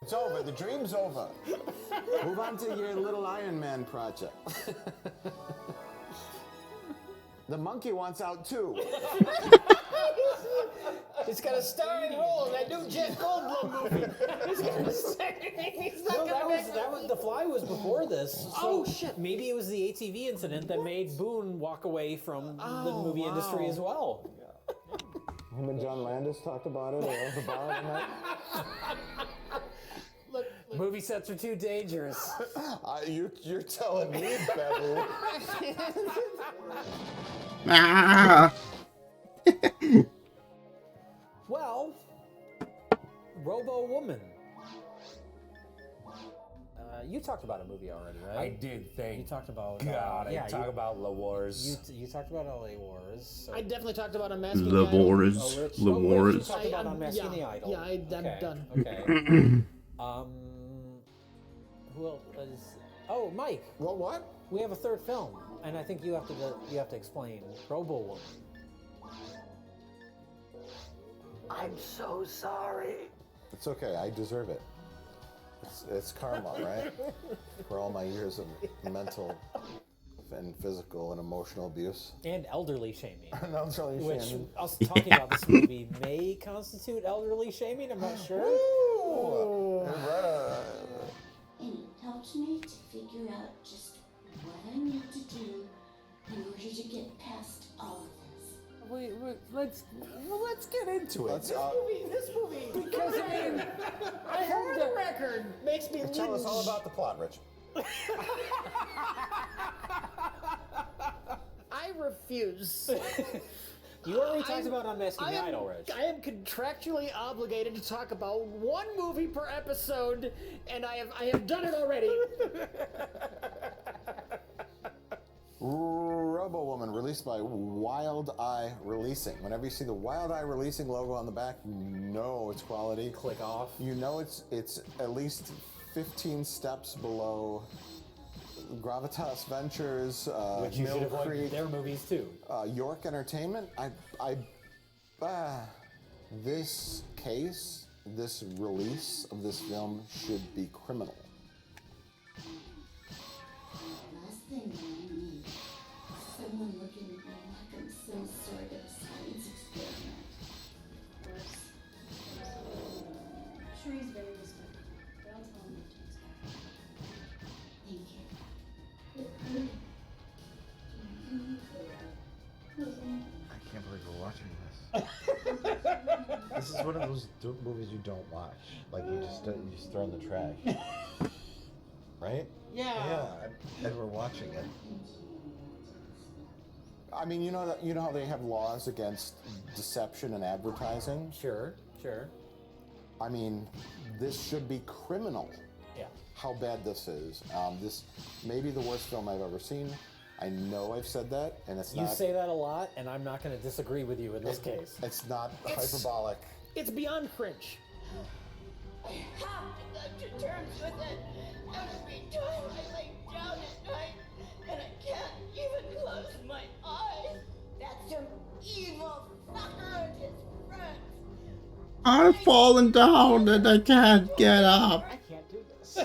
It's over. The dream's over. Move on to your little Iron Man project. The monkey wants out too. He's got a starring role in that new Jeff Goldblum movie. He's not That was The Fly was before this. So oh shit! Maybe it was the ATV incident that made Boone walk away from the movie industry as well. Him and John Landis talked about it at the bar tonight. Look, Movie sets are too dangerous. You're telling me, Beverly. Well, Robo Woman. You talked about a movie already, right? I did think. You talked about. God, yeah, I talk about La Wars. You talked about LA Wars. So. I dedefinitely talked about Unmasking Le the Idol. Wars. Le You Wars. talked about Unmasking the Idol. Yeah, I'm done. Okay. Who else is? Oh, Mike. Well, what? We have a third film, and I think you have to explain Robo Woman. I'm so sorry. It's okay. I deserve it. It's karma, right? For all my years of mental and physical and emotional abuse. And elderly shaming. And elderly Which shaming. us talking about this movie may constitute elderly shaming, I'm not sure. Ooh. And it helped me to figure out just what I need to do in order to get past all of this. Let's get into it. This movie. Because I mean, I heard the record makes me Tell us all about the plot, Rich. I refuse. You already talked about Unmasking the Idol, Rich. I am contractually obligated to talk about one movie per episode, and I have done it already. Robo Woman, released by Wild Eye Releasing. Whenever you see the Wild Eye Releasing logo on the back, you know it's quality. Click off. You know it's at least 15 steps below Gravitas Ventures, Which you should Mill avoid Creek, their movies too. York Entertainment. This release of this film should be criminal. Last thing that I need is someone looking at me like I'm some sort of science experiment. course. I'm sure he's very respectful, but I'll tell him not to expect. Thank you. I can't believe we're watching this. This is one of those movies you don't watch. Like you just throw in the trash. Right? Yeah. And we're watching it. I mean, you know how they have laws against deception and advertising? Sure. I mean, this should be criminal. Yeah. How bad this is. This may be the worst film I've ever seen. I know I've said that, and it's You not. say that a lot, and I'm not going to disagree with you in this case. It's not hyperbolic. It's beyond cringe. I have to come to terms with it. Every time I lay down at night and I can't even close my eyes. That's some evil fucker and his friends. I've fallen down and I can't get up. I can't do this.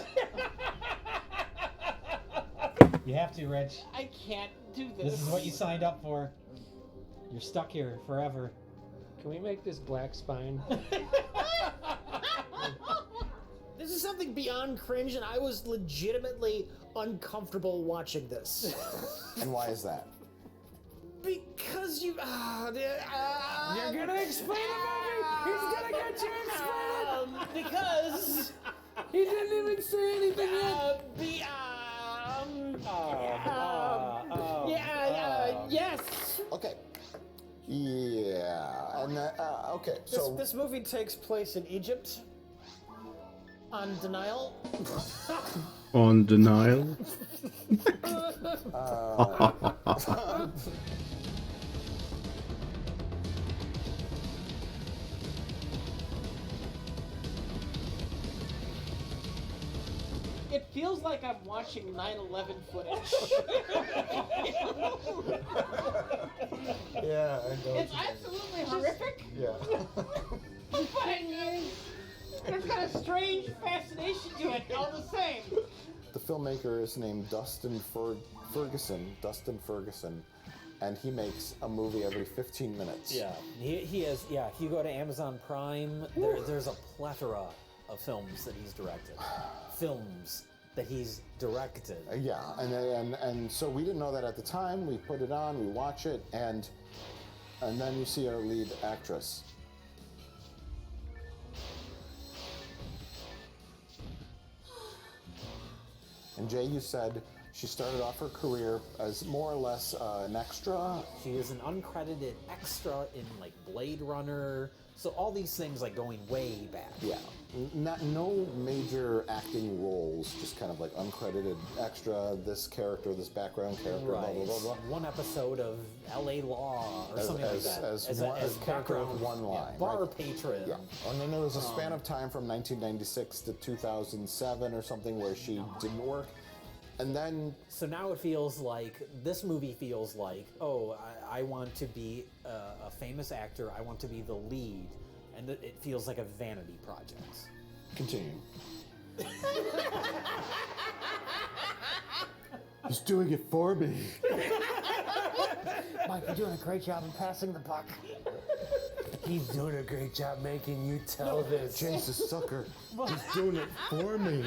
You have to, Rich. I can't do this. This is what you signed up for. You're stuck here forever. Can we make this black spine? This is something beyond cringe, and I was legitimately uncomfortable watching this. And why is that? Because you... You're gonna explain it, baby. He's gonna get you explain because... He didn't even say anything yet. Yes. Okay. Yeah. And okay. So This movie takes place in Egypt. On Denial. On denial. It feels like I'm watching 9/11 footage. Yeah, I know. It's absolutely horrific. Yeah. But I mean, it's got a a strange fascination to it, all the same. The filmmaker is named Dustin Ferguson, and he makes a movie every 15 minutes. Yeah, he has. Yeah, if you go to Amazon Prime, there's a plethora of films that he's directed. Yeah, and so we didn't know that at the time. We put it on, we watch it, and then you see our lead actress. And Jay, you said she started off her career as more or less an extra. She is an uncredited extra in like Blade Runner. So all these things like going way back. Yeah, no major acting roles, just kind of like uncredited extra. This character, this background character, Right. blah blah blah blah. One episode of L.A. Law or something like that. As a character with one line. Bar right? patron. Yeah. And then there was a span of time from 1996 to 2007 or something where she didn't work. And then... So now it feels like, this movie feels like, oh, I want to be a famous actor, I want to be the lead, and it feels like a vanity project. Continue. He's doing it for me. Mike, you're doing a great job in passing the buck. He's doing a great job making you tell this. Chase the sucker. He's doing it for me.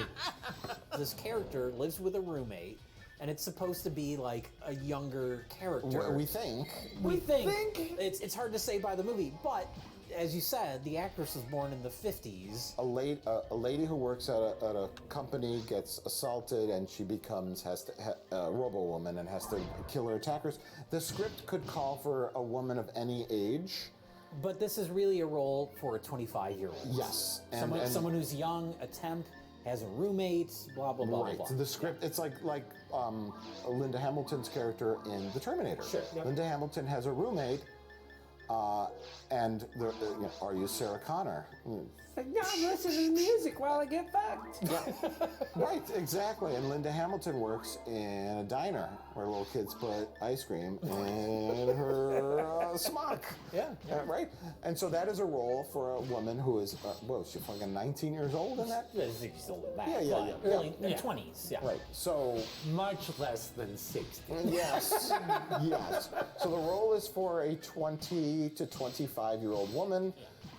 This character lives with a roommate, and it's supposed to be like a younger character. We think. We think. It's hard to say by the movie, but as you said, the actress was born in the 50s. A lady who works at a company gets assaulted, and she becomes a robo-woman and has to kill her attackers. The script could call for a woman of any age. But this is really a role for a 25-year-old. Yes. Someone who's young, a temp, has a roommate, blah, blah, blah, right. blah, blah. The script, it's like Linda Hamilton's character in The Terminator. Sure. Yep. Linda Hamilton has a roommate, and are you Sarah Connor? No, I'm listening to music while I get fucked. Yeah. Right, exactly. And Linda Hamilton works in a diner where little kids put ice cream in her smock. Yeah. Right? And so that is a role for a woman who is, what was she, fucking 19 years old in that? I think she's older than that. Yeah. Early 20s, yeah. Right, so... Much less than 60. Yes, yes. So the role is for a 20 to 25-year-old woman.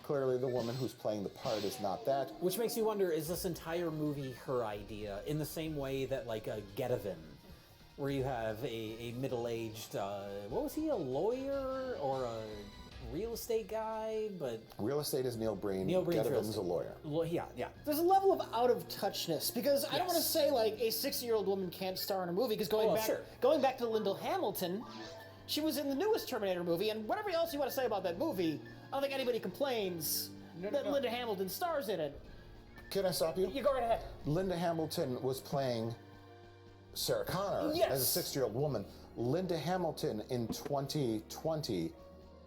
Clearly the woman who's playing the part is not that. Which makes you wonder, is this entire movie her idea? In the same way that like a Getavin, where you have a middle-aged, what was he, a lawyer or a real estate guy? But real estate is Neil Breen. Neil Breen's Getavin's a lawyer. Yeah. There's a level of out-of-touchness, because I don't want to say like a 60-year-old woman can't star in a movie, because going back to Linda Hamilton, she was in the newest Terminator movie, and whatever else you want to say about that movie, I don't think anybody complains that Linda Hamilton stars in it. Can I stop you? You go right ahead. Linda Hamilton was playing Sarah Connor as a 60-year-old woman. Linda Hamilton in 2020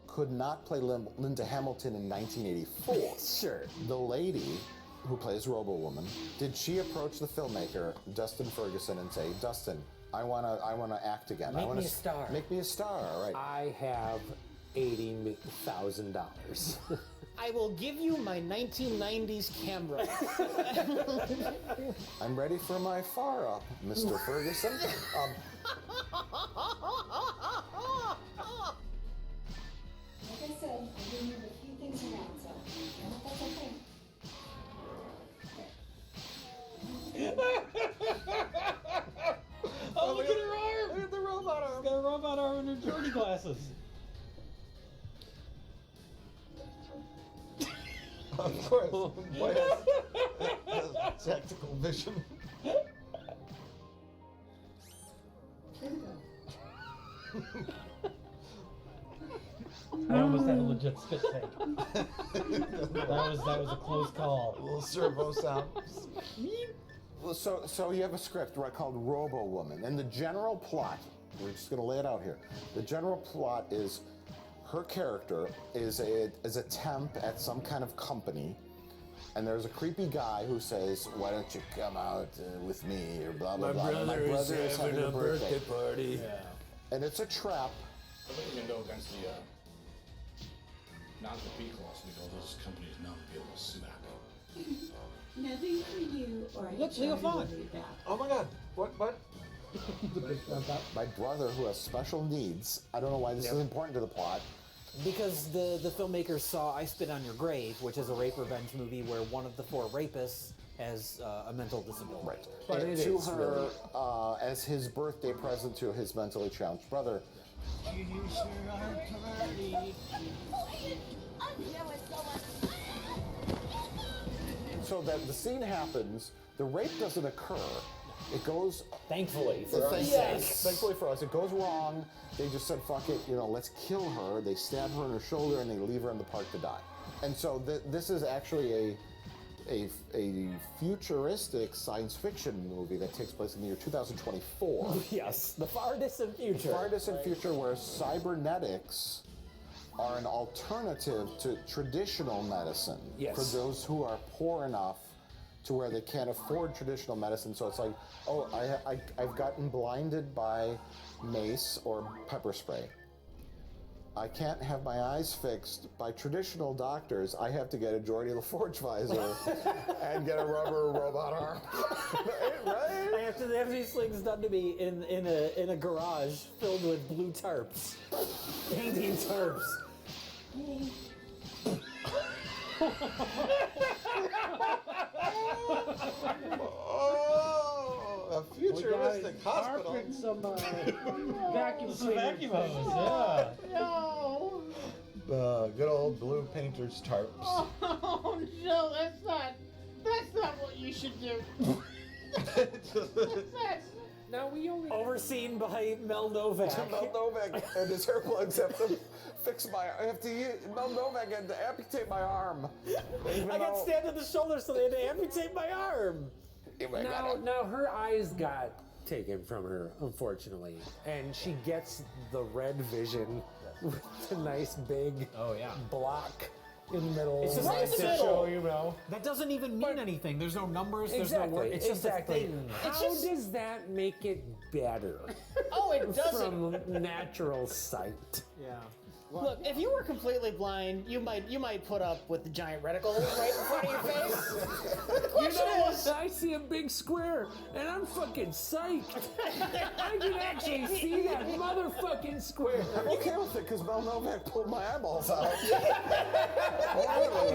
could not play Linda Hamilton in 1984. Sure. The lady who plays Robo-Woman, did she approach the filmmaker, Dustin Ferguson, and say, Dustin, I wanna act again. Make me a star. Make me a star, right? I have $80,000. I will give you my 1990s camera. I'm ready for my far up, Mr. Ferguson. Like I said, I do move a few things around, so I hope that's okay. Oh, look at her arm! Look at the robot arm! She's got a robot arm and her journey glasses. Of course. Boy has tactical vision. I almost had a legit spit take. that was a close call. A little servo sound. Well, so you have a script, right, called Robo-Woman, and the general plot, we're just going to lay it out here. The general plot is her character is a temp at some kind of company, and there's a creepy guy who says, "Why don't you come out with me?" or blah blah blah. My brother is having a birthday party. Yeah. And it's a trap. I think you can go against the non-compete clause because those companies not be able to sue that. anything for you, or Look, Leo Fon. Oh my God! What? My brother, who has special needs. I don't know why this is important to the plot. Because the filmmakers saw I Spit on Your Grave, which is a rape revenge movie where one of the 4 rapists has a mental disability. Right. But And it to is her, as his birthday present to his mentally challenged brother. You sure are pretty. I know it's so much. So that the scene happens, the rape doesn't occur. It goes. Thankfully for us. Thankfully for us, it goes wrong. They just said, "Fuck it, let's kill her." They stab her in her shoulder and they leave her in the park to die. And so this is actually a futuristic science fiction movie that takes place in the year 2024. Yes, the far distant future. Far distant future where cybernetics are an alternative to traditional medicine Yes. for those who are poor enough to where they can't afford traditional medicine. So it's like, oh, I've gotten blinded by mace or pepper spray. I can't have my eyes fixed by traditional doctors. I have to get a Geordie LaForge visor and get a rubber robot arm. Right? I have these things done to me in a garage filled with blue tarps. Painting tarps. Oh, a futuristic hospital. And some vacuum Vacuum cleaners. hose, yeah. No. Good old blue painter's tarps. Oh no, that's not what you should do. Now we only Overseen by Mel Novak. Mel Novak and his hair plugs have to fix Mel Novak had to amputate my arm. I got stabbed in the shoulder, so they had to amputate my arm. Now her eyes got taken from her, unfortunately, and she gets the red vision with the nice big block in the middle. It's just like nice to to show, That doesn't even mean anything. There's no numbers. There's Exactly. no word. It's just a thing. How does that make it better? Oh, it doesn't. From natural sight. Yeah. Look, if you were completely blind, you might put up with the giant reticle right in front of your face. But the question is, I see a big square, and I'm fucking psyched. I can actually see that motherfucking square. I'm okay with it because Mel Novak pulled my eyeballs out.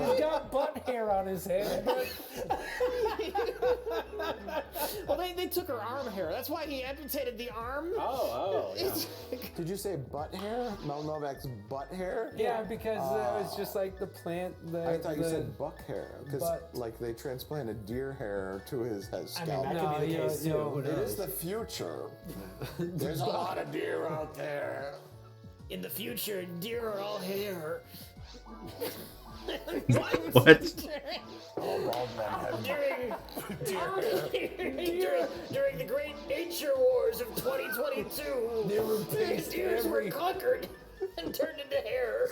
He's got butt hair on his head, but well, they took her arm hair. That's why he amputated the arm. Oh, yeah. Did you say butt hair? Mel Novak's butt hair? yeah, because it's just like the plant. I thought you said buck hair because like they transplanted deer hair to his scalp. That could be the case too. It is the future. There's a lot of deer out there. In the future, deer are all hair. What? All bald men have During the great nature wars of 2022, deers were conquered and turned into hair.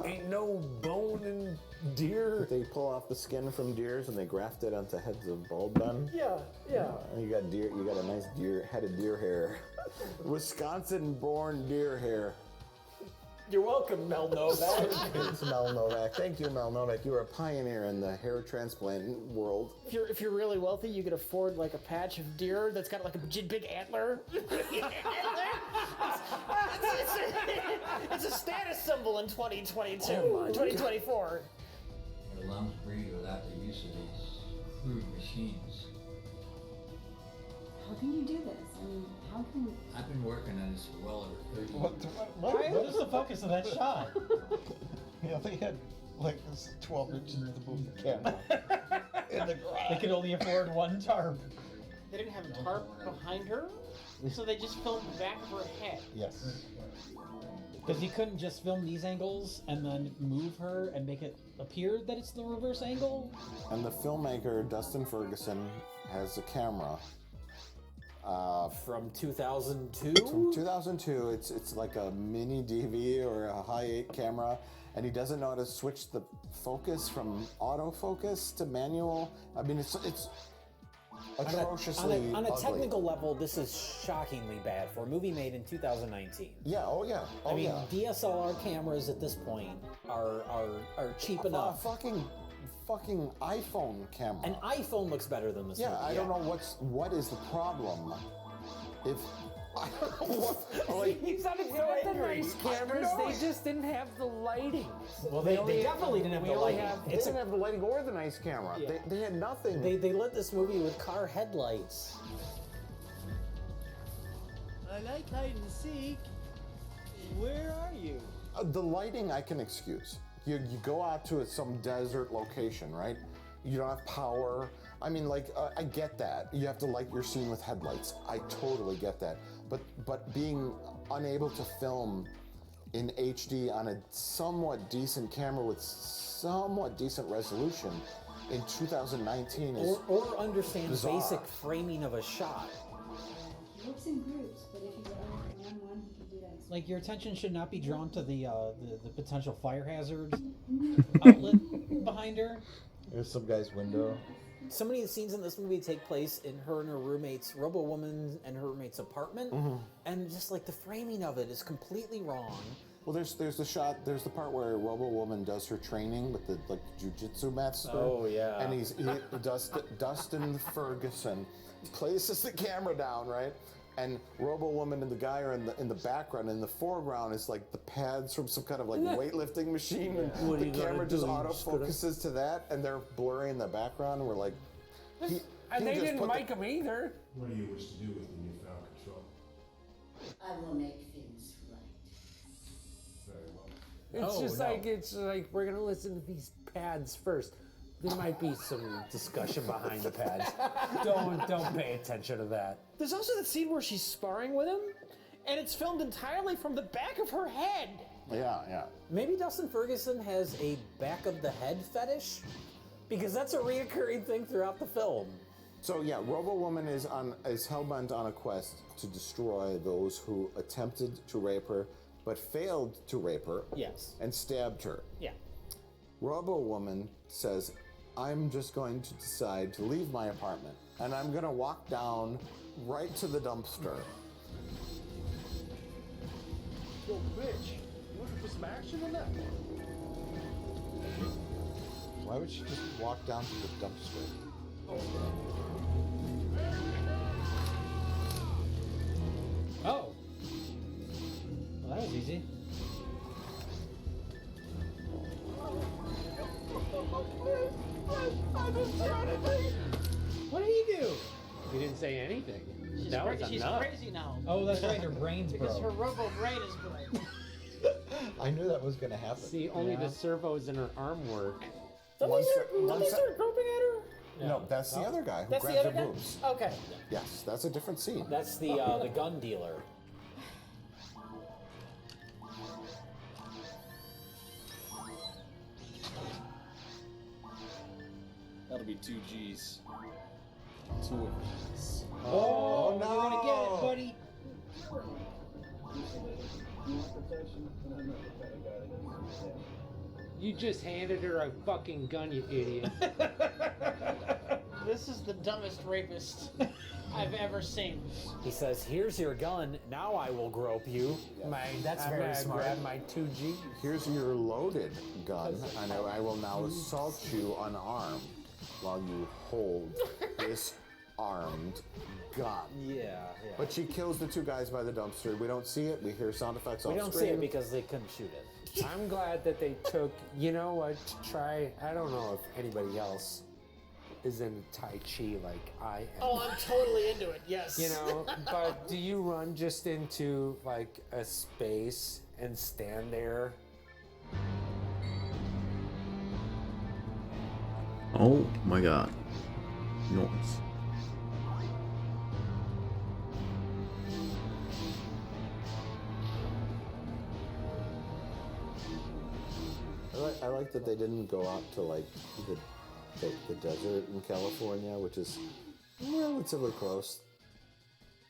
Ain't no bone in deer. They pull off the skin from deers and they graft it onto heads of bald men. Yeah. And you got a nice head of deer hair. Wisconsin-born deer hair. You're welcome, Mel Novak. It's Mel Novak. Thank you, Mel Novak. You are a pioneer in the hair transplant world. If you're really wealthy, you could afford like a patch of deer that's got like a big antler. It's a status symbol in 2022, 2024. Their lungs breathe without the use of these crude machines. How can you do this? I mean, how can... I've been working on this for well over 30 years. What is the focus of that shot? They had like this 12 inches to move the camera in the garage. They could only afford one tarp. They didn't have a tarp behind her, so they just filmed the back of her head. Yes. Because you couldn't just film these angles and then move her and make it appear that it's the reverse angle. And the filmmaker, Dustin Ferguson, has a camera. From 2002? From 2002, it's like a mini DV or a high 8 camera, and he doesn't know how to switch the focus from autofocus to manual. I mean, it's atrociously on a ugly. technical level, this is shockingly bad for a movie made in 2019. Yeah, I mean, DSLR cameras at this point are cheap enough. Fucking fucking iPhone camera. An iPhone looks better than this movie. I don't know what is the problem. If I don't know what, like, You said it's not the nice cameras, they just didn't have the lighting. Well, they definitely didn't have the lighting. They didn't have the lighting or the nice camera. Yeah. They had nothing. They lit this movie with car headlights. I like hide and seek. Where are you? The lighting I can excuse. You go out to some desert location, right? You don't have power. I mean, like, I get that. You have to light your scene with headlights. I totally get that. But being unable to film in HD on a somewhat decent camera with somewhat decent resolution in 2019 is or understand bizarre. basic framing of a shot. He works in groups, but if you are one-on-one, he can do that. Like, your attention should not be drawn to the potential fire hazard outlet behind her. There's some guy's window. So many of the scenes in this movie take place in her and her roommate's Robo-Woman and her roommate's apartment, and just like the framing of it is completely wrong. Well, there's the part where Robo-Woman does her training with the jujitsu master. Oh, yeah. And Dustin Ferguson places the camera down, right? And Robo-Woman and the guy are in the background. In the foreground is like the pads from some kind of like weightlifting machine. And What are the you gonna camera do? just You auto just gonna- focuses to that, and they're blurry in the background. And we're like, And they just didn't put mic them either. What do you wish to do with the newfound control? I will make things right. Very well. It's like we're gonna listen to these pads first. There might be some discussion behind the pads. Don't pay attention to that. There's also the scene where she's sparring with him, and it's filmed entirely from the back of her head. yeah. Maybe Dustin Ferguson has a back of the head fetish, because that's a reoccurring thing throughout the film. So yeah, Robo-Woman is hellbent on a quest to destroy those who attempted to rape her, but failed to rape her. Yes. And stabbed her. Yeah. Robo-Woman says, I'm just going to decide to leave my apartment, and I'm gonna walk down right to the dumpster. Yo, bitch, you looking for some action in that? Why would she just walk down to the dumpster? Oh. Well, that was easy. What did he do? He didn't say anything. She's crazy now. Oh, that's right, her brain's Because her broke. robo brain is broke. I knew that was gonna happen. See, only the servos in her arm work. Don't they start groping at her? No, that's the other guy who That's grabs the her other guy? boobs. Okay. Yes, that's a different scene. That's the gun dealer. That'll be 2 G's. 2 of these. Oh, no! You're gonna get it, buddy. You just handed her a fucking gun, you idiot. This is the dumbest rapist I've ever seen. He says, "Here's your gun. Now I will grope you." That's I'm very gonna smart. grab my 2G. Here's your loaded gun, and I will now assault you unarmed while you hold this armed gun. Yeah. But she kills the 2 guys by the dumpster. We don't see it. We hear sound effects We off don't see screen. it because they couldn't shoot it. I'm glad that they took, you know what, to try, I don't know if anybody else is into Tai Chi like I am. Oh, I'm totally into it, yes. You know, but do you run just into like a space and stand there? Oh my god. Noise. I like that they didn't go out to like the desert in California, which is relatively close.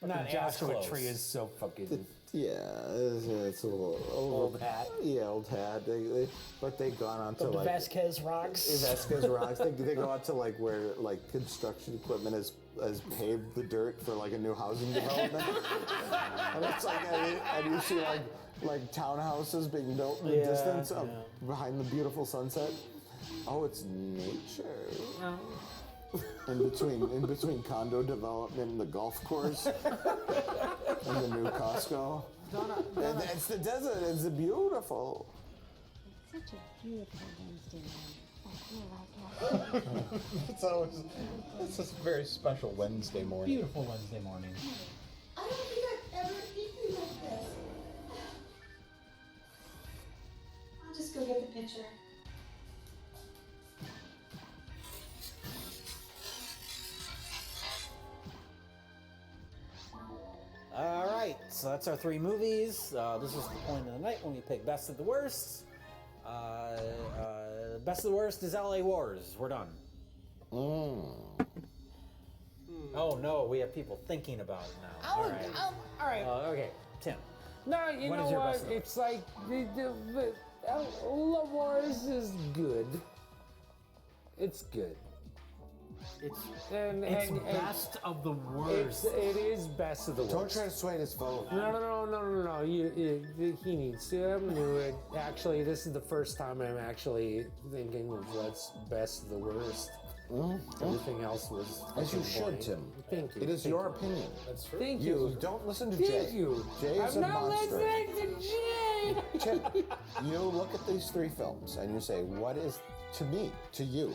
Not The Joshua as close. tree is so fucking. Yeah, it's a little Old hat. Yeah, old hat. But they gone on to The like Vasquez rocks. Vasquez rocks. They go out to like where like construction equipment has paved the dirt for like a new housing development. And it's like and you see like townhouses being built in the distance behind the beautiful sunset. Oh, it's nature. In between condo development and the golf course and the new Costco. Donna. It's the desert. It's beautiful. It's such a beautiful Wednesday morning. I feel like It's a very special Wednesday morning. Beautiful Wednesday morning. I don't think I've ever eaten like this. I'll just go get the pitcher. All right, so that's our 3 movies. This is the point of the night when we pick best of the worst. Best of the worst is LA Wars. We're done. Oh no, we have people thinking about it now. All right. Okay, Tim. No, you What know is your what? best of the It's like the Love Wars is good. It's good. It's And best of the worst. It is best of the worst. Don't try to sway this vote. No. He needs to. I'm new. Actually, this is the first time I'm actually thinking of what's best of the worst. Everything else was. As you fucking should, boring. Tim. Thank you. It is Thank your you. opinion. That's true. Thank you. Don't listen to Thank Jay. you. Jay is I'm a not monster. listening to Jay. Tim, you look at these 3 films and you say, what is, to me, to you,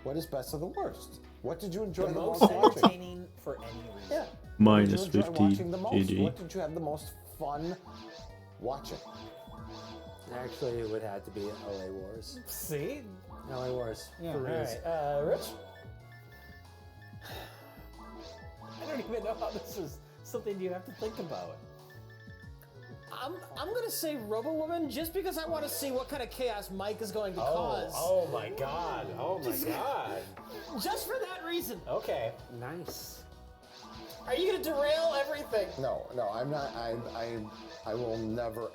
what is best of the worst? What did you enjoy The the most most watching? entertaining for any reason. Yeah. Minus What did you enjoy 50 watching the most? GG. What did you have the most fun watching? Actually, it would have to be LA Wars. See? LA Wars. Yeah, for all reals. right. Rich? I don't even know how this is something you have to think about. I'm gonna say Robo Woman just because I want to see what kind of chaos Mike is going to cause. Oh my god. Oh my god. Just for that reason. Okay. Nice. Are you gonna derail everything? No, I'm not. I will never,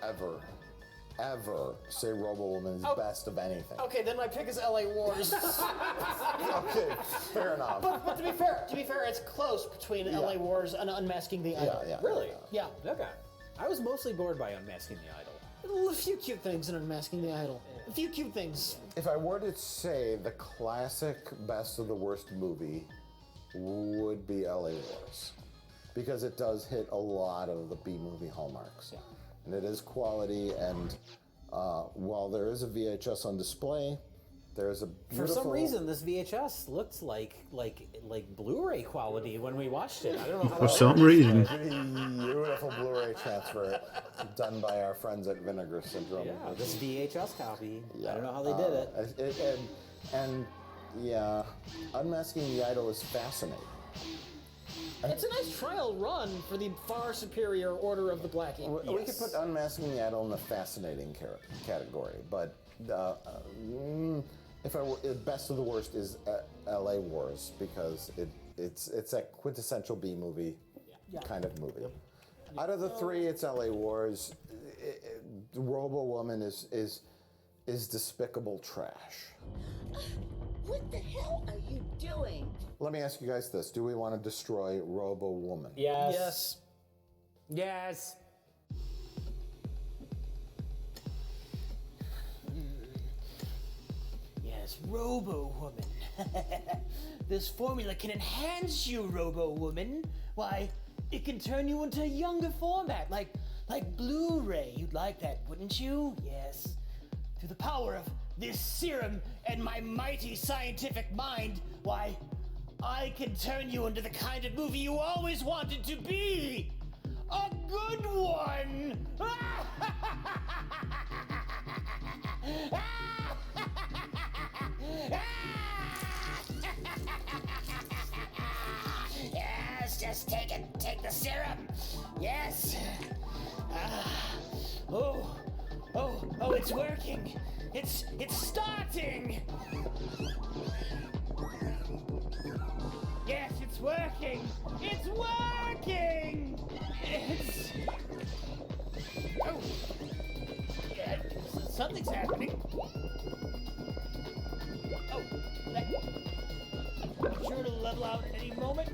ever say Robo Woman is best of anything. Okay, then my pick is LA Wars. Okay, fair enough. But to be fair, it's close between LA Wars and Unmasking the Idol. Yeah. Really? Yeah. Okay. I was mostly bored by Unmasking the Idol. A few cute things in Unmasking the Idol. A few cute things. If I were to say the classic best of the worst movie would be LA Wars. Because it does hit a lot of the B-movie hallmarks. Yeah. And it is quality, and while there is a VHS on display, there's a beautiful... For some reason, this VHS looks like Blu-ray quality when we watched it. I don't know how For some reason. Beautiful Blu-ray transfer done by our friends at Vinegar Syndrome. Yeah, this VHS copy. Yeah. I don't know how they did it. And Unmasking the Idol is fascinating. It's a nice trial run for the far superior Order of the Blackie. We could put Unmasking the Idol in the fascinating category, but if I were, best of the worst is LA Wars because it's a quintessential B movie kind of movie. Out of the 3, it's LA Wars. Robo Woman is despicable trash. What the hell are you doing? Let me ask you guys this: do we want to destroy Robo Woman? Yes. Yes. Yes, Robo Woman. This formula can enhance you, Robo Woman. Why, it can turn you into a younger format, like Blu-ray. You'd like that, wouldn't you? Yes. Through the power of this serum and my mighty scientific mind, why, I can turn you into the kind of movie you always wanted to be. A good one. Yes, just take the serum. Yes. Oh, it's working. It's starting. Yes, it's working. It's working. Oh. Yeah, something's happening. Oh, I'm sure it'll level out at any moment.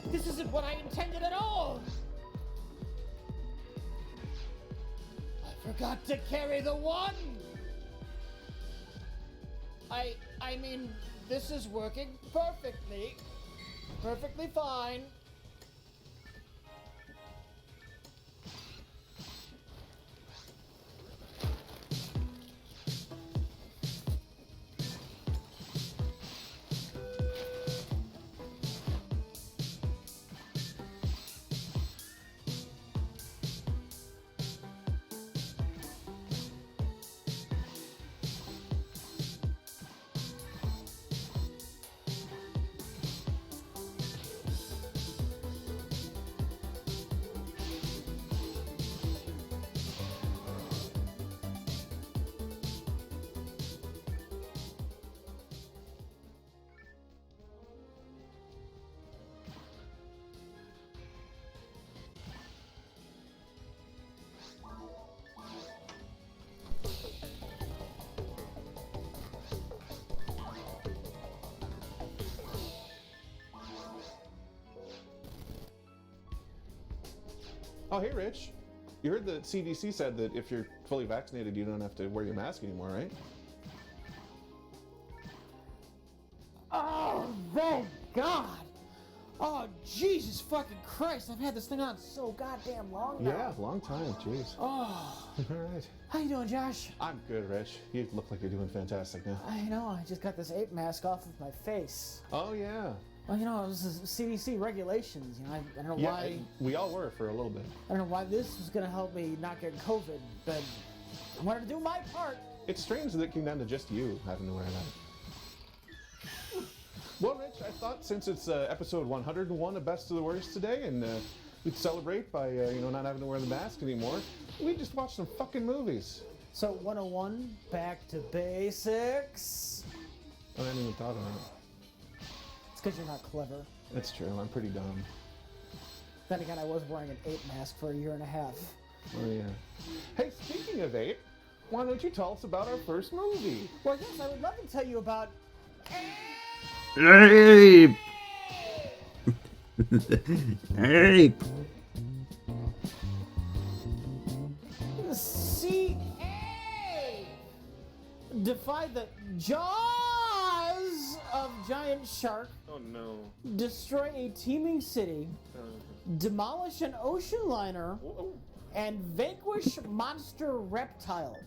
This isn't what I intended at all. got to carry the one. I mean, this is working perfectly. Perfectly fine. Oh, hey, Rich. You heard the CDC said that if you're fully vaccinated, you don't have to wear your mask anymore, right? Oh, thank God. Oh, Jesus fucking Christ. I've had this thing on so goddamn long now. Yeah, long time, jeez. Oh. All right. How you doing, Josh? I'm good, Rich. You look like you're doing fantastic now. I know. I just got this ape mask off of my face. Oh, yeah. Well, you know, this is CDC regulations. You know, I don't know why. We all were for a little bit. I don't know why this was going to help me not get COVID, but I wanted to do my part. It's strange that it came down to just you having to wear that. Well, Rich, I thought since it's episode 101 of Best of the Worst today, and we'd celebrate by not having to wear the mask anymore, we'd just watch some fucking movies. So 101, back to basics. I hadn't even thought of that. It's because you're not clever. That's true. I'm pretty dumb. Then again, I was wearing an ape mask for a year and a half. Oh, yeah. Hey, speaking of ape, why don't you tell us about our first movie? Well, yes, I would love to tell you about... Ape! Ape! See, ape! Defy the jaws of giant shark. Oh no. Destroy a teeming city. Demolish an ocean liner. And vanquish monster reptile.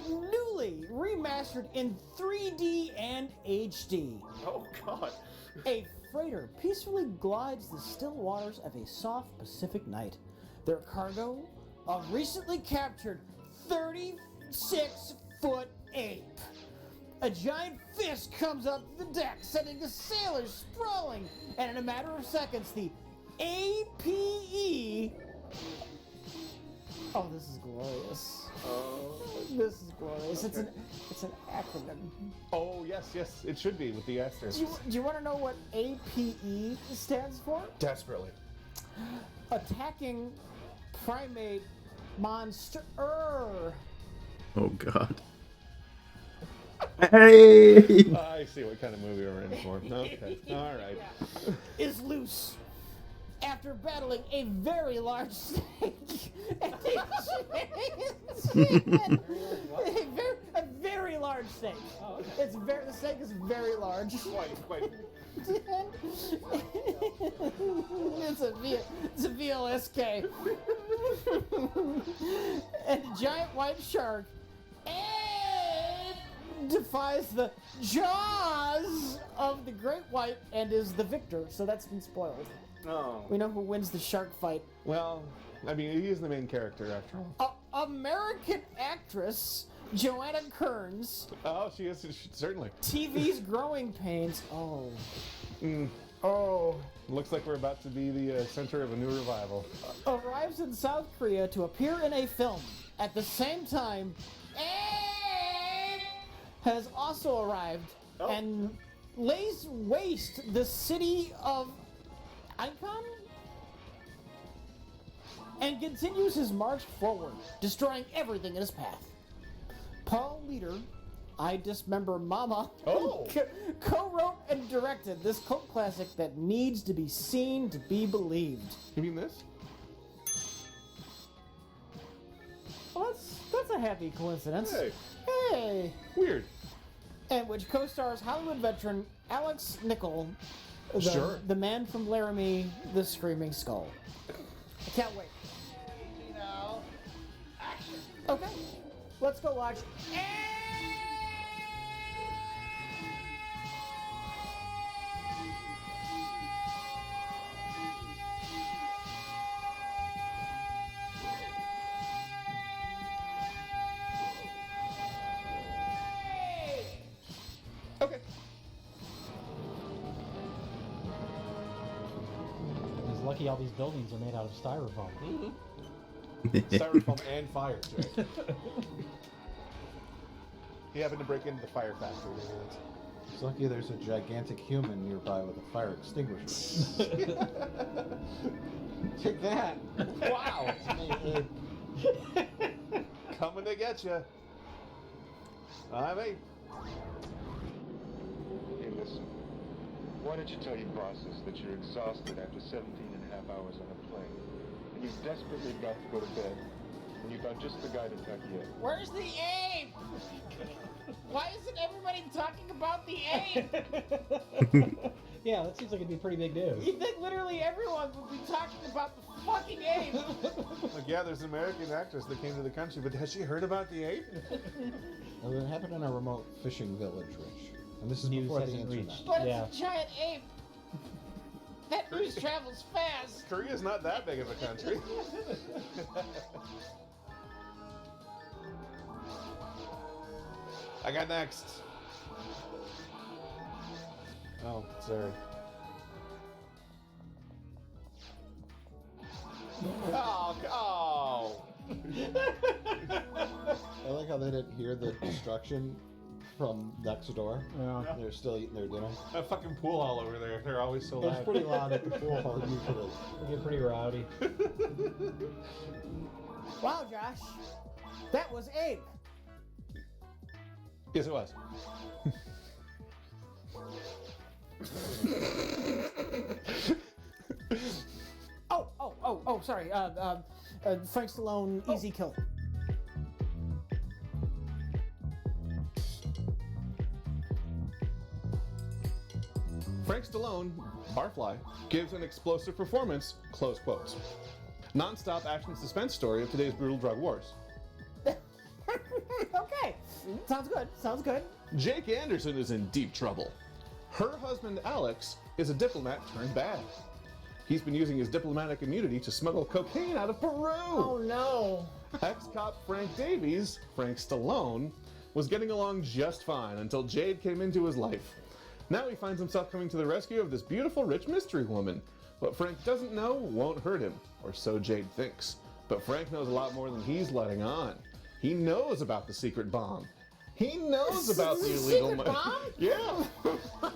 Newly remastered in 3D and HD. Oh god. A freighter peacefully glides the still waters of a soft Pacific night. Their cargo, a recently captured 36-foot ape. A giant fist comes up the deck, sending the sailors sprawling, and in a matter of seconds, the APE... Oh, this is glorious. This is glorious. Okay. It's an acronym. Oh, yes, it should be with the asterisks. Do you want to know what APE stands for? Desperately. Attacking primate monster. Oh, God. Hey! I see what kind of movie we're in for. Okay, all right. Is loose after battling a very large snake. A very large snake. Oh, okay. The snake is very large. Quite. It's a VLSK. And a giant white shark defies the jaws of the great white and is the victor. So that's been spoiled. Oh. We know who wins the shark fight. Well, I mean, he is the main character after all. American actress Joanna Kearns. Oh, she is, certainly. TV's Growing Pains. Oh. Looks like we're about to be the center of a new revival. Arrives in South Korea to appear in a film. At the same time, has also arrived and lays waste the city of Icon and continues his march forward, destroying everything in his path. Paul Leader, I Dismember Mama, co-wrote and directed this cult classic that needs to be seen to be believed. You mean this? Well, that's a happy coincidence. Hey. Hey. Weird. And which co-stars Hollywood veteran Alex Nichol, the man from Laramie, the Screaming Skull. I can't wait. Okay, let's go watch. Okay. He's lucky all these buildings are made out of styrofoam. Styrofoam and fire, Jay. He happened to break into the fire factory. It's lucky there's a gigantic human nearby with a fire extinguisher. Take that! Wow! Coming to get you. I'm Abe. Hey, listen. Why don't you tell your bosses that you're exhausted after 17 and a half hours on a plane, and you've desperately got to go to bed, and you found just the guy to tuck you in. Where's the ape? Why isn't everybody talking about the ape? Yeah, that seems like it'd be pretty big news. You think literally everyone would be talking about the fucking ape? Like, yeah, there's an American actress that came to the country, but has she heard about the ape? Well, it happened in a remote fishing village, Rich. And this is News before the hasn't internet. reached. But it's a giant ape. That news travels fast. Korea's not that big of a country. I got next. Oh, sorry. Oh. I like how they didn't hear the destruction from next door. Yeah. They're still eating their dinner. A fucking pool all over there. They're always so loud. It's pretty loud at the pool hall usually. They get pretty rowdy. Wow, Josh. That was ape. Yes, it was. Oh, sorry. Frank Stallone, Easy Kill. Frank Stallone, Barfly, gives an explosive performance, close quotes. Non-stop action suspense story of today's brutal drug wars. Okay. Sounds good. Sounds good. Jake Anderson is in deep trouble. Her husband, Alex, is a diplomat turned bad. He's been using his diplomatic immunity to smuggle cocaine out of Peru. Oh, no. Ex-cop Frank Davies, Frank Stallone, was getting along just fine until Jade came into his life. Now he finds himself coming to the rescue of this beautiful, rich mystery woman. What Frank doesn't know won't hurt him, or so Jade thinks. But Frank knows a lot more than he's letting on. He knows about the secret bomb. He knows about the illegal money. Bomb? Yeah.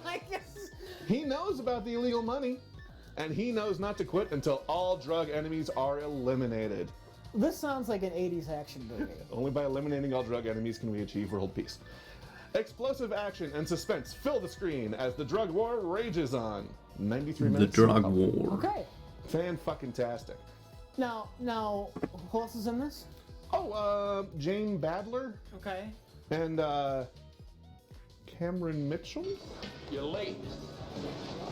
I guess. He knows about the illegal money. And he knows not to quit until all drug enemies are eliminated. This sounds like an 80s action movie. Only by eliminating all drug enemies can we achieve world peace. Explosive action and suspense fill the screen as the drug war rages on. 93 minutes. The drug war. Okay. Fan-fucking-tastic. Now, who else is in this? Oh, Jane Badler. Okay. And, Cameron Mitchell? You're late.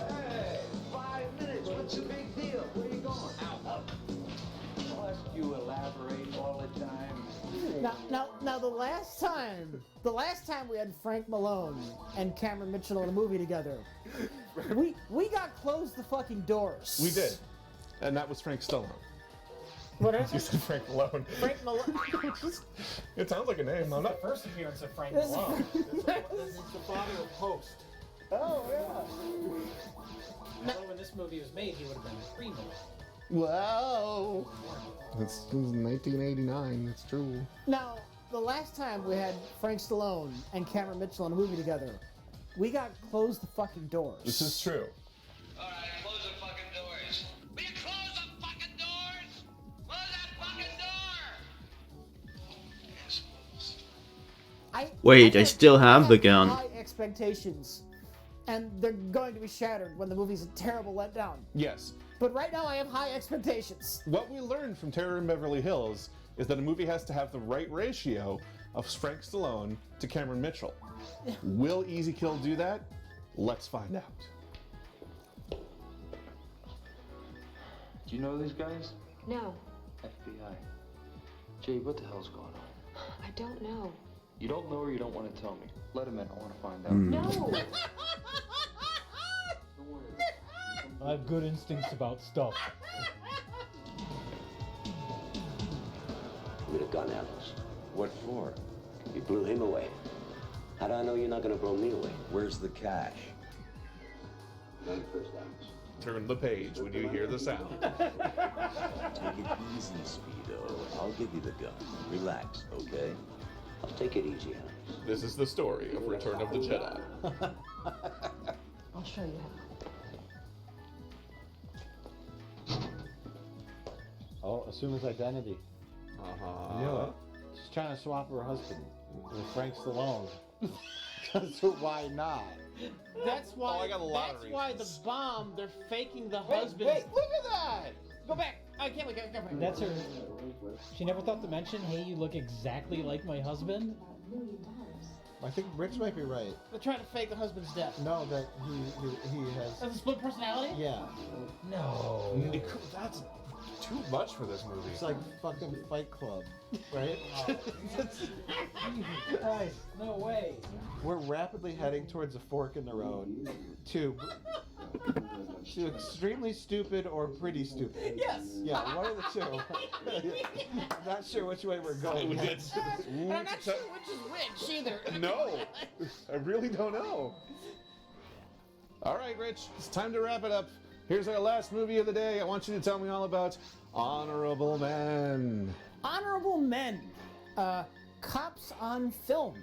Hey, 5 minutes. What's the big deal? Where you going? Out. Must you elaborate all the time? Now, the last time we had Frank Malone and Cameron Mitchell in a movie together, we got closed the fucking doors. We did. And that was Frank Stallone. What is You it? said Frank Malone. Frank Malone. It sounds like a name. I'm not. First appearance of Frank Malone. It's the father of Post. Oh, yeah. Although when this movie was made, he would have been pre-Malone. Wow. It's 1989. It's true. Now, the last time we had Frank Stallone and Cameron Mitchell in a movie together, we got closed the fucking doors. This is true. All right, close the fucking doors. Will you close the fucking doors? Close that fucking door! Wait, I still have the gun. High expectations, and they're going to be shattered when the movie's a terrible letdown. Yes. But right now, I have high expectations. What we learned from Terror in Beverly Hills is that a movie has to have the right ratio of Frank Stallone to Cameron Mitchell. Will Easy Kill do that? Let's find out. Do you know these guys? No, FBI. Jay, what the hell's going on? I don't know. You don't know or you don't want to tell me? Let him in. I want to find out. No. I have good instincts about stuff. With a gun, Alex. What for? You blew him away. How do I know you're not gonna blow me away? Where's the cash? None first, Alex. Turn the page when you hear the sound. Take it easy, Speedo. I'll give you the gun. Relax, okay? I'll take it easy, Alex. This is the story of Return of the Jedi. I'll show you how. Oh, assume his identity. I knew it. She's trying to swap her husband with Frank Stallone. So why not? That's why. I got a lot of That's why the bomb. They're faking the Wait, husband. wait, look at that! Go back. I can't look. Go back. That's her. She never thought to mention, hey, you look exactly like my husband. I think Rich might be right. They're trying to fake the husband's death. No, that he has. Has a split personality? Yeah. No. That's too much for this movie. It's like fucking Fight Club, right? Christ, no way. We're rapidly heading towards a fork in the road. To extremely stupid or pretty stupid. Yes. Yeah, one of the two. I'm not sure which way we're going. And I'm not sure which is which either. No, I really don't know. All right, Rich, it's time to wrap it up. Here's our last movie of the day. I want you to tell me all about Honorable Men. Honorable Men. Cops on film.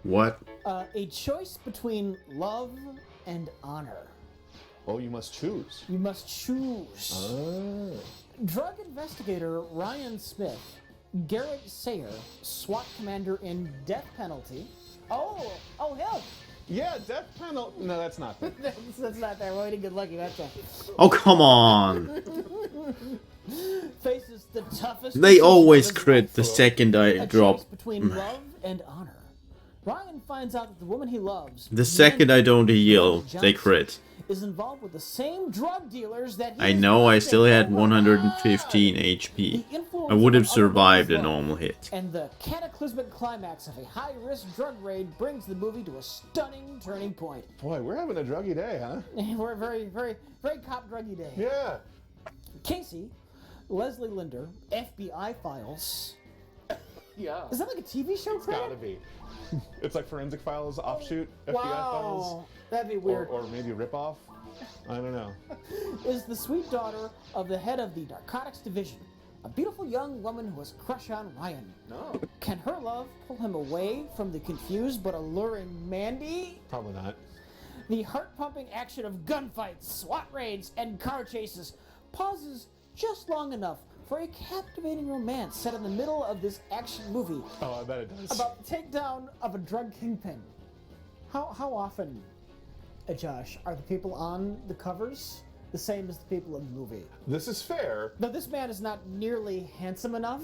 What? A choice between love and honor. Oh, you must choose. You must choose. Drug investigator Ryan Smith, Garrett Sayer, SWAT commander in Death Penalty. Oh, him. Yeah, Death Penalty. No, that's not good. that's not there. Well, we didn't get lucky. That's a. Oh, come on. Faces the toughest. They decision always of his crit life. the second I A drop. choice between love and honor. Ryan finds out that the woman he loves, The second I don't heal, they crit. is involved with the same drug dealers that he I is know I busting. still had 115 HP. I would have survived a normal hit. And the cataclysmic climax of a high-risk drug raid brings the movie to a stunning turning point. Boy, we're having a druggy day, huh? We're a very, very, very cop druggy day. Yeah. Casey, Leslie Linder, FBI Files. Yeah. Is that like a TV show? It's gotta be. It's like Forensic Files offshoot, FBI Files. Wow, that'd be weird. Or maybe a ripoff. I don't know. Is the sweet daughter of the head of the narcotics division, a beautiful young woman who has a crush on Ryan. No. Can her love pull him away from the confused but alluring Mandy? Probably not. The heart-pumping action of gunfights, SWAT raids, and car chases pauses just long enough for a captivating romance set in the middle of this action movie Oh, I bet it does. about the takedown of a drug kingpin. How often, Josh, are the people on the covers the same as the people in the movie? This is fair. But this man is not nearly handsome enough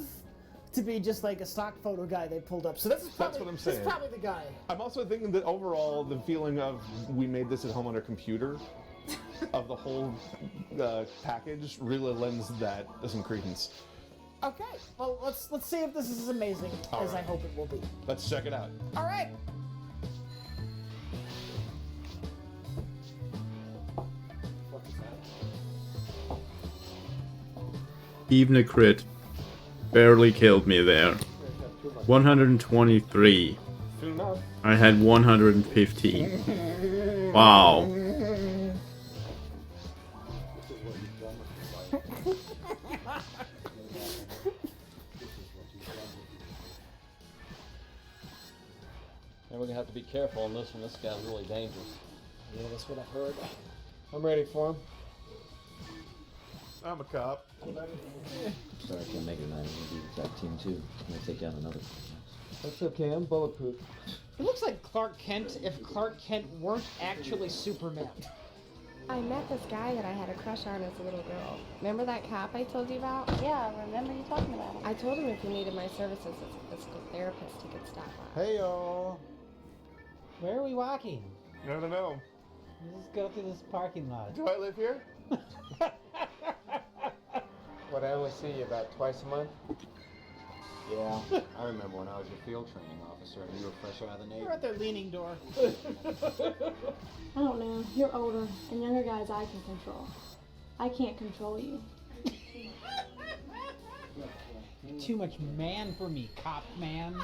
to be just like a stock photo guy they pulled up. So that's what I'm saying. This is probably the guy. I'm also thinking that overall, the feeling of we made this at home on our computer, of the whole package, really lends that some credence. Okay, well let's see if this is as amazing as I hope it will be. Let's check it out. All right. Even a crit barely killed me there. 123. Soon enough. I had 115. Wow. And we're gonna have to be careful on this one. This guy's really dangerous. Yeah, that's what I heard. I'm ready for him. I'm a cop. Sorry, I can't make it tonight. I'm gonna be with that team too. I'm gonna take down another. That's okay. I'm bulletproof. It looks like Clark Kent if Clark Kent weren't actually Superman. I met this guy that I had a crush on as a little girl. Remember that cop I told you about? Yeah, I remember you talking about it. I told him if he needed my services as a physical therapist, he could stop by. Hey-o. Where are we walking? I don't know. Let's go through this parking lot. Do I live here? What, I only see you about twice a month? Yeah, I remember when I was your field training officer and you were fresh out of the Navy. You're at their leaning door. I don't know. You're older, and younger guys I can control. I can't control you. You're too much man for me, cop man.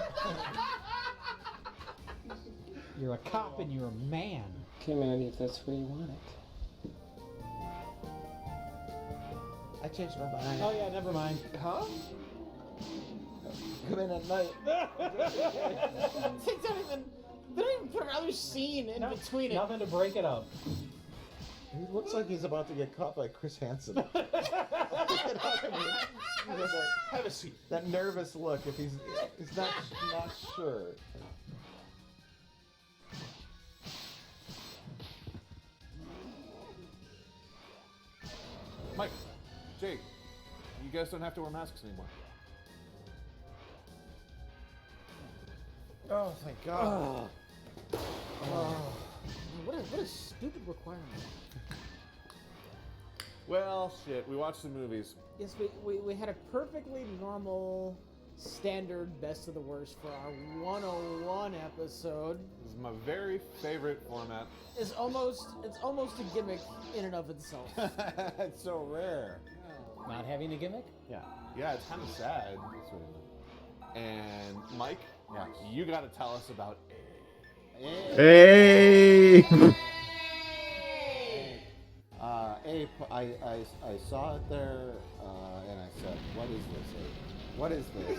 You're a cop and you're a man. Okay, man, if that's what you want it. I changed my mind. Oh yeah, never mind. Huh? Come in at night. They don't even put another scene in between it. Nothing to break it up. He looks like he's about to get caught by Chris Hansen. Have a seat. That nervous look if he's not sure. Mike, Jake, you guys don't have to wear masks anymore. Oh, thank God. What a stupid requirement. Well, shit, we watched the movies. Yes, we had a perfectly normal, standard best of the worst for our 101 episode. This is my very favorite format. It's almost a gimmick in and of itself. It's so rare. Not having a gimmick? Yeah, it's kind of sad. And Mike, you got to tell us about Hey! Ape, I saw it there, and I said, what is this, Ape? What is this?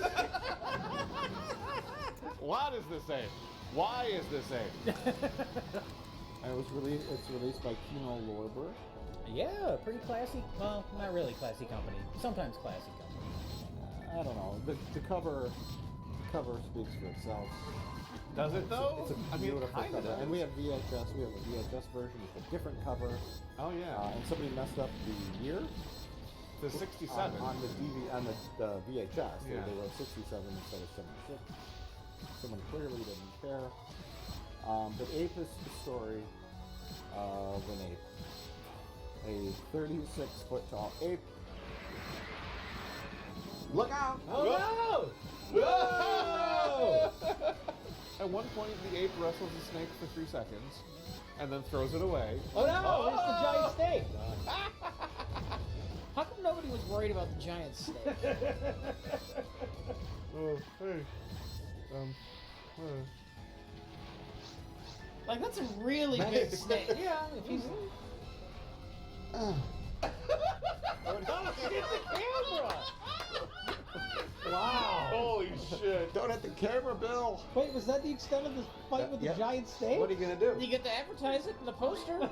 What is this Ape? Why is this Ape? It's released by HUnewearl Retroachievements. Yeah, pretty classy. Well, not really classy company. Sometimes classy company. I don't know. The cover speaks for itself. Does it though? It's a beautiful cover. And we have VHS. We have a VHS version with a different cover. Oh yeah. And somebody messed up the year. To 67 on the VHS. Yeah. They wrote 67 instead of 76. Someone clearly didn't care. But Ape is the story of an ape. A 36-foot tall ape. Look out! Oh no! Whoa! At one point, the ape wrestles a snake for 3 seconds, and then throws it away. Oh no! It's the giant snake. How come nobody was worried about the giant snake? Oh, hey. Like that's a really big snake. Yeah, if he's. Hit the camera! Wow. Holy shit. Don't hit the camera, Bill. Wait, was that the extent of the fight with the giant snake? What are you gonna do? You get to advertise it in the poster. The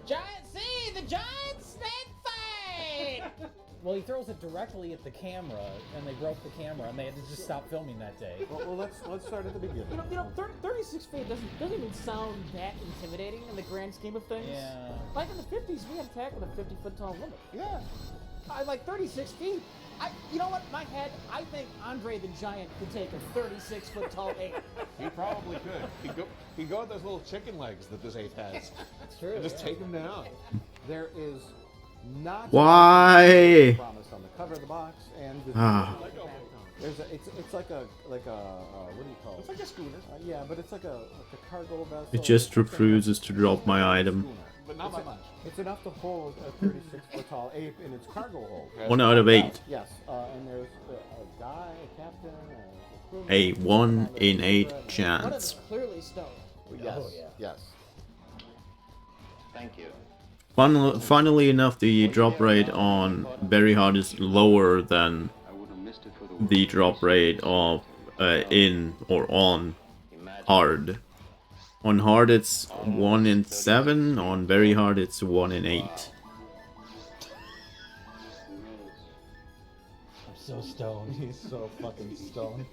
giant snake fight. Well, he throws it directly at the camera, and they broke the camera, and they had to just stop filming that day. Well, let's start at the beginning. 36 feet doesn't even sound that intimidating in the grand scheme of things. Yeah. Like in the 50s, we had attack with a 50-foot tall woman. Yeah. Like 36 feet. You know what? In my head, I think Andre the Giant could take a 36-foot tall ape. He probably could. He'd go with those little chicken legs that this ape has. That's true. And just take him down. There is not Why? promised on the cover of the box, and there's it's like a what do you call it? It's like a schooner. Yeah, but it's like a cargo vessel. It just refuses to drop my item. But not by much. It's enough to hold a 36-foot tall ape in its cargo hold. 1 out of 8. Yes, and there's a guy, a captain, a crewman. A 1 in 8 One of chance. them clearly stoned. Yes, Oh, yeah. yes. Thank you. Funnily enough, the drop rate on Very Hard is lower than the drop rate of in or on Hard. On Hard it's 1 in 7, on Very Hard it's 1 in 8. I'm so stoned. He's so fucking stoned.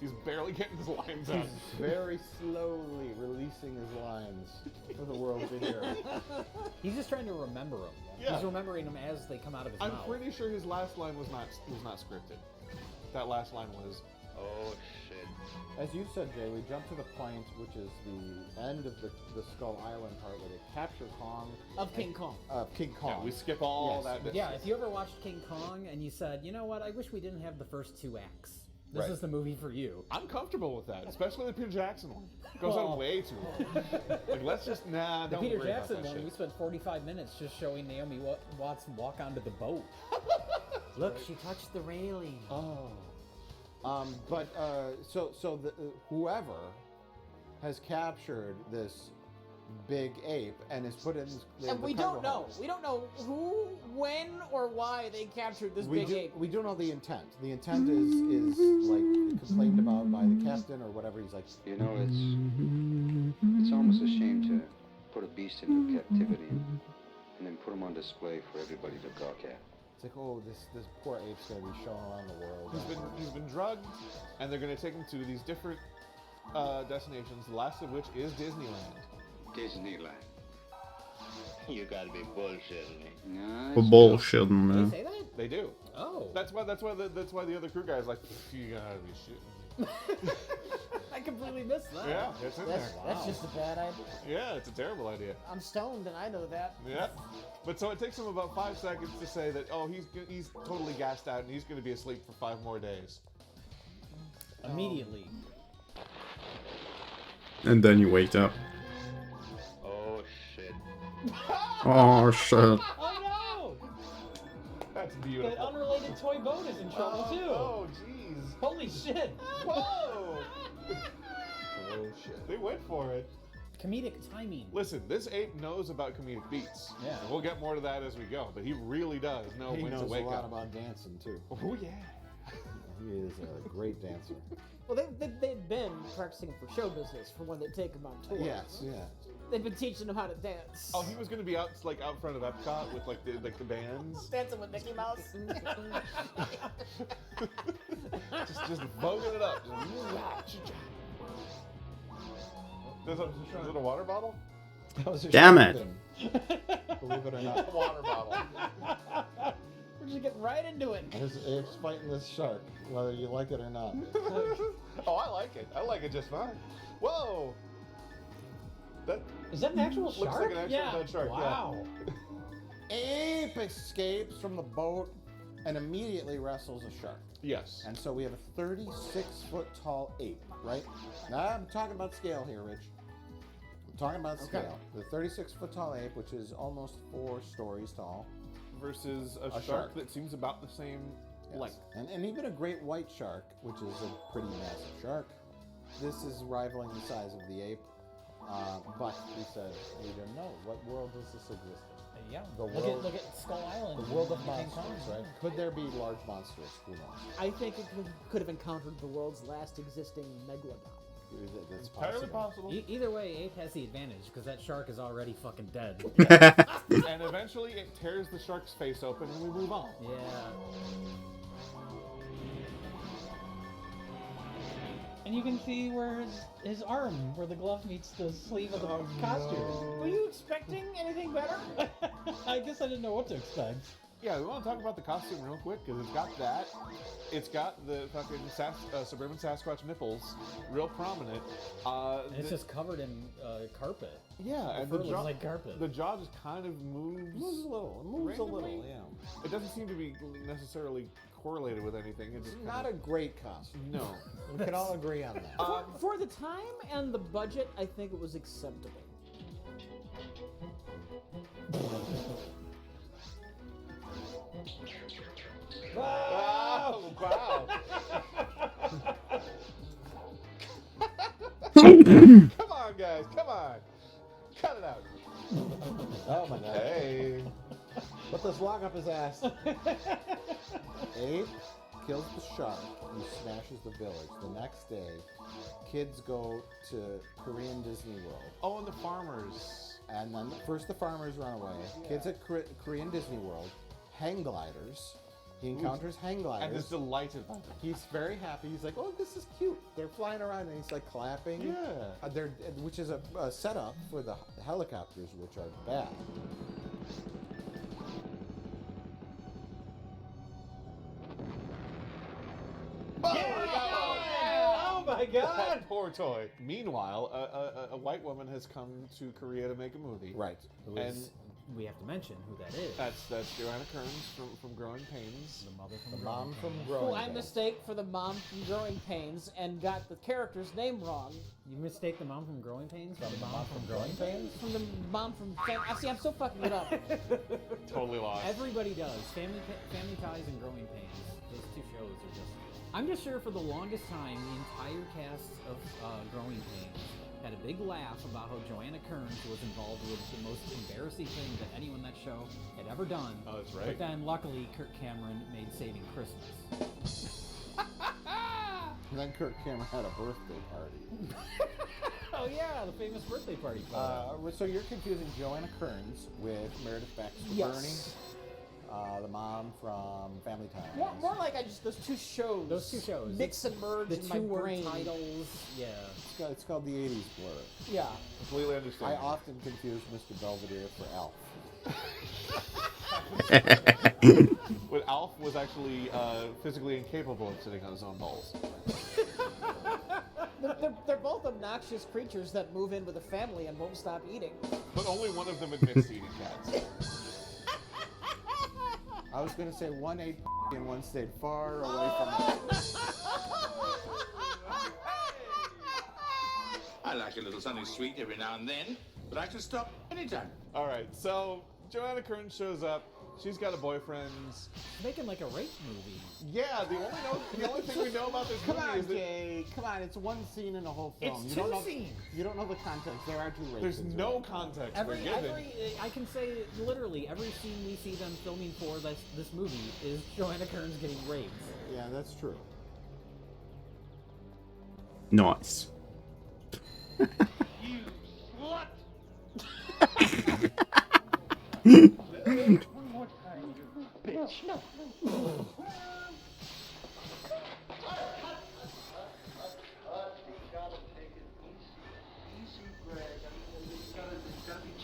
He's barely getting his lines out. He's very slowly releasing his lines for the world to hear. He's just trying to remember them. Yeah. He's remembering them as they come out of his I'm mouth. pretty sure his last line was not scripted. That last line was, "Oh shit." As you said, Jay, we jump to the point, which is the end of the Skull Island part where they capture Kong. Of King Kong. King Kong. Yeah, we skip all that. Yeah, if you ever watched King Kong and you said, you know what, I wish we didn't have the first 2 acts. This Right. is the movie for you. I'm comfortable with that, especially the Peter Jackson one. Goes on way too long. Like, let's just, The don't Peter worry about Jackson that one, shit. we spent 45 minutes just showing Naomi Watts walk onto the boat. Look, she touched the railing. Oh. So whoever has captured this big ape and has put it in And we don't know. We don't know who, when, or why they captured this big ape. We do know the intent. The intent is like complained about by the captain or whatever. He's like, You know, it's almost a shame to put a beast into captivity and then put him on display for everybody to gawk at. It's like, oh, this poor ape's gonna be shown around the world. He's been drugged, and they're gonna take him to these different destinations. The last of which is Disneyland. Disneyland. You gotta be bullshitting me. No, For bullshitting, man. Say that? They do. Oh. That's why the other crew guy's like, you gotta be shitting. I completely missed that. Yeah, it's in there. That's just a bad idea. Yeah, it's a terrible idea. I'm stoned and I know that. Yeah. But so it takes him about 5 seconds to say that, oh, he's totally gassed out and he's going to be asleep for 5 more days. Immediately. And then you wake up. Oh shit. Oh shit. Oh no! That's beautiful. That unrelated toy boat is in trouble too. Oh jeez. Holy shit! Whoa! Oh shit. They went for it. Comedic timing. Listen, this ape knows about comedic beats. Yeah. And we'll get more to that as we go, but he really does know he when knows to wake a lot up. about dancing too. Oh yeah. He is a great dancer. Well, they've been practicing for show business for when they take them on tour. Yes, yeah. They've been teaching them how to dance. Oh, he was going to be out front of Epcot with the bands. Dancing with Mickey Mouse. just voguing it up. Is it a water bottle? That was a Damn shark it. fin. Believe it or not. Water bottle. We're just getting right into it. This ape's fighting this shark, whether you like it or not. Oh, I like it. I like it just fine. Whoa. That Is that an actual looks shark? like an actual dead shark. Wow. Ape escapes from the boat and immediately wrestles a shark. Yes. And so we have a 36-foot tall ape, right? Now I'm talking about scale here, Rich. I'm talking about scale. The 36-foot tall ape, which is almost 4 stories tall. Versus a shark, shark. that seems about the same length. And even a great white shark, which is a pretty massive shark. This is rivaling the size of the ape. But we said we didn't know. What world does this exist in? Yeah. The Look world, at Skull Island. the world of King monsters, Kong. right? Could there be large monsters? Who knows? I think it could have encountered the world's last existing megalodon. That's Entirely possible. Either way, Ape has the advantage because that shark is already fucking dead. And eventually it tears the shark's face open and we move on. Yeah. And you can see where his arm, where the glove meets the sleeve of the costume. Were you expecting anything better? I guess I didn't know what to expect. Yeah, we want to talk about the costume real quick because it's got that. It's got the fucking suburban Sasquatch nipples, real prominent. And it's just covered in carpet. Yeah, and Fur the looks jaw, like carpet. the jaw just kind of moves. Moves a little. It moves randomly. a little, yeah. It doesn't seem to be necessarily correlated with anything. It's It's just not a great costume. no. We can all agree on that. For the time and the budget, I think it was acceptable. Wow! Wow! Come on, guys! Come on! Cut it out! Oh my god. Hey! Put this log up his ass. Abe kills the shark and smashes the village. The next day, kids go to Korean Disney World. Oh, and the farmers. And then first the farmers run away. Kids at Korean Disney World, hang gliders, He encounters hang gliders. And is delighted by them. He's very happy. He's like, "Oh, this is cute." They're flying around, and he's like clapping. Yeah. Which is a setup for the helicopters, which are bad. Oh my god! That poor toy. Meanwhile, a white woman has come to Korea to make a movie. Right. And we have to mention who that is. that's Joanna Kearns from Growing Pains. The mother from The Growing mom from Pains. Who Growing I Pains. mistake for the mom from Growing Pains and got the character's name wrong. You mistake the mom from Growing Pains for the mom from Growing Pains? From the mom from see, I'm still fucking it up. Totally lost. Everybody does. Family Ties and Growing Pains. Those two shows are just... I'm just sure for the longest time, the entire cast of Growing Pains had a big laugh about how Joanna Kearns was involved with the most embarrassing thing that anyone on that show had ever done. Oh, that's right. But then, luckily, Kirk Cameron made Saving Christmas. And then Kirk Cameron had a birthday party. Oh yeah, the famous birthday party. So you're confusing Joanna Kearns with Meredith Baxter Yes. Burney, the mom from Family Ties. More like those two shows. Those two shows. Mix and merge The in my two-word brain. titles. Yeah. It's called the 80s blur. Yeah. Completely understand. I often confuse Mr. Belvedere for Alf. When Alf was actually physically incapable of sitting on his own balls. They're both obnoxious creatures that move in with a family and won't stop eating. But only one of them admits to eating cats. I was going to say one ate and one stayed far away from it. I like a little something sweet every now and then, but I can stop anytime. All right, so Joanna Kearns shows up. She's got a boyfriend. Making like a rape movie. Yeah, the only thing we know about this Come movie on, is that Jay. Come on, it's one scene in a whole film. It's you don't two know, scenes. You don't know the context. There are two rape there's scenes. no context Every, we're given. I can say literally every scene we see them filming for this movie is Joanna Kearns getting raped. Yeah, that's true. Nice. You slut! One more time, you bitch. No.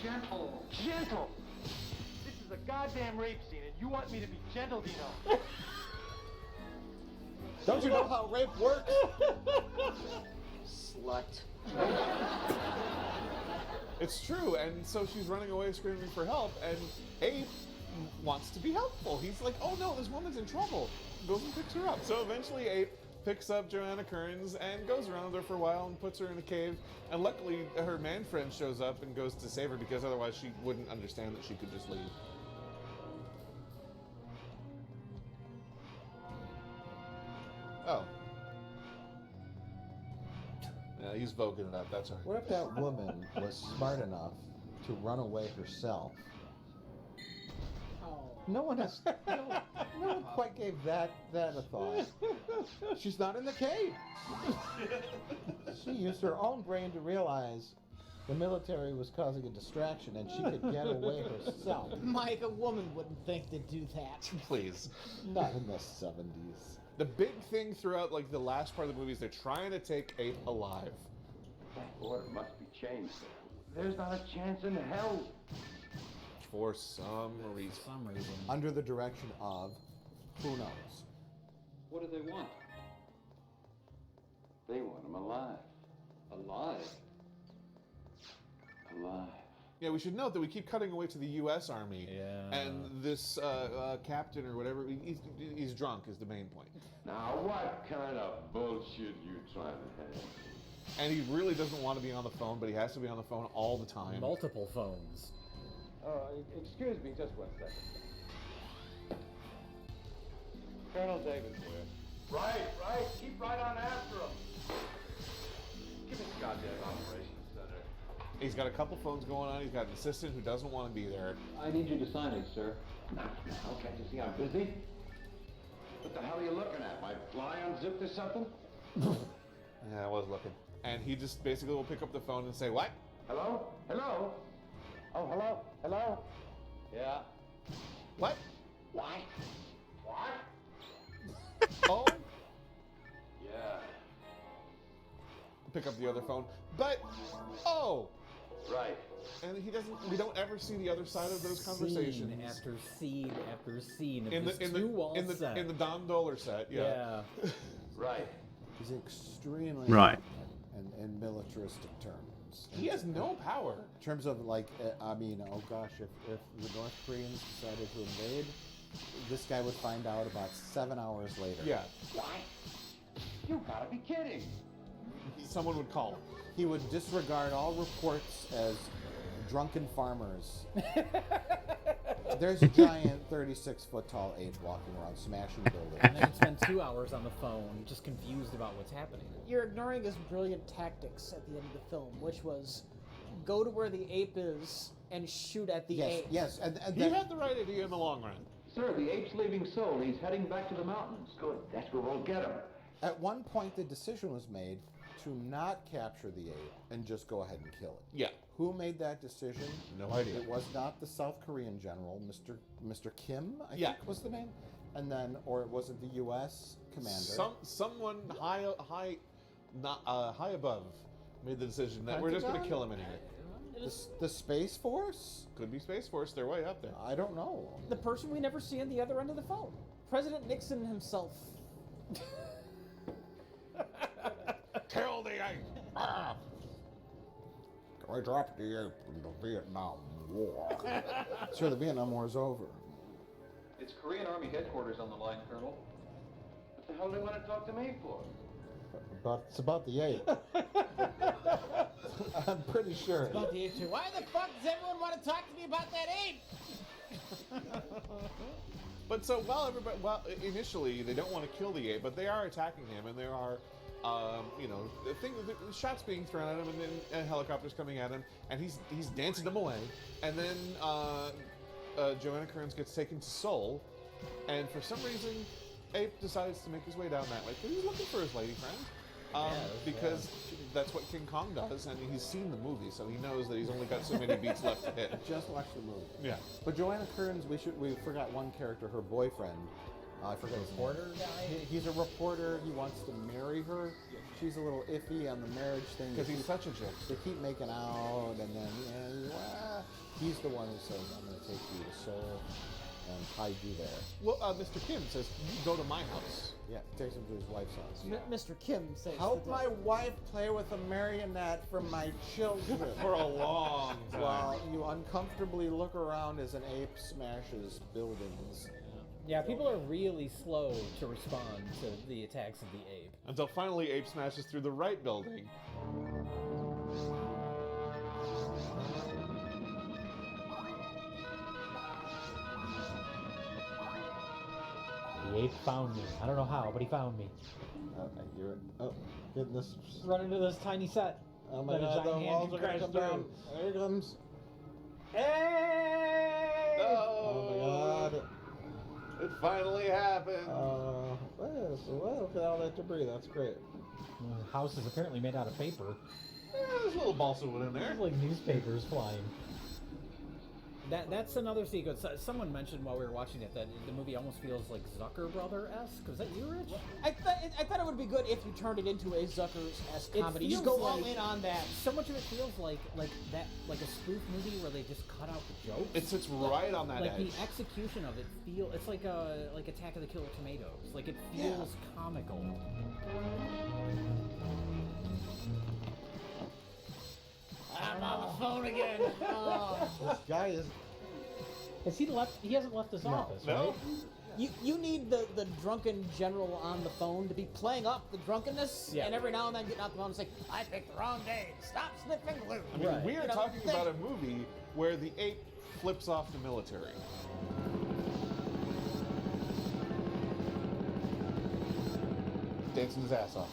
Gentle. Gentle. This is a goddamn rape scene, and you want me to be gentle, Dino? Don't you know how rape works? Slut. It's true, and so she's running away screaming for help, and Abe wants to be helpful. He's like, oh no, this woman's in trouble. Goes and picks her up. So eventually Abe picks up Joanna Kearns and goes around with her for a while and puts her in a cave. And luckily her man friend shows up and goes to save her because otherwise she wouldn't understand that she could just leave. Oh. Yeah, he's voguing it up, that's all right. What if that woman was smart enough to run away herself? No one quite gave that a thought. She's not in the cave. She used her own brain to realize the military was causing a distraction and she could get away herself. Mike, a woman wouldn't think to do that. Please. Not in the 70s. The big thing throughout like the last part of the movie is they're trying to take Abe alive. That order must be changed. There's not a chance in hell. For some reason. Under the direction of who knows? What do they want? They want him alive. Alive? Alive. Yeah, we should note that we keep cutting away to the U.S. Army. Yeah. And this captain or whatever, he's drunk is the main point. Now, what kind of bullshit you trying to have? And he really doesn't want to be on the phone, but he has to be on the phone all the time. Multiple phones. Excuse me just one second. Colonel Davis here. Right. Keep right on after him. Give me the goddamn operations center. He's got a couple phones going on. He's got an assistant who doesn't want to be there. I need you to sign it, sir. Now, can't you see I'm busy? What the hell are you looking at? My fly unzipped or something? Yeah, I was looking. And he just basically will pick up the phone and say, what? Hello? Hello? Oh, hello? Hello? Yeah. What? What? What? pick up the other phone. But Right. and he doesn't. We don't ever see the other side of those conversations. Scene after scene after scene. In the Don Doler set, yeah. Right. He's extremely Right. in militaristic terms. He has no power. In terms of like, I mean, oh gosh, if the North Koreans decided to invade, this guy would find out about 7 hours later. Yeah. What? You gotta be kidding. Someone would call him. He would disregard all reports as drunken farmers. There's a giant 36-foot tall ape walking around, smashing buildings. And then spend 2 hours on the phone, just confused about what's happening. You're ignoring his brilliant tactics at the end of the film, which was go to where the ape is and shoot at the ape. Yes, and He had the right idea in the long run. Sir, the ape's leaving Seoul. He's heading back to the mountains. Good. That's where we'll get him. At one point, the decision was made to not capture the ape and just go ahead and kill it. Yeah. Who made that decision? No idea. It was not the South Korean general, Mr. Kim, I think was the name, and then, or it wasn't the U.S. commander. Someone high above made the decision that we're just going to kill him anyway. The Space Force? Could be Space Force. They're way up there. I don't know. The person we never see on the other end of the phone. President Nixon himself. Kill the ape! Ah. I dropped the ape in the Vietnam War. Sure, the Vietnam War is over. It's Korean Army headquarters on the line, Colonel. What the hell do they want to talk to me for? It's about the ape. I'm pretty sure. About the ape too. Why the fuck does everyone want to talk to me about that ape? But so initially they don't want to kill the ape, but they are attacking him, and there are, the shots being thrown at him, and then helicopters coming at him, and he's dancing them away, and then Joanna Kearns gets taken to Seoul, and for some reason, Ape decides to make his way down that way because he's looking for his lady friend. Because that's what King Kong does, and he's seen the movie, so he knows that he's only got so many beats left to hit. Just watch the movie. Yeah. But Joanna Kearns, we forgot one character, her boyfriend. I forgot his name. Reporter guy? He's a reporter. He wants to marry her. She's a little iffy on the marriage thing. Because he's such a jerk. They keep making out, and then he's the one who says, "I'm going to take you to Seoul and hide you there." Well, Mr. Kim says, "Go to my house." Yeah, he takes him to his wife's house. Mr. Kim says, "Help my wife play with a marionette for my children." For a long time. While you uncomfortably look around as an ape smashes buildings. Yeah, people are really slow to respond to the attacks of the ape. Until finally Ape smashes through the right building. The ape found me. I don't know how, but he found me. I hear it. Oh, getting this. Run into this tiny set. Oh my god, the walls are gonna come down. There it comes. Hey! Oh my god. It finally happened. Well, look at all that debris. That's great. The house is apparently made out of paper. There's a little balsa wood in there. There's like newspapers flying. That's another sequence. Someone mentioned while we were watching it that the movie almost feels like Zucker Brother-esque. Was that you, Rich? I thought it would be good if you turned it into a Zucker's-esque comedy. Just go all in on that. So much of it feels like a spoof movie where they just cut out the jokes. It sits right on that like edge. The execution of it it's like Attack of the Killer Tomatoes. Like it feels comical. I'm on the phone again. This guy is. Has he left? He hasn't left his office, right? You need the drunken general on the phone to be playing up the drunkenness, and every now and then getting off the phone and saying, "I picked the wrong day. Stop sniffing glue." I mean, we are talking about a movie where the ape flips off the military. Dancing his ass off.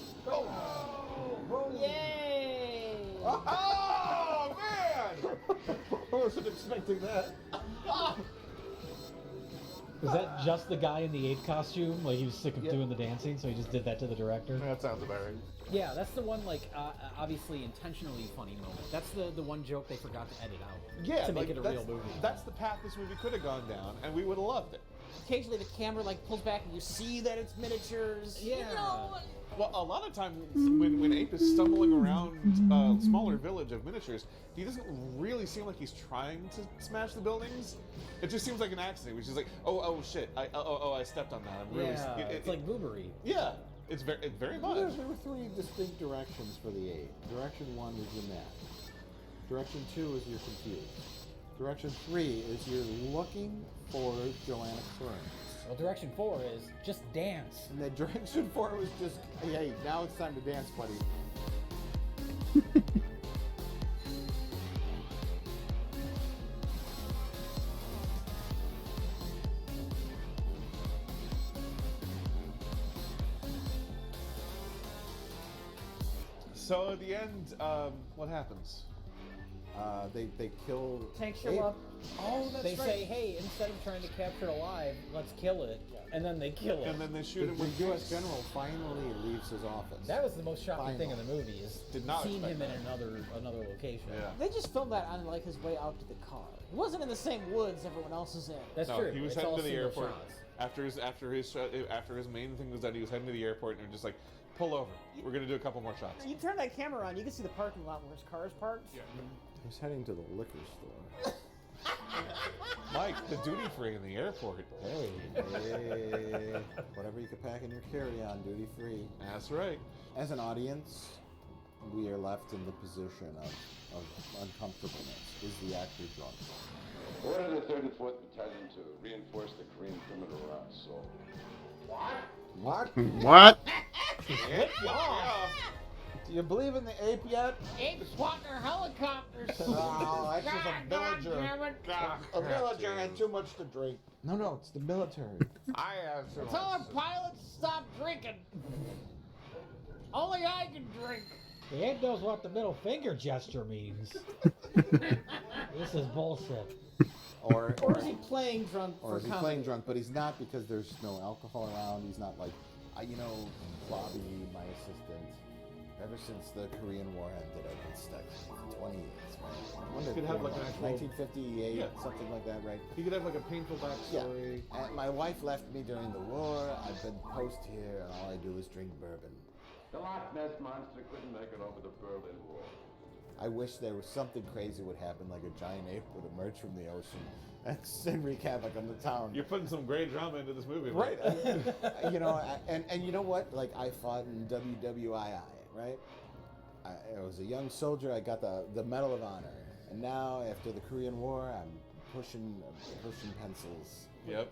Yay! Oh man! I wasn't expecting that. Is that just the guy in the ape costume? Like he was sick of doing the dancing, so he just did that to the director? That sounds about right. Yeah, that's the one, obviously intentionally funny moment. That's the one joke they forgot to edit out. Yeah, to make it a real movie. That's the path this movie could have gone down, and we would have loved it. occasionally the camera like pulls back and you see that it's miniatures. Yeah. You know, Well, a lot of times when Ape is stumbling around a smaller village of miniatures, he doesn't really seem like he's trying to smash the buildings. It just seems like an accident, which is like, oh shit, I stepped on that. I'm really. It's like boobery. Yeah, it's very much. There were 3 distinct directions for the ape. Direction 1 is you're mad. Direction 2 is you're confused. Direction 3 is you're looking for Joanna Kearns. well, direction 4 is just dance. And then direction 4 was just, hey, now it's time to dance, buddy. So at the end, what happens? They kill. Tanks show Ape. up. Oh, that's They right. say, hey, instead of trying to capture it alive, let's kill it. And then they kill it. And then they shoot him with The U.S. tanks. general finally leaves his office. That was the most shocking thing in the movie is Did not seeing him expect in another location. Yeah. They just filmed that on like his way out to the car. He wasn't in the same woods everyone else is in. That's No, true. he was It's heading all to the single airport. shots. After his main thing was that he was heading to the airport, and they're just like, pull over. We're gonna do a couple more shots. You turn that camera on, you can see the parking lot where his car is parked. Yeah. He's heading to the liquor store. Mike, the duty free in the airport. Hey, whatever you could pack in your carry-on, duty free. That's right. As an audience, we are left in the position of uncomfortableness. Is the actor drunk? Order the 3rd and 4th Battalion to reinforce the Korean perimeter around Seoul. What? What? Do you believe in the ape yet? Ape's wanting our helicopters. Oh, that's just a villager. A villager had too much to drink. No, it's the military. I have to. Tell our pilots to stop drinking. Only I can drink. The ape knows what the middle finger gesture means. This is bullshit. Or is he playing drunk Or for is he comedy? playing drunk? But he's not, because there's no alcohol around. He's not like, Bobby, my assistant. Ever since the Korean War ended, I've been stuck for 20 years, man. He could have like an actual 1958, something like that, right? He could have like a painful backstory. Yeah. And my wife left me during the war. I've been post here, and all I do is drink bourbon. The Loch Ness Monster couldn't make it over the Berlin Wall. I wish there was something crazy would happen, like a giant ape would emerge from the ocean and wreak havoc on the town. You're putting some great drama into this movie, Right. man. And you know what? Like, I fought in WWII, right? I was a young soldier. I got the Medal of Honor. And now, after the Korean War, I'm pushing pencils. Yep.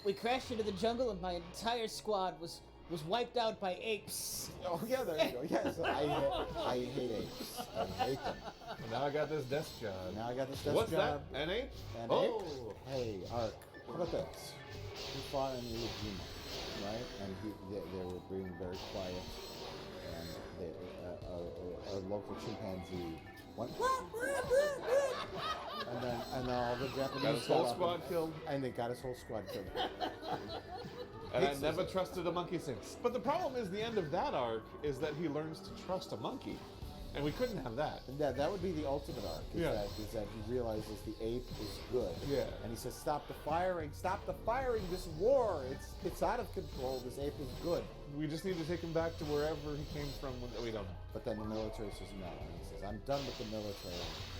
We crashed into the jungle and my entire squad was wiped out by apes. Oh yeah, there you go. Yes, I hate apes. I hate them. And now I got this desk job. Now I got this desk What's job. that? An ape? An Oh. ape? Hey, Ark. How about this? He fought in Iwo Jima, right? And they were being very quiet. And a local chimpanzee went, and then all the Japanese Got his whole got up squad killed. And they got his whole squad killed. And I never trusted a monkey since. But the problem is, the end of that arc is that he learns to trust a monkey. And we couldn't have that. And that would be the ultimate arc, is that he realizes the ape is good. Yeah. And he says, stop the firing, this war, it's out of control, this ape is good. We just need to take him back to wherever he came from. We don't know. But then the military says no, and he says, I'm done with the military.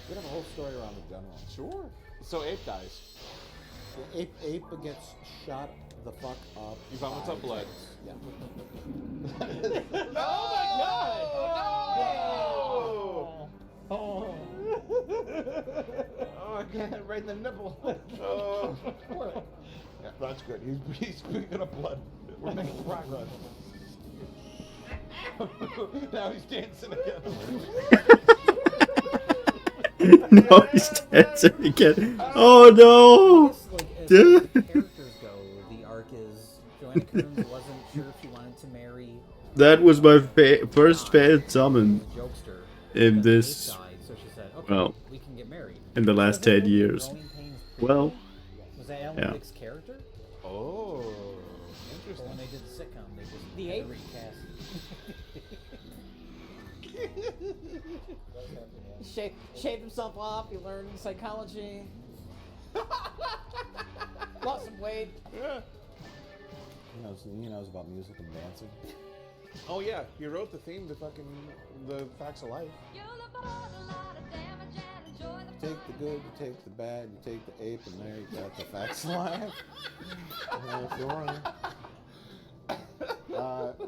We have a whole story around the general. Sure. So ape dies. The ape gets shot the fuck up. You found what's up, blood. Yeah. Oh my god! Oh! Oh, I got it right in the nipple. Oh. Yeah, that's good. He's picking up blood. We're making progress. Now he's dancing again. No, he's dancing again. Oh no! As characters go, the arc is Joanna Kearns wasn't sure if she wanted to marry. That was my first failed summon Jokester. in this. Died, so she said, okay, Well, we can get married. in the last 10 years. Well, Was that Alan yeah. Dick's character? Oh, But interesting. when they did the sitcom, they just The had to ape? recast. Shaved himself off, he learned psychology. Lost some weight. Yeah. He knows about music and dancing. Oh yeah, he wrote the theme to fucking the Facts of Life. You take the good, you take the bad, you take the ape, and there you got the Facts of Life.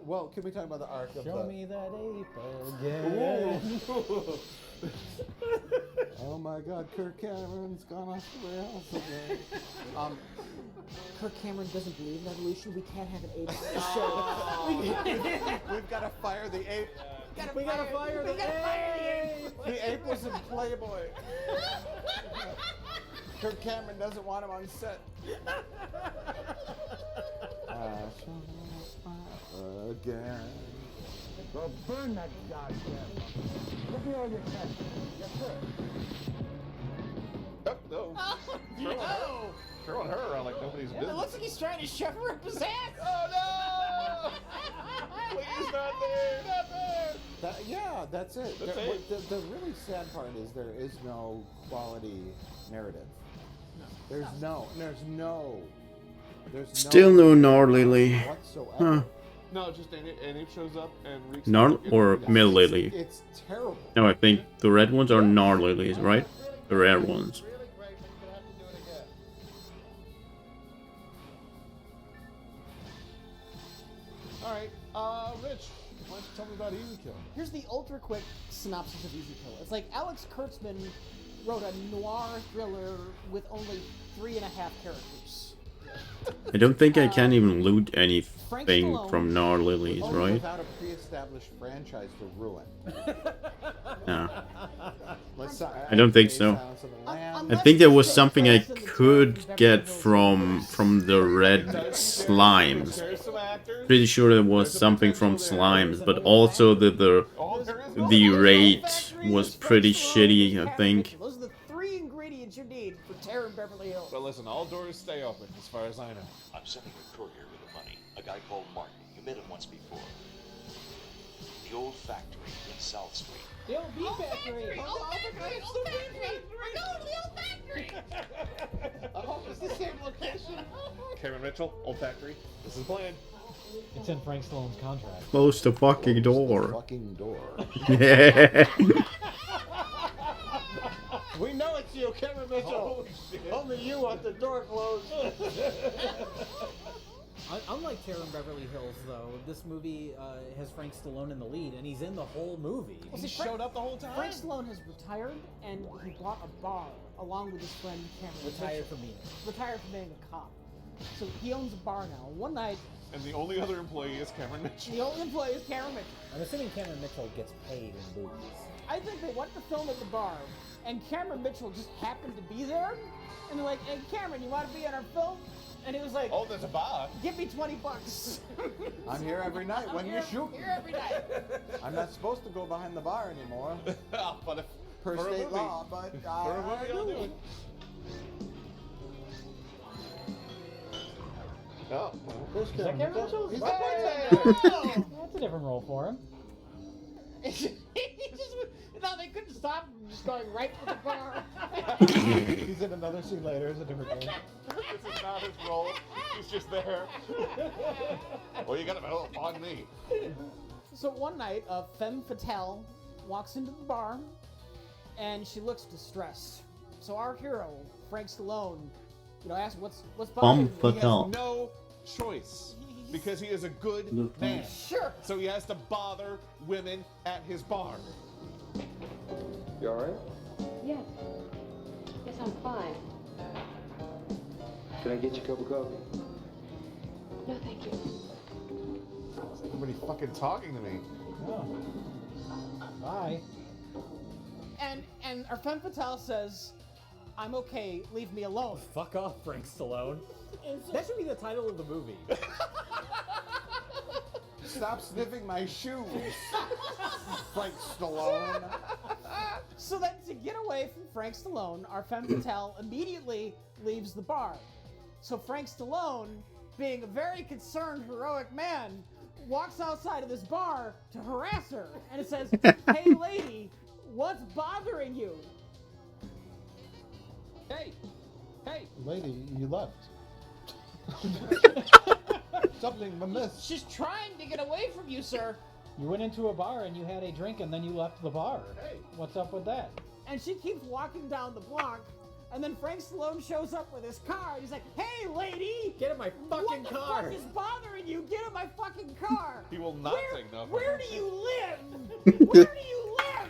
Well, can we talk about the arc of Show the... me that ape again. Oh my God, Kirk Cameron's gone off the rails again. Kirk Cameron doesn't believe in evolution. We can't have an ape in the show. We've got to fire the ape. We gotta fire the ape. The ape was in Playboy. Kirk Cameron doesn't want him on set. Again. Well, burn that goddamn. Give me all your cash. Yes, sir. Oh, no. Throwing her around like nobody's It business. looks like he's trying to shove her up his ass. Oh no! Please, not there, not there. That's it. That's The it. really sad part is there is no quality narrative. There's no. Still no Gnarlily. Whatsoever. Huh. No, just an ape shows up and wreaks Gnar havoc. or Mill-Lily? It's terrible. No, I think the red ones are Gnarlilies, right? The rare ones. All right, Rich, why don't you tell me about Easy Kill? Here's the ultra quick synopsis of Easy Kill. It's like Alex Kurtzman wrote a noir thriller with only 3.5 characters. I don't think I can even loot anything from Gnarlilies, Only right? without a pre-established franchise to ruin. No. I don't think so. I think there was something I could get from the red slimes. Pretty sure there was something from slimes, but also the rate was pretty shitty, I think. Those are the 3 ingredients you need for Terror in Beverly Hills. But listen, all doors stay open, as far as I know. I'm sending a courier with the money. A guy called Martin. You met him once before. The old factory in South Street. The old bee factory. Old factory! We're going to the old factory! I hope it's the same location. Cameron Mitchell, Old Factory. This is the plan. It's in Frank Stallone's contract. Close the fucking door. Fucking door. Yeah. We know it's you, Cameron Mitchell. Only you want the door closed. Unlike Terror in Beverly Hills, though, this movie has Frank Stallone in the lead, and he's in the whole movie. Well, see, showed up the whole time? Frank Stallone has retired, and he bought a bar along with his friend Cameron. Retired from being. Retired from being a cop. So he owns a bar now. One night, And the only other employee is Cameron Mitchell. the only employee is Cameron Mitchell. I'm assuming Cameron Mitchell gets paid in booze. I think they went to film at the bar, and Cameron Mitchell just happened to be there. And they're like, "Hey, Cameron, you want to be in our film?" And he was like, Oh, there's a bar. "Give me $20." I'm here every night when you shoot. Here every night. I'm not supposed to go behind the bar anymore. But if, Per for a state movie. law, but For a movie, I'll do it. Oh, There's Is that Cameron Mitchell? He's Oh, the bartender. That's a different role for him. No, they couldn't stop him from just going right for the bar. He's in another scene later. It's a different game. This is not his role. He's just there. Well, you gotta on me. So one night, Femme Fatale walks into the bar, and she looks distressed. So our hero, Frank Stallone, asks, "What's bothering you?" He Fatale. has no choice because he is a good man. Sure. So he has to bother women at his bar. You alright? Yes. Yes, I'm fine. Can I get you a cup of coffee? No, thank you. Is everybody fucking talking to me? Oh. Bye. And our Femme Fatale says, "I'm okay, leave me alone." Fuck off, Frank Stallone. That should be the title of the movie. Stop sniffing my shoes, Frank Stallone. So then, to get away from Frank Stallone, our Femme Fatale immediately leaves the bar. So Frank Stallone, being a very concerned, heroic man, walks outside of this bar to harass her. And it says, "Hey lady, what's bothering you?" Lady, you left. Something amiss. She's trying to get away from you, sir. You went into a bar and you had a drink and then you left the bar. Hey. What's up with that? And she keeps walking down the block, and then Frank Stallone shows up with his car, and he's like, "Hey, lady! Get in my fucking car! What car!" the fuck is bothering you? Get in my fucking car!" He will not take no for Where an do answer. you live? Where do you live?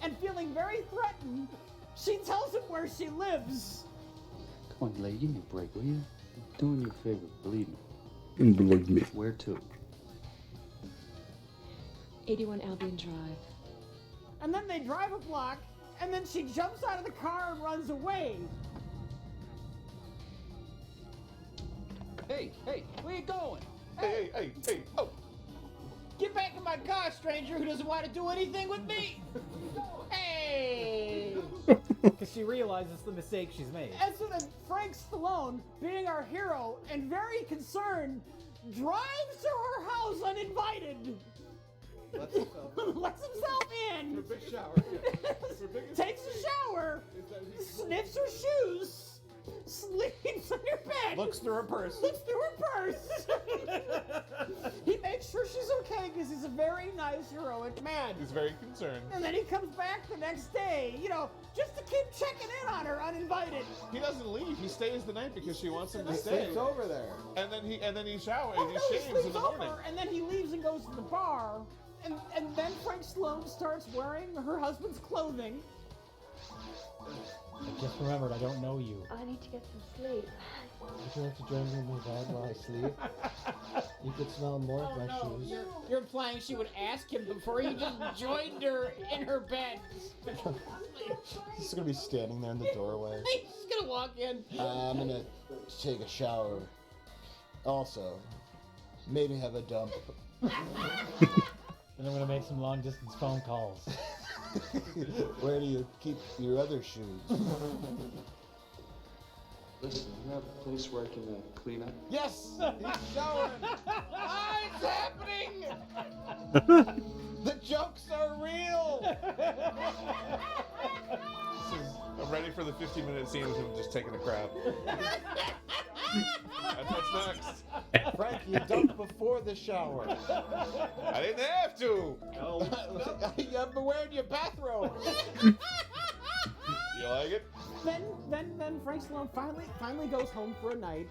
And feeling very threatened, she tells him where she lives. Come on, lady, give me a break, will you? I'm doing you a favor, believe me. Believe me. Where to? 81 Albion Drive. And then they drive a block, and then she jumps out of the car and runs away. Hey, where you going? Hey, oh. Get back in my car, stranger who doesn't want to do anything with me. Hey! Because she realizes the mistake she's made. And so then Frank Stallone, being our hero and very concerned, drives to her house uninvited. Lets himself in. For a big shower. Takes a shower. Sniffs her shoes. Sleeps on your bed. Looks through her purse. He makes sure she's okay because he's a very nice, heroic man. He's very concerned. And then he comes back the next day, just to keep checking in on her uninvited. He doesn't leave. He stays the night because she wants him to He stay. sleeps over there. And then he showers. Oh, he no, shaves he in sleeps the morning. over, and then he leaves and goes to the bar. And then Frank Stallone starts wearing her husband's clothing. I just remembered I don't know you. I need to get some sleep. Would you like to join me in my bed while I sleep? You could smell more of my shoes. You're implying she would ask him before he just joined her in her bed. He's gonna be standing there in the doorway. He's gonna walk in. I'm gonna take a shower. Also, maybe have a dump. Then I'm gonna make some long distance phone calls. Where do you keep your other shoes? Listen, you have a place where I can clean up? Yes! He's showering! It's happening! The jokes are real! I'm ready for the 15-minute scene of him just taking a crap. That's what's next. Frank, you dumped before the shower. I didn't have to. You've been wearing your bathrobe. You like it? Then Frank Stallone finally goes home for a night,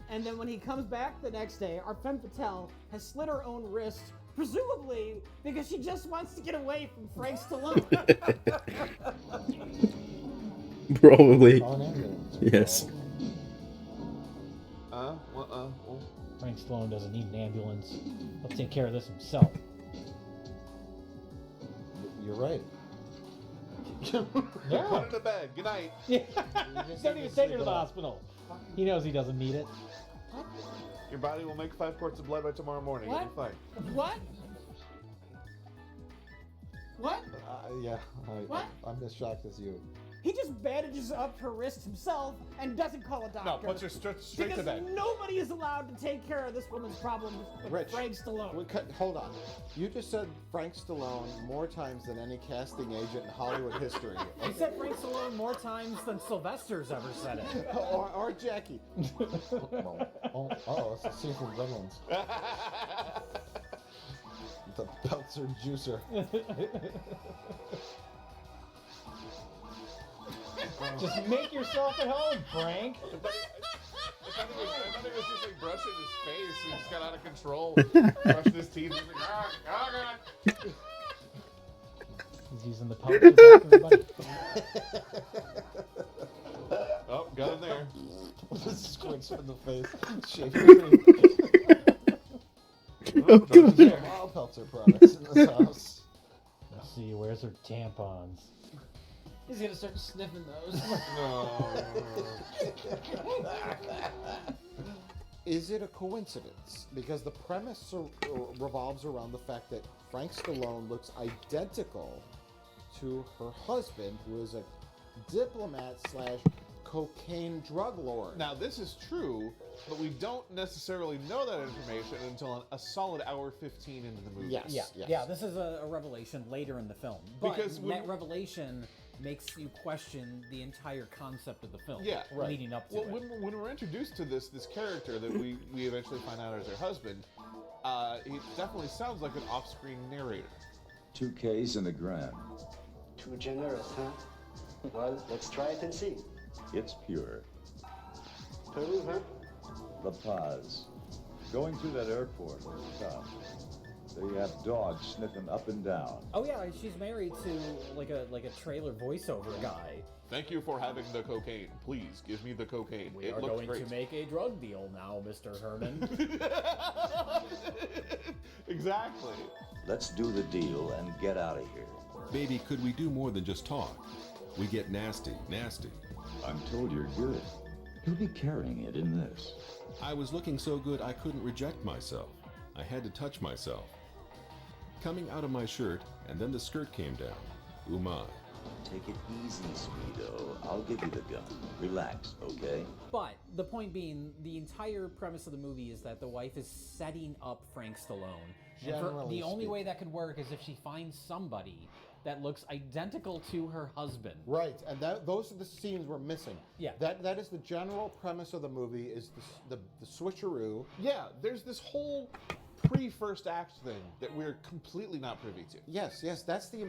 and then when he comes back the next day, our femme fatale has slit her own wrist, presumably because she just wants to get away from Frank Stallone. Probably. Yes. Frank Stallone doesn't need an ambulance. He'll take care of this himself. You're right. Yeah. Put it to bed. Good night. Don't even take her to the hospital. He knows he doesn't need it. Your body will make 5 quarts of blood by tomorrow morning. What? You'll be fine. What? What? Yeah. What? I'm as shocked as you. He just bandages up her wrist himself and doesn't call a doctor. No, puts her straight because to bed. nobody is allowed to take care of this woman's problems with Rich, Frank Stallone. Hold on. You just said Frank Stallone more times than any casting agent in Hollywood history. He said Frank Stallone more times than Sylvester's ever said it. or Jackie. It's the scene from Gremlins. The Peltzer Juicer. Just make yourself at home, Frank. I thought he was just like brushing his face. He just got out of control. Brushing his teeth. He's like, God. He's using the pouch to block everybody. Oh, got him there. Squints in the face. Oh, All Peltzer products in this house. Let's see, where's her tampons? He's gonna start sniffing those. Is it a coincidence? Because the premise revolves around the fact that Frank Stallone looks identical to her husband, who is a diplomat / cocaine drug lord. Now, this is true, but we don't necessarily know that information until a solid hour 15 into the movie. Yeah, this is a revelation later in the film. But Because that revelation makes you question the entire concept of the film. Yeah, leading up to well, it. when we're introduced to this character that we eventually find out is her husband, he definitely sounds like an off-screen narrator. 2 Ks and a gram. Too generous, huh? Well, let's try it and see. It's pure. Peru, huh? La Paz. Going through that airport was tough. They have dogs sniffing up and down. Oh yeah, she's married to like a trailer voiceover guy. Thank you for having the cocaine. Please give me the cocaine. We are going to make a drug deal now, Mr. Herman. Exactly. Let's do the deal and get out of here. Baby, could we do more than just talk? We get nasty. I'm told you're good. You'll be carrying it in this. I was looking so good I couldn't reject myself. I had to touch myself. Coming out of my shirt, and then the skirt came down. Ooh my. Take it easy, Speedo. I'll give you the gun. Relax, okay? But the point being, the entire premise of the movie is that the wife is setting up Frank Stallone. And the only way that could work is if she finds somebody that looks identical to her husband. Right, and those are the scenes we're missing. Yeah. That is the general premise of the movie, is the switcheroo. Yeah, there's this whole pre-first act thing that we're completely not privy to. Yes, that's the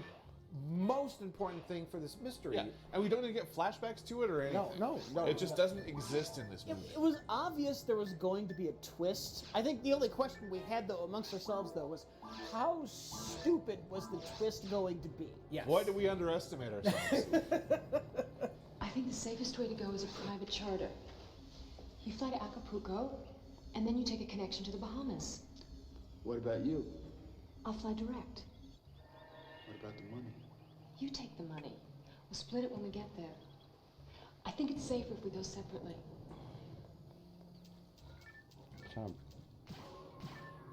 most important thing for this mystery. Yeah, and we don't even get flashbacks to it or anything. No. It just doesn't exist in this movie. It was obvious there was going to be a twist. I think the only question we had, though, amongst ourselves, though, was how stupid was the twist going to be? Yes. Why do we underestimate ourselves? I think the safest way to go is a private charter. You fly to Acapulco, and then you take a connection to the Bahamas. What about you? I'll fly direct. What about the money? You take the money. We'll split it when we get there. I think it's safer if we go separately. Trying to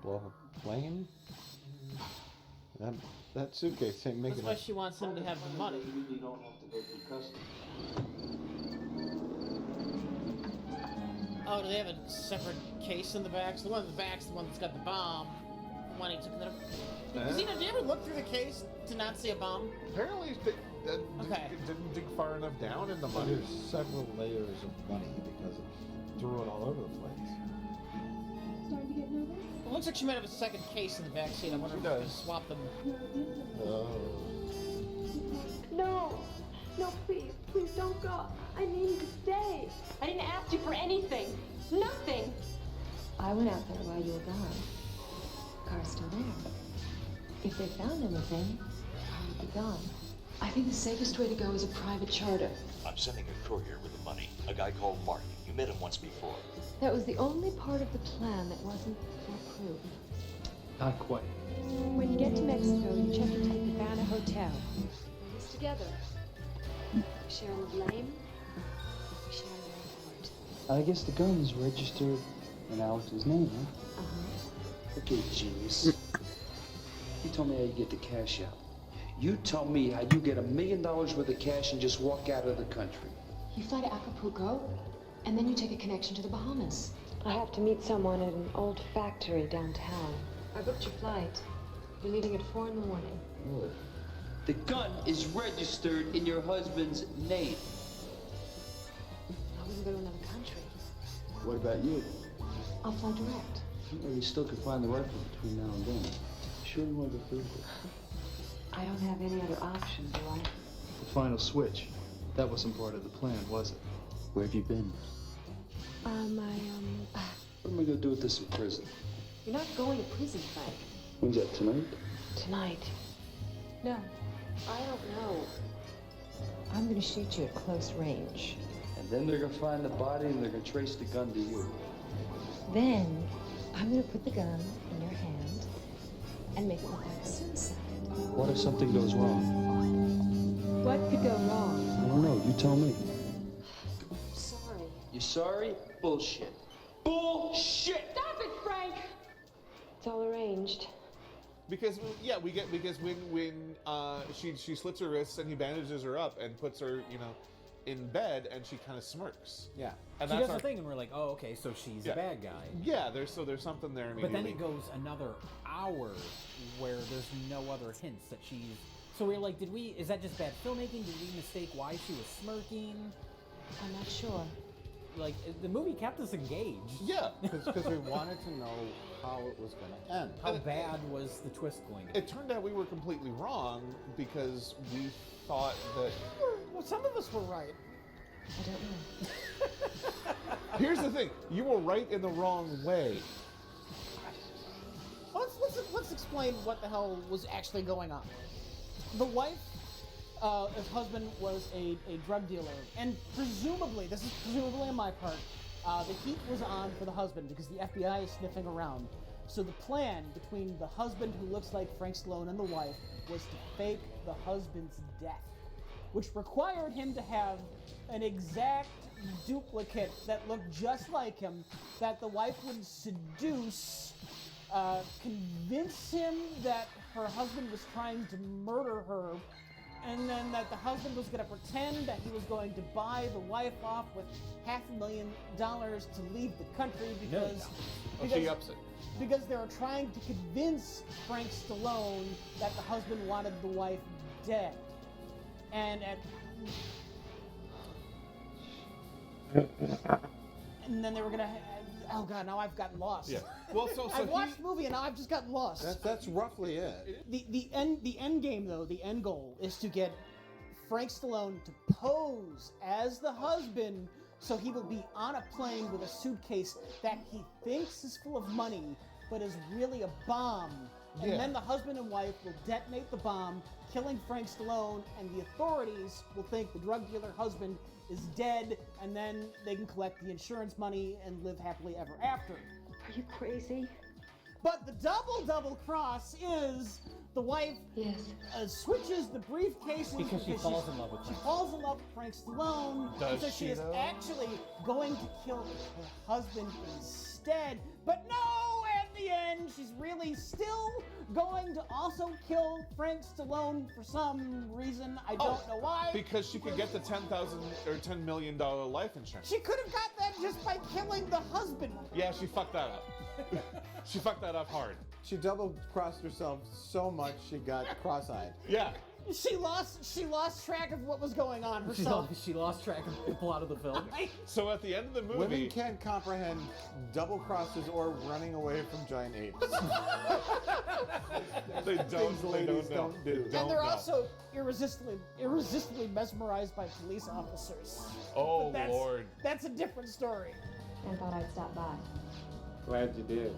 blow a plane? That suitcase ain't making That's why she wants him to have the money. You really don't have to go through customs. Oh, do they have a separate case in the back? So the one in the back's the one that's got the bomb. When he took it. Did you ever look through the case to not see a bomb? Apparently, it didn't dig far enough down in the money. There's several layers of money because it threw it all over the place. Starting to get nervous? It looks like she might have a second case in the back seat. I wonder if we can swap them. No, please don't go. I need you to stay. I didn't ask you for anything. Nothing. I went out there while you were gone. Car's still there. If they found anything, the car would be gone. I think the safest way to go is a private charter. I'm sending a courier with the money. A guy called Mark. You met him once before. That was the only part of the plan that wasn't foolproof. Not quite. When you get to Mexico, you check into the Havana Hotel. We're in this together. We share the blame. We share the reward. I guess the gun's registered in Alex's name, huh? Okay, genius. You tell me how you get the cash out. You tell me how you get $1 million worth of cash and just walk out of the country. You fly to Acapulco, and then you take a connection to the Bahamas. I have to meet someone at an old factory downtown. I booked your flight. We're leaving at 4 in the morning. Really? The gun is registered in your husband's name. I wouldn't go to another country. What about you? I'll fly direct. Well, you still can find the rifle between now and then. Sure you want to go through with it? I don't have any other option, do I? The final switch. That wasn't part of the plan, was it? Where have you been? What am I gonna do with this in prison? You're not going to prison, Frank. When's that, tonight? Tonight. No, I don't know. I'm gonna shoot you at close range. And then they're gonna find the body and they're gonna trace the gun to you. Then, I'm gonna put the gun in your hand and make it look like suicide. What if something goes wrong? What could go wrong? I don't know. You tell me. I'm sorry. You sorry? Bullshit. Bullshit! Stop it, Frank! It's all arranged. Because when she slits her wrists and he bandages her up and puts her in bed and she kind of smirks. Yeah. And she that's does the thing and we're like, oh, okay, so she's a bad guy. Yeah, there's something there. But then it goes another hour where there's no other hints that she's So we're like, is that just bad filmmaking? Did we mistake why she was smirking? I'm not sure. Like, the movie kept us engaged. Yeah, because we wanted to know how it was going to end. How bad was the twist going to be? It turned out we were completely wrong because we thought that... Well, some of us were right. I don't know. Here's the thing. You were right in the wrong way. Let's explain what the hell was actually going on. The wife, his husband was a drug dealer, and presumably, this is presumably on my part, the heat was on for the husband because the FBI is sniffing around. So the plan between the husband, who looks like Frank Stallone, and the wife was to fake the husband's death, which required him to have an exact duplicate that looked just like him, that the wife would seduce, convince him that her husband was trying to murder her, and then that the husband was going to pretend that he was going to buy the wife off with $500,000 to leave the country because she ups it. Because they were trying to convince Frank Stallone that the husband wanted the wife dead. And then they were gonna. Oh god, now I've gotten lost. Yeah. Well, so I've watched the movie and now I've just gotten lost. That's roughly it. The end game though, the end goal is to get Frank Stallone to pose as the husband, so he will be on a plane with a suitcase that he thinks is full of money, but is really a bomb. And then the husband and wife will detonate the bomb, killing Frank Stallone, and the authorities will think the drug dealer husband is dead, and then they can collect the insurance money and live happily ever after. Are you crazy? But the double cross is the wife switches the briefcases because she falls in love with Frank. She falls in love with Frank Stallone. Does so she, is though? actually going to kill her husband instead. But no, at the end, she's really still going to also kill Frank Stallone for some reason. I don't know why. Because she could get the $10,000 or $10 million life insurance. She could have got that just by killing the husband. Yeah, she fucked that up. She fucked that up hard. She double-crossed herself so much she got cross-eyed. Yeah. She lost track of what was going on herself. She lost track of the plot of the film. So at the end of the movie... Women can't comprehend double crosses or running away from giant apes. They don't. Ladies don't do. And they're also irresistibly mesmerized by police officers. Oh, But Lord. That's a different story. I thought I'd stop by. Glad you did.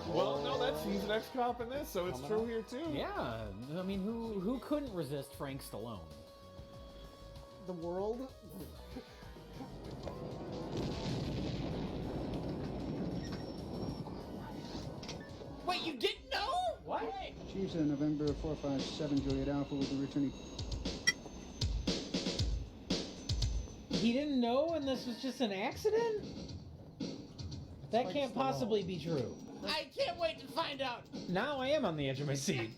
Well, no, he's an ex-cop in this, so it's true here too. Yeah, I mean, who couldn't resist Frank Stallone? The world. Wait, you didn't know? What? Chiefs November 457 Juliet Alpha will be returning. He didn't know, and this was just an accident? That can't possibly be true. I can't wait to find out. Now I am on the edge of my seat.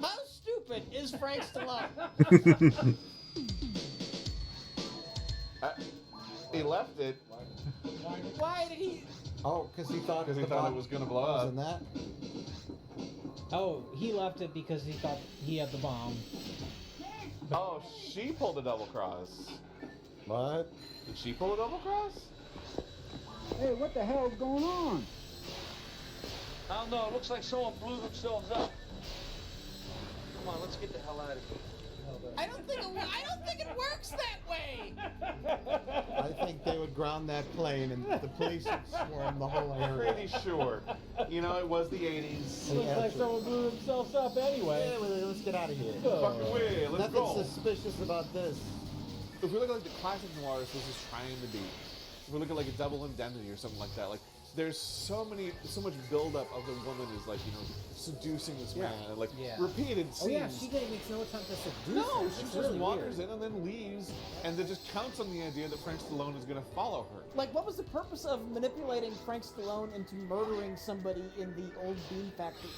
How stupid is Frank Stallone? He left it. Why did he? Oh, because he thought it was going to blow up. Wasn't that? Oh, he left it because he thought he had the bomb. Oh, she pulled a double cross. What? Did she pull a double cross? Hey, what the hell's going on? I don't know. It looks like someone blew themselves up. Come on, let's get the hell out of here. I don't think it works that way. I think they would ground that plane and the police would swarm the whole area. Pretty sure. You know, it was the 80s. Looks like someone blew themselves up anyway. Yeah, well, let's get out of here. Fuck away, let's Nothing go. suspicious about this. If we look at like the classic noirs this is trying to be, if we look at like a Double Indemnity or something like that, like there's so much buildup of the woman is like, you know, seducing this man and like repeated scenes. Oh yeah, she makes no attempt to seduce No, him. she It's just really wanders weird. in and then leaves, and then just counts on the idea that Frank Stallone is going to follow her. Like, what was the purpose of manipulating Frank Stallone into murdering somebody in the old bean factory?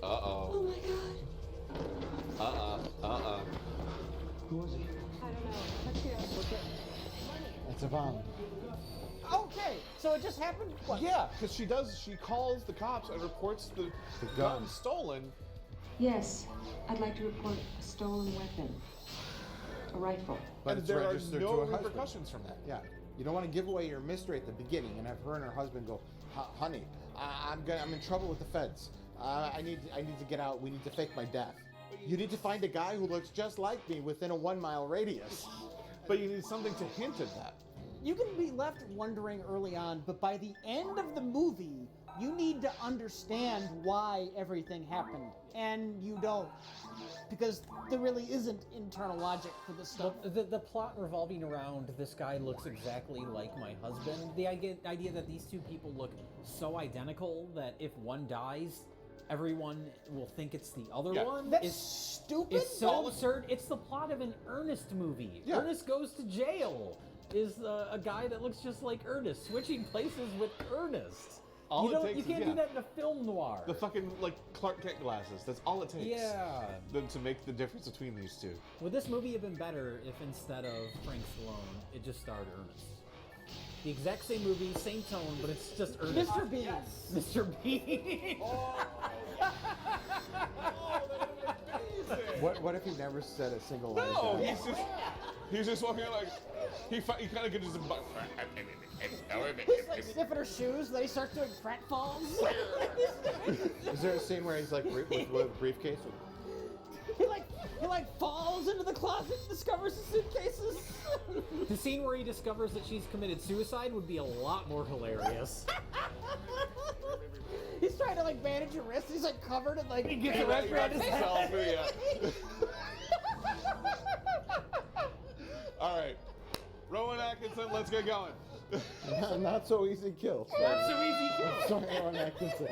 Uh-oh. Oh my god. Uh-uh. Who was he? I don't know. Let's hear it. That's Savon. Okay, so it just happened. What? Yeah, because she calls the cops and reports the gun stolen. Yes, I'd like to report a stolen weapon. A rifle. But And it's there are registered no to her husband. repercussions from that. Yeah, you don't want to give away your mystery at the beginning and have her and her husband go, "Honey, I'm in trouble with the feds. I need to get out. We need to fake my death. You need to find a guy who looks just like me within a 1 mile radius." But you need something to hint at that. You can be left wondering early on, but by the end of the movie, you need to understand why everything happened, and you don't, because there really isn't internal logic for this stuff. The plot revolving around this guy looks exactly like my husband. The idea that these two people look so identical that if one dies, everyone will think it's the other one. That's stupid. It's so absurd. It's the plot of an Ernest movie. Yeah. Ernest Goes to Jail is a guy that looks just like Ernest, switching places with Ernest. All it takes You can't is, do that in a film noir. The fucking, like, Clark Kent glasses. That's all it takes. Yeah. To make the difference between these two. Would this movie have been better if instead of Frank Stallone, it just starred Ernest? The exact same movie, same tone, but it's just Ernest. Mr. Bean. Yes. Mr. Bean. What if he never said a single line? No, he's just walking like he kind of gets his butt. He's like sniffing her shoes, then he starts doing pratfalls. Is there a scene where he's like with a briefcase? He like falls into the closet and discovers the suitcases. The scene where he discovers that she's committed suicide would be a lot more hilarious. He's trying to like bandage her wrist. He's like covered in like. He gets a rest around his head. All right, Rowan Atkinson, let's get going. Not so easy kill. Not so easy kill. Sorry, Rowan Atkinson.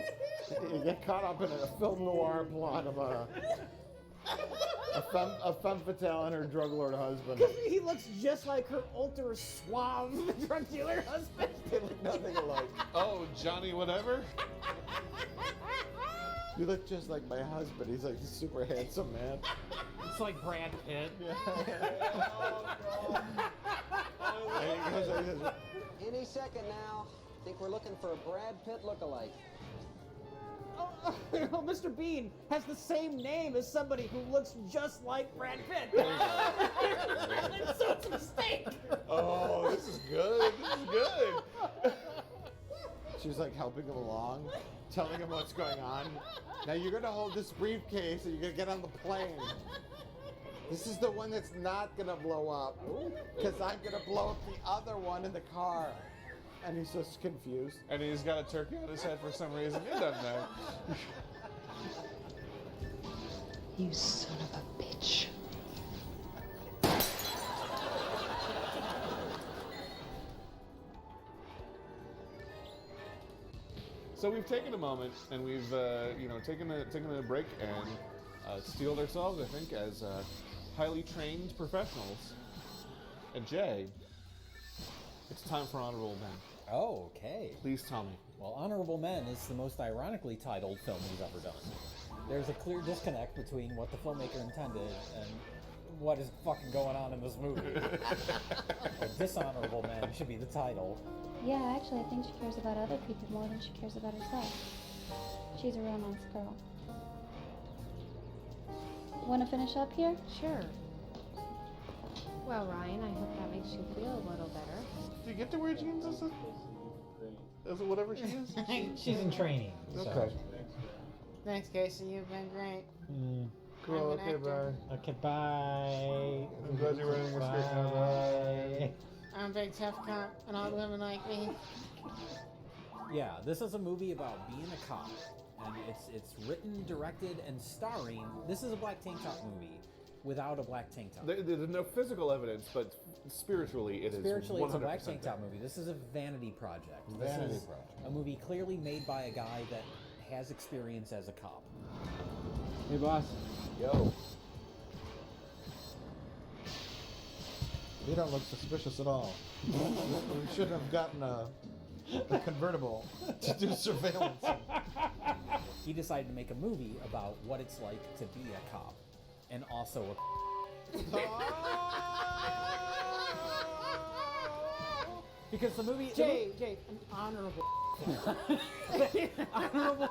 You get caught up in a film noir plot of a femme fatale and her drug lord husband. He looks just like her ultra suave drug dealer husband. They look nothing alike. Oh, Johnny whatever? You look just like my husband. He's like a super handsome man. It's like Brad Pitt. Any second now. Think we're looking for a Brad Pitt lookalike. Oh, Mr. Bean has the same name as somebody who looks just like Brad Pitt. So it's a mistake. Oh, this is good. This is good. She's like helping him along, telling him what's going on. Now you're gonna hold this briefcase and you're gonna get on the plane. This is the one that's not gonna blow up, because I'm gonna blow up the other one in the car. And he's just confused. And he's got a turkey on his head for some reason. It doesn't matter. You son of a bitch. So we've taken a moment and we've taken a break and steeled ourselves, I think, as highly trained professionals. And Jay, it's time for Honorable Men. Oh, okay. Please tell me. Well, Honorable Men is the most ironically titled film he's ever done. There's a clear disconnect between what the filmmaker intended and what is fucking going on in this movie. Dishonorable Men should be the title. Yeah, actually, I think she cares about other people more than she cares about herself. She's a real nice girl. Want to finish up here? Sure. Well, Ryan, I hope that makes you feel a little better. Do you get to wear jeans as whatever she is? She's in training. Okay. So. Thanks, Casey. You've been great. Cool. I'm an Okay, actor. bye. Okay, bye. I'm glad you're wearing a skirt now. Bye. I'm a big tough cop, and all women like me. Yeah, this is a movie about being a cop, and it's written, directed, and starring. This is a black tank top movie without a black tank top. There's no physical evidence, but spiritually it is. Spiritually, it's a black 100% tank top movie. This is a vanity project. Vanity This is a movie clearly made by a guy that has experience as a cop. Hey, boss. Yo. You don't look suspicious at all. We shouldn't have gotten a convertible to do surveillance. He decided to make a movie about what it's like to be a cop, and also a Because the movie... Jay, an honorable. Honorable...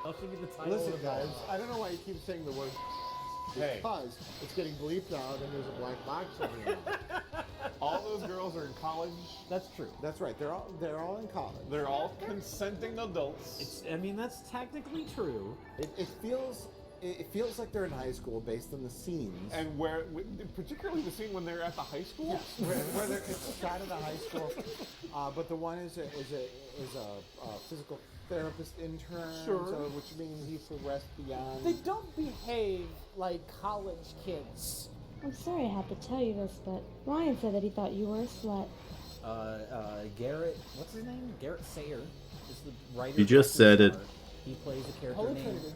That should be the title Listen, of the guys, film. I don't know why you keep saying the word Hey. because it's getting bleeped out and there's a black box over here. All those girls are in college. That's true. That's right. They're all in college. They're all consenting adults. I mean, that's technically true. It feels like they're in high school based on the scenes. And particularly the scene when they're at the high school. Yes, where it's shot at a high school. But the one is a physical therapist intern. Sure. So, which means he progressed beyond. They don't behave like college kids. I'm sorry I have to tell you this, but Ryan said that he thought you were a slut. Garrett, what's his name? Garrett Sayer is the writer. You just said it. He plays a character Holy named... Trinity.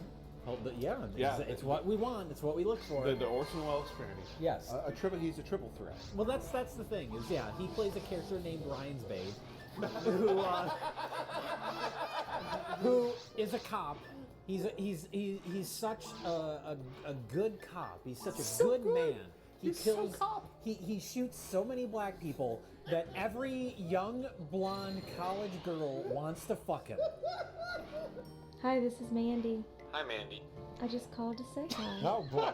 Yeah, it's what we want. It's what we look for. The Orson Welles parody. Yes. He's a triple threat. Well, that's the thing. Is he plays a character named Ryan's Babe, who is a cop. He's such a good cop. He's such a good man. He kills. He shoots so many black people that every young blonde college girl wants to fuck him. Hi, this is Mandy. Hi, Mandy. I just called to say hi. Oh boy.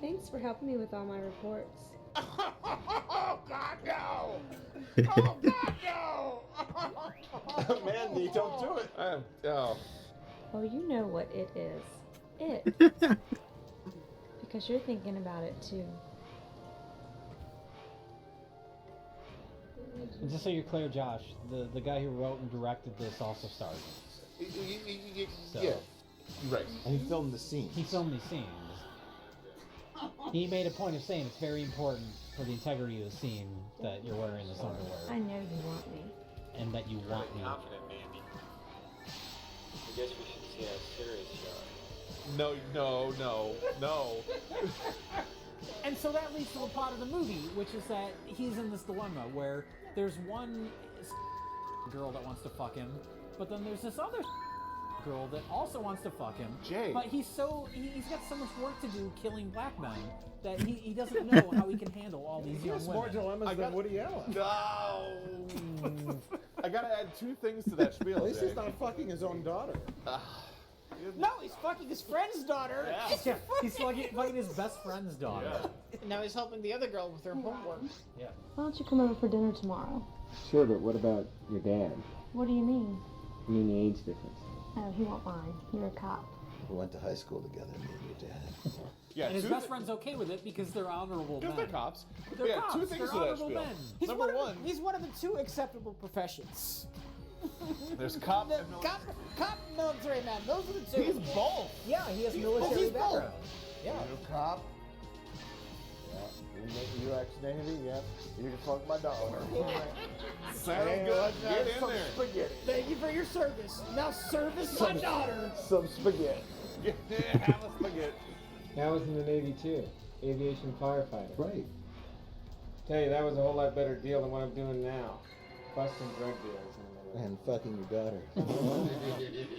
Thanks for helping me with all my reports. Oh God, no! Oh God, no! Mandy, don't do it. Oh, you know what it is. It. Because you're thinking about it too. And just so you're clear, Josh, the guy who wrote and directed this also stars in it. So, Yeah, right. And he filmed the scene. He filmed these scenes. He made a point of saying it's very important for the integrity of the scene that you're wearing this underwear. I know you want me. And that you want me. Confident, Mandy. I guess we should see how serious you are. No. And so that leads to the plot of the movie, which is that he's in this dilemma where there's one girl that wants to fuck him, but then there's this other girl that also wants to fuck him. Jay. But he's got so much work to do killing black men that he doesn't know how he can handle all these young women. More dilemmas than Woody Allen. No. I gotta add two things to that spiel. At least Jay. he's not fucking his own daughter. No, he's fucking his friend's daughter. Yeah, he's fucking his best friend's daughter. And now he's helping the other girl with her homework. Yeah. Why don't you come over for dinner tomorrow? Sure, but what about your dad? What do you mean? I mean the age difference. Oh, he won't mind. You're a cop. We went to high school together, me and your dad. Yeah, And his best friend's okay with it because they're honorable men. Because they're cops. They're Yeah, cops. two things They're to that honorable spiel. men. Number one, He's one of the two acceptable professions. there's cop and Cop, military man. Those are the two. He's both. Yeah, he has He's military both. background. Yeah. You cop. Yeah. You ex-Navy. Yep. You can fuck my daughter. Sounds Hey, good. let's Get have in some there. spaghetti. Thank you for your service. Now service my daughter. Some spaghetti. Have a spaghetti. I was in the Navy too. Aviation firefighter. Right. Tell you, that was a whole lot better deal than what I'm doing now. Busting drug dealers. And fucking your daughter.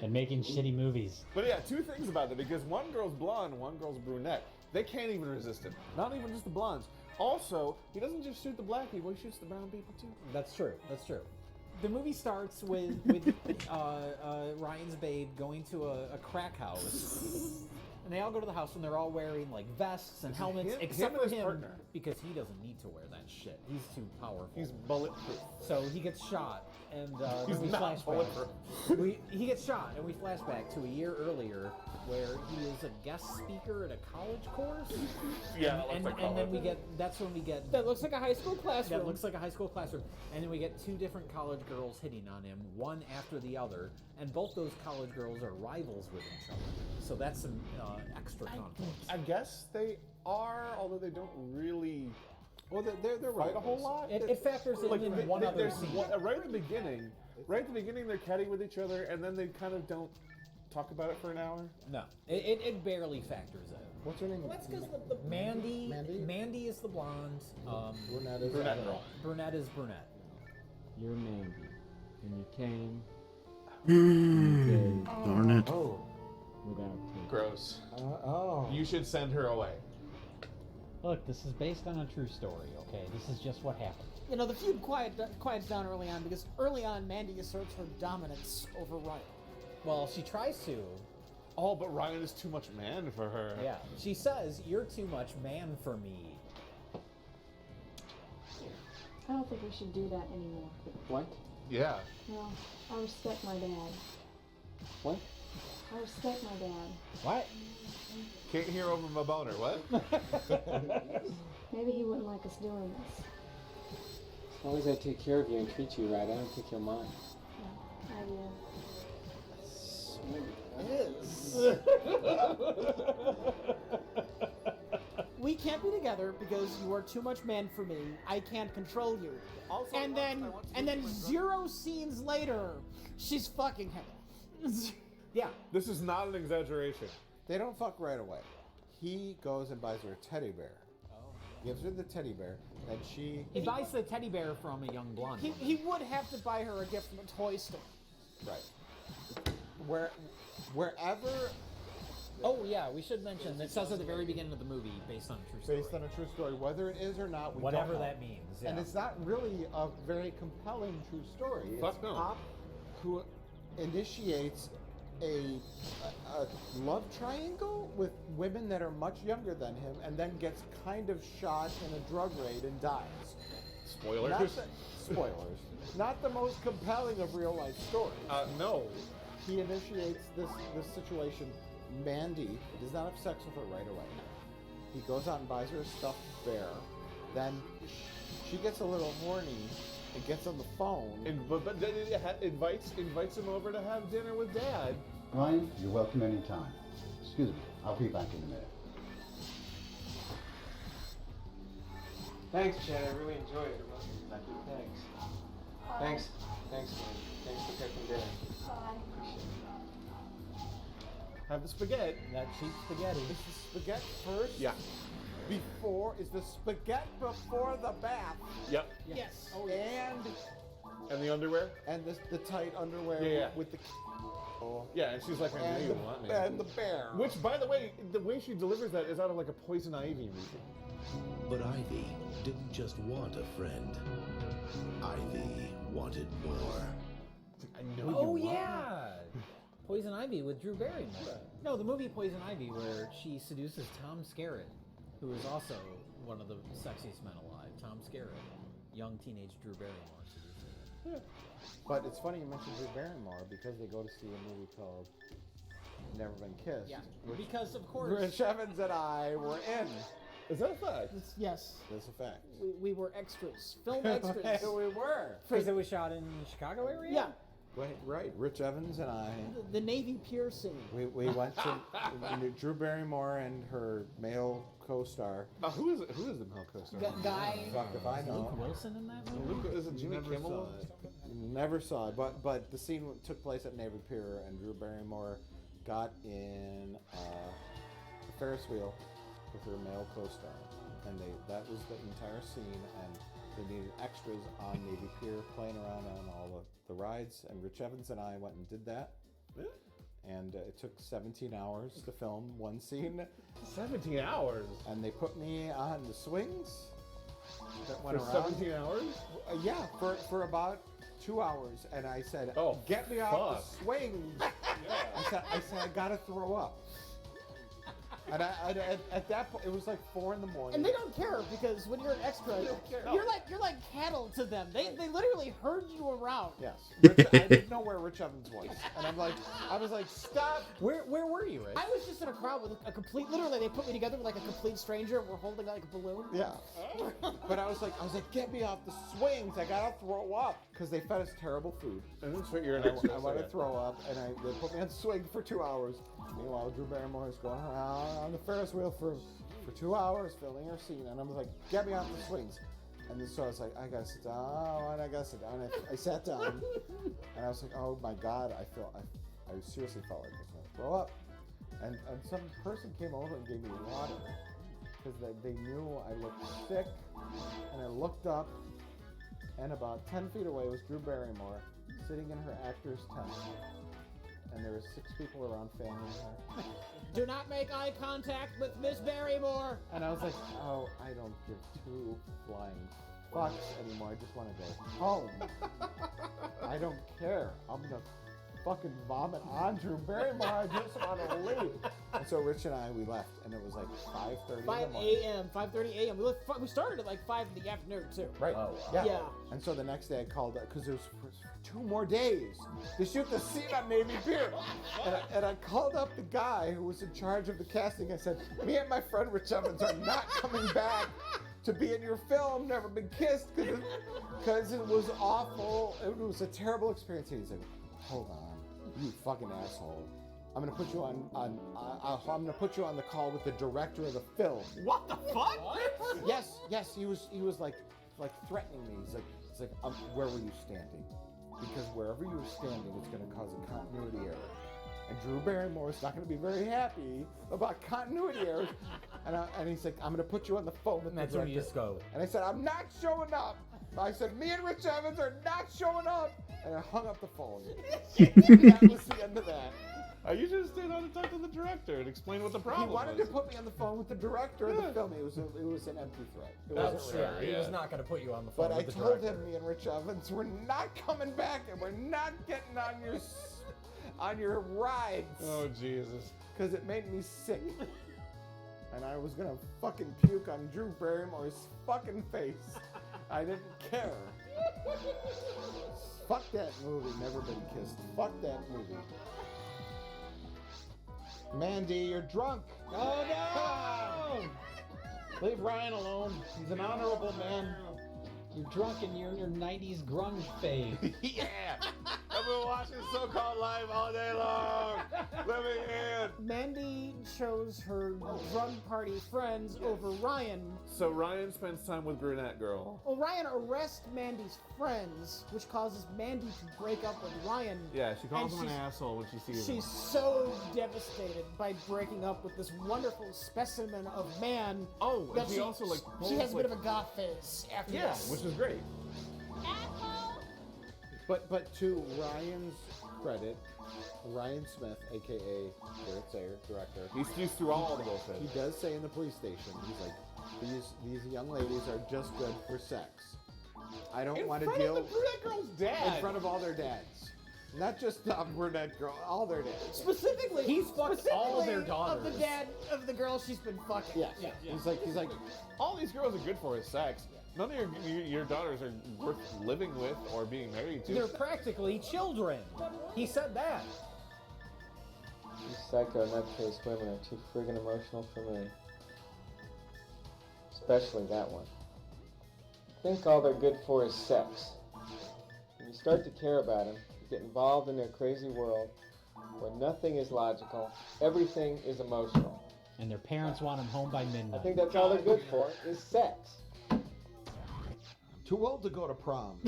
And making shitty movies. But yeah, two things about it, because one girl's blonde and one girl's brunette. They can't even resist him. Not even just the blondes. Also, he doesn't just shoot the black people, he shoots the brown people too. That's true. That's true. The movie starts with Ryan's babe going to a crack house. And they all go to the house and they're all wearing like vests and helmets, except for his him, partner. because he doesn't need to wear that shit. He's too powerful. He's bulletproof. So he gets shot, and He's we not flashback. bulletproof. He gets shot, and we flashback to a year earlier, where he is a guest speaker at a college course. Yeah, that looks like and then college. that's when we get. That looks like a high school classroom. That looks like a high school classroom, and then we get two different college girls hitting on him, one after the other, and both those college girls are rivals with each other. So that's some extra conflict. I guess they are, although they don't really. Well, they're right a whole lot. It factors in one other there's scene. Right at the beginning, they're catty with each other, and then they kind of don't talk about it for an hour. No, it barely factors in. What's her name? Well, that's because the Mandy. Mandy is the blonde. Brunette is Brunette girl. Brunette is brunette. You're Mandy. And you came Darn it. Oh. without tape. Gross. Oh. You should send her away. Look, this is based on a true story, okay? This is just what happened. You know, the feud quiets down early on because early on, Mandy asserts her dominance over Ryan. Well, she tries to. Oh, but Ryan is too much man for her. Yeah. She says, "You're too much man for me." I don't think we should do that anymore. What? Yeah. No, I respect my dad. What? I respect my dad. What? Can't hear over my boner. What? Maybe he wouldn't like us doing this. As long as I take care of you and treat you right, I don't think you'll mind. I do. We can't be together because you are too much man for me. I can't control you. Also, and then 0 scenes later, she's fucking him. Yeah. This is not an exaggeration. They don't fuck right away. He goes and buys her a teddy bear. Gives her the teddy bear, and He buys the teddy bear from a young blonde woman. He would have to buy her a gift from a toy store. Right. Wherever. Oh yeah, we should mention it says at the very beginning of the movie, based on a true story. Based on a true story, whether it is or not, we Whatever don't know. that means. Yeah. And it's not really a very compelling true story. Fuck It's no. Pop who initiates a love triangle with women that are much younger than him, and then gets kind of shot in a drug raid and dies. Spoilers. Spoilers. Not the most compelling of real life stories. No. He initiates this situation. Mandy does not have sex with her right away. He goes out and buys her a stuffed bear. Then she gets a little horny and gets on the phone. But then it invites him over to have dinner with Dad. Ryan, you're welcome anytime. Excuse me, I'll be back in a minute. Thanks, Chad. I really enjoyed it. Thank you. Thanks. Thanks, man. Thanks for cooking dinner. Appreciate it. Have the spaghetti. That cheap spaghetti. Is the spaghetti first? Yeah. Is the spaghetti before the bath? Yep. Yes. Oh, And the underwear? And the tight underwear Yeah. with the. Yeah, and she's like, I know you want me. And the bear. Which, by the way she delivers that is out of like a Poison Ivy movie. But Ivy didn't just want a friend. Ivy wanted more. I know Oh you want yeah. Poison Ivy with Drew Barrymore. No, the movie Poison Ivy, where she seduces Tom Skerritt, who is also one of the sexiest men alive. Tom Skerritt, young teenage Drew Barrymore seduces her. But it's funny you mentioned Drew Barrymore because they go to see a movie called Never Been Kissed. Yeah. Which Because of course. Rich Evans and I were in. Is that a fact? Yes. That's a fact. We were extras. Film extras. We were. Because it was shot in Chicago area? Yeah. Right. Rich Evans and I. The Navy Pier scene. We went to Drew Barrymore and her male co-star. Who is the male co-star? Guy. Fuck if I know. Luke Wilson in that movie? Is it Jimmy Kimmel? Never saw it, but the scene took place at Navy Pier, and Drew Barrymore got in a Ferris wheel with her male co-star, and that was the entire scene, and they needed extras on Navy Pier playing around on all the rides, and Rich Evans and I went and did that. Really? And it took 17 hours to film one scene. 17 hours? And they put me on the swings that went For around. 17 hours? Yeah, for about 2 hours. And I said, get me off the swings. I said, I gotta throw up. And at that point, it was like 4 in the morning. And they don't care because when you're an extra, you're like cattle to them. They literally herd you around. Yes. I didn't know where Rich Evans was, and I was like, stop. Where were you, Rich? I was just in a crowd with a complete. Literally, they put me together with like a complete stranger. We're holding like a balloon. Yeah. But I was like, get me off the swings. I gotta throw up because they fed us terrible food. And that's what you're an I extra. wanted to throw up, and they put me on swing for 2 hours. Meanwhile, Drew Barrymore is going around on the Ferris wheel for 2 hours, filming her scene, and I was like, get me off the swings. And then so I was like, I gotta sit down, And I sat down, and I was like, oh my God, I seriously felt like I was gonna throw up. And some person came over and gave me water, because they knew I looked sick, and I looked up, and about 10 feet away was Drew Barrymore, sitting in her actor's tent. and there were 6 people around fanning her. Do not make eye contact with Miss Barrymore. And I was like, oh, I don't give 2 flying fucks anymore. I just want to go home. I don't care. I'm gonna fucking vomit on Drew Barrymore. I just want to leave. And so Rich and I, we left, and it was like 5:30 in the 5 morning. a.m., 5:30 a.m. We started at like 5 in the afternoon too. Right. Oh, wow. Yeah. Yeah. And so the next day I called because there was 2 more days to shoot the scene on Navy Pier. And I called up the guy who was in charge of the casting. I said, me and my friend Rich Evans are not coming back to be in your film, Never Been Kissed, because it was awful. It was a terrible experience. And he's like, hold on, you fucking asshole. I'm gonna put you I'm gonna put you on the call with the director of the film. What the fuck? Yes. He was like threatening me. He's like, where were you standing? Because wherever you were standing, it's gonna cause a continuity error. And Drew Barrymore is not gonna be very happy about continuity errors. And he's like, I'm gonna put you on the phone with the director. That's where you just go. And I said, I'm not showing up. I said, me and Rich Evans are not showing up. And I hung up the phone. That was the end of that. You should have stayed on and talked to the director and explained what the problem was. He wanted to put me on the phone with the director of the film. It was an empty threat. It wasn't real. He was not going to put you on the phone But with I the told director. him, me and Rich Evans, we're not coming back and we're not getting on your rides. Oh, Jesus. Because it made me sick. And I was going to fucking puke on Drew Barrymore's fucking face. I didn't care. Fuck that movie, Never Been Kissed. Fuck that movie. Mandy, you're drunk. Oh no! Leave Ryan alone. He's an honorable man. You're drunk and you're in your 90s grunge phase. Yeah! I've been watching So-Called Live all day long! Let me in! Mandy chose her drug party friends over Ryan. So Ryan spends time with brunette girl. Well, Ryan arrests Mandy's friends, which causes Mandy to break up with Ryan. Yeah, she calls And him an asshole when she sees him. She's so devastated by breaking up with this wonderful specimen of man. Oh, that and she also like she has a bit like, of a goth face after yeah, this. which is great. But to Ryan's credit, Ryan Smith, aka Derek Sayer, director, He's through all the bullshit. He does say in the police station, he's like, these young ladies are just good for sex. I don't want to deal In front of the brunette girl's dad. in front of all their dads. Not just the brunette girl, all their dads. Specifically, He's fucked all their daughters. Of the dad of the girl she's been fucking. Yeah. He's like, all these girls are good for is sex. None of your daughters are worth living with or being married to. They're practically children. He said that. You psycho nutcase women are too friggin' emotional for me. Especially that one. I think all they're good for is sex. When you start to care about them, you get involved in their crazy world where nothing is logical, everything is emotional. And their parents want them home by midnight. I think that's all they're good for is sex. too old to go to prom.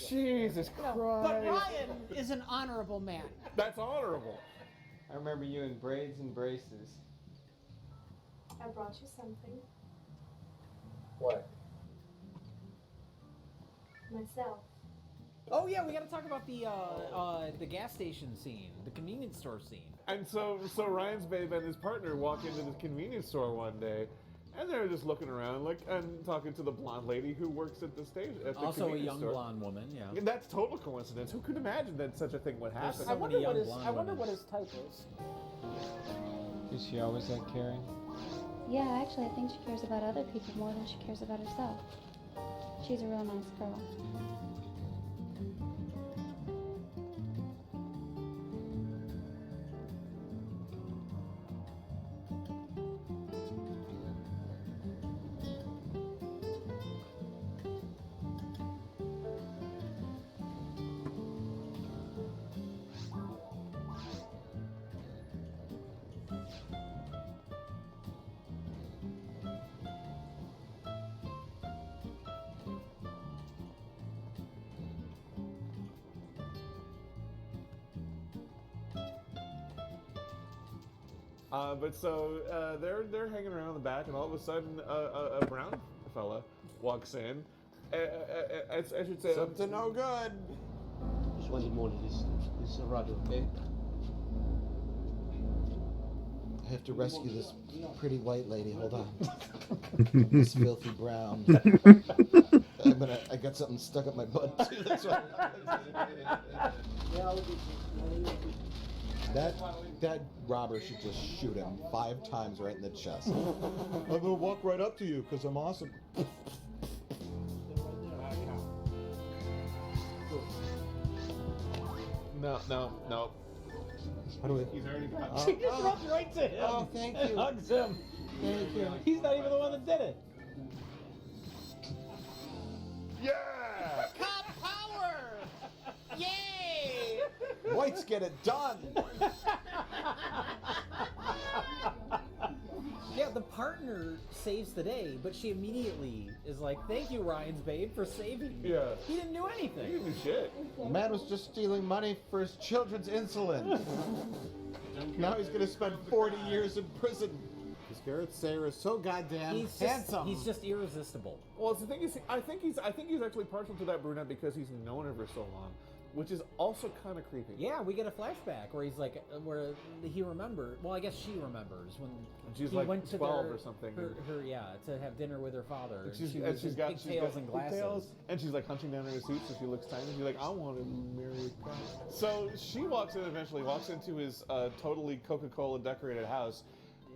Jesus Christ. But Ryan is an honorable man. That's honorable. I remember you in braids and braces. I brought you something. What? Myself. Oh yeah, we got to talk about the gas station scene, the convenience store scene. And so Ryan's babe and his partner walk into the convenience store one day, and they're just looking around, and talking to the blonde lady who works at the station. Also a young blonde woman, yeah. And that's total coincidence. Who could imagine that such a thing would happen? I wonder what his type is. Is she always that caring? Yeah, actually, I think she cares about other people more than she cares about herself. She's a real nice girl. But so they're hanging around in the back, and all of a sudden a brown fella walks in. I should say Something no good. Monday morning is Roger, okay? I have to rescue this pretty white lady. Hold on. This filthy brown. I got something stuck up my butt too. That's why. That robber should just shoot him 5 times right in the chest. I'm gonna walk right up to you because I'm awesome. No. How do we? He's already gone. She just runs right to him. Oh, thank and you. hugs him. Thank you. He's not even the one that did it. Yeah! Cop power! Yay! Whites get it done. Yeah, the partner saves the day, but she immediately is like, "Thank you, Ryan's babe, for saving me." Yeah. He didn't do anything. He didn't do shit. The man was just stealing money for his children's insulin. Now he's gonna spend 40 years in prison. Because Garrett Sayer is so goddamn He's just irresistible. Well, the thing is, I think he's actually partial to that brunette because he's known her for so long, which is also kind of creepy. Yeah, we get a flashback where he's like, where he remembered. Well, I guess she remembers when she's he like went to 12 or something. To have dinner with her father. And She's she's got pigtails and glasses. pigtails, and she's like hunching down in her seat, so she looks tiny. She's like, I want to marry a cop. So she walks into his totally Coca-Cola decorated house,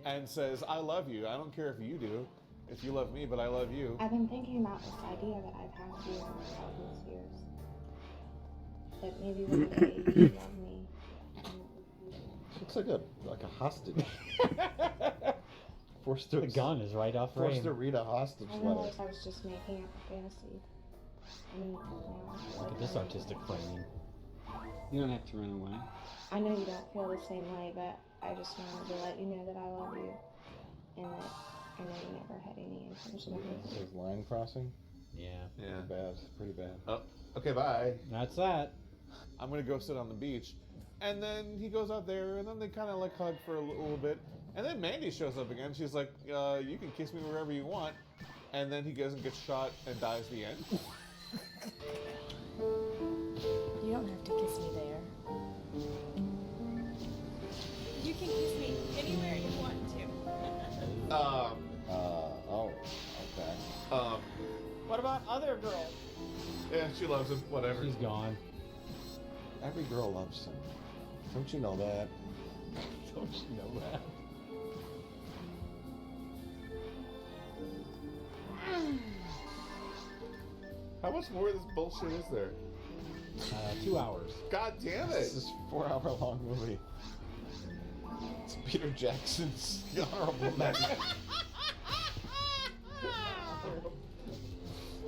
and says, "I love you. I don't care if you do, if you love me, but I love you." I've been thinking about this idea that I've had for you all these years. That maybe one day you love me. Looks like a hostage. Forced to. The gun is right off Forced frame. to read a hostage I letter. realized I was just making up a fantasy. And now I feel Look like at this artistic framing. You don't have to run away. I know you don't feel the same way, but I just wanted to let you know that I love you. And that I know you never had any intention of leaving. There's line crossing. Yeah. Pretty bad. Oh, okay, bye. That's that. I'm gonna go sit on the beach, and then he goes out there, and then they kind of like hug for a little bit, and then Mandy shows up again. She's like, "You can kiss me wherever you want," and then he goes and gets shot and dies at the end. You don't have to kiss me there. You can kiss me anywhere you want to. Oh, okay. What about other girls? Yeah, she loves him. Whatever. She's gone. Every girl loves him. Don't you know that? Don't you know that? How much more of this bullshit is there? 2 hours. God damn it! This is a 4-hour-long movie. It's Peter Jackson's The Honorable Mention.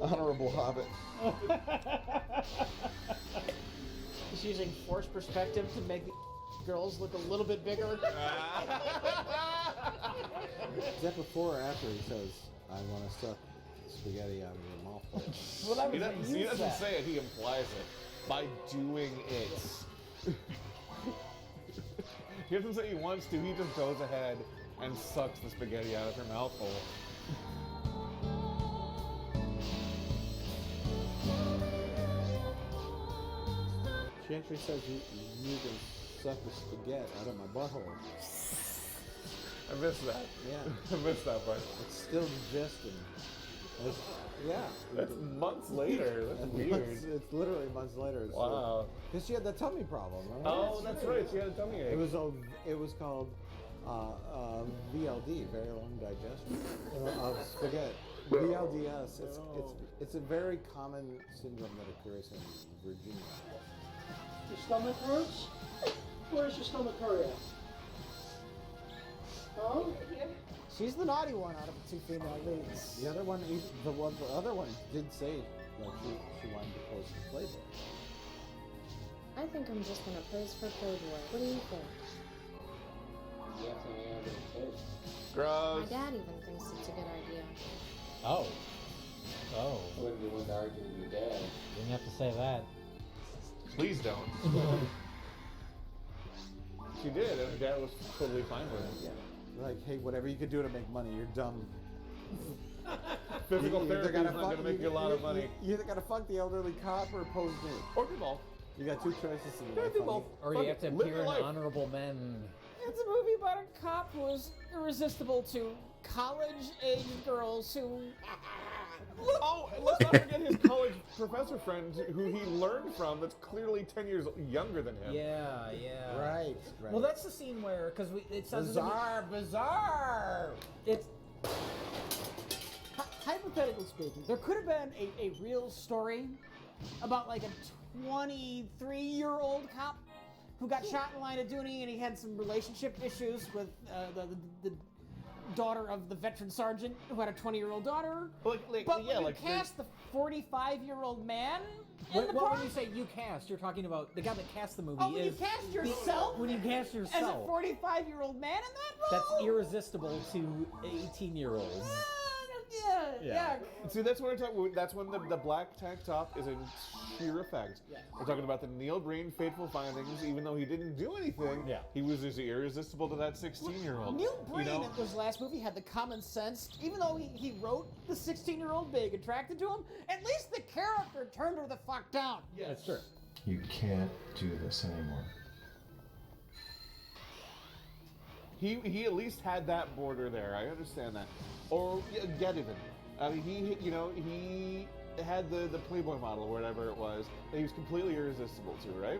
Honorable Hobbit. He's using forced perspective to make the girls look a little bit bigger. Is that before or after he says, I want to suck spaghetti out of your mouth? Well, that He was doesn't say it, he implies it by doing it. He doesn't say he wants to, he just goes ahead and sucks the spaghetti out of her mouth hole. She actually says, you can suck the spaghetti out of my butthole. I missed that. Yeah. I missed that part. It's still digesting. Yeah. That's months later. That's weird. It's literally months later. Wow. Because she had that tummy problem, right? Oh, that's right. She had a tummy ache. It was called VLD, very long digestion of spaghetti. VLDS. It's a very common syndrome that occurs in Virginia. Your stomach hurts? Where's your stomach hurt at? Huh? She's the naughty one out of the 2 female leads. The other one did say like she wanted to post the Playboy. I think I'm just gonna pose for Playboy. What do you think? Gross. My dad even thinks it's a good idea. Oh. I wouldn't be one to argue with your dad. Didn't have to say that. Please don't. She did, and her dad was totally fine with it. Yeah. Like, hey, whatever you could do to make money, you're dumb. Physical therapy is not going to make you a lot of money. You either gotta fuck the elderly cop or pose nude. Or do both. You got two choices to Gotta do both. Or you have to Live appear your in life. Honorable Men. It's a movie about a cop who is irresistible to college-aged girls who... Oh, and let's not forget his college professor friend who he learned from that's clearly 10 years younger than him. Yeah. Right. Well, that's the scene where, because it says Bizarre. It's... Hypothetically speaking, there could have been a real story about like a 23-year-old cop who got shot in line of duty and he had some relationship issues with the daughter of the veteran sergeant who had a 20-year-old daughter. But when you cast the 45-year-old man in the Well, part, when you say you cast, you're talking about the guy that cast the movie. oh, when you cast yourself, When you cast as a yourself, 45-year-old man in that role, that's irresistible to 18-year-olds. Yeah. See, that's what we're talking. That's when the black tank top is in sheer effect. Yes. We're talking about the Neil Breen fateful findings. Even though he didn't do anything, he was as irresistible to that 16-year-old. Neil Breen in his last movie had the common sense, even though he wrote the 16-year-old being attracted to him, at least the character turned her the fuck down. Yeah, that's true. You can't do this anymore. He at least had that border there. I understand that. Or yet even. I mean, he had the Playboy model or whatever it was that he was completely irresistible to, right?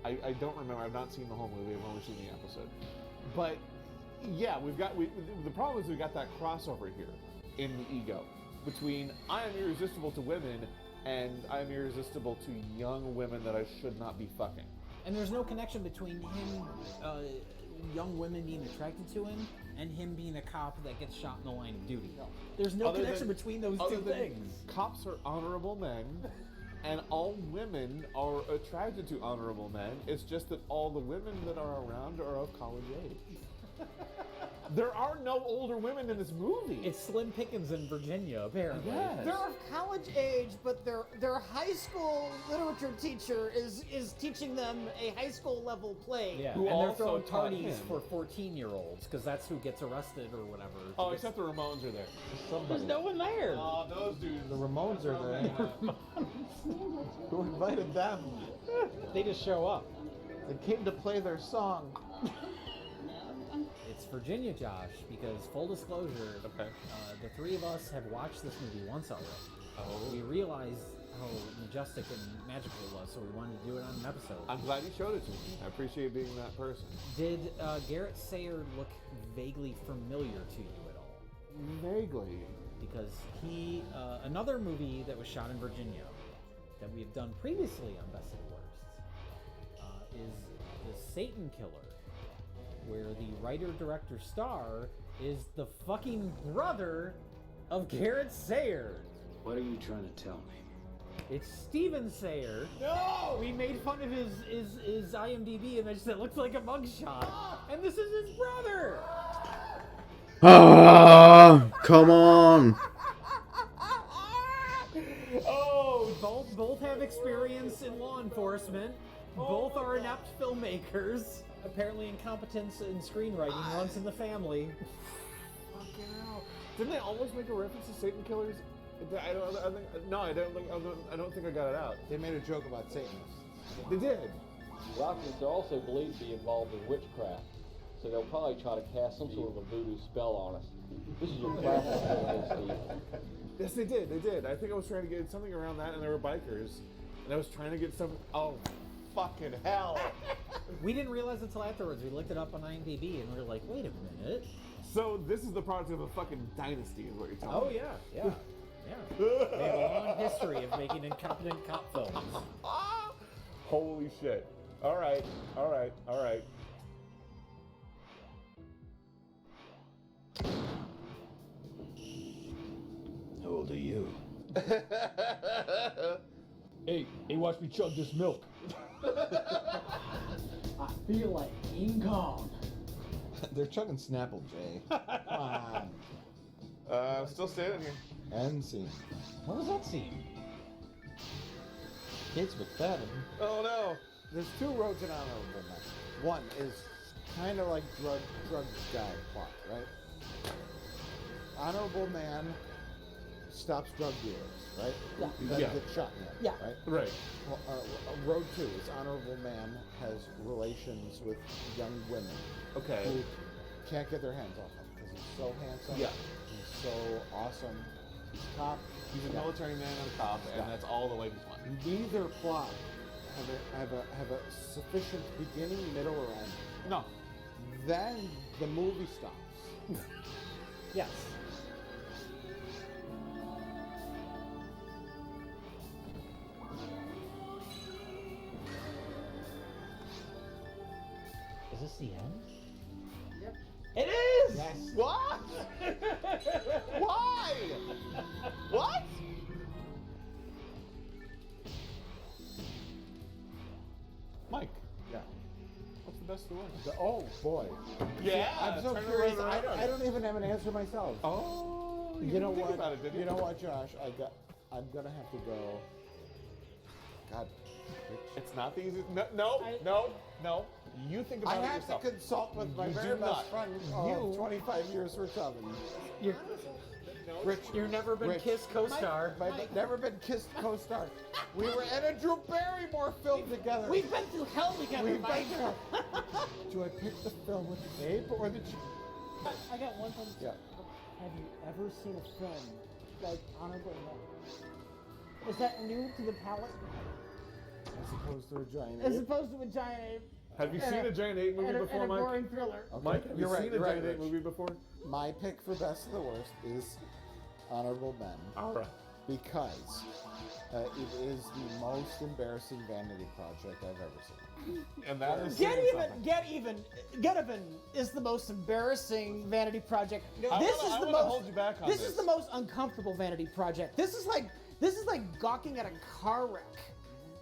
I don't remember. I've not seen the whole movie. I've only seen the episode. But yeah, the problem is we got that crossover here in the ego between I am irresistible to women and I am irresistible to young women that I should not be fucking. And there's no connection between him, young women being attracted to him, and him being a cop that gets shot in the line of duty. There's no connection between those two things. Cops are honorable men, and all women are attracted to honorable men. It's just that all the women that are around are of college age. There are no older women in this movie. It's slim pickings in Virginia, apparently. Yes. They're of college age, but their high school literature teacher is teaching them a high school level play. Yeah, Who and they're also throwing taught parties him. for 14-year-olds, because that's who gets arrested or whatever. Oh, except the Ramones are there. There's no one there. Oh, those dudes. The Ramones are there. Who invited them? They just show up. They came to play their song. It's Virginia, Josh, because full disclosure, the three of us have watched this movie once already. Oh. We realized how majestic and magical it was, so we wanted to do it on an episode. I'm glad you showed it to me. I appreciate being that person. Did Garrett Sayre look vaguely familiar to you at all? Vaguely. Because he, another movie that was shot in Virginia that we've done previously on Best of the Worst is The Satan Killer, where the writer-director-star is the fucking brother of Garrett Sayre. What are you trying to tell me? It's Steven Sayre. No! We made fun of his IMDb and I just said, looks like a mugshot. And this is his brother! Come on. Oh, both have experience in law enforcement. Both are inept filmmakers. Apparently incompetence in screenwriting runs in the family. Fucking hell. Didn't they almost make a reference to Satan killers? I don't think I got it out. They made a joke about Satanists. They did. Rockets are also believed to be involved in witchcraft, so they'll probably try to cast some sort of a voodoo spell on us. This is your classic movie, Steve. Yes, they did. They did. I think I was trying to get something around that, and there were bikers, and I was trying to get some. Oh, fucking hell! We didn't realize until afterwards. We looked it up on IMDb, and we were like, "Wait a minute." So this is the product of a fucking dynasty, is what you're telling me. Oh yeah, yeah. They have a long history of making incompetent cop films. Holy shit. All right. How old are you? Hey, watch me chug this milk. I feel like King Kong. They're chugging Snapple, Jay. Come on. I'm still standing here. End scene. What was that scene? Kids with that. Oh no. There's two roads in Honorable Men. One is kind of like drug guy plot, right? Honorable man stops drug dealers, right? Yeah. He doesn't Yeah. get shot yet, Yeah. right? Right. Well, Road 2, this honorable man has relations with young women Okay. who can't get their hands off him because he's so handsome. Yeah. He's so awesome. He's a cop. He's a military man and a cop, and that's all the ladies want. Neither plot have a sufficient beginning, middle, or end. No. Then the movie stops. Yes. Is this the end? Yep. It is! Yes. What? Why? What? Mike. Yeah. What's the best of the worst? Oh boy. Yeah. I'm so turn it curious. around. I don't even have an answer myself. Oh. You know didn't think what? about it, did you? You know what, Josh? I'm gonna have to go. God. It's not the easiest. No. You think about I it have yourself. to consult with my You very do best not. friend You- 25 years for Tubman. You're, Rich, you've never been Rich. kissed co-star. Never been kissed co-star. We were in a Drew Barrymore film together. We've been through hell together, We've Mike. been through. Do I pick the film with Abe or the? I got one thing. Yeah. Have you ever seen a film like Honorable Men? Is that new to the palate? As opposed to a giant As ape. opposed to a giant ape. Have you and seen a Giant Ape movie and before, and a Mike? boring thriller. Okay. Mike, have you You're right, seen you're a right, Giant Ape Rich. movie before? My pick for best of the worst is Honorable Men. All right. Because it is the most embarrassing vanity project I've ever seen. And that is Get saying even, something. Get Even is the most embarrassing vanity project. I wanna hold you back on This is the most uncomfortable vanity project. This is like gawking at a car wreck,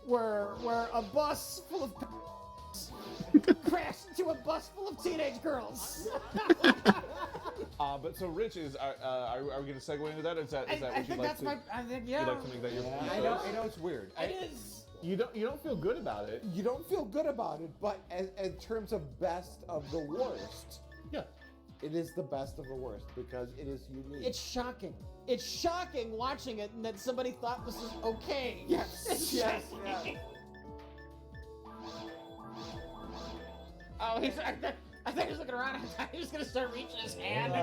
where a bus full of crashed into a bus full of teenage girls. But so Rich is are we going to segue into that? Is that I what think you'd like that's to? my. I think yeah. You'd like to make that your? I know it's weird. It is. You don't feel good about it. You don't feel good about it, but in terms of best of the worst, yeah, it is the best of the worst because it is unique. It's shocking. It's shocking watching it and that somebody thought this was okay. Yes. It's Yes. shocking. Oh, I think he's looking around. I thought he was gonna start reaching his hand.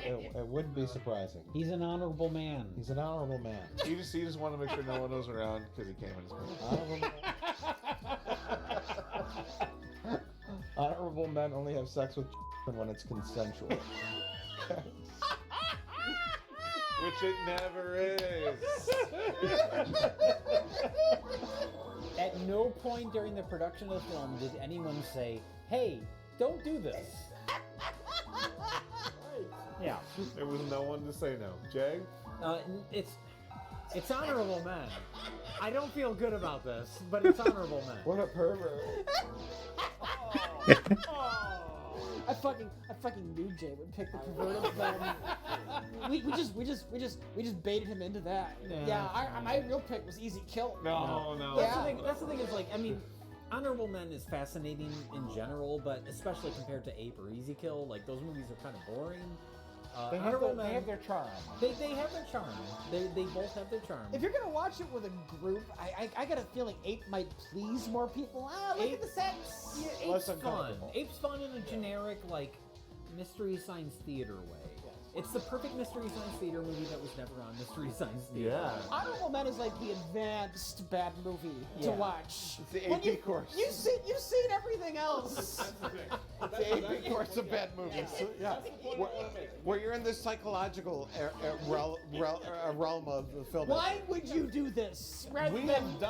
It wouldn't be surprising. He's an honorable man. He's an honorable man. You just want to make sure no one knows around because he came in his pants. Honorable men only have sex with when it's consensual. Which it never is. At no point during the production of the film did anyone say, "Hey, don't do this." Yeah. There was no one to say no. Jag? It's honorable men. I don't feel good about this, but it's honorable men. What a pervert. I fucking knew Jay would pick the perverted film. We just baited him into that. Yeah, my real pick was Easy Kill. No. That's the thing is like, I mean, Honorable Men is fascinating in general, but especially compared to Ape or Easy Kill, like those movies are kind of boring. They have their charm. They have their charm. They both have their charm. If you're gonna watch it with a group, I got a feeling Ape might please more people. Look at the sets. Yeah, Ape's fun. Ape's fun in a generic, like, Mystery Science Theater way. It's the perfect Mystery Science Theater movie that was never on Mystery Science Theater. Yeah. Honorable Men is like the advanced bad movie to watch. It's the AP course. You've seen everything else. It's the AP course of bad movies. Yeah. Where you're in this psychological realm of the film. Why would you do this? We have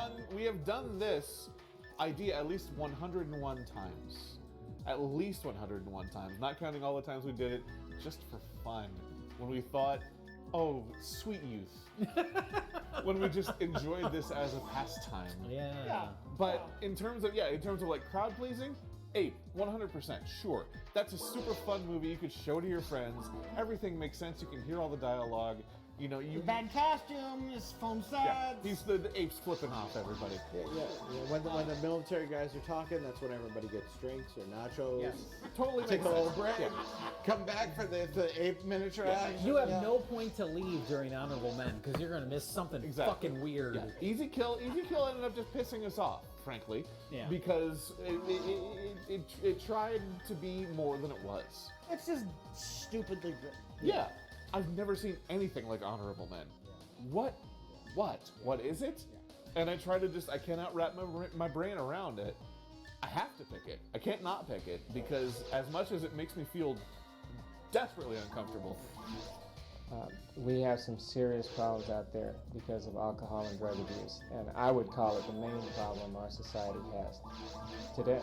done this idea at least 101 times. At least 101 times. Not counting all the times we did it just for fun. When we thought, oh, sweet youth. When we just enjoyed this as a pastime. Yeah. But in terms of like crowd pleasing, Ape, 100%, sure. That's a super fun movie. You could show to your friends. Everything makes sense. You can hear all the dialogue. You know, you bad costumes, foam sides. Yeah, he's the apes flipping off everybody. Yeah. When the military guys are talking, that's when everybody gets drinks or nachos. Yes. Totally Take makes a little sense. break. Yeah. Come back for the ape miniature action. You have no point to leave during Honorable Men because you're gonna miss something fucking weird. Yeah. Easy Kill ended up just pissing us off, frankly. Yeah. Because it tried to be more than it was. It's just stupidly good. Yeah. I've never seen anything like Honorable Men. What is it? And I try to I cannot wrap my brain around it. I have to pick it. I can't not pick it because as much as it makes me feel desperately uncomfortable. We have some serious problems out there because of alcohol and drug abuse, and I would call it the main problem our society has today.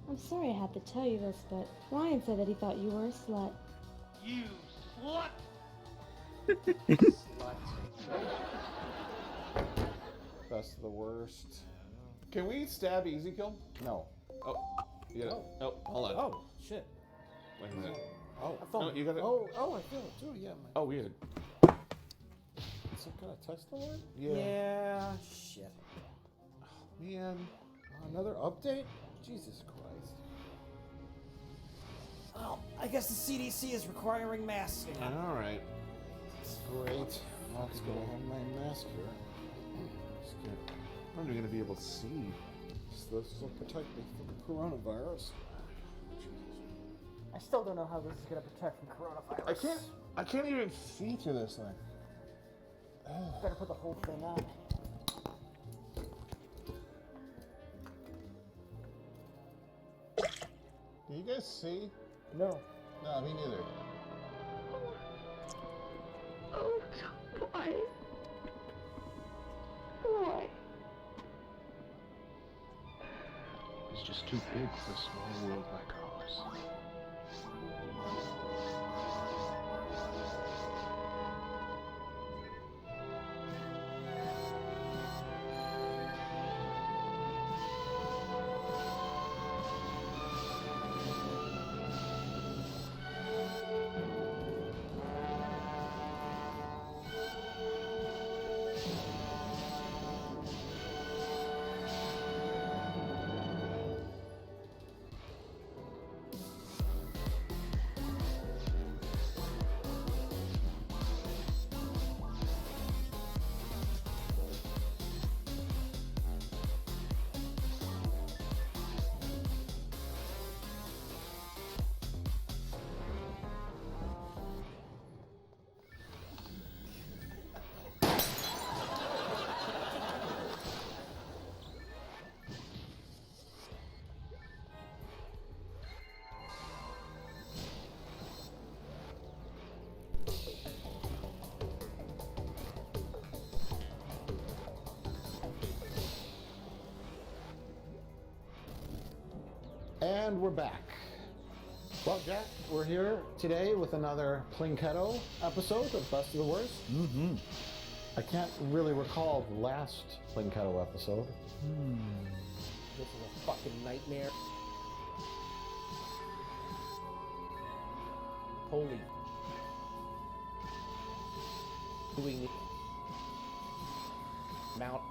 I'm sorry I have to tell you this, but Ryan said that he thought you were a slut. You slut! Best of the worst. Can we stab Easy Kill? No. Oh, you got it. Oh, hold on. Oh, shit. Wait a minute. Oh, No, you got it. Oh, I feel it too. Yeah. Oh, weird. Some kind of text alert? Yeah. Shit. Oh, man. Another update? Jesus Christ. Oh, I guess the CDC is requiring masks again. All right. Great. Let's go have my mask here. I'm not even going to be able to see. This will protect me from the coronavirus. I still don't know how this is going to protect from coronavirus. I can't even see through this thing. Better put the whole thing on. Do you guys see? No. No, me neither. Oh, boy. Boy. It's just too big for a small world like ours. And we're back. Well, Jack, we're here today with another Plinketto episode of Best of the Worst. Mm-hmm. I can't really recall the last Plinketto episode. This is a fucking nightmare. Holy. Doing Mount.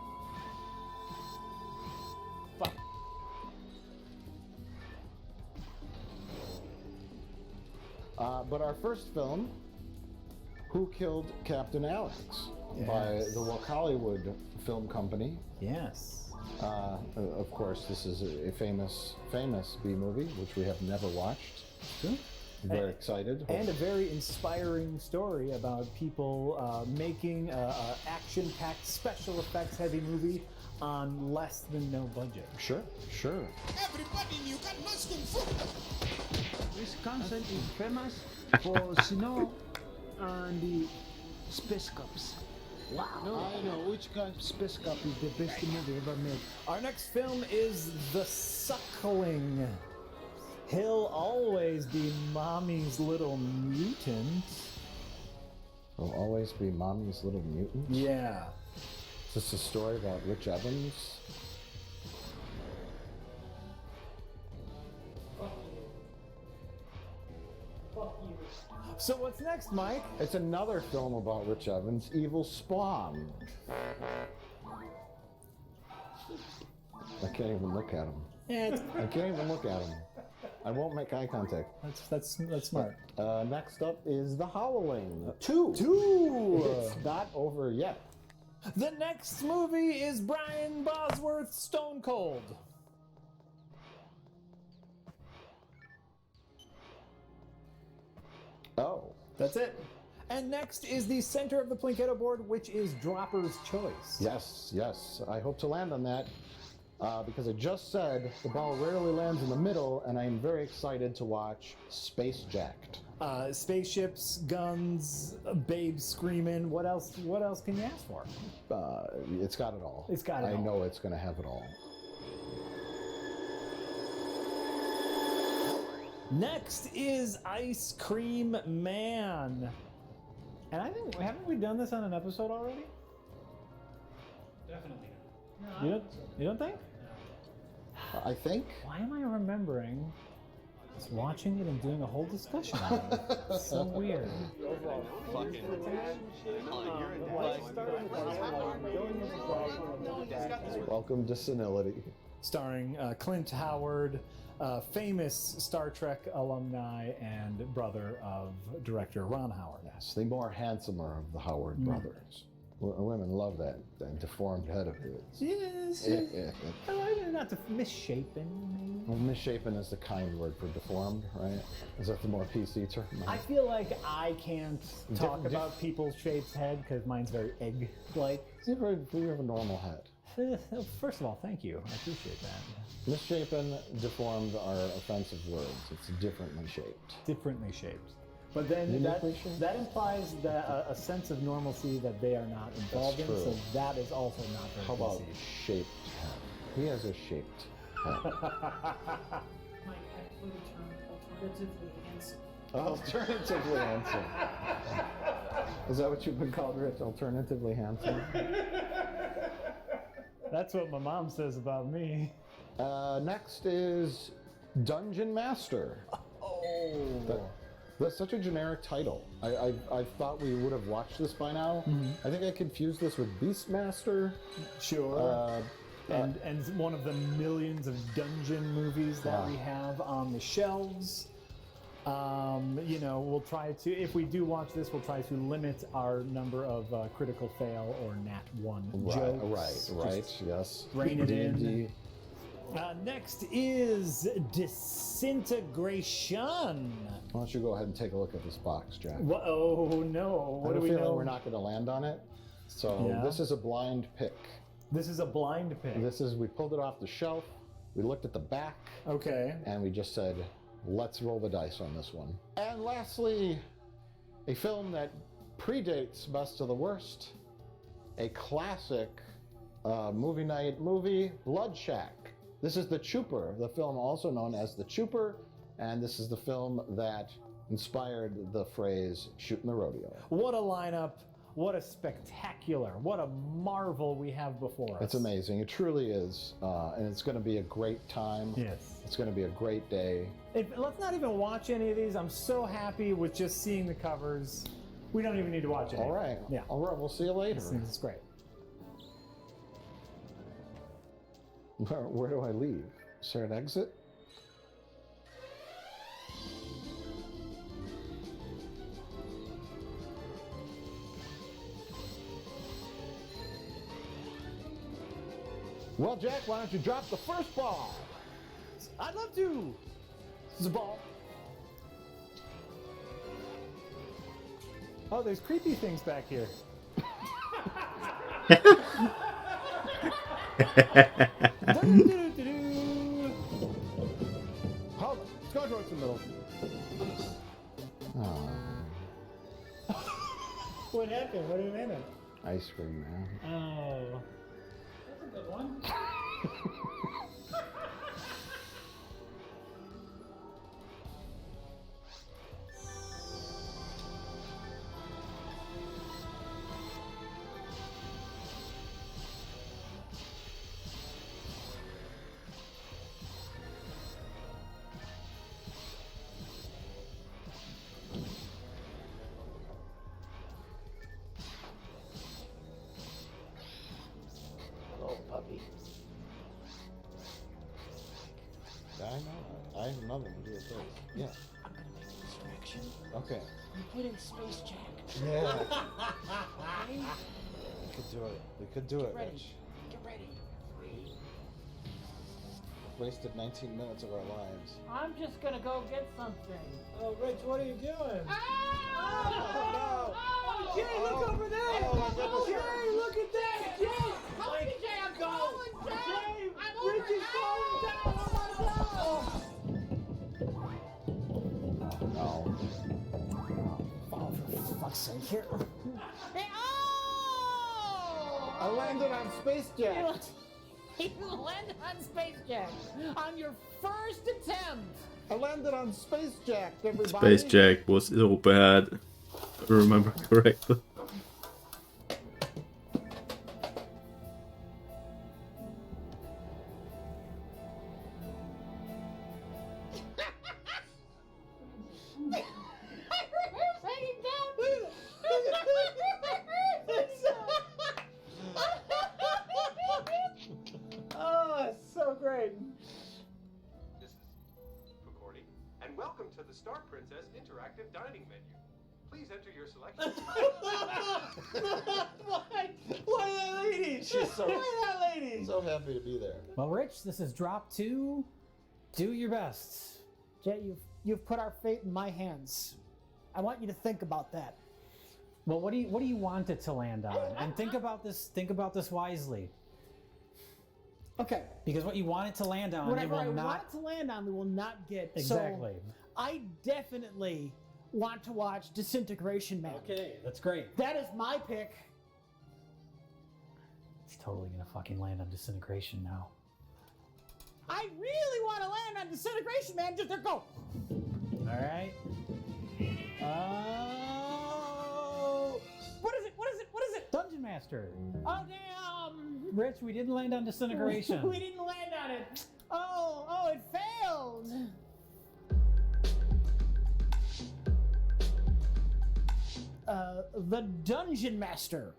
Fuck. But our first film, Who Killed Captain Alex? Yes. By the Hollywood Film Company. Yes. Of course, this is a famous B movie, which we have never watched. Very excited. And a very inspiring story about people making an action-packed, special effects heavy movie on less than no budget. Sure. Everybody knew that must come. Wisconsin is famous for snow and the space cups. Wow. No, I know which kind of space cup is the best movie ever made. Our next film is The Suckling. He'll always be Mommy's little mutant. Will always be Mommy's little mutant? Yeah. Is this a story about Rich Evans? So what's next, Mike? It's another film about Rich Evans, Evil Spawn. I can't even look at him. Yeah, I can't even look at him. I won't make eye contact. That's smart. Next up is The Howling. 2. It's not over yet. The next movie is Brian Bosworth's Stone Cold. Oh. That's it. And next is the center of the Plinketto board, which is Dropper's Choice. Yes. I hope to land on that because I just said the ball rarely lands in the middle, and I am very excited to watch Space Jacked. Spaceships, guns, babes screaming. What else can you ask for? It's got it all. It's got it all. I know it's going to have it all. Next is Ice Cream Man. And I think, haven't we done this on an episode already? Definitely. You don't think? I think. Why am I remembering just watching it and doing a whole discussion on it? It's so weird. Welcome to senility. Starring Clint Howard, famous Star Trek alumni and brother of director Ron Howard. Yes, the more handsomer of the Howard brothers. Women love that deformed head of his. Yes. Not misshapen, maybe. Well, misshapen is the kind word for deformed, right? Is that the more PC term? I feel like I can't talk about people's shaped head because mine's very egg-like. You have a normal head. First of all, thank you. I appreciate that. Misshapen, deformed are offensive words. It's differently shaped. Differently shaped. But then that implies that a sense of normalcy that they are not involved in, so that is also not very How about shaped head? He has a shaped head. Mike, I put the term alternatively handsome. Alternatively handsome. Is that what you've been called, Rich? Alternatively handsome? That's what my mom says about me. Next is Dungeon Master. Oh. That's such a generic title. I thought we would have watched this by now. I think I confused this with Beastmaster. Sure. And one of the millions of dungeon movies that we have on the shelves. We'll try to, if we do watch this, we'll try to limit our number of critical fail or nat 1 jokes. Right, yes. Rein it in. D&D. Next is Disintegration. Why don't you go ahead and take a look at this box, Jack? Oh no! What do we know? We're not going to land on it. So this is a blind pick. This is a blind pick. We pulled it off the shelf. We looked at the back. Okay. And we just said, let's roll the dice on this one. And lastly, a film that predates Best of the Worst, a classic movie night movie, Blood Shack. This is The Trooper, the film also known as The Trooper, and this is the film that inspired the phrase shooting the rodeo. What a lineup. What a spectacular, what a marvel we have before us. It's amazing. It truly is. And it's going to be a great time. Yes. It's going to be a great day. Let's not even watch any of these. I'm so happy with just seeing the covers. We don't even need to watch it. All right. Yeah. All right. We'll see you later. It's great. Where do I leave? Is there an exit? Well, Jack, why don't you drop the first ball? I'd love to. This is a ball. Oh, there's creepy things back here. Hold on. Let's go towards the middle. What happened? What do you mean? Ice cream, man. Oh. That's a good one. place. Yeah. I'm gonna make a distraction. Okay. You put in Space Jack. Yeah. Okay? We could do it. We could do it, Ready. Rich. Get ready. Wasted 19 minutes of our lives. I'm just gonna go get something. Oh, Rich, what are you doing? Oh, Oh, Jay, look over there! Oh, my goodness. Jay, look at that! Jay! Help me, Jay, I'm falling down! Jay, I'm Rich is falling down! Oh my God! No. Oh, for fuck's sake, here. Hey, oh! I landed on Space Jack. You landed on Space Jack on your first attempt. I landed on Space Jack, everybody. Space Jack was so bad, if I remember correctly. Oh, it's so great. This is Pukori, and welcome to the Star Princess Interactive Dining Menu. Please enter your selection. Why that lady? She's so- Why that lady? So happy to be there. Well, Rich, this is drop 2. Do your best. Jay, you've put our fate in my hands. I want you to think about that. Well, what do you want it to land on? And think about this wisely. Okay. Because what you want it to land on, Whatever it I will not. want to land on, we will not get. Exactly. So I definitely want to watch Disintegration Man. Okay, that's great. That is my pick. It's totally gonna fucking land on Disintegration now. I really want to land on Disintegration Man. Just go. All right. What is it? What is it? What is it? Dungeon Master. Oh damn! Rich, we didn't land on Disintegration. We didn't land on it. Oh, it failed. The Dungeon Master.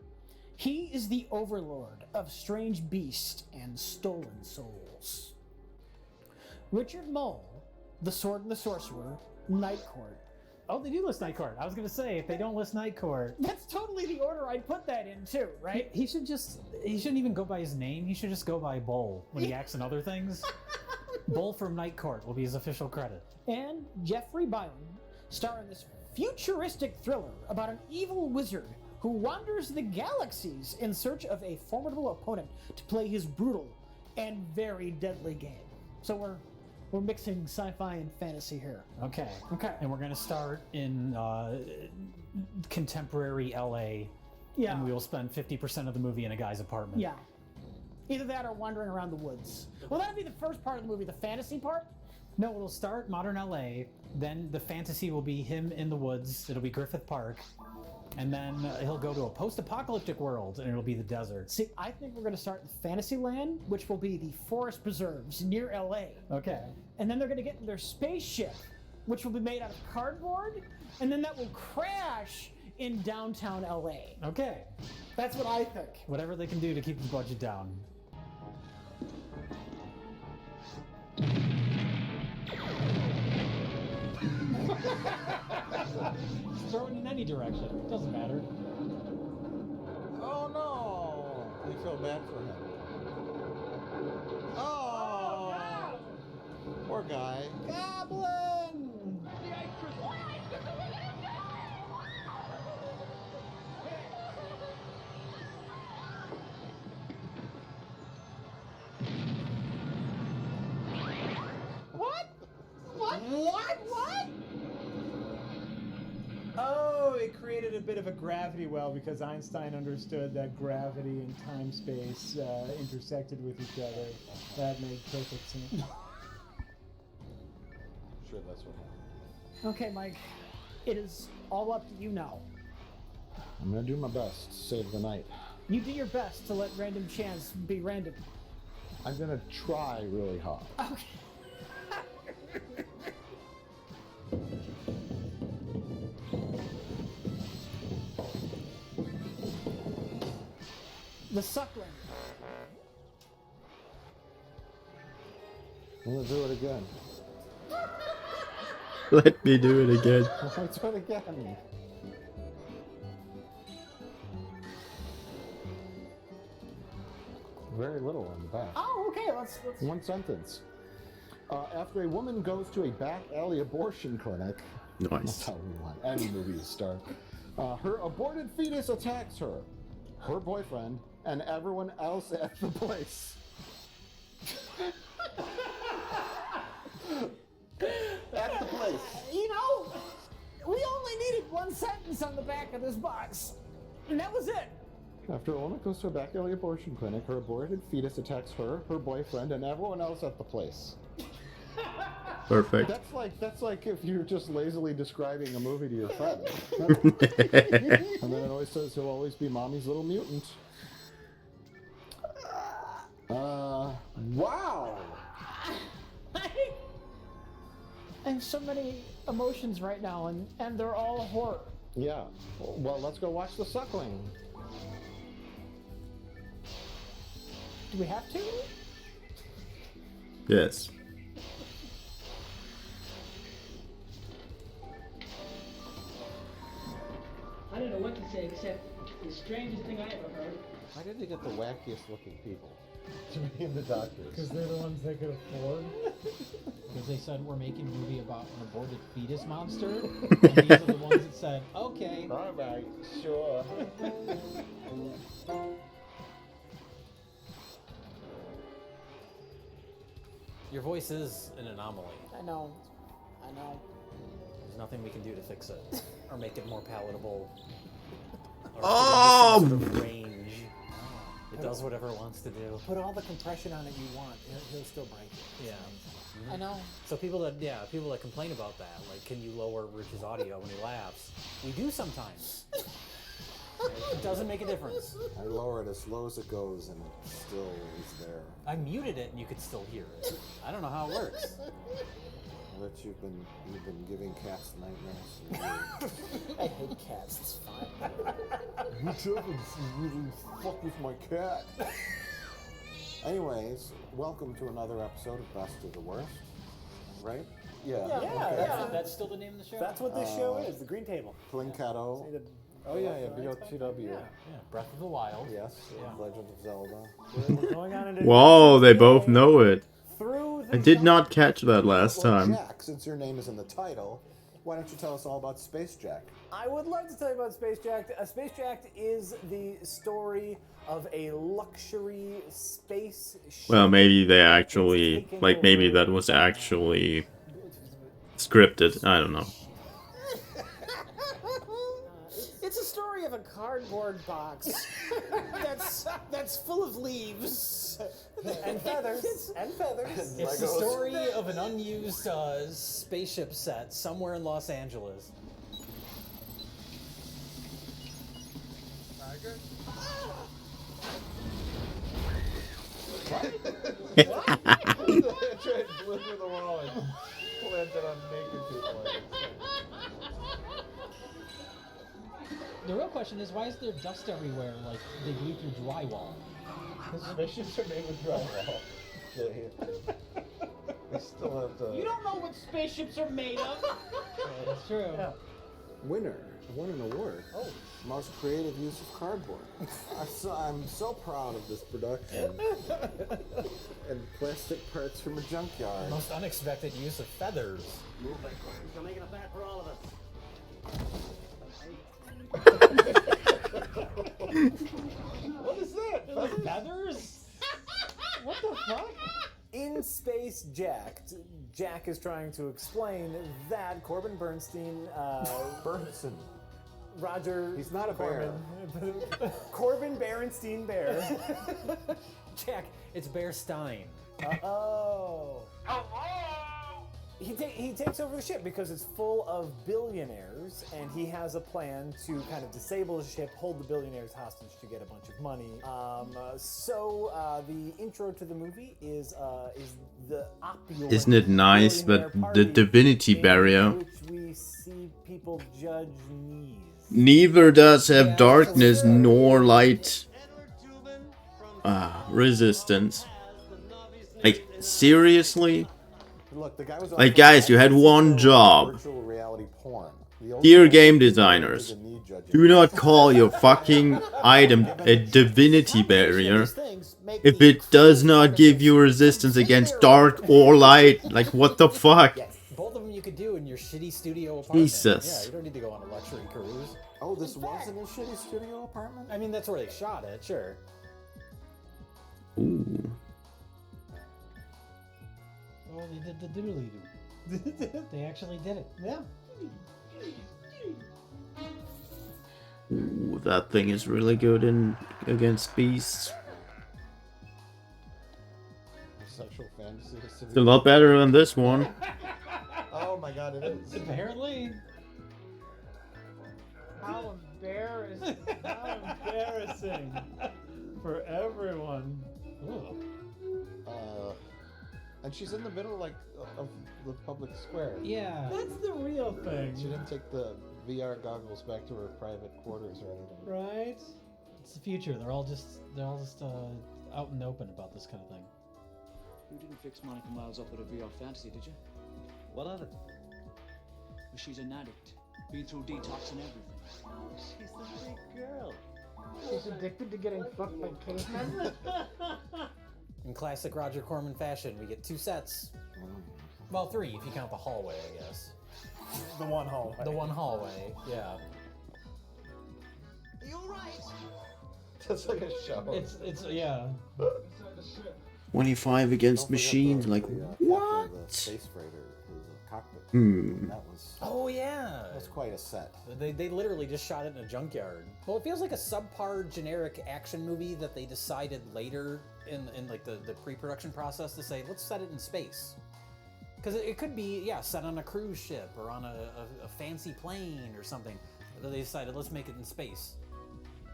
He is the overlord of strange beasts and stolen souls. Richard Mole, the Sword and the Sorcerer, Night Court. Oh, they do list Night Court. I was gonna say, if they don't list Night Court, That's totally the order I'd put that in too, right? he shouldn't even go by his name. He should just go by Bull when he acts in other things. Bull from Night Court will be his official credit. And Jeffrey Byron, star in this futuristic thriller about an evil wizard who wanders the galaxies in search of a formidable opponent to play his brutal and very deadly game. So we're mixing sci-fi and fantasy here. Okay. Okay. And we're gonna start in contemporary LA. Yeah. And we will spend 50% of the movie in a guy's apartment. Yeah. Either that or wandering around the woods. Well, that'd be the first part of the movie, the fantasy part. No, it'll start modern LA, then the fantasy will be him in the woods, it'll be Griffith Park, and then he'll go to a post-apocalyptic world, and it'll be the desert. See, I think we're going to start in Fantasyland, which will be the forest preserves near LA. Okay. And then they're going to get in their spaceship, which will be made out of cardboard, and then that will crash in downtown LA. Okay. That's what I think. Whatever they can do to keep the budget down. Throw it in any direction. Doesn't matter. Oh no! We feel bad for him. Oh! Poor guy. Goblin! What? What? What? What? Oh, it created a bit of a gravity well because Einstein understood that gravity and time-space intersected with each other. That made perfect sense. Sure, that's what happened. Okay, Mike. It is all up to you now. I'm gonna do my best to save the night. You do your best to let random chance be random. I'm gonna try really hard. Okay. The Suckling. I'm gonna do it again. Let me do it again. Let's do it again. Very little on the back. Oh, okay. Let's... One sentence. After a woman goes to a back alley abortion clinic, Nice. that's how we want any movie to start. Her aborted fetus attacks her, her boyfriend, and everyone else at the place. At the place. You know, we only needed one sentence on the back of this box, and that was it. After a woman goes to a back alley abortion clinic, her aborted fetus attacks her, her boyfriend, and everyone else at the place. Perfect. That's like if you're just lazily describing a movie to your friend. And then it always says he'll always be mommy's little mutant. Wow. I have so many emotions right now, and they're all horror. Yeah. Well, let's go watch The Suckling. Do we have to? Yes. I don't know what to say except the strangest thing I ever heard. Why did they get the wackiest looking people to be in the doctors? Because they're the ones they could afford. Because they said we're making a movie about an aborted fetus monster, and these are the ones that said, okay. All right, sure. Your voice is an anomaly. I know. There's nothing we can do to fix it or make it more palatable. Or Oh! give it some sort of range. It does whatever it wants to do. Put all the compression on it you want. He'll still break it. Yeah. I know. So people that complain about that, like, can you lower Rich's audio when he laughs? We do sometimes. It doesn't make a difference. I lower it as low as it goes, and it still is there. I muted it, and you could still hear it. I don't know how it works. I bet you've been giving cats nightmares. I hate cats. It's fine. What's up? You fuck with my cat. Anyways, welcome to another episode of Best of the Worst. Right? Yeah. Okay. That's still the name of the show. That's what this show is, the Green Table. Plinkato. Oh yeah, BOTW. Yeah, Breath of the Wild. Yes. Yeah. Legend of Zelda. We're going on into Whoa, they both know it. through I did not catch that last time. Jack, since your name is in the title, why don't you tell us all about Space Jack? I would love to tell you about Space Jack. Space Jack is the story of a luxury space ship. Well, maybe they actually, like, maybe that was actually scripted. I don't know. It's a story of a cardboard box that's full of leaves and feathers. It's the story of an unused spaceship set somewhere in Los Angeles. I tried to blew through the wall and planted on naked people. The real question is, why is there dust everywhere like they blew through drywall? Because spaceships are made with drywall. They still have to... You don't know what spaceships are made of. That's true. Yeah. Winner won an award. Oh. Most creative use of cardboard. I'm so proud of this production. And plastic parts from a junkyard. Most unexpected use of feathers. Move like you're making it back for all of us. What is that? Feathers? What the fuck? In Space Jack, Jack is trying to explain that Corbin Bernstein, Bernstein. Roger. He's not a Corbin. Corbin Berenstein Bear. Jack, it's Bear Stein. Oh. He takes over the ship because it's full of billionaires, and he has a plan to kind of disable the ship, hold the billionaires hostage to get a bunch of money. The intro to the movie is the opulent. Isn't it nice that the divinity barrier which we see people judge knees. neither does have darkness nor light resistance? Like, seriously? Look, the guy was Like, guys, you had one job. Virtual reality porn. Dear game designers, do not call your fucking item a divinity barrier if it does not give you resistance against dark or light. Like, what the fuck? Yeah, both of them you could do in your shitty studio apartment. Jesus. Yeah, you don't need to go on a luxury cruise. Oh, this was in a shitty studio apartment? I mean, that's where they shot it, sure. Ooh. Oh, they did the doodly doo. They actually did it. Yeah. Ooh, that thing is really good in against beasts. Sexual fantasy. It's a lot better than this one. Oh my god, it is. Apparently. How embarrassing! How embarrassing for everyone. And she's in the middle, like, of the public square. Yeah. That's the real thing. She didn't take the VR goggles back to her private quarters or anything. Right? It's the future. They're all just out in the open about this kind of thing. You didn't fix Monica Miles up with a VR fantasy, did you? What of it? Well, she's an addict. Been through detox and everything. She's a big girl. She's addicted to getting fucked by cavemen. In classic Roger Corman fashion, we get 2 sets. Well, 3 if you count the hallway, I guess. The one hallway. The one hallway, yeah. You're right. That's like a show. It's yeah. 25 against machines, like, what? The space freighter, the cockpit. That was. Oh yeah. That was quite a set. They literally just shot it in a junkyard. Well, it feels like a subpar generic action movie that they decided later in like the pre-production process to say, let's set it in space. Because it could be, yeah, set on a cruise ship or on a fancy plane or something. But they decided, let's make it in space.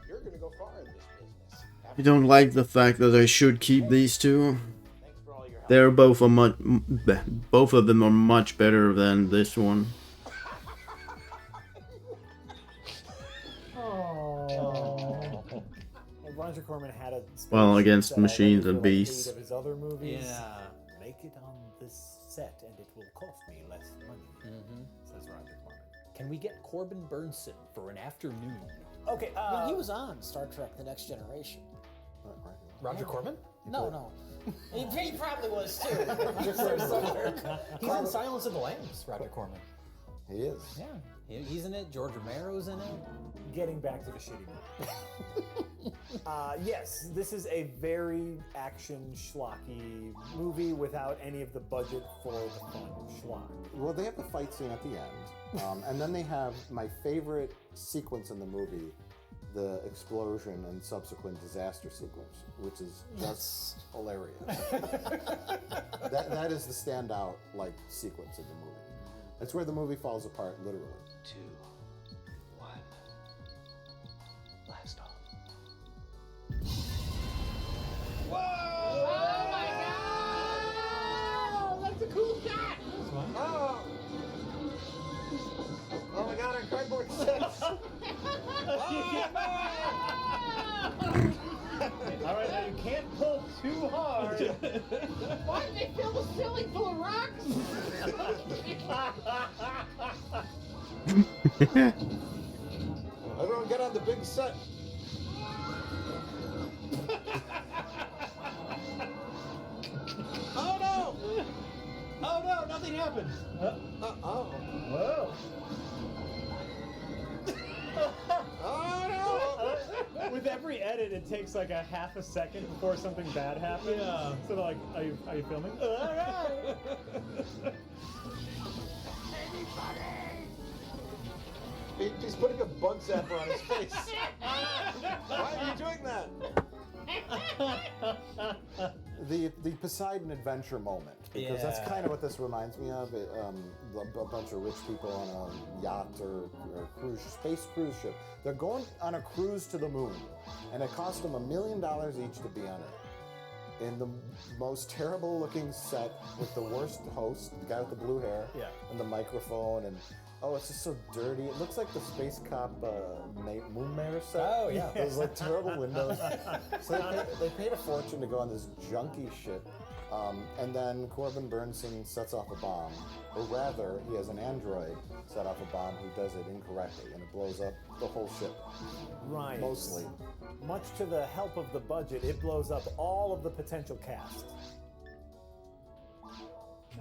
You're gonna go far in this business. I don't like the fact that I should keep these two. They're both both of them are much better than this one. Oh. Roger Corman had a Well, against machines and beasts. Of his other movies. Yeah. Make it on this set and it will cost me less money. Says Roger Corman. Can we get Corbin Burnson for an afternoon? Okay, Well, he was on Star Trek: The Next Generation. Roger Corman? No. He probably was too. He's in Silence of the Lambs, Roger Corman. He is. Yeah. He's in it. George Romero's in it. Getting back to the shitty movie. Yes, this is a very action schlocky movie without any of the budget for the fun schlock. Well, they have the fight scene at the end, and then they have my favorite sequence in the movie, the explosion and subsequent disaster sequence, which is just hilarious. that is the standout sequence in the movie. That's where the movie falls apart, literally. 2, 1. Blast off. Whoa! Oh my god! That's a cool shot! Oh! Oh my god, our cardboard sets! Alright, now you can't pull too hard. Why did they fill the ceiling full of rocks? Everyone get on the big set. Oh no! Oh no! Nothing happened. Oh. Whoa. Oh no! With every edit, it takes like a half a second before something bad happens. Yeah. So they're like, are you filming? He's putting a bug zapper on his face. Why are you doing that? The Poseidon adventure moment, because that's kind of what this reminds me of. A bunch of rich people on a yacht or space cruise ship. They're going on a cruise to the moon, and it cost them $1 million each to be on it. In the most terrible looking set with the worst host, the guy with the blue hair, and the microphone, and it's just so dirty. It looks like the Space Cop Moonmare set. Oh yeah, those terrible windows. So they paid a fortune to go on this junky ship, And then Corbin Burnson sets off a bomb, or rather, he has an android set off a bomb who does it incorrectly, and it blows up the whole ship. Right. Mostly. Much to the help of the budget, it blows up all of the potential cast.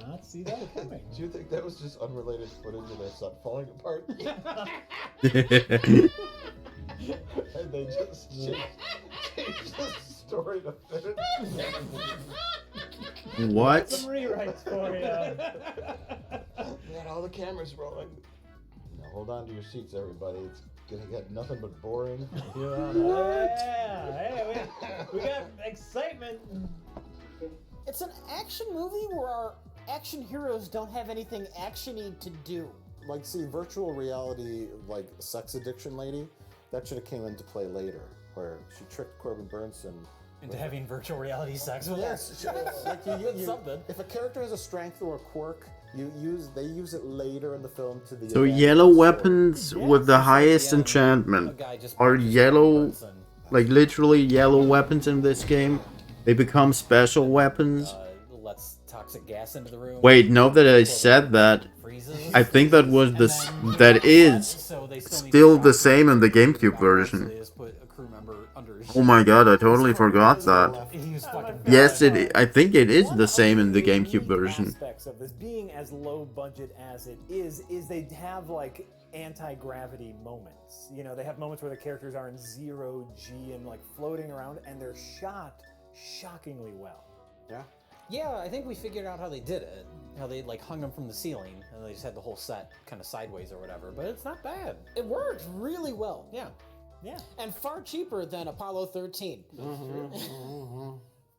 Not see that coming. Do you think that was just unrelated footage of their son falling apart? And they just changed the story to fit it. What? Some rewrites for you. We had all the cameras rolling. Now hold on to your seats, everybody. It's gonna get nothing but boring. Yeah, hey, we got excitement. It's an action movie where our action heroes don't have anything action-y to do. Like, see, virtual reality, like, sex addiction lady, that should have came into play later, where she tricked Corbin Burnson into having virtual reality sex with yes, her. Like something. If a character has a strength or a quirk, they use it later in the film to the. So yellow weapons with the highest enchantment are yellow, like literally yellow weapons in this game. They become special weapons. Lets toxic gas into the room. Wait, now that I said that, I think that was that is still the same in the GameCube version. Oh my god, I totally forgot that. Yes, I think it is the same in the GameCube version. Aspects of this being as low budget as it is they have like anti-gravity moments. You know, they have moments where the characters are in 0G and like floating around, and they're shot shockingly well. Yeah. Yeah, I think we figured out how they did it. How they like hung them from the ceiling, and they just had the whole set kind of sideways or whatever. But it's not bad. It worked really well. Yeah. Yeah. And far cheaper than Apollo 13.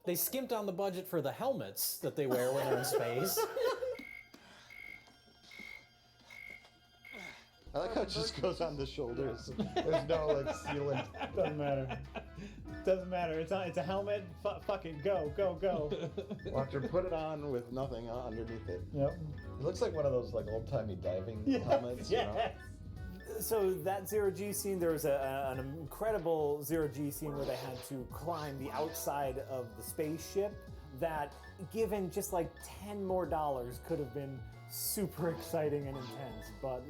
They skimped on the budget for the helmets that they wear when they're in space. I like how it just goes on the shoulders. There's no like sealant. Doesn't matter. Doesn't matter. It's a helmet. Fuck it. Go. Watch her put it on with nothing underneath it. Yep. It looks like one of those like old-timey diving helmets. Yes. You know? So that 0G scene, there was an incredible 0G scene where they had to climb the outside of the spaceship that, given just like $10 more, could have been super exciting and intense. But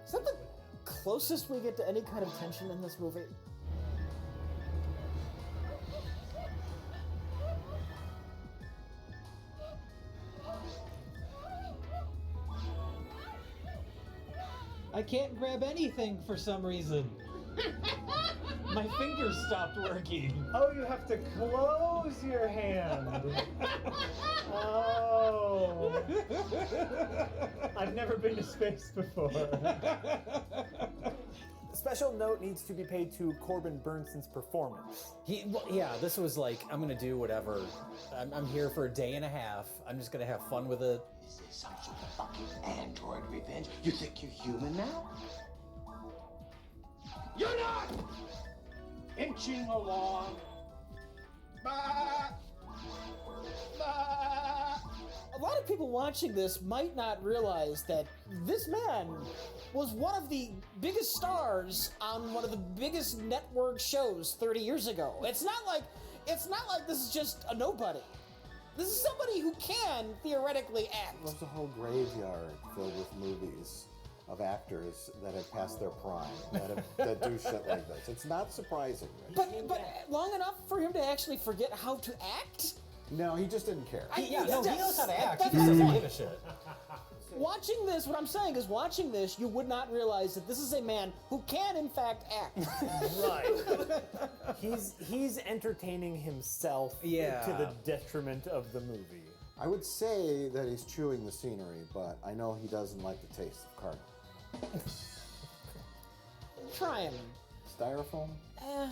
is that the closest we get to any kind of tension in this movie? I can't grab anything for some reason. My fingers stopped working. Oh, you have to close your hand. Oh. I've never been to space before. Special note needs to be paid to Corbin Burnson's performance. This was like, I'm gonna do whatever. I'm here for a day and a half. I'm just gonna have fun with it. Is this some sort of fucking android revenge? You think you're human now? You're not! Inching along. A lot of people watching this might not realize that this man was one of the biggest stars on one of the biggest network shows 30 years ago. It's not like this is just a nobody. This is somebody who can theoretically act. There's a whole graveyard filled with movies of actors that have passed their prime, that do shit like this. It's not surprising. Right? But long enough for him to actually forget how to act? No, he just didn't care. He knows how to act. He doesn't give a shit. Watching this, what I'm saying is watching this, you would not realize that this is a man who can, in fact, act. Right. He's entertaining himself to the detriment of the movie. I would say that he's chewing the scenery, but I know he doesn't like the taste of cardboard. Try him. Styrofoam? Ooh,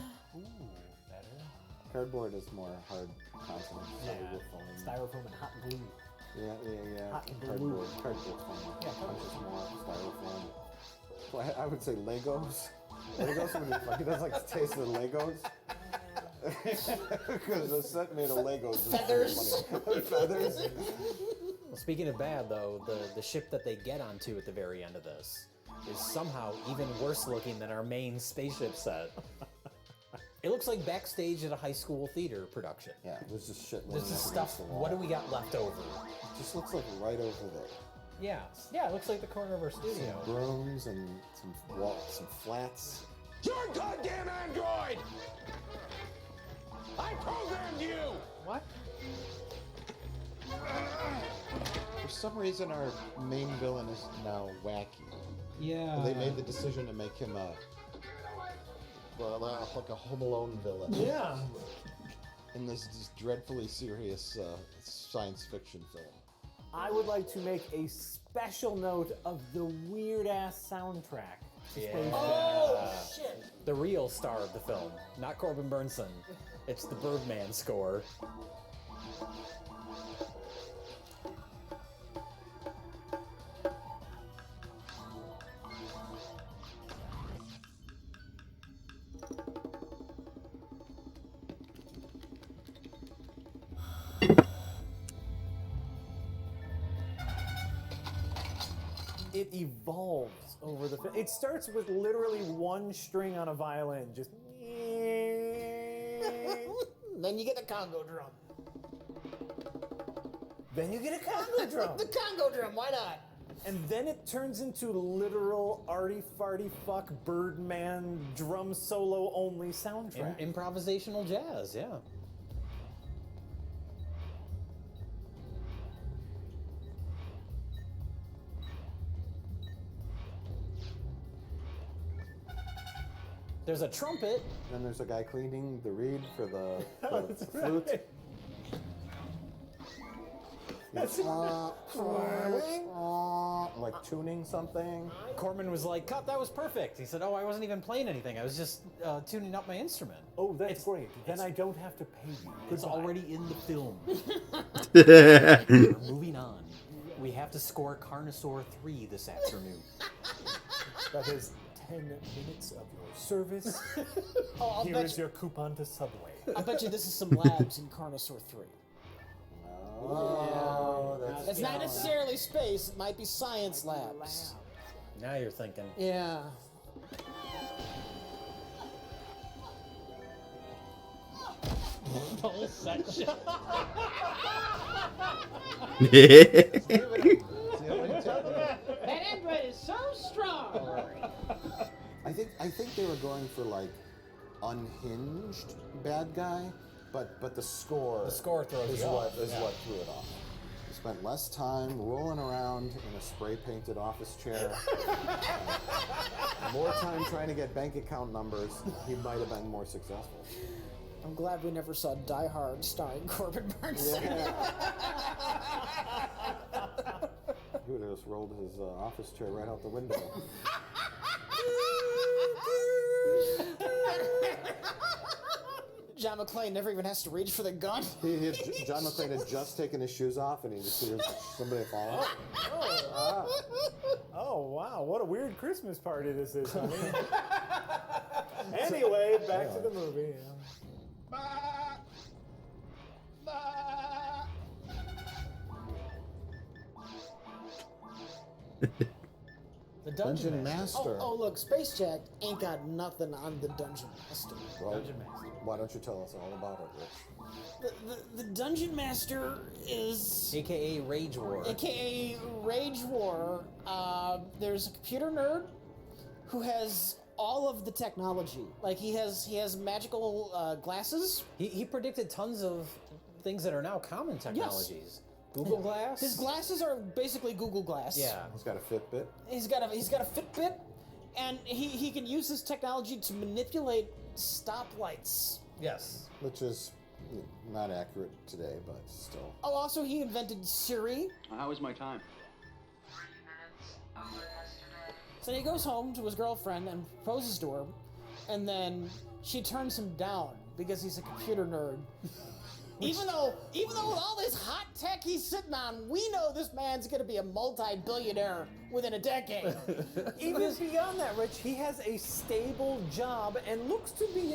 better. Cardboard is more hard consonants. Yeah. Styrofoam and hot glue. Yeah. Hot glue. Cardboard's fine. Yeah, Punch is more styrofoam. Well, I would say Legos. Legos when he doesn't like the taste of the Legos. Because a set made of Legos is feathers. Feathers. Well, speaking of bad, though, the ship that they get onto at the very end of this is somehow even worse looking than our main spaceship set. It looks like backstage at a high school theater production. Yeah, there's just shit. There's laying just up stuff. against the wall. What do we got left over? It just looks like right over there. Yeah, it looks like the corner of our studio. Some brooms and some flats. You're a goddamn android! I programmed you! What? For some reason, our main villain is now wacky. Yeah. They made the decision to make him like a Home Alone villain. Yeah. In this dreadfully serious science fiction film. I would like to make a special note of the weird-ass soundtrack. to Space Jam. Oh, shit! The real star of the film, not Corbin Burnson. It's the Birdman score. It evolves over the. It starts with literally one string on a violin, just. Then you get a Congo drum. Then you get a Congo drum. The Congo drum, why not? And then it turns into literal arty farty fuck Birdman drum solo only soundtrack. Improvisational jazz, yeah. There's a trumpet. Then there's a guy cleaning the reed for the flute. Right. He's, like tuning something. Corman was like, "Cut, that was perfect." He said, "Oh, I wasn't even playing anything. I was just tuning up my instrument." Oh, that's great. Then I don't have to pay you. It's already in the film. Moving on. We have to score Carnosaur 3 this afternoon. That is 10 minutes of your service. I'll Here bet is your coupon to Subway. I bet you this is some labs in Carnosaur 3. Oh, that's It's not necessarily space, it might be science labs. Now you're thinking. Yeah. Whole section. That android is so strong. I think they were going for like unhinged bad guy, but the score throws is you what off. is Yeah. what threw it off. He spent less time rolling around in a spray painted office chair. More time trying to get bank account numbers. He might have been more successful. I'm glad we never saw Die Hard starring Corbin Burnson. He would have just rolled his office chair right out the window. John McClane never even has to reach for the gun. John McClane had just taken his shoes off and he just hears somebody fall off. Oh, wow. What a weird Christmas party this is, honey. Anyway, back to the movie. The Dungeon Master. Oh, look, Space Jack ain't got nothing on the Dungeon Master. Well, why don't you tell us all about it, Rich? The Dungeon Master is... AKA Rage War. AKA Rage War. There's a computer nerd who has all of the technology. Like, he has magical glasses. He predicted tons of things that are now common technologies. Google Glass? His glasses are basically Google Glass. Yeah. He's got a Fitbit. He's got a Fitbit, and he can use this technology to manipulate stoplights. Yes. Which is not accurate today, but still. Oh, also he invented Siri. How was my time? So he goes home to his girlfriend and proposes to her, and then she turns him down because he's a computer nerd. Even though with all this hot tech he's sitting on, we know this man's gonna be a multi-billionaire within a decade. Even beyond that, Rich, he has a stable job and looks to be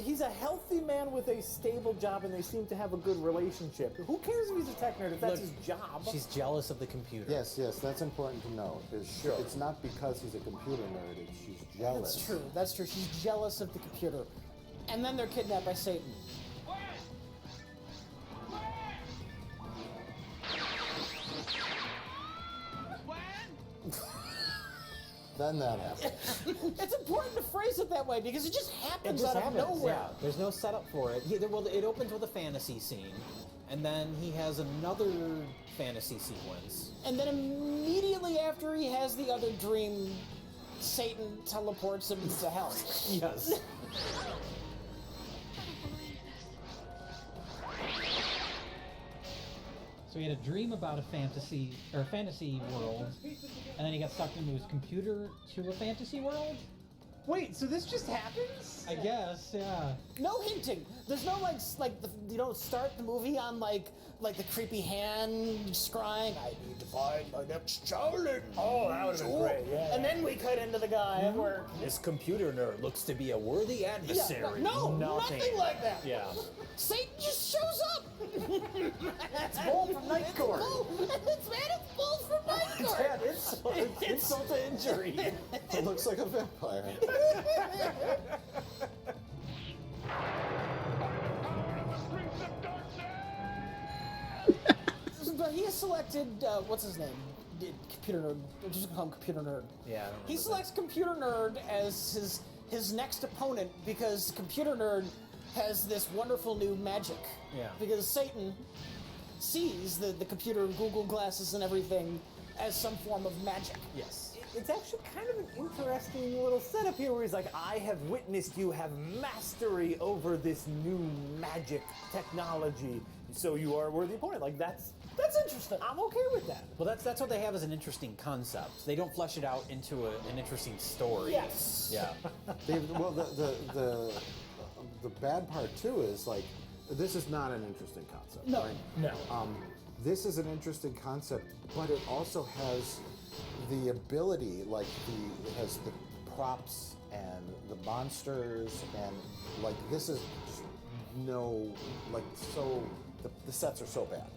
he's a healthy man with a stable job, and they seem to have a good relationship. Who cares if he's a tech nerd if that's his job? She's jealous of the computer. Yes, that's important to know. It's not because he's a computer nerd, she's jealous. That's true. She's jealous of the computer. and then they're kidnapped by Satan. Then that happens. It's important to phrase it that way because it just happens It just out happens, of nowhere. yeah. There's no setup for it. Well, it opens with a fantasy scene, and then he has another fantasy sequence. And then immediately after he has the other dream, Satan teleports him to hell. Yes. So he had a dream about a fantasy world, and then he got sucked into his computer to a fantasy world. Wait, so this just happens? I guess, yeah. No hinting. There's no you don't start the movie on like the creepy hand scrying. I need to find my next challenge. Oh, that would have been great. Yeah. And then we cut into the guy at work. This computer nerd looks to be a worthy adversary. Nothing like that. Yeah. Satan just shows up. It's Bull from Night Court. It's Bull from Night Court. Yeah, insult to injury. It looks like a vampire. But he has selected, what's his name? Computer Nerd. I'm just gonna call him Computer Nerd. Yeah, I don't He remember selects Computer Nerd as his next opponent because Computer Nerd has this wonderful new magic. Yeah. Because Satan sees the computer Google glasses and everything as some form of magic. Yes. It's actually kind of an interesting little setup here where he's like, I have witnessed you have mastery over this new magic technology, so you are a worthy opponent. Like, that's interesting. I'm okay with that. Well, that's what they have as an interesting concept. They don't flesh it out into an interesting story. Yes. Yeah. Well, the bad part too is like, this is not an interesting concept. No. Right? No. This is an interesting concept, but it also has the ability, like it has the props and the monsters, and like this is the sets are so bad.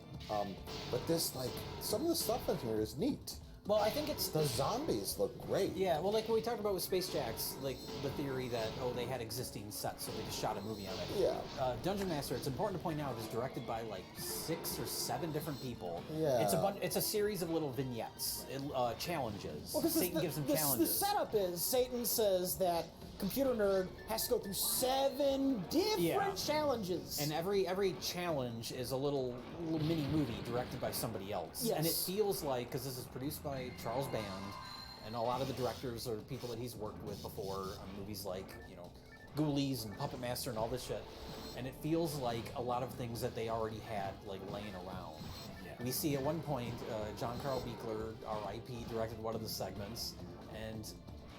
But this, like, some of the stuff in here is neat. Well, I think it's the zombies look great. Yeah, well, like what we talked about with Space Jacks, like the theory that they had existing sets, so they just shot a movie on it. Yeah. Dungeon Master, it's important to point out, is directed by like 6 or 7 different people. Yeah. It's a series of little vignettes, challenges. Well, Satan gives them challenges. The setup is Satan says that Computer Nerd has to go through 7 different challenges. And every challenge is a little mini movie directed by somebody else. Yes. And it feels like, because this is produced by Charles Band, and a lot of the directors are people that he's worked with before on movies like, Ghoulies and Puppet Master and all this shit. And it feels like a lot of things that they already had, like, laying around. Yeah. We see at one point, John Carl Buechler, R.I.P., directed one of the segments, and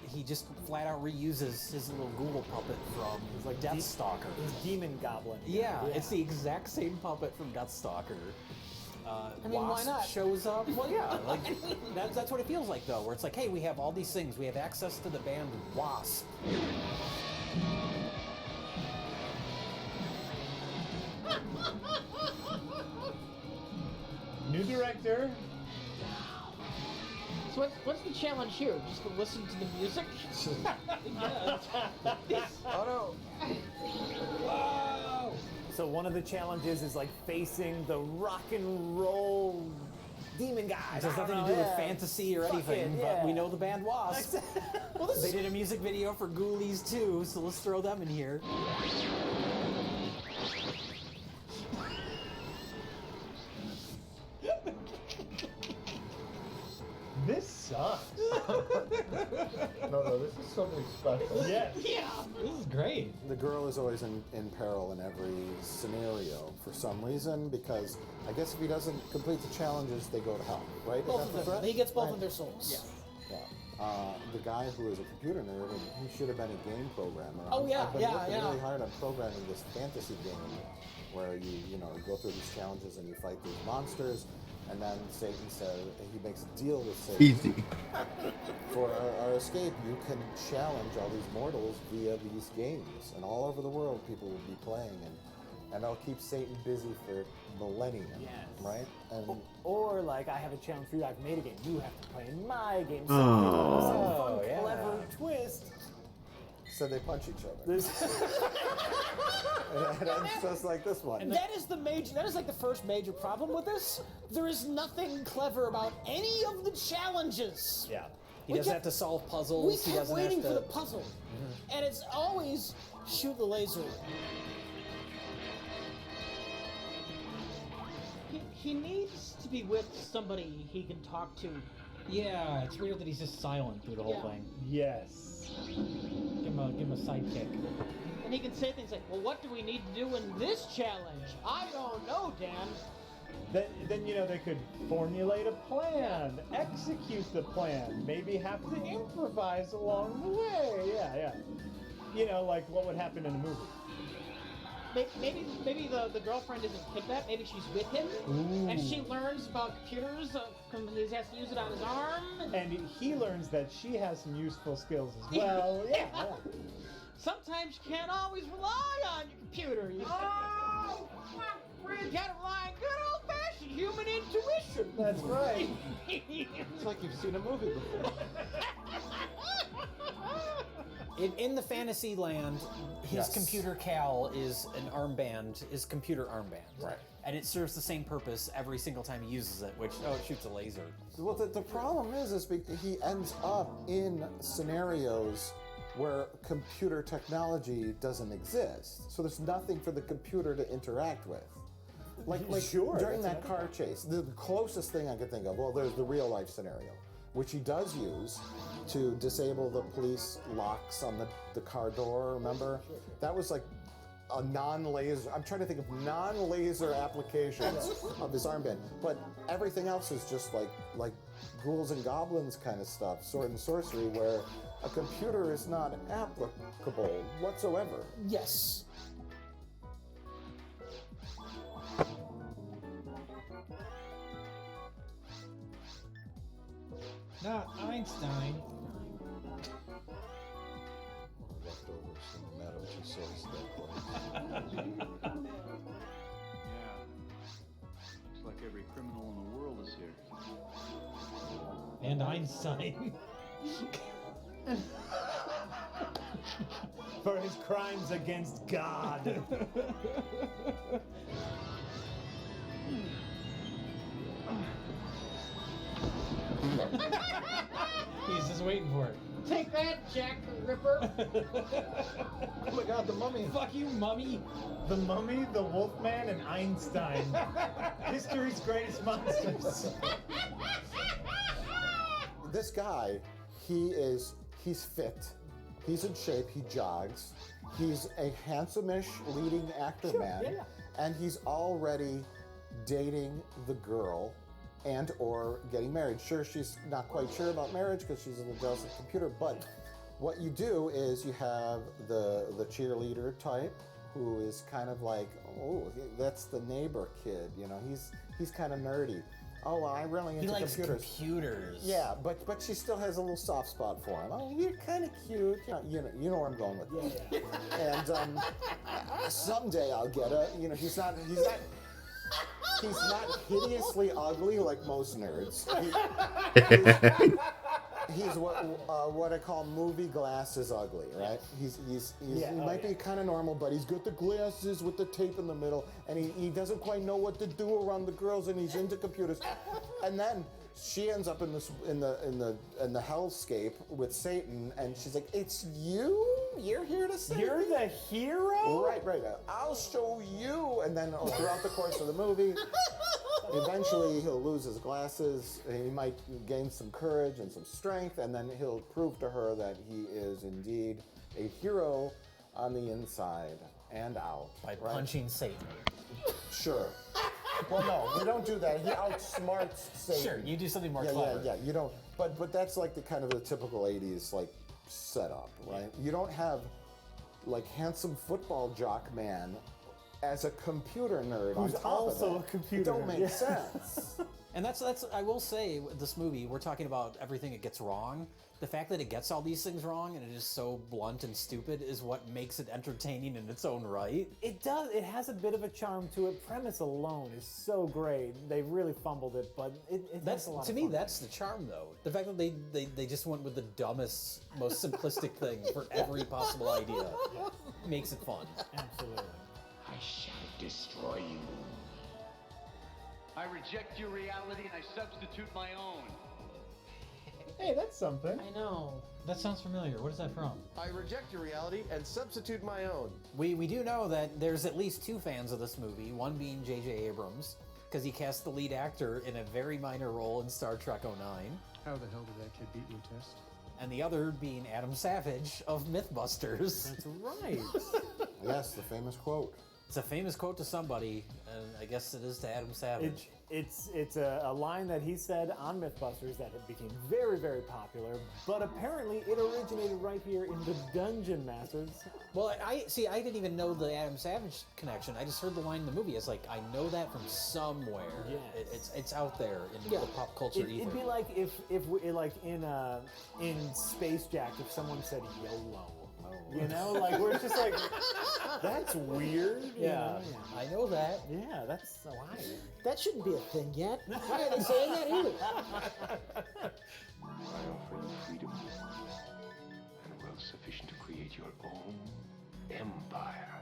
he just flat out reuses his little Google puppet from Deathstalker. His demon goblin. Yeah, it's the exact same puppet from Deathstalker. why not? Shows up. Well, yeah, like that's what it feels like though, where it's like, hey, we have all these things. We have access to the band Wasp. New director. So what's the challenge here? Just to listen to the music? Oh no! Whoa! So one of the challenges is like facing the rock and roll demon guy. It has nothing to do with fantasy or anything, but we know the band Wasp. Well, they did a music video for Ghoulies too, so let's throw them in here. This sucks. No, this is something special. Yes. Yeah. This is great. The girl is always in peril in every scenario for some reason, because I guess if he doesn't complete the challenges, they go to hell, right? Both of them. He gets both of their souls. Yeah. The guy who is a computer nerd, he should have been a game programmer. Oh, yeah, I've been yeah, working yeah. really hard on programming this fantasy game where you go through these challenges and you fight these monsters, and then Satan says, he makes a deal with Satan. Easy. For our escape, you can challenge all these mortals via these games, and all over the world people will be playing, and that'll keep Satan busy for millennia, right? And Or like, I have a challenge for you. I've made a game. You have to play in my game. Oh. Some fun, clever twist. So they punch each other. And it's just like this one. And that is like the first major problem with this. There is nothing clever about any of the challenges. Yeah. He doesn't have to solve puzzles. We He kept doesn't waiting have to... for the puzzle. And it's always shoot the laser. He needs to be with somebody he can talk to. Yeah, it's weird that he's just silent through the whole thing. Yes. Give him a sidekick. And he can say things like, well, what do we need to do in this challenge? I don't know, Dan. Then they could formulate a plan, execute the plan, maybe have to improvise along the way. Yeah. Like what would happen in a movie. Maybe the girlfriend isn't kidnapped. Maybe she's with him, and she learns about computers. He has to use it on his arm, and he learns that she has some useful skills as well. Yeah. Sometimes you can't always rely on your computer. You gotta rely on good old-fashioned human intuition. That's right. It's like you've seen a movie before. In the fantasy land, his computer Cal is an armband, his computer armband. Right. And it serves the same purpose every single time he uses it, which, it shoots a laser. Well, the problem is he ends up in scenarios where computer technology doesn't exist. So there's nothing for the computer to interact with. Like during that car chase, the closest thing I could think of, there's the real life scenario, which he does use to disable the police locks on the car door, remember? That was like a non-laser, I'm trying to think of non-laser applications of this armband, but everything else is just like ghouls and goblins kind of stuff, sword and sorcery, where a computer is not applicable whatsoever. Yes. Not Einstein. Leftovers from the meadow, she says that place. Yeah. Looks like every criminal in the world is here. And Einstein. For his crimes against God. He's just waiting for it. Take that, Jack the Ripper. Oh my God, the mummy. Fuck you, mummy. The Mummy, the Wolfman, and Einstein. History's greatest monsters. This guy, he's fit, he's in shape, he jogs, he's a handsome-ish leading actor man, and he's already dating the girl and or getting married. Sure, she's not quite sure about marriage because she's in the jealous of the computer, but what you do is you have the cheerleader type who is kind of like, oh, that's the neighbor kid, he's kind of nerdy. Oh, well, I'm really into computers. Yeah, but she still has a little soft spot for him. Oh, you're kind of cute. You know where I'm going with this. Yeah. And someday I'll get her. He's not hideously ugly like most nerds. He's what I call movie glasses ugly, right? He might be kind of normal, but he's got the glasses with the tape in the middle, and he doesn't quite know what to do around the girls, and he's into computers. And then she ends up in the hellscape with Satan, and she's like, "It's you? You're here to save me? You're the hero?" Right. I'll show you. And then throughout the course of the movie, eventually he'll lose his glasses. He might gain some courage and some strength, and then he'll prove to her that he is indeed a hero on the inside and out. By punching Satan. Sure. Well, no, we don't do that. He outsmarts Satan. Sure, you do something more clever. Yeah. You don't. But that's like the kind of the typical '80s setup, right? You don't have handsome football jock man as a computer nerd who's on top also of that. a computer It don't nerd. make sense. And that's I will say with this movie, we're talking about everything it gets wrong. The fact that it gets all these things wrong and it is so blunt and stupid is what makes it entertaining in its own right. It does. It has a bit of a charm to it. Premise alone is so great. They really fumbled it, but it That's has a lot to of me. fun. That's the charm, though. The fact that they just went with the dumbest, most simplistic thing for every possible idea makes it fun. Absolutely. I shall destroy you. I reject your reality and I substitute my own. Hey, that's something. I know. That sounds familiar. What is that from? I reject your reality and substitute my own. We do know that there's at least 2 fans of this movie, one being J.J. Abrams, because he cast the lead actor in a very minor role in Star Trek 09. How the hell did that kid beat your test? And the other being Adam Savage of Mythbusters. That's right. Yes, the famous quote. It's a famous quote to somebody, and I guess it is to Adam Savage. It's a line that he said on Mythbusters that it became very, very popular, but apparently it originated right here in the Dungeon Masters. Well, I didn't even know the Adam Savage connection. I just heard the line in the movie. It's like, I know that from somewhere. Yes. It's out there in the pop culture ether. It'd be like if like in Space Jack, if someone said YOLO. You know, like we're just like, that's weird. you know? I know that. Yeah, that's so why. That shouldn't be a thing yet. Why are they saying that either? I offer you freedom and wealth sufficient to create your own empire.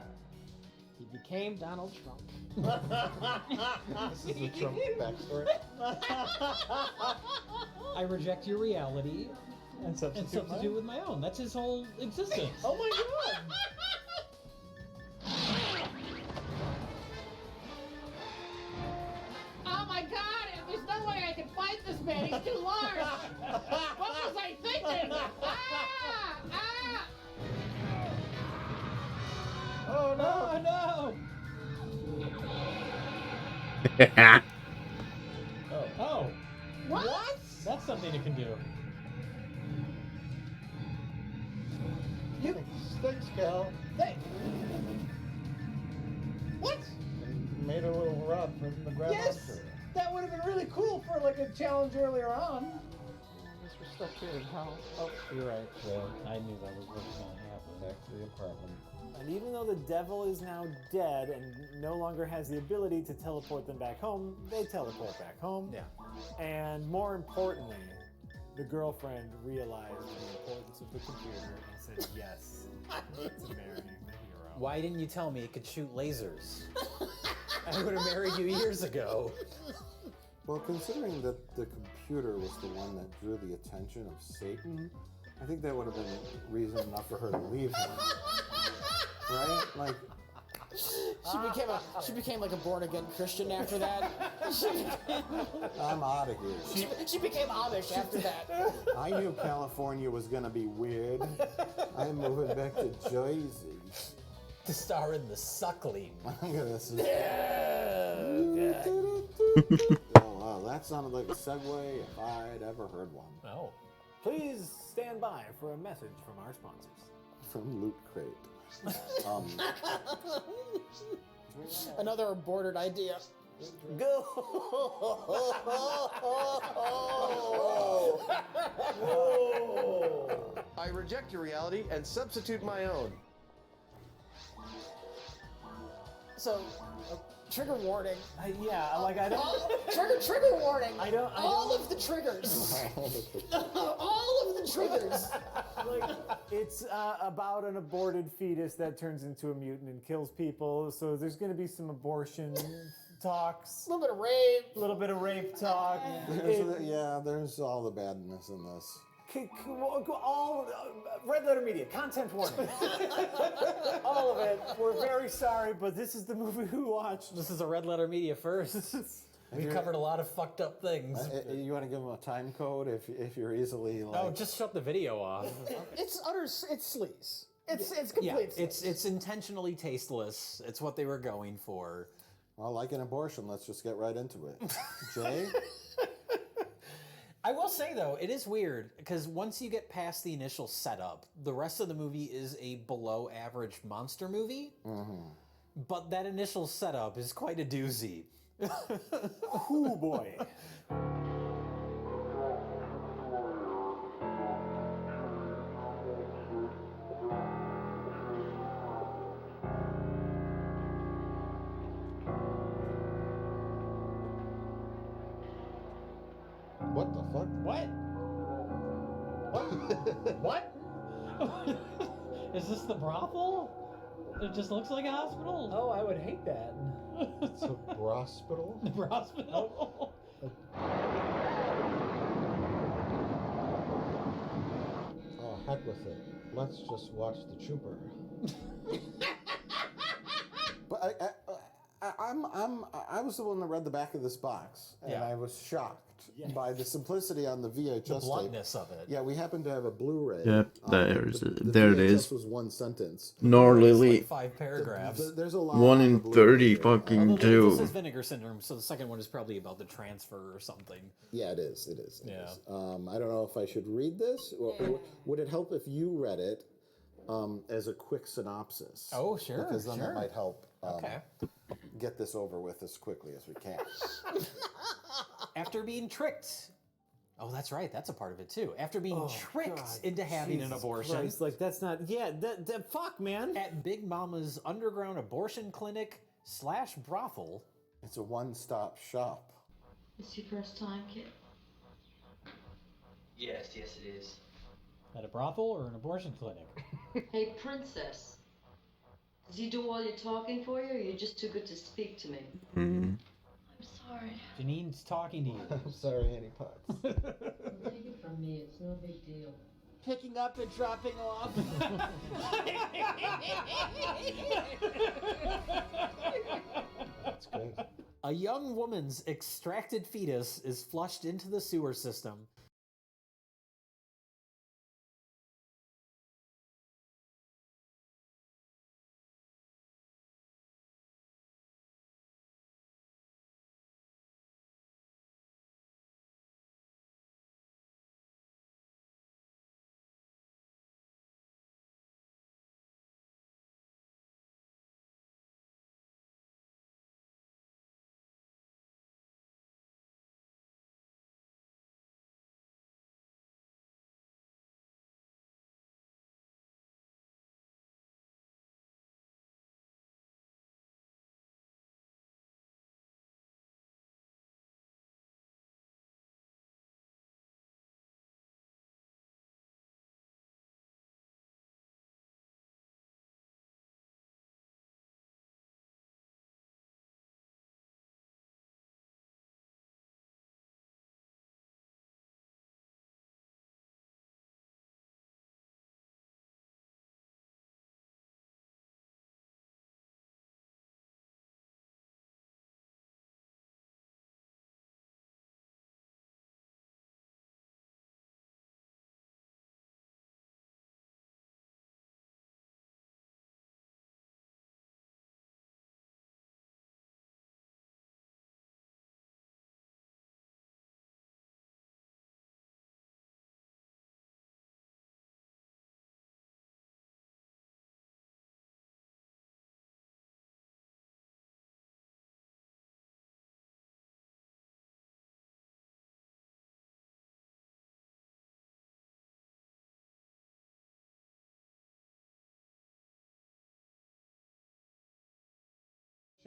He became Donald Trump. This is the Trump backstory. I reject your reality And substitute with my own. That's his whole existence. Oh my god! Oh my god! There's no way I can fight this man. He's too large. What was I thinking? Oh no! Oh. What? That's something it can do. Thanks, Cal. What? Made a little rod from the ground. Yes! That would have been really cool for like a challenge earlier on. Mr. Stuck here, Hal. Oh, you're right. I knew that was what was going to happen. Back to the apartment. And even though the devil is now dead and no longer has the ability to teleport them back home, they teleport back home. Yeah. And more importantly, the girlfriend realized the importance of the computer and said yes to marrying the hero. Why didn't you tell me it could shoot lasers? I would have married you years ago. Well, considering that the computer was the one that drew the attention of Satan, I think that would have been reason enough for her to leave him. Right? Like, She became like a born again Christian after that. I'm out of here. She became Amish after that. I knew California was going to be weird. I'm moving back to Jersey. To star in The Suckling. I'm gonna Oh wow, that sounded like a segue if I'd ever heard one. Oh. Please stand by for a message from our sponsors. From Loot Crate. Another aborted idea. Go! I reject your reality and substitute my own. So, trigger warning. Yeah, like I don't. Trigger warning. I don't. All of the triggers. All of the triggers. Like it's about an aborted fetus that turns into a mutant and kills people. So there's going to be some abortion talks. A little bit of rape. A little bit of rape talk. There's all the badness in this. All Red Letter Media, content warning. All of it. We're very sorry, but this is the movie we watched. This is a Red Letter Media first. We covered a lot of fucked up things. You want to give them a time code if you're easily like... No, just shut the video off. It's sleaze. It's complete. Yeah, it's intentionally tasteless. It's what they were going for. Well, like an abortion, let's just get right into it. Jay? I will say, though, it is weird, because once you get past the initial setup, the rest of the movie is a below-average monster movie. Mm-hmm. But that initial setup is quite a doozy. Ooh boy. What the fuck? What? What? Is this the brothel? It just looks like a hospital. Oh, I would hate that. It's a brospital? The hospital. Oh, heck with it. Let's just watch the trooper. But I was the one that read the back of this box, and Yeah. I was shocked by the simplicity on the VHS The tape. bluntness of it. Yeah, we happened to have a Blu-ray. Yep, there it VHS is. was one sentence. Nor Lily. Like 5 paragraphs. There's a lot. 1 on in the Blu-ray 30 here. fucking This two. is Vinegar Syndrome, so the second one is probably about the transfer or something. Yeah, it is. It is. Yeah. I don't know if I should read this. Or would it help if you read it as a quick synopsis? Oh, sure. Because then that might help Okay. get this over with as quickly as we can. After being tricked. Oh, that's right. That's a part of it too. After being tricked God. into having an Jesus abortion. Christ, like that's not. Yeah, that fuck, man. At Big Mama's underground abortion clinic / brothel. It's a one-stop shop. It's your first time, kid? Yes, it is. At a brothel or an abortion clinic? Hey, princess. Does he do all your talking for you, or you're just too good to speak to me? Mm. I'm sorry. Janine's talking to you. I'm sorry, Annie Potts. Take it from me, it's no big deal. Picking up and dropping off. That's good. A young woman's extracted fetus is flushed into the sewer system.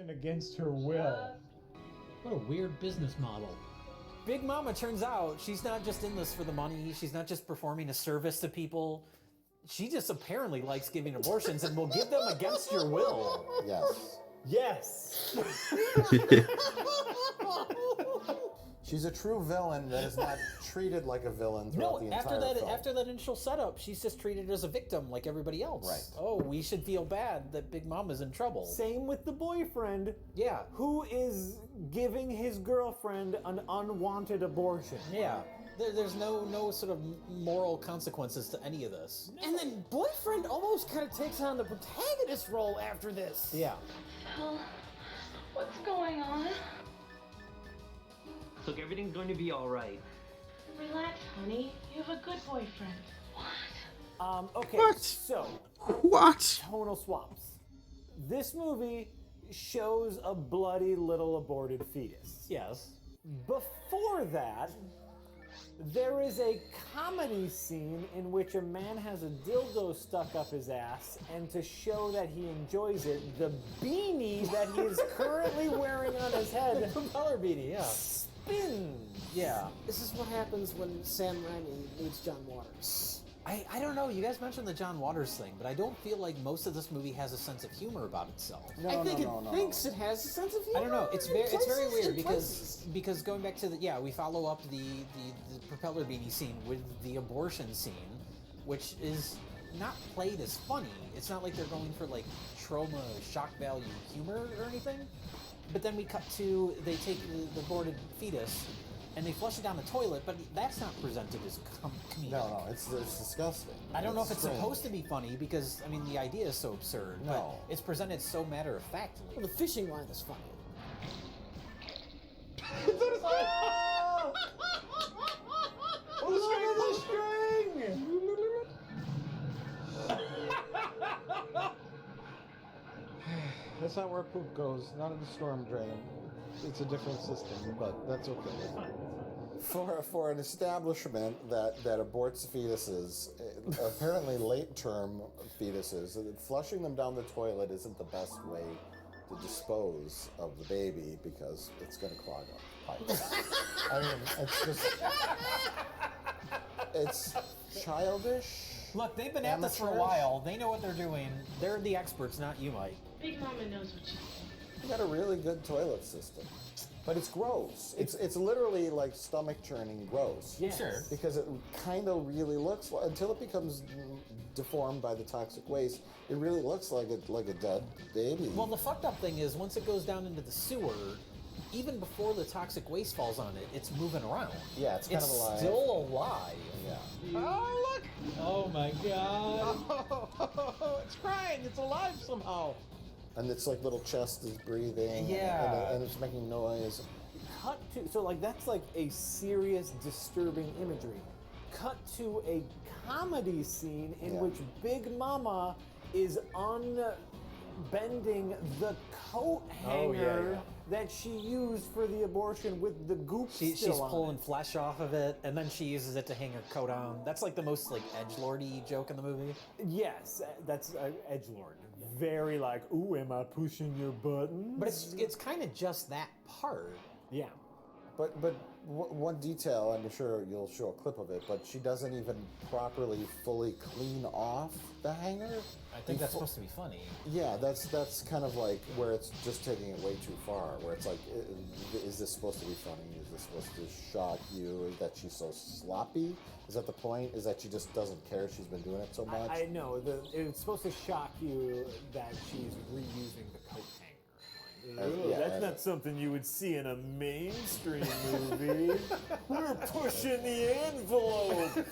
Against her will. What a weird business model. Big Mama turns out she's not just in this for the money. She's not just performing a service to people. She just apparently likes giving abortions and will give them against your will. Yes. Yes. She's a true villain that is not treated like a villain throughout the entire film. After that initial setup, she's just treated as a victim like everybody else. Right. Oh, we should feel bad that Big Mama's in trouble. Same with the boyfriend. Yeah. Who is giving his girlfriend an unwanted abortion? Yeah. There's no sort of moral consequences to any of this. And then boyfriend almost kind of takes on the protagonist role after this. Yeah. Phil, what's going on? Look, everything's going to be all right. Relax, honey. You have a good boyfriend. Okay, What? so What? tonal swaps. This movie shows a bloody little aborted fetus. Yes. Before that, there is a comedy scene in which a man has a dildo stuck up his ass, and to show that he enjoys it, the beanie that he is currently wearing on his head, The propeller beanie, yeah. spins. Yeah. This is what happens when Sam Raimi meets John Waters. I don't know. You guys mentioned the John Waters thing, but I don't feel like most of this movie has a sense of humor about itself. I think it thinks it has a sense of humor. I don't know. It's in very places, weird in places. because going back to we follow up the propeller beanie scene with the abortion scene, which is not played as funny. It's not like they're going for like trauma, shock value humor or anything. But then we cut to they take the aborted fetus and they flush it down the toilet, but that's not presented as comedic. No, it's disgusting. I don't know if it's strange. supposed to be funny because, I mean, the idea is so absurd, No. but it's presented so matter-of-factly. Well, the fishing line is funny. Oh, the string! That's not where poop goes, not in the storm drain. It's a different system, but that's okay. For an establishment that aborts fetuses, apparently late-term fetuses, flushing them down the toilet isn't the best way to dispose of the baby because it's going to clog up pipes. I mean, it's just... It's childish. Look, they've been at this for a while. They know what they're doing. They're the experts, not you, Mike. Big Mama knows what she's You got a really good toilet system. But it's gross. It's literally like stomach churning gross. Yes. Sure. Because it kind of really looks like, until it becomes deformed by the toxic waste, it really looks like a dead baby. Well, the fucked up thing is once it goes down into the sewer, even before the toxic waste falls on it, it's moving around. Yeah, it's kind of alive. Still alive. Yeah. Oh, look! Oh my god. Oh, it's crying. It's alive somehow. And it's like little chest is breathing. Yeah. And it's making noise. Cut to, so like that's like a serious, disturbing imagery. Cut to a comedy scene in which Big Mama is unbending the coat hanger that she used for the abortion with the goop She's still on pulling it. flesh off of it, and then she uses it to hang her coat on. That's like the most like edgelordy joke in the movie. Yes, that's edgelord. Very like, ooh, am I pushing your buttons? But it's kind of just that part. Yeah. But one detail, I'm sure you'll show a clip of it, but she doesn't even properly fully clean off the hanger. I think that's supposed to be funny. Yeah, that's kind of like where it's just taking it way too far. Where it's like, is this supposed to be funny? Is this supposed to shock you? Is that she's so sloppy? Is that the point? Is that she just doesn't care she's been doing it so much? I know. It's supposed to shock you that she's reusing the coat hanger. That's not something you would see in a mainstream movie. We're pushing the envelope.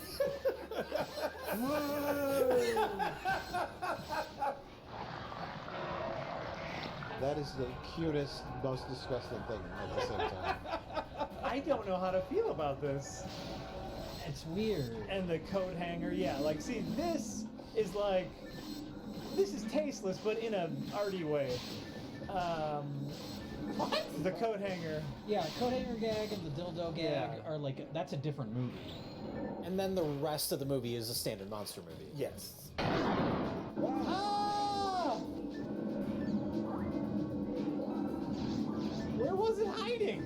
That is the cutest, most disgusting thing at the same time. I don't know how to feel about this. It's weird. And the coat hanger, yeah, like, see, this is like, this is tasteless, but in a arty way. What? The coat hanger. Yeah, coat hanger gag and the dildo gag are like, that's a different movie. And then the rest of the movie is a standard monster movie. Yes. Ah! Where was it hiding?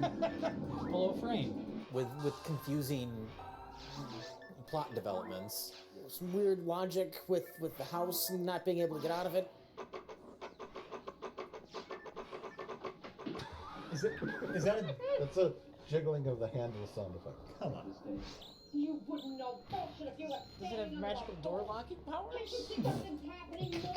Below frame. With confusing plot developments. Some weird logic with the house and not being able to get out of it. Is that a... That's a jiggling of the handle sound effect. Come on. You wouldn't know bullshit if you were Does it have magical door locking powers? Can't you see something's happening more?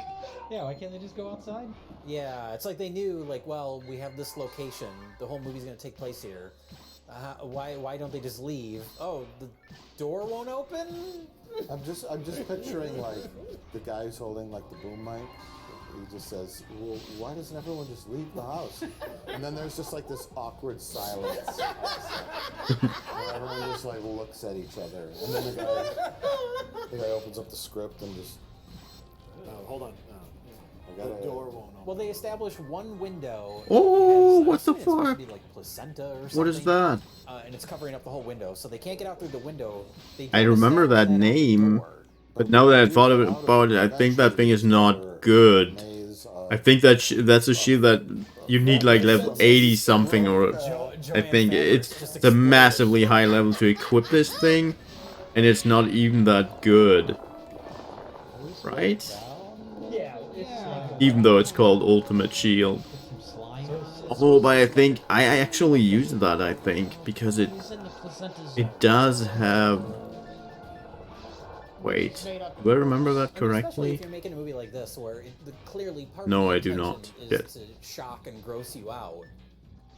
Yeah, why can't they just go outside? Yeah, it's like they knew, like, well, we have this location. The whole movie's going to take place here. Why don't they just leave? Oh, the door won't open? I'm just picturing like the guy who's holding like the boom mic. He just says, well, why doesn't everyone just leave the house? And then there's just like this awkward silence. Where everyone just like looks at each other. And then the guy opens up the script and just... hold on. The door won't open. Well, they establish one window. Oh, has, what the it's supposed to fuck? be like placenta or something. What is that? And it's covering up the whole window, so they can't get out through the window. They I don't remember establish that name, but now that I thought of it about it, I think that thing is not good. I think that's a shield that you need like level 80 something, or I think it's a massively high level to equip this thing, and it's not even that good, right? Yeah, it's like Even though it's called Ultimate Shield. Oh, but I think I actually used that, I think, because it does have... Wait, do I remember that Especially correctly? if you're making a movie like this, where clearly part of No, the I do intention not. is to shock and gross you out,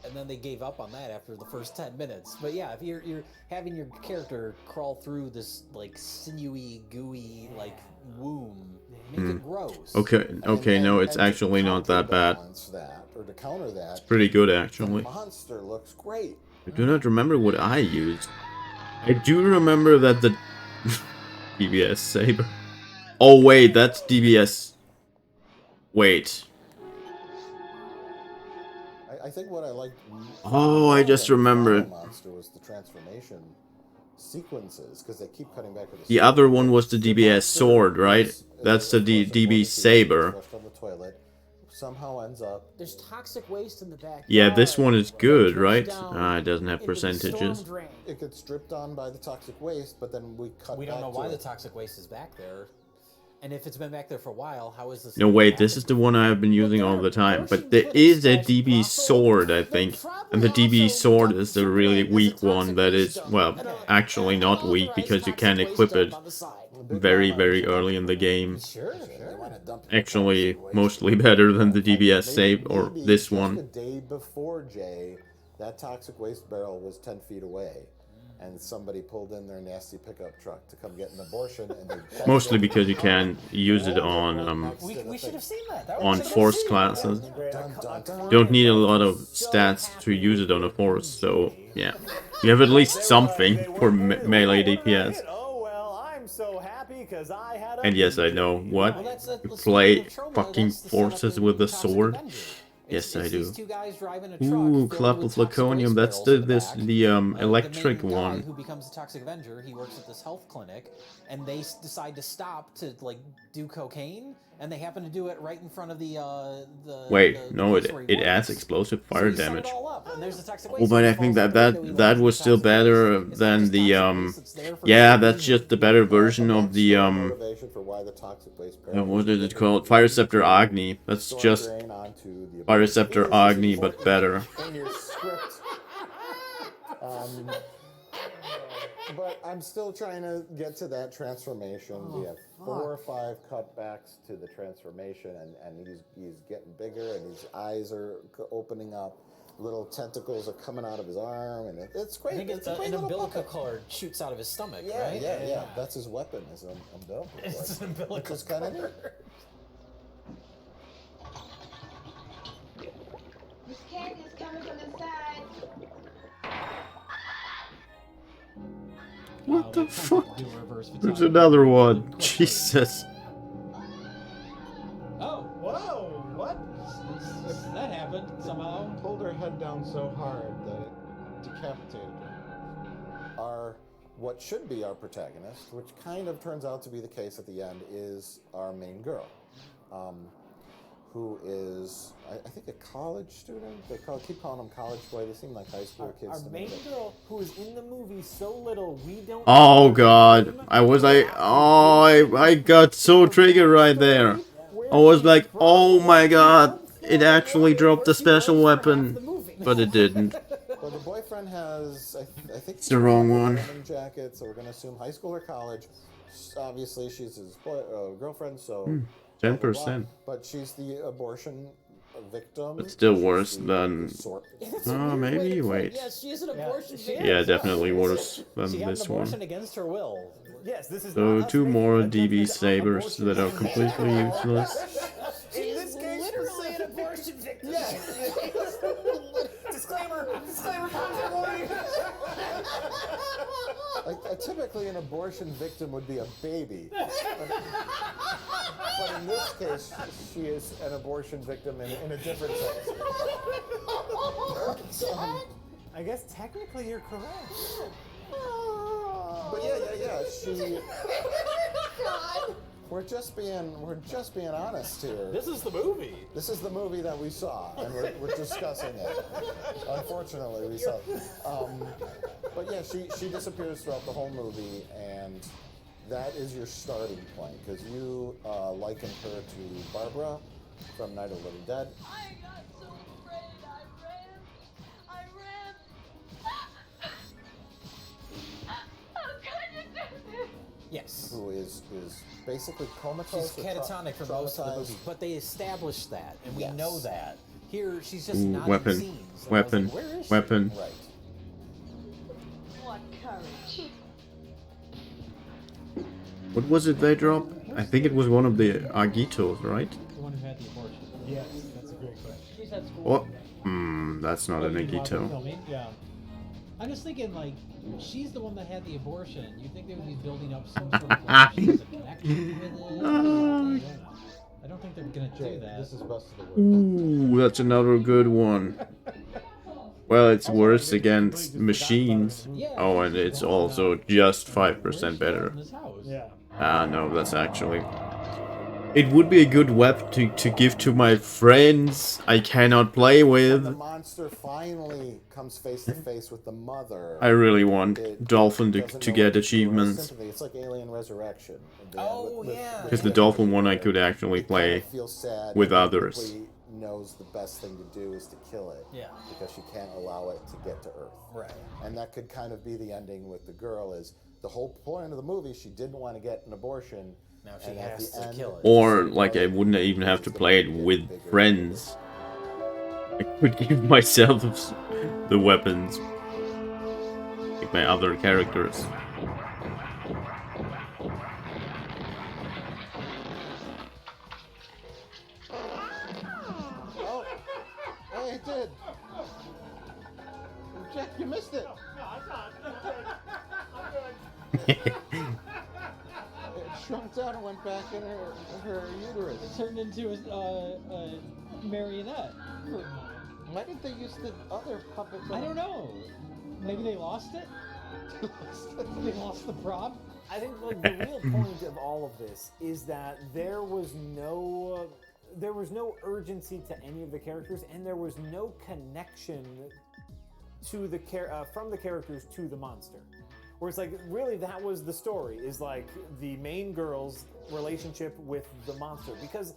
and then they gave up on that after the first 10 minutes. But yeah, if you're having your character crawl through this like sinewy, gooey like womb, make it gross. Okay, no, it's actually not that bad. Or to counter that, It's pretty good, the actually. monster looks great. I do not remember what I used. I do remember that the... DBS Saber. Oh, wait, that's DBS... Wait. I think what I liked. Oh, I just remembered. Monster was the transformation sequences, because they keep cutting back with The other one was the DBS Sword, right? That's the DB Saber. on the toilet, somehow ends up. There's toxic waste in the back. Yeah, this one is good, right? Ah, it doesn't have percentages. It gets stripped on by the toxic waste, but then we cut. We don't know back why to the it. toxic waste is back there. And if it's been back there for a while, how is this? No, wait, this is the one I've been using all the time. But there is a DB Sword, I think. And the DB Sword is the really weak one that is, well, actually not weak, because you can equip it very, very early in the game. Actually, mostly better than the DBS Save, or this Just one. the day before Jay, that toxic waste barrel was 10 feet away, and somebody pulled in their nasty pickup truck to come get an abortion, and they Mostly because you can use it on We should have seen that. on force classes. Don't need a lot of stats to use it on a force, so yeah. You have at least something for melee DPS. And yes, I know. What? You play fucking forces with the sword? Yes, I do. Ooh, Club of Laconium. That's the electric one. Who becomes a Toxic Avenger? He works at this health clinic, and they decide to stop to like do cocaine, and they happen to do it right in front of the. Wait, no, place where he it works. adds explosive fire So you set it damage. all up, and there's the toxic Oh, waste but I that think falls that was still better than the yeah, that's just the better version of the motivation for why the toxic waste barrel. what is it called? Fire Scepter Agni. That's just Fire Scepter Agni, but better. In your script. But I'm still trying to get to that transformation. We have 4 or 5 cutbacks to the transformation, and he's getting bigger, and his eyes are opening up. Little tentacles are coming out of his arm, and it's great. I think it's a great an little umbilical puppet. cord shoots out of his stomach, Yeah, right? yeah. That's his weapon, is an umbilical cord. It's an umbilical Which is kind of neat. Miss Candy is coming from the side. What the fuck? There's another one. Jesus. Oh, whoa! What? That happened somehow. Pulled her head down so hard that it decapitated her. What should be our protagonist, which kind of turns out to be the case at the end, is our main girl, who is, I think, a college student. They keep calling them college boy. They seem like high school kids. Our to main me. girl, who is in the movie so little, we don't. Oh god. I was like, oh, I got so triggered right there. I was like, oh my god. It actually dropped the special weapon. But it didn't. Well, the boyfriend has, I think, It's the wrong one. denim jacket, so we're going to assume high school or college. Obviously, she's his girlfriend, so 10%. But she's the abortion victim. But still worse than... Oh, maybe? Wait. Yes, she is an abortion victim. Yeah, definitely worse She than had an this abortion one. against her will. Yes, this is So 2 more DB Sabers that are completely useless. She is literally an abortion victim. Yes. Disclaimer! Disclaimer! Content warning! Typically, an abortion victim would be a baby. but in this case, she is an abortion victim in a different sense. I guess technically you're correct. But yeah. She. We're just being honest here. This is the movie. This is the movie that we saw, and we're discussing it. Unfortunately, we saw it. But yeah, she disappears throughout the whole movie, and that is your starting point, because you likened her to Barbara from Night of the Living Dead. I got so afraid. I ran. How could you do this? Yes. Who is basically comatose. She's catatonic for most of the movie, but they established that, and we Yes. know that. Here, she's just Ooh, not weapon. in scenes. And I was Weapon. like, where is she? Weapon. Right. What courage. What was it they dropped? I think it was one of the Agitos, right? The one who had the abortion. Yes, that's a great question. She's at school. What? That's not an You mean while they're Agito. filming? Yeah. I'm just thinking, like, she's the one that had the abortion. You'd think they would be building up some sort of like, she has a connection with it. I don't think they're gonna do that. This is best of the worst. Ooh, that's another good one. Well, it's worse against machines. Oh, and it's also just 5% better. Yeah. Ah, no, that's actually... It would be a good weapon to give to my friends I cannot play When the with. monster finally comes face to face with the mother. I really want it Dolphin doesn't to know get what to do with achievements. sympathy. It's like Alien Resurrection. Oh, yeah. Because the Dolphin one I could actually play feels sad with and others. quickly knows the best thing to do is to kill it. Yeah. Because she can't allow it to get to Earth. Right. And that could kind of be the ending with the girl. Is the whole point of the movie? She didn't want to get an abortion. Now she and at has the to end, kill it. Or, like, I wouldn't even have to play it with friends. I could give myself the weapons. Like my other characters. Oh, hey, it did. Jack, you missed it. No, I'm not. I'm good. It shrunk down and went back in her uterus. It turned into a marionette. Why didn't they use the other puppets? I don't know. Maybe they lost it? They lost the prop? I think like the real point of all of this is that there was no urgency to any of the characters, and there was no connection to the from the characters to the monster. Where it's like, really, that was the story, is like the main girl's relationship with the monster. Because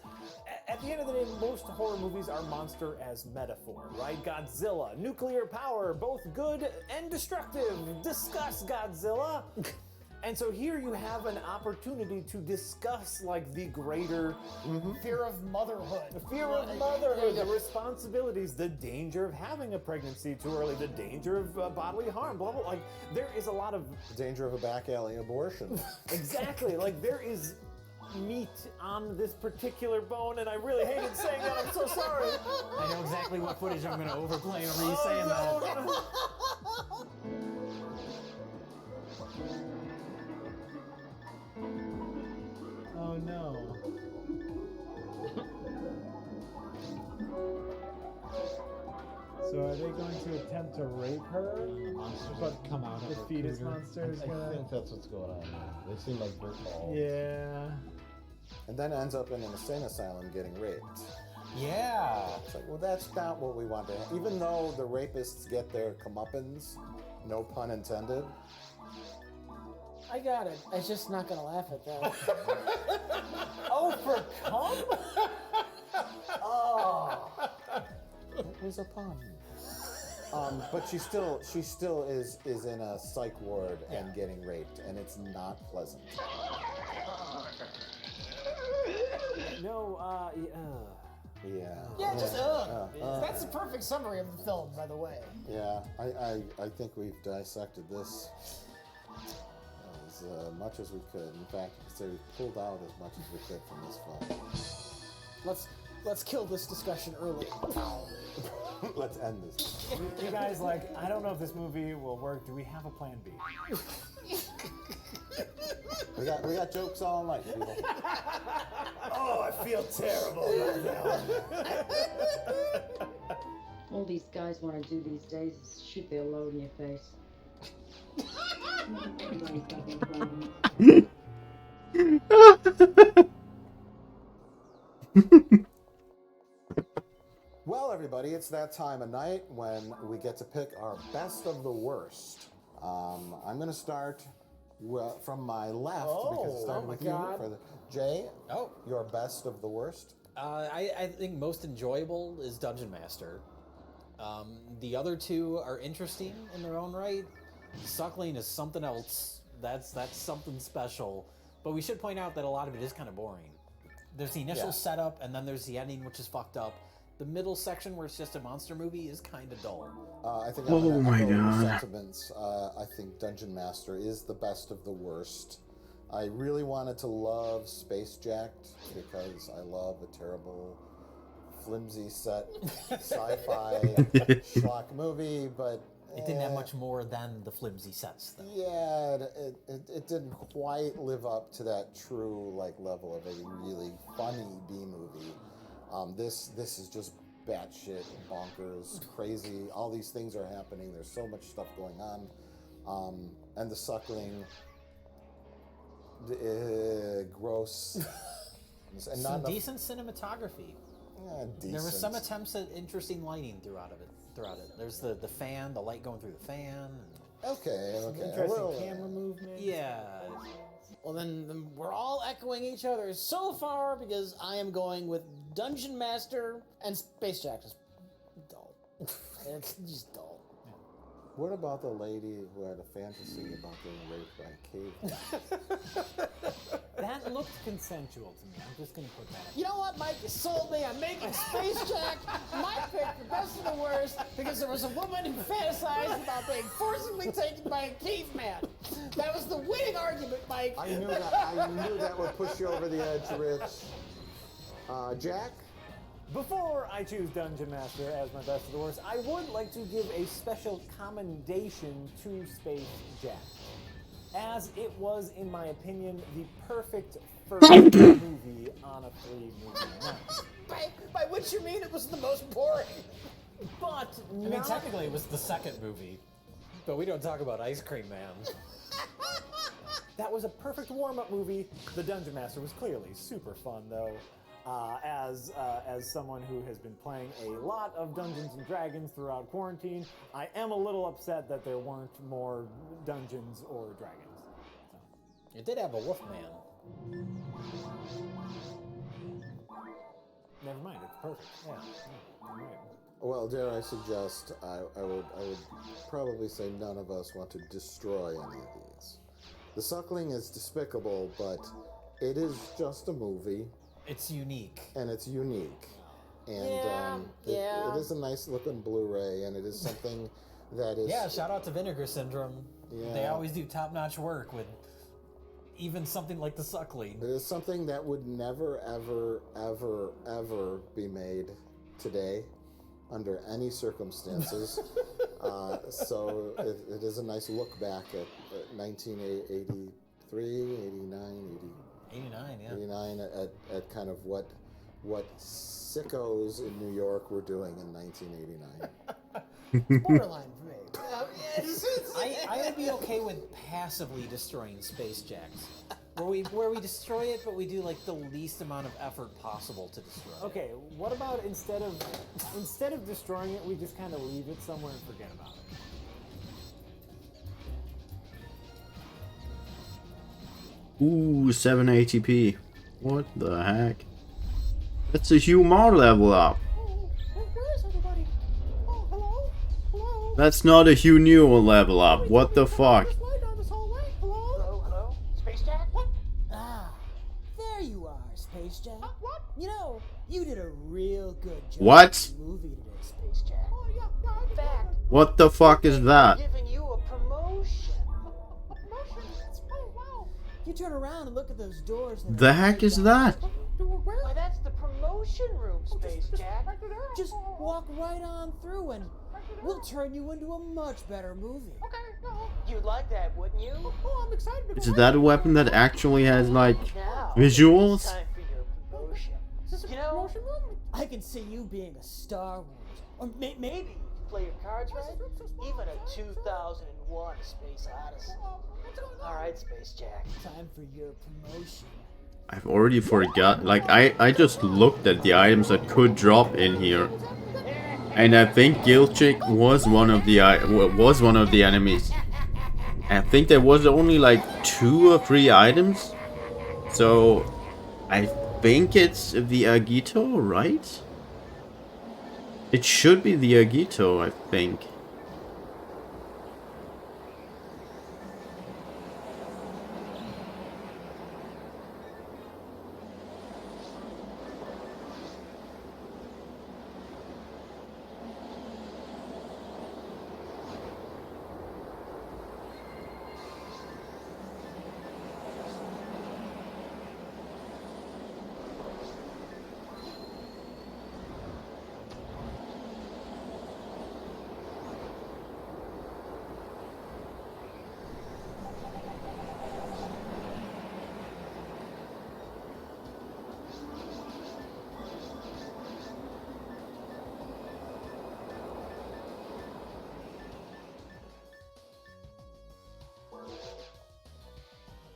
at the end of the day, most horror movies are monster as metaphor, right? Godzilla, nuclear power, both good and destructive. Discuss Godzilla. And so here you have an opportunity to discuss like the greater Fear of motherhood. fear of motherhood, the responsibilities, the danger of having a pregnancy too early, the danger of bodily harm, blah, blah. Like, there is a lot of... The danger of a back alley abortion. Exactly. Like, there is meat on this particular bone, and I really hated saying that. I'm so sorry. I know exactly what footage I'm going to overplay whenever you saying that. Oh no. So are they going to attempt to rape her? But come out of the her fetus cooter. monster is I gonna... think that's what's going on. They seem like they're all... Yeah. And then ends up in an insane asylum getting raped. Yeah. It's like, well, that's not what we want to have. Even though the rapists get their comeuppance, no pun intended. I got it. I'm just not gonna laugh at that. Oh, for cum? Oh. It was a pun. But she still is in a psych ward and getting raped, and it's not pleasant. No, Yeah. Yeah, just that's the perfect summary of the film, by the way. Yeah, I think we've dissected this as much as we could. In fact, you could say we pulled out as much as we could from this film. Let's kill this discussion early. Let's end this. you guys, like, I don't know if this movie will work. Do we have a plan B? We got jokes all night, people. Oh, I feel terrible right now. All these guys want to do these days is shoot their load in your face. Well, everybody, it's that time of night when we get to pick our best of the worst. I'm going to start from my left because it started with you. Jay, your best of the worst? I think most enjoyable is Dungeon Master. The other two are interesting in their own right. Suckling is something else. That's something special. But we should point out that a lot of it is kind of boring. There's the initial setup, and then there's the ending, which is fucked up. The middle section, where it's just a monster movie, is kind of dull. I think Oh my God. Sentiments. I think Dungeon Master is the best of the worst. I really wanted to love Space Jacked because I love a terrible, flimsy set sci-fi schlock movie, but it didn't have much more than the flimsy sets, though. Yeah, it didn't quite live up to that true level of a really funny B movie. This is just batshit bonkers, crazy. All these things are happening. There's so much stuff going on, and the Suckling, gross. And some decent cinematography. Yeah, decent. There were some attempts at interesting lighting throughout it. There's the fan, the light going through the fan. Okay. Interesting camera movement. Yeah. Well, then we're all echoing each other so far because I am going with Dungeon Master and Space Jack. Just dull. It's just dull. What about the lady who had a fantasy about being raped by a caveman? That looked consensual to me. I'm just going to put that up. You know what, Mike? You sold me. I'm making Space Jack my pick for best of the worst because there was a woman who fantasized about being forcibly taken by a caveman. That was the winning argument, Mike. I knew that would push you over the edge, Rich. Jack? Before I choose Dungeon Master as my best of the worst, I would like to give a special commendation to Space Jack, as it was, in my opinion, the perfect first movie on a 3-movie night. By which you mean it was the most boring. But I mean, technically it was the second movie, but we don't talk about Ice Cream Man. That was a perfect warm-up movie. The Dungeon Master was clearly super fun, though. As someone who has been playing a lot of Dungeons and Dragons throughout quarantine, I am a little upset that there weren't more dungeons or dragons. So. It did have a wolf man. Never mind, it's perfect. Yeah. Right. Well, dare I suggest, I would probably say none of us want to destroy any of these. The Suckling is despicable, but it is just a movie. It's unique. And it's unique. And it is a nice looking Blu-ray, and it is something that is... Yeah, shout out to Vinegar Syndrome. Yeah. They always do top-notch work with even something like The Suckling. It is something that would never, ever, ever, ever be made today under any circumstances. So it is a nice look back at 1983, 89, 89 at kind of what sickos in New York were doing in 1989. Borderline for me. I would be okay with passively destroying Space Jacks, where we destroy it, but we do like the least amount of effort possible to destroy it. Okay, what about instead of destroying it, we just kind of leave it somewhere and forget about it? Ooh, 7 ATP. What the heck? That's a HUnewearl level up. Where is everybody? Oh, hello? Hello? That's not a HUnewearl level up. What the fuck? Hello? Space Jack? What? Ah, there you are, Space Jack. What? You know, you did a real good job. What? In the movie today, Space Jack. Oh, yeah, in fact, What the fuck is that? giving you a promotion. Oh, wow. You turn around and look at those doors. The heck is that? Why, that's the promotion room, Space Jack. Just walk right on through and We'll turn you into a much better movie. Okay, no. You'd like that, wouldn't you? Oh, I'm excited. Is that a weapon that actually has like Now, visuals? It's time for your promotion. You know, I can see you being a Star Wars. Or maybe you can play your cards right. Even a 2001 Space Odyssey. All right, Space Jack. Time for your promotion. I've already forgot. Like I just looked at the items that could drop in here, and I think Guild Chick was one of the enemies. I think there was only like 2 or 3 items, so I think it's the Agito, right? It should be the Agito, I think.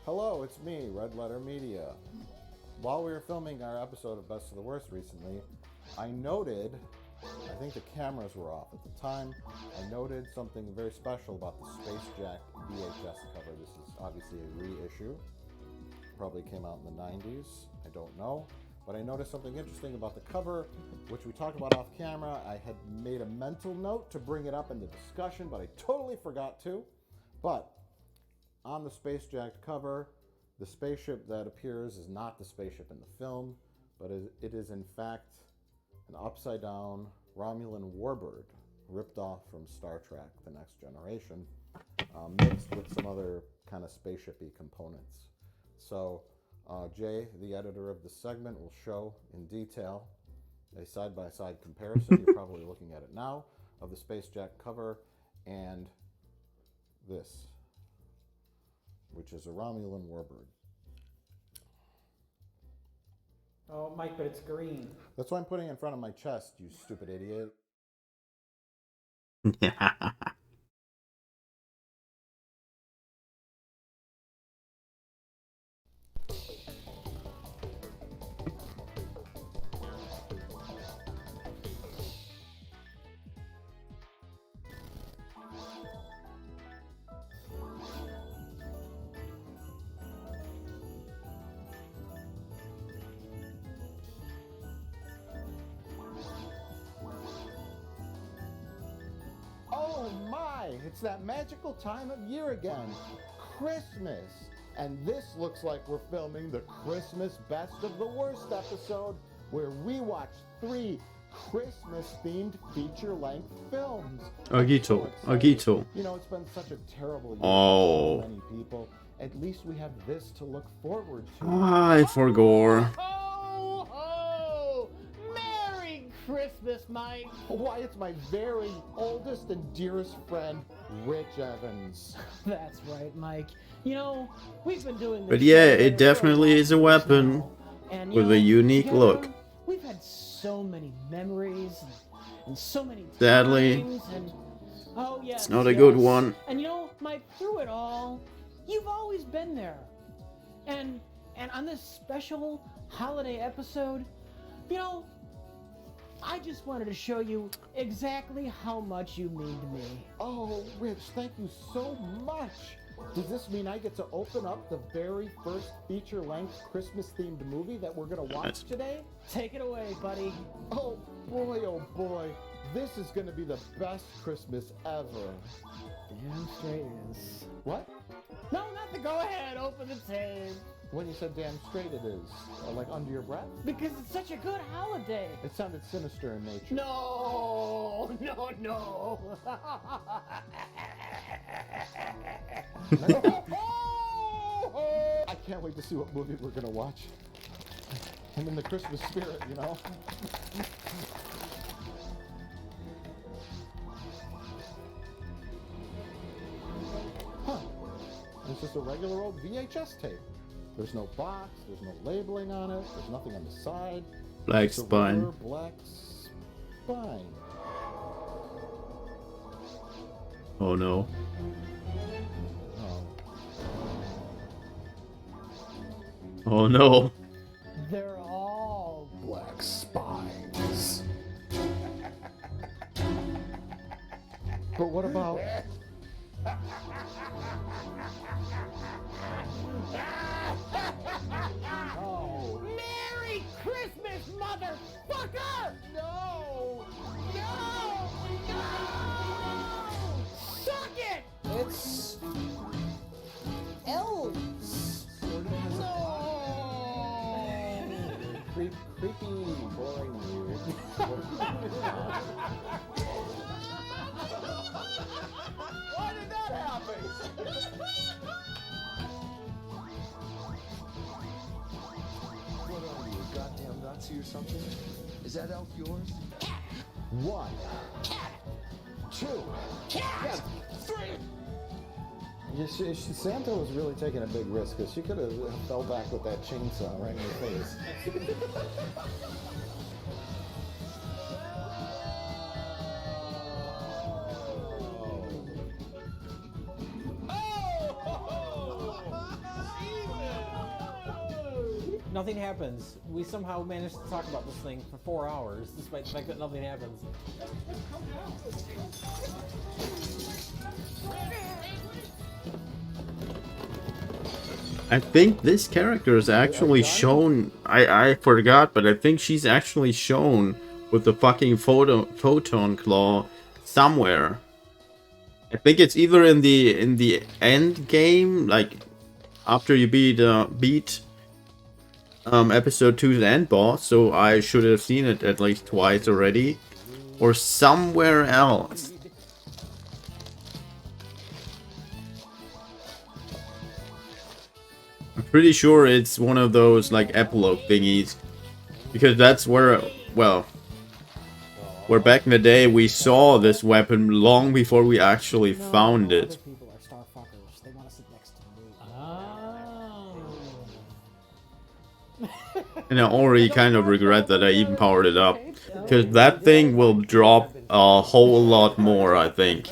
Hello, it's me, Red Letter Media. While we were filming our episode of Best of the Worst recently, I noted, I think the cameras were off at the time, I noted something very special about the Space Jack VHS cover. This is obviously a reissue. Probably came out in the 90s, I don't know. But I noticed something interesting about the cover, which we talked about off camera. I had made a mental note to bring it up in the discussion, but I totally forgot to. But on the Space Jack cover, the spaceship that appears is not the spaceship in the film, but it is in fact an upside-down Romulan warbird ripped off from Star Trek: The Next Generation, mixed with some other kind of spaceship-y components. So Jay, the editor of the segment, will show in detail a side-by-side comparison. You're probably looking at it now, of the Space Jack cover and this, which is a Romulan warbird. Oh, Mike, but it's green. That's why I'm putting it in front of my chest, you stupid idiot. Oh my, it's that magical time of year again, Christmas. And this looks like we're filming the Christmas Best of the Worst episode, where we watch 3 Christmas-themed feature-length films. Agito, Agito. You know, it's been such a terrible year Oh. for so many people. At least we have this to look forward to. I forgot. Merry Christmas, Mike. Why, it's my very oldest and dearest friend, Rich Evans. That's right, Mike. You know, we've been doing this. But yeah, it definitely is a weapon and, with a unique together, look. We've had so many memories and so many Sadly, times and, oh, yes, it's not a good yes. one. And you know, Mike, through it all, you've always been there. And on this special holiday episode, you know, I just wanted to show you exactly how much you mean to me. Oh, Rich, thank you so much. Does this mean I get to open up the very first feature-length Christmas-themed movie that we're going to watch today? Take it away, buddy. Oh boy, this is going to be the best Christmas ever. Damn straight it is. What? No, not the go ahead, open the tape. When you said damn straight it is, like under your breath? Because it's such a good holiday. It sounded sinister in nature. No. I can't wait to see what movie we're gonna watch. I'm in the Christmas spirit, you know? It's just a regular old VHS tape. There's no box, there's no labeling on it, there's nothing on the side. Black It's a spine. regular black spine. Oh no. Oh no. They're all black spines. But what about... Oh. Merry Christmas, motherfucker! No! No! No! Suck it! It's elves. Creepy, boring, weird. Why did that happen? What are you, goddamn Nazi or something? Is that elf yours? 1, 2, Cat! 3! Yeah, Santa was really taking a big risk because she could have fell back with that chainsaw right in her face. Nothing happens. We somehow managed to talk about this thing for 4 hours, despite the fact that nothing happens. I think this character is actually shown. I forgot, but I think she's actually shown with the fucking photon claw somewhere. I think it's either in the end game, like after you beat episode 2's end boss. So I should have seen it at least twice already, or somewhere else. I'm pretty sure it's one of those like epilogue thingies, because that's where, well, where back in the day we saw this weapon long before we actually found it. People are star fuckers. They want to sit next to me. And I already kind of regret that I even powered it up, because that thing will drop a whole lot more, I think.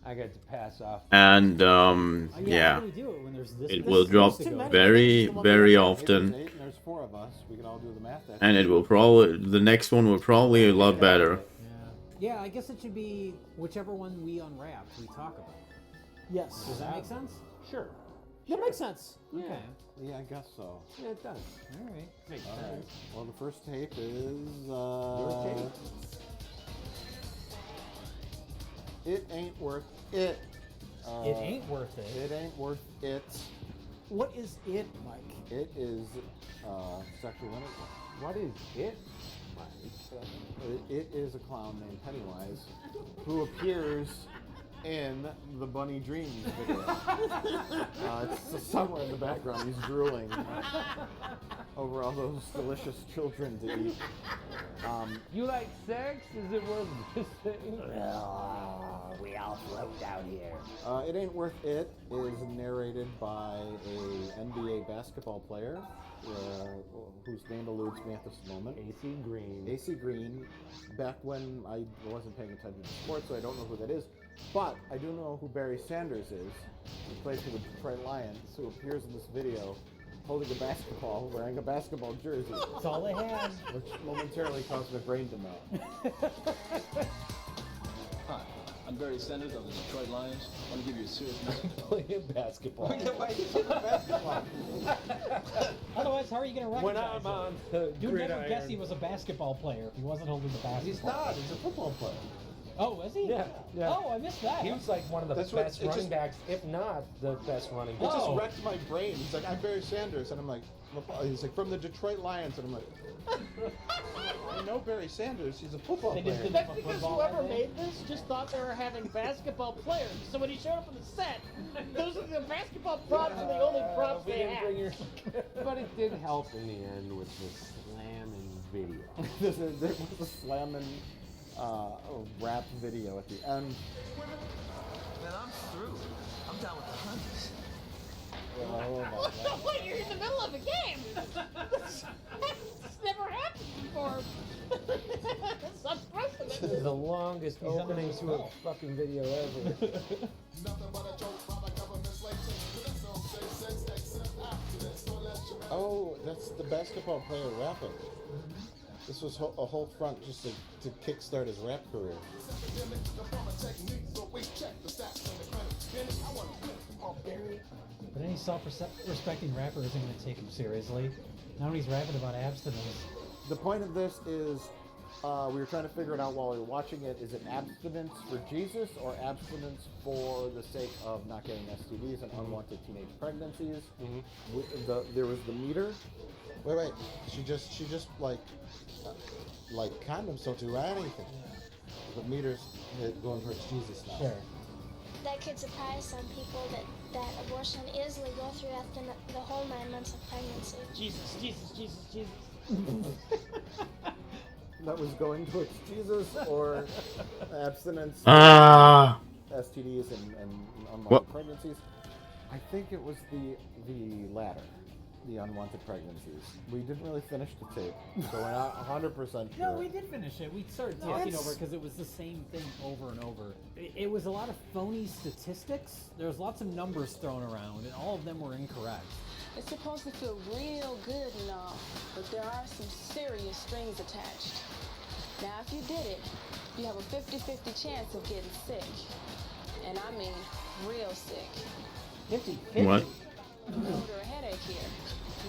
I got to pass off. And yeah, it will drop very, very often. There's 4 of us. We can all do the math. And it will probably, the next one will probably a lot better. Yeah, I guess it should be whichever one we unwrap, we talk about. Yes. Does that make sense? Sure. That makes sense. Okay. Yeah, I guess so. Yeah, it does. All right. Makes All sense. right. Well, the first tape is Your tape. It ain't worth it. It ain't worth it. It ain't worth it. What is it, Mike? It is sexual intercourse. What is it, Mike? It is a clown named Pennywise who appears in the Bunny Dreams video. It's somewhere in the background. He's drooling over all those delicious children to eat. You like sex? Is it worth this thing? We all float down here. It Ain't Worth It is narrated by a NBA basketball player whose name eludes me at this moment. AC Green. AC Green. Back when I wasn't paying attention to sports, so I don't know who that is. But I do know who Barry Sanders is. He plays for the Detroit Lions, who appears in this video holding a basketball, wearing a basketball jersey. That's all they had. Which momentarily caused my brain to melt. Hi, I'm Barry Sanders of the Detroit Lions. I want to give you a serious message. Playing basketball. Why you say basketball? Otherwise, how are you going to When recognize I'm on him? the You'd never gridiron. guess he was a basketball player if he wasn't holding the basketball. He's not. He's a football player. Oh, was he? Yeah. Oh, I missed that. He was like one of the That's what- best it running just- backs, if not the best running It back. just wrecked my brain. He's like, I'm Barry Sanders, and I'm like, he's like from the Detroit Lions, and I'm like, I know Barry Sanders. He's a football player. That's because whoever made this just thought they were having basketball players. So when he showed up on the set, those are the basketball props are the only props we they didn't have. bring your... But it did help in the end with the slamming video. There was a slamming rap video at the end. Man, I'm through. I'm down with the hunters. What? You're in the middle of a game. That's never happened before. That's This is the longest opening to a fucking video ever. Oh, that's the basketball player rapping. This was a whole front just to kickstart his rap career. But any self-respecting rapper isn't going to take him seriously. Now when he's rapping about abstinence. The point of this is we were trying to figure it out while we were watching it. Is it abstinence for Jesus or abstinence for the sake of not getting STDs and unwanted teenage pregnancies? There was the meter. Wait. She just like condoms don't do anything. The meter's going towards Jesus now. Sure. That could surprise some people that abortion is legal through after the whole 9 months of pregnancy. Jesus. That was going towards Jesus or abstinence, STDs and unwanted pregnancies. I think it was the latter, the unwanted pregnancies. We didn't really finish the tape, so we're not 100% sure. No, we did finish it. We started talking over because it was the same thing over and over. It was a lot of phony statistics. There was lots of numbers thrown around, and all of them were incorrect. It's supposed to feel real good and all, but there are some serious strings attached. Now, if you did it, you have a 50-50 chance of getting sick. And I mean real sick. 50-50? What? Under a headache here.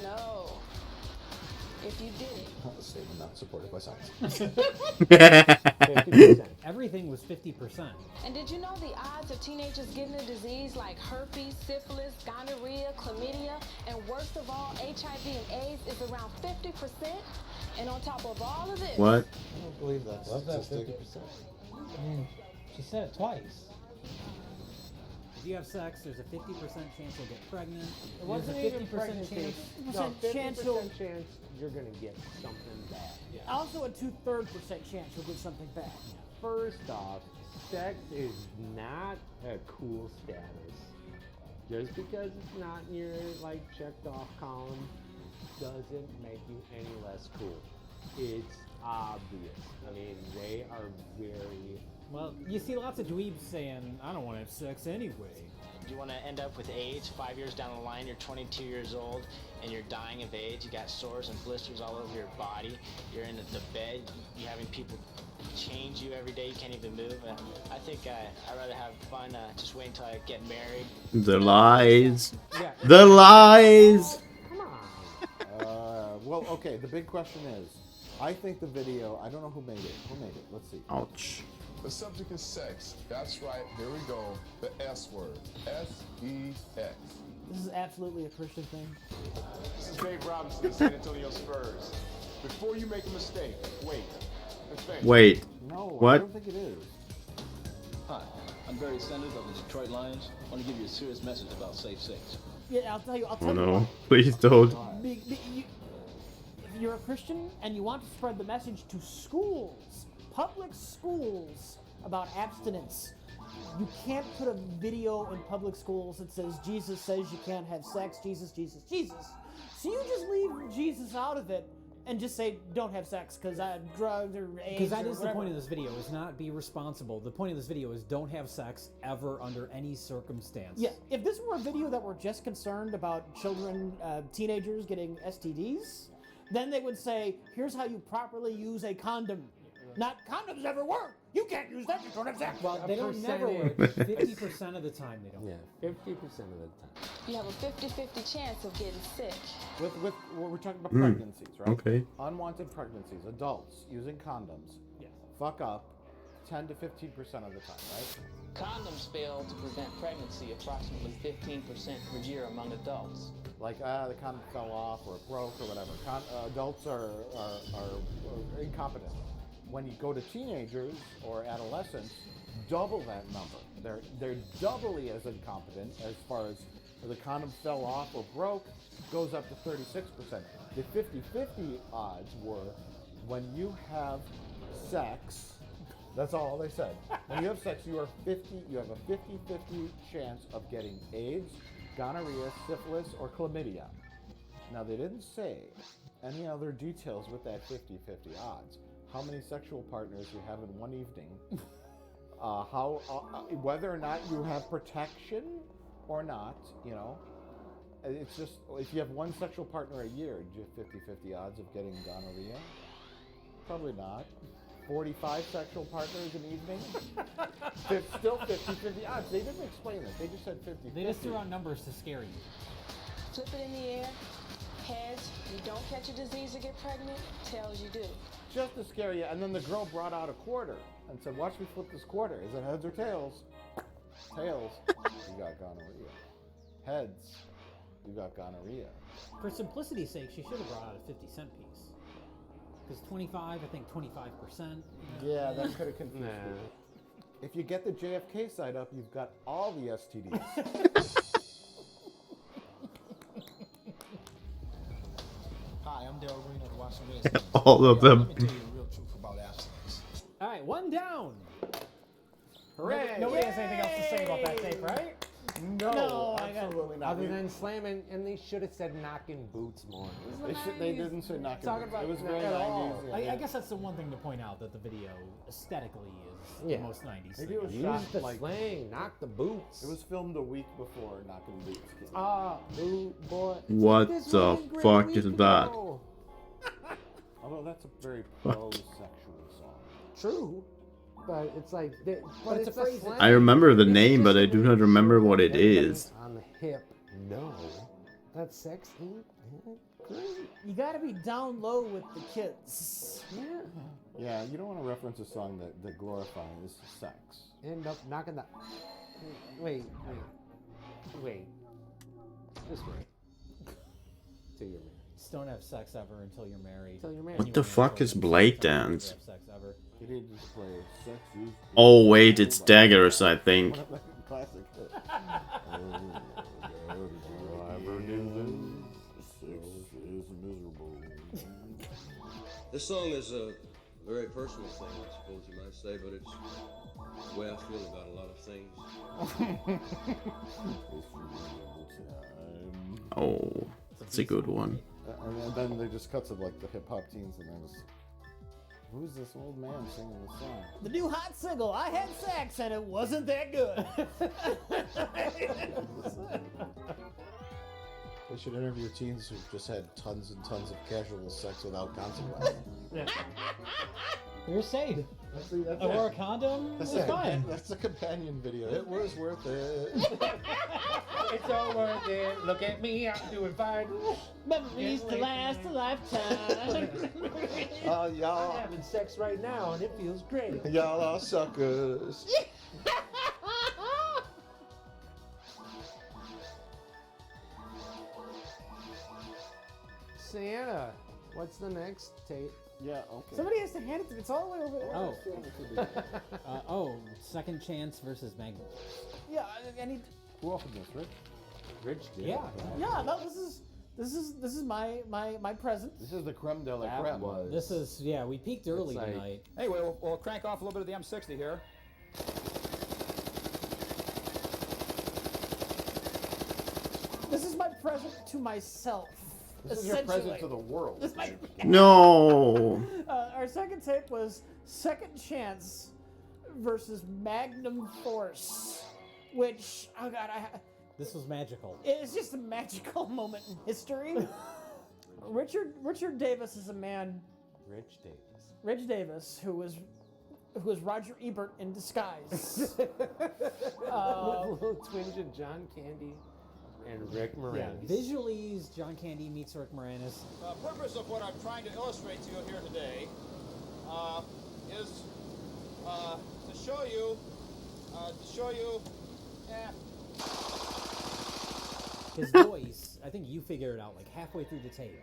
No. If you did it. Statement not supported by science. 50%. Everything was 50%. And did you know the odds of teenagers getting a disease like herpes, syphilis, gonorrhea, chlamydia, and worst of all, HIV and AIDS is around 50%? And on top of all of this... What? I don't believe that statistic. I mean, she said it twice. If you have sex, there's a 50% chance you'll get pregnant. It wasn't There's a even 50% pregnancy. chance. No, 50% chance you're gonna get something bad. Also a 2/3% chance you'll get something bad. First off, sex is not a cool status. Just because it's not in your checked off column doesn't make you any less cool. It's obvious. I mean, they are very... Well, you see lots of dweebs saying, I don't want to have sex anyway. Do you want to end up with AIDS 5 years down the line? You're 22 years old and you're dying of AIDS. You got sores and blisters all over your body. You're in the bed. You're having people change you every day. You can't even move. I think I'd rather have fun. Just wait until I get married. The lies. The lies. Well, okay. The big question is, I think the video. I don't know who made it. Who made it? Let's see. Ouch. The subject is sex. That's right. Here we go. The S word. S-E-X. This is absolutely a Christian thing. This is Dave Robinson of San Antonio Spurs. Before you make a mistake, wait. and think. Wait. No, What? I don't think it is. Hi, I'm Barry Sanders of the Detroit Lions. I want to give you a serious message about safe sex. Yeah, I'll tell you. Oh no. Please don't. If you're a Christian and you want to spread the message to schools, public schools, about abstinence, you can't put a video in public schools that says Jesus says you can't have sex, Jesus, Jesus, Jesus. So you just leave Jesus out of it and just say don't have sex because I have drugs or AIDS. Because that or is the whatever. point of this video, is not be responsible. The point of this video is don't have sex ever under any circumstance. Yeah, if this were a video that were just concerned about children, teenagers getting STDs, then they would say, here's how you properly use a condom. Not condoms never work. You can't use that. You don't have sex. Well, they don't never work. 50% of the time they don't. Yeah, 50% of the time. You have a 50-50 chance of getting sick. With we're talking about pregnancies, right? Okay. Unwanted pregnancies, adults using condoms, fuck up 10 to 15% of the time, right? Condoms fail to prevent pregnancy approximately 15% per year among adults. Like the condom fell off or it broke or whatever. Adults are incompetent. When you go to teenagers or adolescents, double that number. They're doubly as incompetent as far as the condom fell off or broke, goes up to 36%. The 50-50 odds were when you have sex, that's all they said. When you have sex, you have a 50-50 chance of getting AIDS gonorrhea, syphilis, or chlamydia. Now, they didn't say any other details with that 50-50 odds. How many sexual partners you have in one evening, whether or not you have protection or not, you know. It's just, if you have one sexual partner a year, do you have 50-50 odds of getting gonorrhea? Probably not. 45 sexual partners an evening? Still 50-50 odds. They didn't explain it. They just said 50-50. They just threw out numbers to scare you. Flip it in the air. Heads, you don't catch a disease or get pregnant. Tails, you do. Just to scare you. And then the girl brought out a quarter and said, watch me flip this quarter. Is it heads or tails? Tails. You got gonorrhea. Heads. You got gonorrhea. For simplicity's sake, she should have brought out a 50-cent piece. Because 25, I think 25%. Yeah, that could have confused me. If you get the JFK side up, you've got all the STDs. Hi, I'm Daryl Green of the Washington Redskins. All of them. Let me tell you the real truth about abstinence. All right, one down. Hooray! Nobody has anything else to say about that tape, right? No, absolutely not. Other than slamming, and they should have said knocking boots more. They didn't say knocking Talking boots. about It was not very at 90s. all. Yeah. I guess that's the one thing to point out, that the video aesthetically is Yeah. the most 90s Maybe thing. it was Use shot the like slang, knock the boots. it was filmed a week before Knocking Boots came out. Ah, boot boy. What This the was a great fuck week is that? ago. Although that's a very pro-sexual song. True, but it's like, But it's a phrase that- slang. I remember the It's name, just but I do not remember what it everybody's is. On the hip, no. That sex ain't that great. You gotta be down low with the kids. Yeah. Yeah, you don't want to reference a song that glorifies sex. End up knocking the. Wait. This way. Till you're married. Just don't have sex ever until you're married. Until you're married. What the fuck is Blade Dance? Have sex ever. You need to just play Sex is... Oh wait, it's Daggers, I think. Classic hit. Sex is miserable. This song is a very personal thing, I suppose you might say, but it's the way I feel about a lot of things. Oh, that's a good one. And then they just cuts of like the hip hop teens, and then just, who's this old man singing this song? The new hot single, I Had Sex and It Wasn't That Good. They should interview teens who've just had tons and tons of casual sex without consequences. You're safe. I wore a condom. That's It's fine. That's a companion video. It was worth it. It's all worth it. Look at me, I'm doing fine. Memories to last a lifetime. Y'all. I'm having sex right now, and it feels great. Y'all are suckers. Santa, what's the next tape? Yeah, okay. Somebody has to hand it to me. It's all the way over there. Oh, Second Chance versus Magnum. Yeah, I need. Who opened this, Rich? Rich did. Yeah. Yeah, no, this is my present. This is the creme de la creme. This is, yeah, we peaked early like- tonight. Anyway, we'll crank off a little bit of the M60 here. This is my present to myself. This is your present to the world. This is my- No. Our second tape was Second Chance versus Magnum Force, which, oh god, This was magical. it's just a magical moment in history. Richard Davis is a man. Rich Davis, who was Roger Ebert in disguise. Little twinge of John Candy and Rick Yeah, Moranis. visually, John Candy meets Rick Moranis. The purpose of what I'm trying to illustrate to you here today is to show you, His voice, I think you figured it out like halfway through the tape.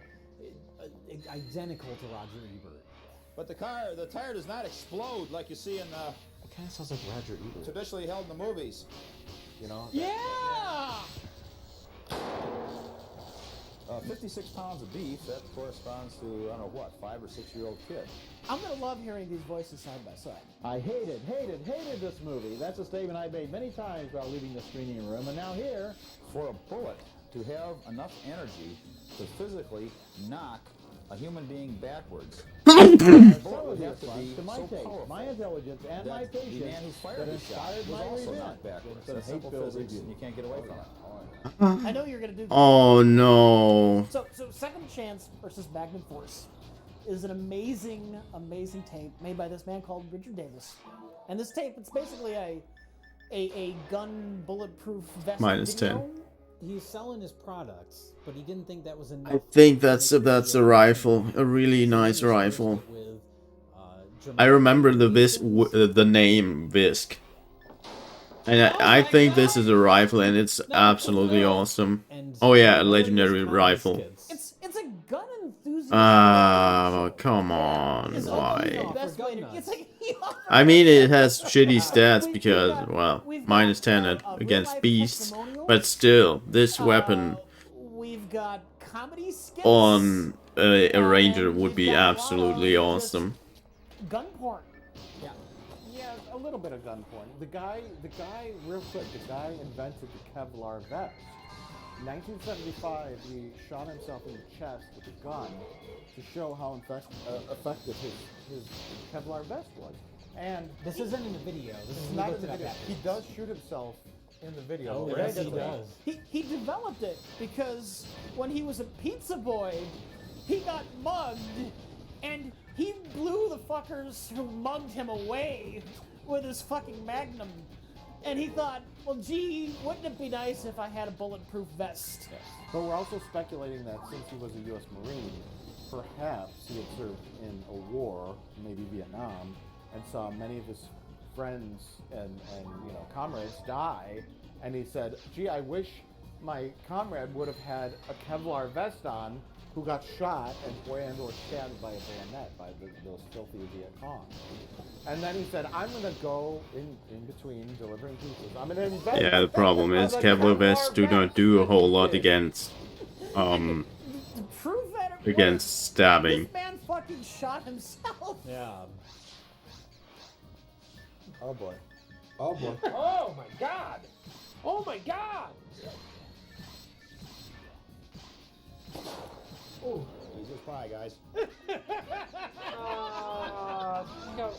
Identical to Roger Ebert. But the tire does not explode like you see in It kind of sounds like Roger Ebert. traditionally held in the movies. You know? Yeah! 56 pounds of beef, that corresponds to, I don't know what, 5 or 6 year old kid. I'm gonna love hearing these voices side by side. I hated this movie. That's a statement I made many times while leaving the screening room, and now here... For a bullet to have enough energy to physically knock a human being backwards. Some of the response to my taste, my intelligence, and my The patience man who fired that the shot inspired was my also revenge. knocked backwards. It's a That's simple hate-filled physics, review. and you can't get away from it. I know you're gonna do this. Oh no. So Second Chance versus Magnum Force is an amazing, amazing tape made by this man called Richard Davis. And this tape, it's basically a gun bulletproof vest. Minus video. 10. He's selling his products, but he didn't think that was enough. I think that's a rifle, a really nice rifle. I remember the name Visk, and I think this is a rifle, and it's absolutely awesome. Oh yeah, a legendary rifle. It's a gun enthusiast. Ah, come on, why? It's like I mean, it has shitty stats because, well, minus 10 against beasts, but still, this weapon we've got comedy skits on a ranger would be absolutely awesome. gun porn. Yeah, a little bit of gun porn. The guy, real quick, the guy invented the Kevlar vest. In 1975, he shot himself in the chest with a gun to show how effective his Kevlar vest was. And this isn't in the video. This is not in the video. He does shoot himself in the video. Oh, yes, he does. He developed it because when he was a pizza boy, he got mugged, and he blew the fuckers who mugged him away with his fucking Magnum. And he thought, well, gee, wouldn't it be nice if I had a bulletproof vest? Yes. But we're also speculating that since he was a U.S. Marine, perhaps he had served in a war, maybe Vietnam, and saw many of his friends and comrades die, and he said, gee, I wish my comrade would have had a Kevlar vest on, who got shot and or stabbed by a bayonet by those filthy Viet Cong. And then he said, I'm going to go in between delivering pizzas. I'm going to invent... Yeah, the problem is Kevlar vests do not do a whole lot against against stabbing. This man fucking shot himself. Yeah. Oh boy. Oh boy. Oh my god! Oh my god! Oh, Jesus pie, guys. No.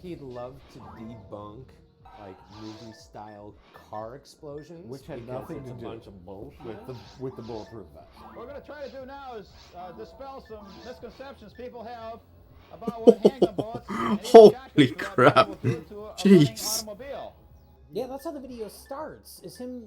He'd love to debunk like movie-style car explosions, Which had because nothing it's to a do bunch of bullshit with the bulletproof vest. What we're going to try to do now is dispel some misconceptions people have about what handgun bullets and even Holy shotguns crap. will do to a running Jeez. automobile. Yeah, that's how the video starts. Is him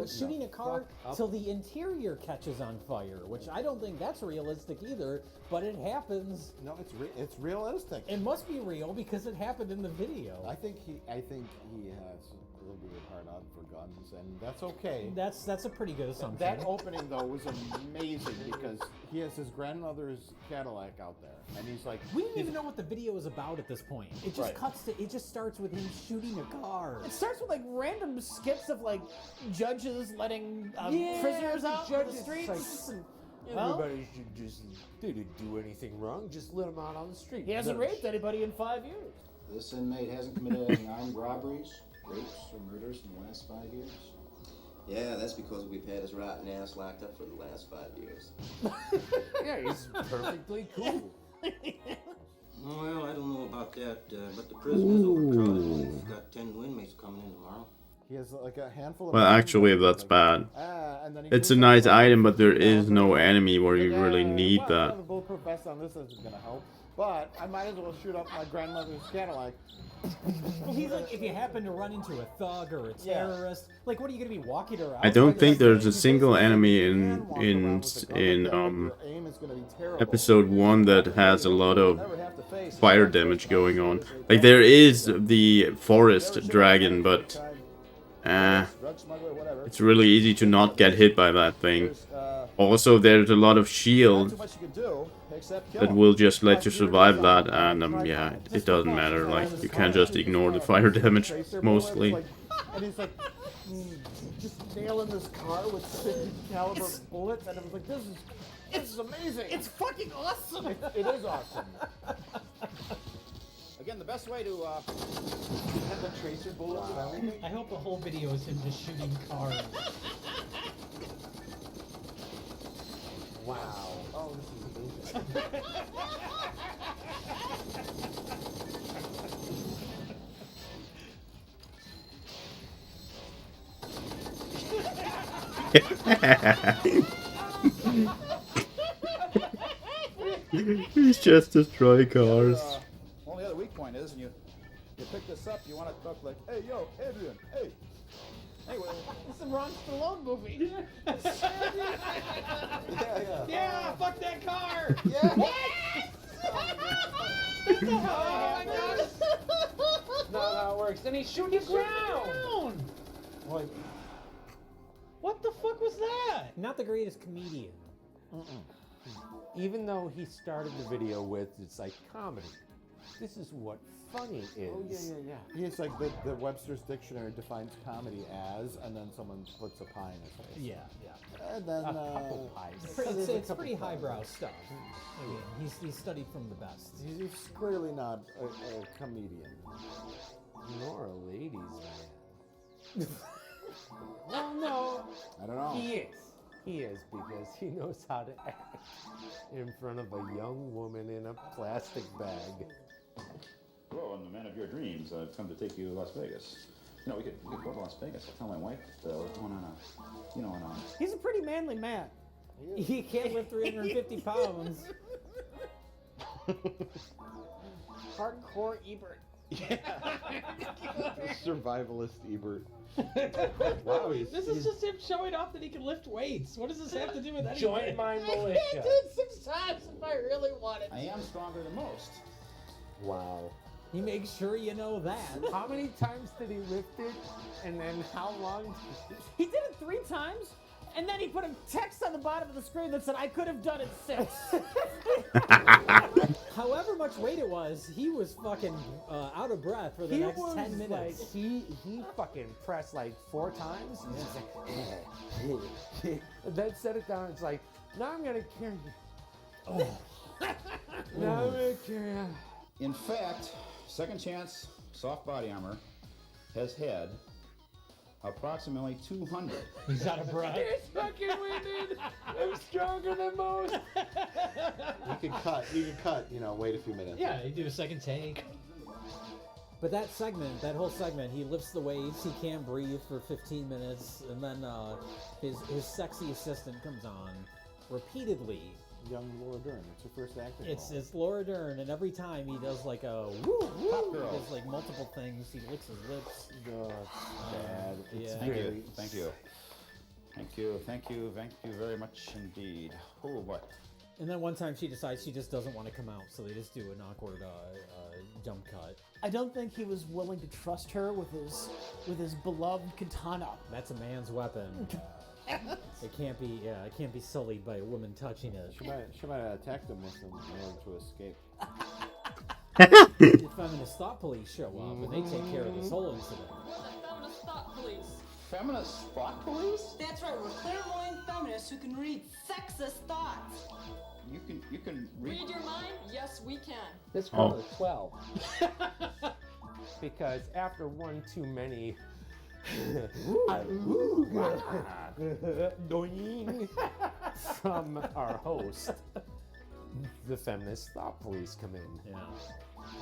shooting a car till the interior catches on fire, which I don't think that's realistic either. But it happens. No, it's realistic. It must be real because it happened in the video. I think he has a little bit of hard on for guns, and that's okay. That's a pretty good assumption. That opening though was amazing because he has his grandmother's Cadillac out there, and he's like, We didn't even know what the video is about at this point. It just cuts to. It just starts with him shooting a car. It starts with like random skits of like judges letting prisoners out in the streets. Everybody should just, they didn't do anything wrong, just let them out on the street. He hasn't raped anybody in 5 years. This inmate hasn't committed any armed robberies, rapes, or murders in the last 5 years. Yeah, that's because we've had his rotten ass locked up for the last 5 years. Yeah, he's perfectly cool. Well, I don't know about that, but the prison is overcrowded. We've got 10 new inmates coming in tomorrow. he has like a handful of. Well, actually, that's bad. And then he It's a moves nice on. item, but there is no enemy where you really need well, that. The bulletproof vest on this isn't gonna help, but I might as well shoot up my grandmother's Cadillac. Well, he's like, if you happen to run into a thug or a terrorist, like, what are you gonna be walking around? I don't think there's a single enemy in episode 1 that has a lot of fire damage going on. Like, there is the forest dragon, but it's really easy to not get hit by that thing. Also, there's a lot of shield that will just let you survive that, and yeah, it doesn't matter. Like, you can just ignore the fire damage mostly. and he's like just nailing this car with 50 caliber bullets, and I was like, this is amazing. It's fucking awesome. It is awesome. Again, the best way to Have the tracer bullets and everything. I hope the whole video is him just shooting cars. Wow. Oh, this is amazing. He's just destroy cars. only other weak point is, and you pick this up, you want it to look like, hey, yo, Adrian, hey. Anyway, It's the Ron Stallone movie. Yeah, fuck that car! Yeah. Oh my god! That's not how it works. And he's shooting the ground! What the fuck was that? Not the greatest comedian. Even though he started the video with, it's like comedy. This is what funny is. Oh, yeah. He's like the Webster's Dictionary defines comedy as, and then someone puts a pie in his face. Yeah. And then A couple pies. It's pretty highbrow stuff. I mean, he's studied from the best. He's clearly not a comedian. Nor a ladies' man. Well, no. I don't know. He is. He is, because he knows how to act in front of a young woman in a plastic bag. Hello, I'm the man of your dreams. I've come to take you to Las Vegas. You know, we could go to Las Vegas. I'll tell my wife what's going on. He's a pretty manly man. He can't lift 350 pounds. Hardcore Ebert. Survivalist Ebert. Wow, this is just him showing off that he can lift weights. What does this have to do with anything? Join my I militia. can't do it 6 times if I really wanted to. I am stronger than most. Wow. He makes sure you know that. How many times did he lift it? And then how long? He did it 3 times, and then he put a text on the bottom of the screen that said, I could have done it 6. However much weight it was, he was fucking out of breath for the next 10 minutes. Like, he fucking pressed like 4 times. He's just like, and then set it down. It's like, now I'm gonna carry you. Oh. Now I'm gonna carry you. In fact, Second Chance soft body armor has had approximately 200. He's out of breath. He's fucking winded. I'm stronger than most. You can cut, wait a few minutes. Yeah, you do a second take. But that whole segment, he lifts the weights, he can't breathe for 15 minutes, and then his sexy assistant comes on repeatedly. Young Laura Dern, it's her first acting role. It's Laura Dern, and every time he does like a woo woo, Pop he girl. does like multiple things. He licks his lips. Bad. It's Yeah. Thank you very much indeed. Oh boy. And then one time she decides she just doesn't want to come out, so they just do an awkward jump cut. I don't think he was willing to trust her with his beloved katana. That's a man's weapon. It can't be sullied by a woman touching it. She might have attacked him with them in order to escape. The feminist thought police show up and they take care of this whole incident. We're the feminist thought police. Feminist thought police? That's right, we're clairvoyant feminists who can read sexist thoughts. You can read. Read your mind? Yes, we can. This girl is 12. Because after one too many doing from our host, the feminist thought police come in. Yeah.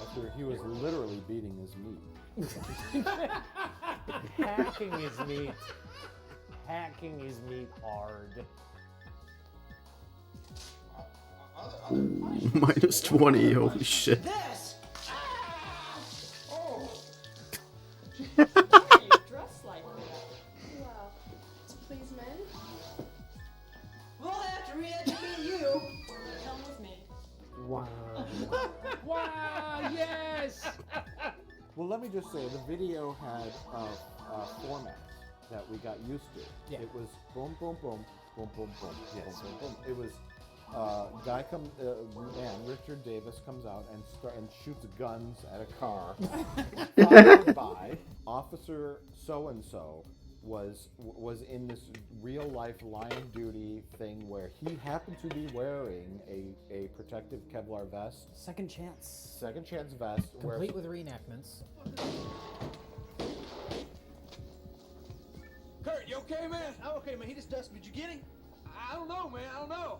After he was literally beating his meat. Hacking his meat. Hacking his meat hard. Minus 20, holy shit. This! Oh! Why are you dressed like that? Well, to please men. We'll have to re-educate you. Come with me. Wow. Wow, yes! Well, let me just say, the video had a format that we got used to. Yeah. It was boom, boom, boom, boom, boom, boom, boom, boom, boom. It was Richard Davis comes out and shoots guns at a car, followed by Officer So-and-so was in this real life line of duty thing where he happened to be wearing a protective Kevlar vest. Second chance vest. Complete with reenactments. Kurt, you okay, man? I'm okay, man. He just dusted me. Did you get him? I don't know, man. I don't know.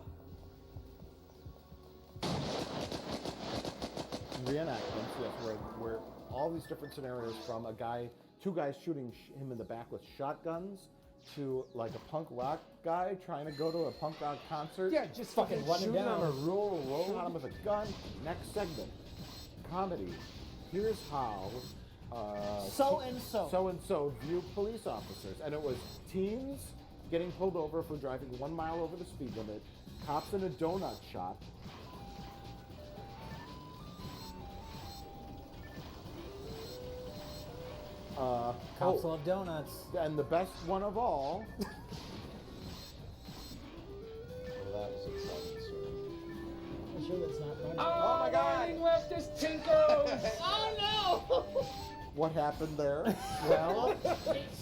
Reenactments, yes, where all these different scenarios from two guys shooting him in the back with shotguns to like a punk rock guy trying to go to a punk rock concert. Yeah, just fucking shooting on a rural road. Shot him with a gun. Next segment, comedy. Here's how so-and-so view police officers. And it was teens getting pulled over for driving 1 mile over the speed limit, cops in a donut shop, Cops love donuts. And the best one of all. Well, that was exciting, sir. I'm sure that's not funny. Oh my God! Leftist Tinkos! Oh no! What happened there? Well,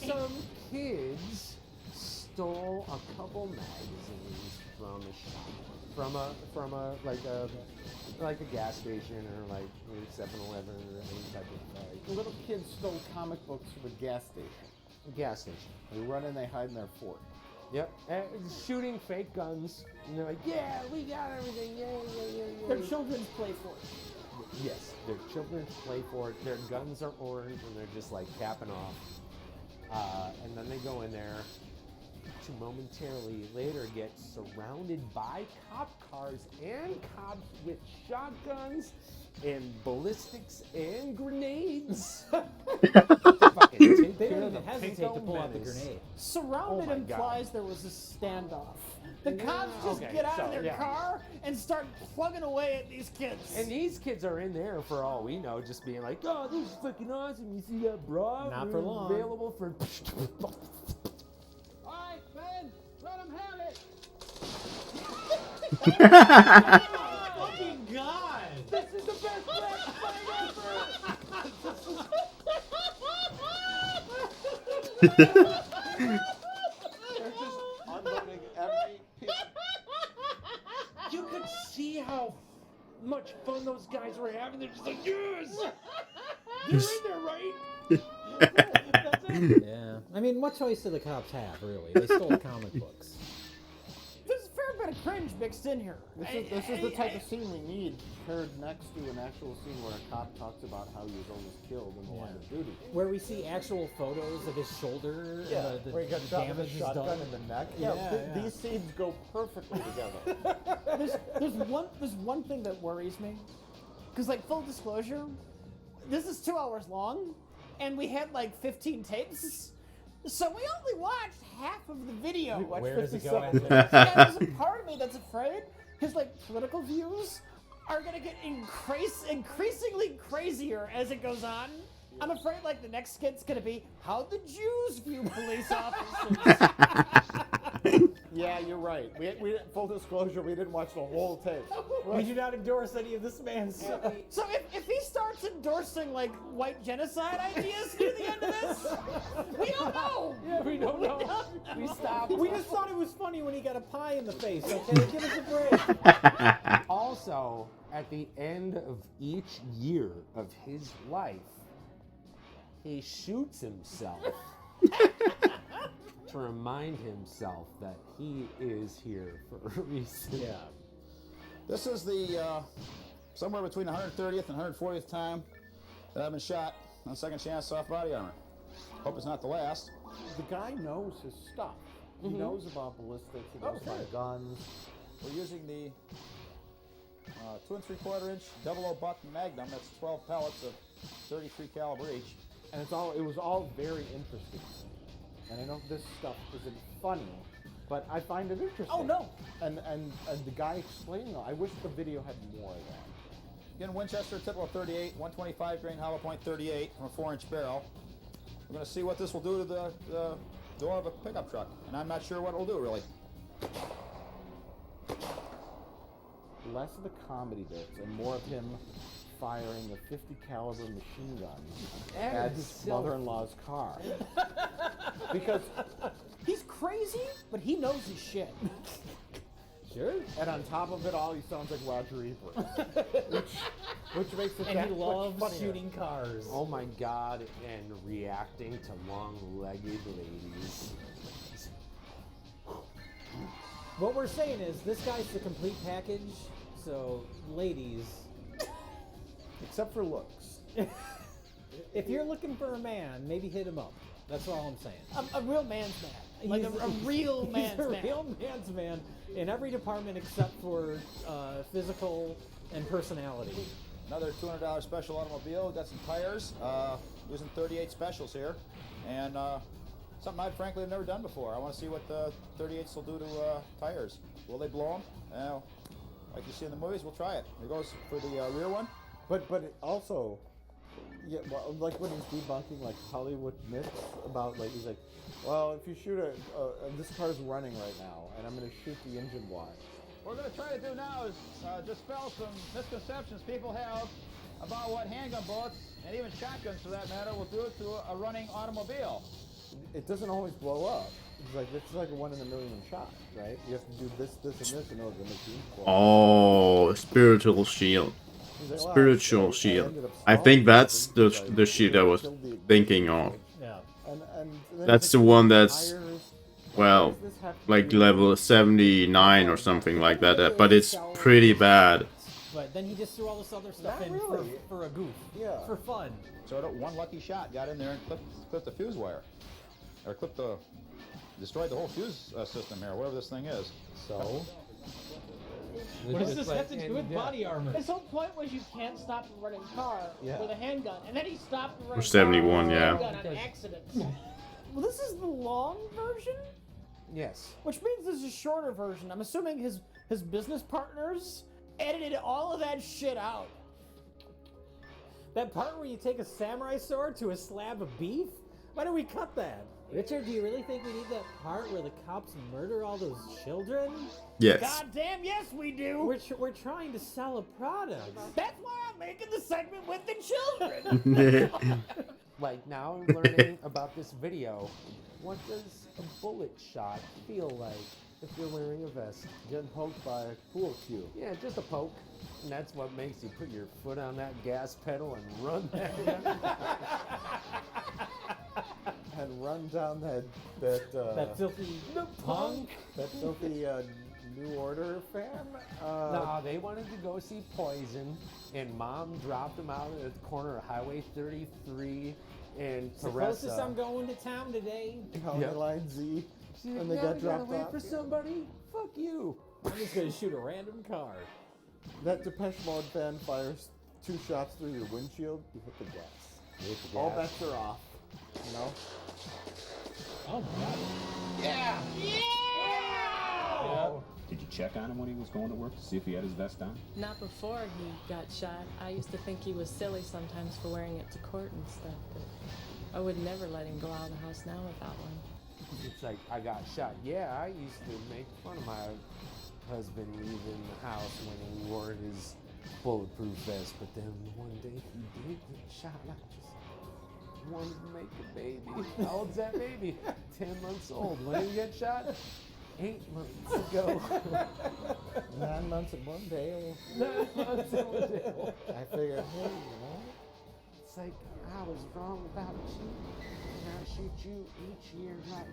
some kids stole a couple magazines from a shop, from a gas station or like 7-Eleven or any type of Little kids stole comic books from a gas station. They run in, they hide in their fort. Yep. And shooting fake guns. And they're like, yeah, we got everything. Yeah. Their children's play for it. Yes, their children play for it. Their guns are orange and they're just like capping off. And then they go in there to momentarily later get surrounded by cop cars and cops with shotguns and ballistics and grenades. They don't even hesitate to pull out the grenade. Surrounded implies there was a standoff. The cops just get out of their car and start plugging away at these kids. And these kids are in there for all we know, just being like, "Oh, this is fucking awesome! You see that bra? Not for long. Available for." All right, man. Let him have it. Fucking God! This is the best black fight ever. They're just unloading every piece. You could see how much fun those guys were having. They're just like, yes! You're in there, right? Yeah. I mean, what choice do the cops have, really? They stole comic books. There's a fair bit of cringe mixed in here. This is the type of scene we need paired next to an actual scene where a cop talks about how he was almost killed in the line of duty. Where we see actual photos of his shoulder, and the where he got shot with a damage is shotgun done. in the neck. These scenes go perfectly together. There's one thing that worries me, because like full disclosure, this is 2 hours long, and we had like 15 tapes, so we only watched half of the video. Where does it go after this? Yeah, there's a part of me that's afraid his like political views are gonna get increasingly crazier as it goes on. I'm afraid like the next skit's gonna be how the Jews view police officers. Yeah, you're right. We full disclosure, we didn't watch the whole tape. We do not endorse any of this man's. So if he starts endorsing like white genocide ideas near the end of this, we don't know. Yeah, we don't know. We stopped. We just thought it was funny when he got a pie in the face. Okay, give us a break. Also, at the end of each year of his life, he shoots himself to remind himself that he is here for a reason. Yeah. This is the somewhere between 130th and 140th time that I've been shot on second chance soft body armor. Hope it's not the last. The guy knows his stuff. He knows about ballistics. He knows about guns. We're using the 2 3/4 inch 00 buck Magnum. That's 12 pellets of 33 caliber each. And it was all very interesting. And I know this stuff isn't funny, but I find it interesting. Oh no! And the guy explaining it, I wish the video had more of that. Again, Winchester typical 38, 125 grain hollow point 38 from a 4-inch barrel. We're going to see what this will do to the door of a pickup truck, and I'm not sure what it will do really. less of the comedy bits and more of him firing a 50 caliber machine gun at his mother-in-law's car. Because he's crazy, but he knows his shit. Sure. And on top of it all, he sounds like Roger Ebert. which makes it And that he loves much funnier. shooting cars. Oh my god, and reacting to long-legged ladies. What we're saying is this guy's the complete package. So, ladies, except for looks. If you're looking for a man, maybe hit him up. That's all I'm saying. A real man's man. Like a real man's He's a man. real man's man in every department except for physical and personality. Another $200 special automobile. Got some tires. Using 38 specials here. And something I frankly have never done before. I want to see what the 38s will do to tires. Will they blow them? Like you see in the movies, we'll try it. Here goes for the rear one. But also, yeah, well, like when he's debunking like Hollywood myths about like he's like, well, if you shoot this car's running right now, and I'm going to shoot the engine block. What we're going to try to do now is dispel some misconceptions people have about what handgun bullets, and even shotguns for that matter, will do to a running automobile. It doesn't always blow up. It's like a 1 in a million shot, right? You have to do this, and this in order to make the ink blow. Oh, spiritual shield. Spiritual shield. I think that's the shield I was thinking of. Yeah. And That's the one that's, well, like level 79 or something like that, but it's pretty bad. But then he just threw all this other stuff Not in really. for a goof. Yeah. For fun. So one lucky shot got in there and clipped the fuse wire. Or destroyed the whole fuse system here, whatever this thing is. So? What does this have to do with body armor? His whole point was you can't stop a running car with a handgun, and then he stopped the running Or 71, car with a yeah. handgun on accident. Well, this is the long version, Yes. which means this is a shorter version. I'm assuming his business partners edited all of that shit out. That part where you take a samurai sword to a slab of beef? Why do we cut that? Richard, do you really think we need that part where the cops murder all those children? Yes. Goddamn, yes we do. We're trying to sell a product. That's why I'm making the segment with the children. Like now I'm learning about this video. What does a bullet shot feel like if you're wearing a vest? Getting poked by a pool cue. Yeah, just a poke. And that's what makes you put your foot on that gas pedal and run that. And run down that filthy punk, that filthy New Order fan. No, they wanted to go see Poison, and Mom dropped them out at the corner of Highway 33 and It's the closest I'm going to town today. County Line Z. And they got dropped wait off. for somebody. Fuck you. I'm just gonna shoot a random car. That Depeche Mode fan fires 2 shots through your windshield. You hit the gas. Hit the All gas. bets are off. You know. Oh my god. Yeah! Yep. Did you check on him when he was going to work to see if he had his vest on? Not before he got shot. I used to think he was silly sometimes for wearing it to court and stuff, but I would never let him go out of the house now without one. It's like, I got shot. Yeah, I used to make fun of my husband leaving the house when he wore his bulletproof vest, but then one day he did get shot. I just wanted to make a baby. How old's that baby? 10 months old. When did he get shot? 8 months ago. 9 months and 1 day. 9 months and 1 day. I figured, hey, you know. It's like, I was wrong about you, and I shoot you each year like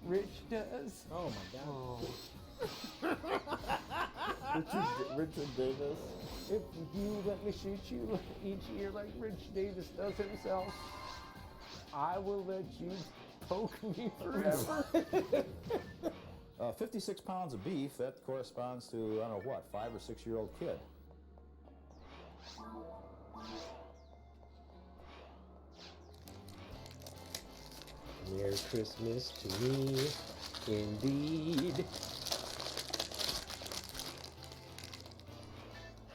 Rich does. Oh my god. Richard Davis. If you let me shoot you each year like Rich Davis does himself, I will let you poke me forever. 56 pounds of beef, that corresponds to, I don't know what, 5 or 6 year old kid. Merry Christmas to me, indeed.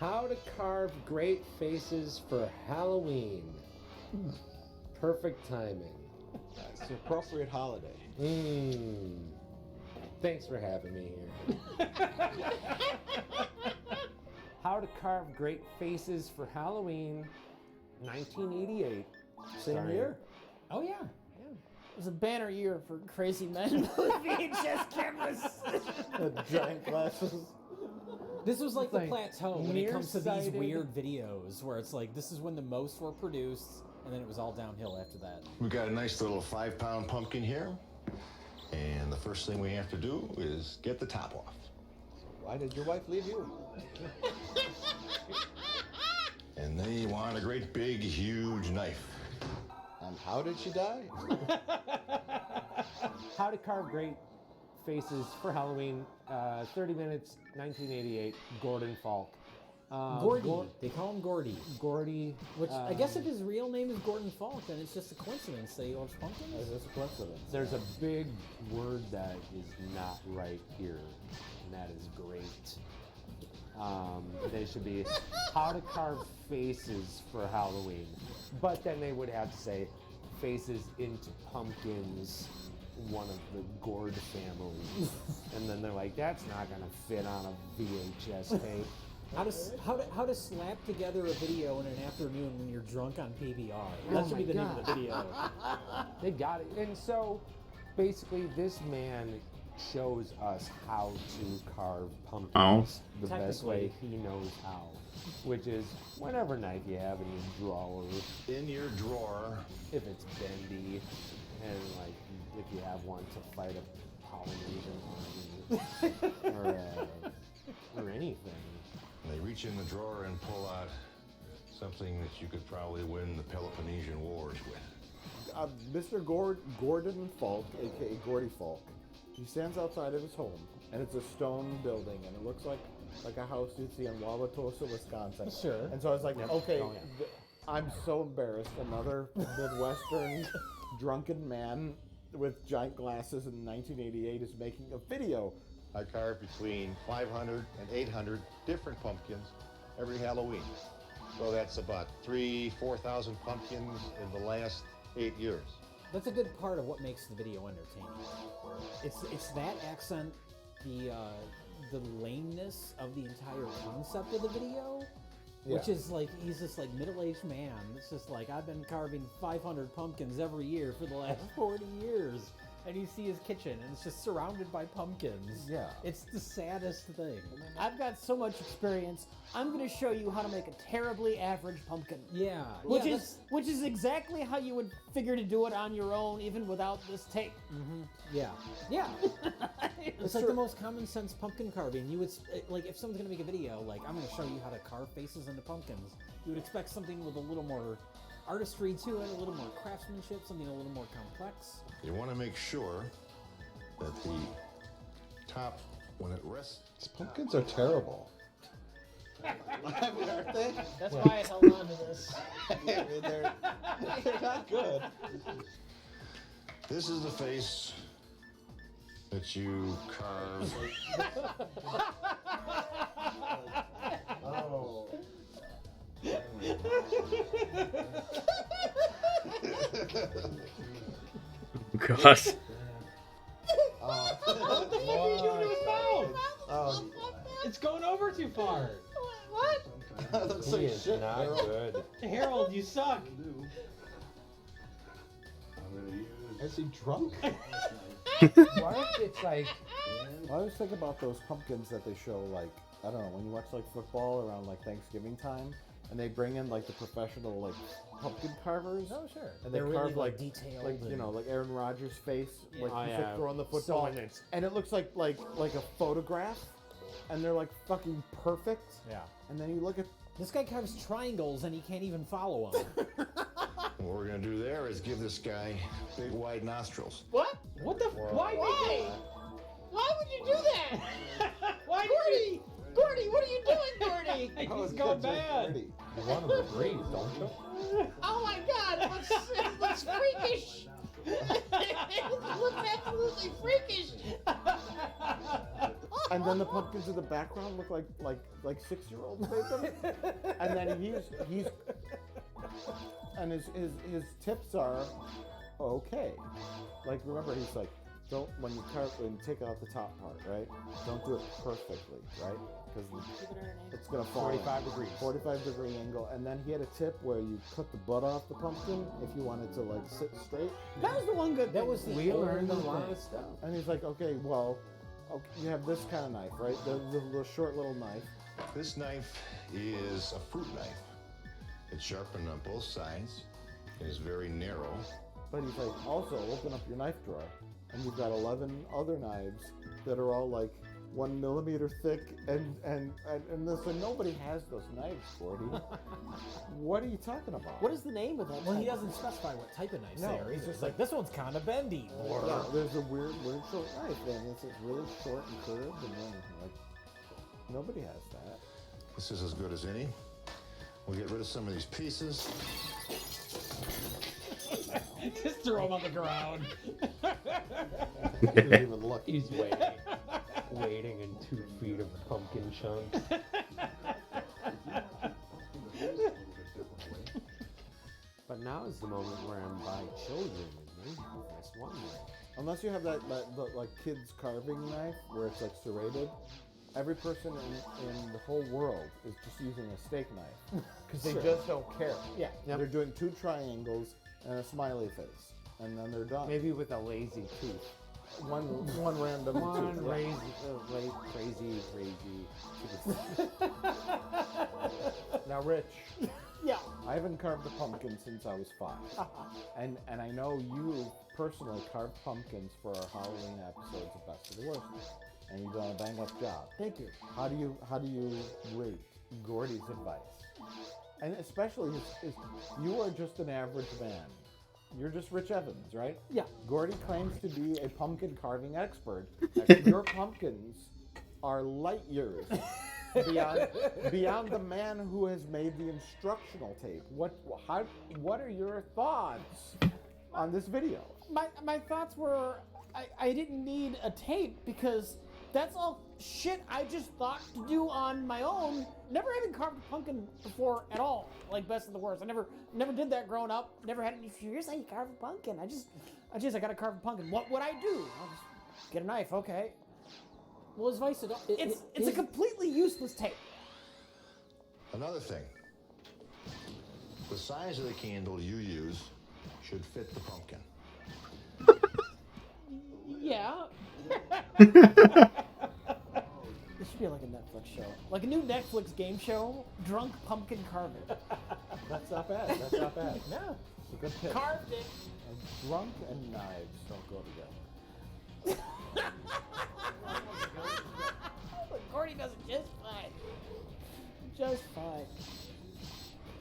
How to carve great faces for Halloween. Perfect timing. It's an appropriate holiday. Thanks for having me here. How to Carve Great Faces for Halloween, 1988. Same Starring- year. Oh yeah. It was a banner year for crazy men with VHS cameras. Giant glasses. This was like the Like, plateau when it comes to these nearsighted. weird videos where it's like this is when the most were produced, and then it was all downhill after that. We've got a nice little 5-pound pumpkin here. And the first thing we have to do is get the top off. Why did your wife leave you? And they want a great big, huge knife. And how did she die? How to Carve Great Faces for Halloween, 30 minutes, 1988, Gordon Falk. Gordy. They call him Gordy. Gordy. Which I guess if his real name is Gordon Falk, then it's just a coincidence that he loves pumpkins. It's a coincidence. There's a big word that is not right here, and that is great. They should be how to carve faces for Halloween. But then they would have to say faces into pumpkins, one of the Gord families. And then they're like, that's not going to fit on a VHS tape. How to slap together a video in an afternoon when you're drunk on PBR. That Oh should be my the name of the God. video. They got it. And so basically this man shows us how to carve pumpkins the best way he knows how, which is whatever knife you have in your drawer. In your drawer. If it's bendy, and like if you have one to fight a Polynesian army or anything. They reach in the drawer and pull out something that you could probably win the Peloponnesian Wars with. Mr. Gordon Falk, aka Gordy Falk, he stands outside of his home, and it's a stone building, and it looks like a house you'd see in Wauwatosa, Wisconsin. Sure. And so I was like, Yep. okay, Oh, yeah. I'm so embarrassed. Another Midwestern drunken man with giant glasses in 1988 is making a video. I carve between 500 and 800 different pumpkins every Halloween. So that's about 4,000 pumpkins in the last 8 years. That's a good part of what makes the video entertaining. It's that accent, the lameness of the entire concept of the video, which Yeah. is like he's this like middle-aged man. It's just like I've been carving 500 pumpkins every year for the last 40 years. And you see his kitchen, and it's just surrounded by pumpkins. Yeah. It's the saddest thing. I've got so much experience. I'm going to show you how to make a terribly average pumpkin. Yeah. Which Yeah, is exactly how you would figure to do it on your own, even without this tape. Yeah. Yeah. It's like the most common sense pumpkin carving. You would like if someone's gonna make a video, like I'm gonna show you how to carve faces into pumpkins. You would expect something with a little more artistry to it, a little more craftsmanship, something a little more complex. You want to make sure that the top, when it rests... These pumpkins are terrible. Aren't they? That's why I held on to this. they're not good. This is the face that you carve. Oh. God. What the fuck are you doing to his mouth? It's going over too far. What? That looks He like is shit, not Harold. good. Harold, you suck. Is he drunk? What? It's like I always think about those pumpkins that they show, like, I don't know, when you watch like football around like Thanksgiving time, and they bring in like the professional like pumpkin carvers. Oh sure. And they They're carve really like detailed. like you know, like Aaron Rodgers' face, like Oh, he's yeah. like throwing the So football, when it's- and it looks like a photograph, and they're like fucking perfect. Yeah. And then you look at This guy carves triangles and he can't even follow them. What we're going to do there is give this guy big, wide nostrils. What? What the? Why? Why would you do that? Why Gordy! Gordy, what are you doing, Gordy? He's gone bad. You want him to breathe, don't you? Oh my God! It looks freakish. It looks absolutely freakish. And then the pumpkins in the background look like 6-year-olds made them. And then he's and his tips are okay. Like remember he's like when you take out the top part, right? Don't do it perfectly, right? Because it's gonna fall. 45 degrees. 45-degree angle, and then he had a tip where you cut the butt off the pumpkin if you wanted to like sit straight. That was the one good. That was the We only learned a thing. lot of stuff. And he's like, okay, well, you have this kind of knife, right? The short little knife. This knife is a fruit knife. It's sharpened on both sides. It is very narrow. But he's like, also open up your knife drawer, and you've got 11 other knives that are all like 1 millimeter thick, and this, and nobody has those knives, Gordy. What are you talking about? What is the name of that? Well, he type? doesn't specify what type of knife No, there he's either. just Like, this one's kind of bendy. Yeah, there's a weird short knife, and it's really short and curved, and then like nobody has that. This is as good as any. We'll get rid of some of these pieces. Just throw him on the ground. He didn't even look. He's waiting in 2 feet of pumpkin chunks. But now is the moment where I'm by children and they have this one way. Unless you have that like kids carving knife where it's like serrated, every person in the whole world is just using a steak knife because they Sure. just don't care. Yeah. Yep. They're doing 2 triangles and a smiley face, and then they're done. Maybe with a lazy tooth. One random One tooth. crazy. Now, Rich. Yeah. I haven't carved a pumpkin since I was 5, and I know you personally carved pumpkins for our Halloween episodes of Best of the Worst, and you've done a bang up job. Thank you. How do you rate Gordy's advice? And especially if you are just an average man. You're just Rich Evans, right? Yeah. Gordy claims to be a pumpkin carving expert. Your pumpkins are light years beyond the man who has made the instructional tape. What are your thoughts on this video? My thoughts were I didn't need a tape because that's all shit I just thought to do on my own. Never even carved a pumpkin before at all. Like Best of the Worst. I never did that growing up. Never had any. Here's how you carve a pumpkin. I gotta carve a pumpkin. What would I do? I'll just get a knife. Okay. Well, his advice at all. It's a completely useless tape. Another thing. The size of the candle you use should fit the pumpkin. Yeah. This should be like a Netflix show. Like a new Netflix game show, Drunk Pumpkin Carving. That's not bad. That's not bad. No. It's a good tip. Carved it. And drunk and knives don't go together. Gordy does it just fine. Just fine.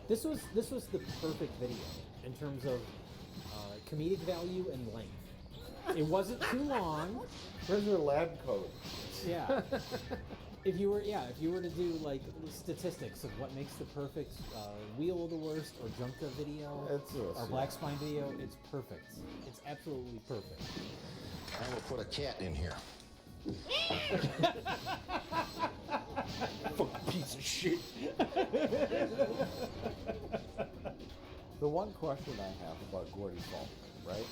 This was the perfect video in terms of comedic value and length. It wasn't too long. Where's your lab coat? Yeah. If you were to do like statistics of what makes the perfect Wheel of the Worst or Junka video or Black Spine video, it's perfect. It's absolutely perfect. I will put a cat in here. Fucking piece of shit. The one question I have about Gordy Falk, right?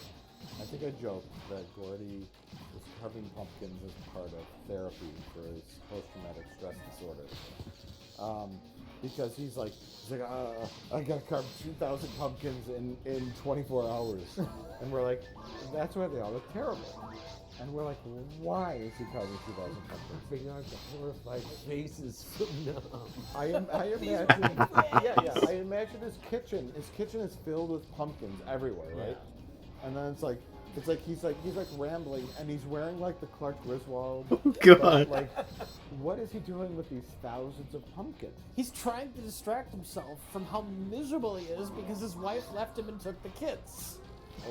I think I joked that Gordy was carving pumpkins as part of therapy for his post-traumatic stress disorder. Because he's like, I gotta carve 2,000 pumpkins in 24 hours. And we're like, that's why they all look terrible. And we're like, why is he carving 2,000 pumpkins? Figure out the horrified faces from now. I imagine his kitchen. His kitchen is filled with pumpkins everywhere, right? Yeah. And then it's like he's rambling, and he's wearing like the Clark Griswold. Oh, God. Like, what is he doing with these thousands of pumpkins? He's trying to distract himself from how miserable he is because his wife left him and took the kids.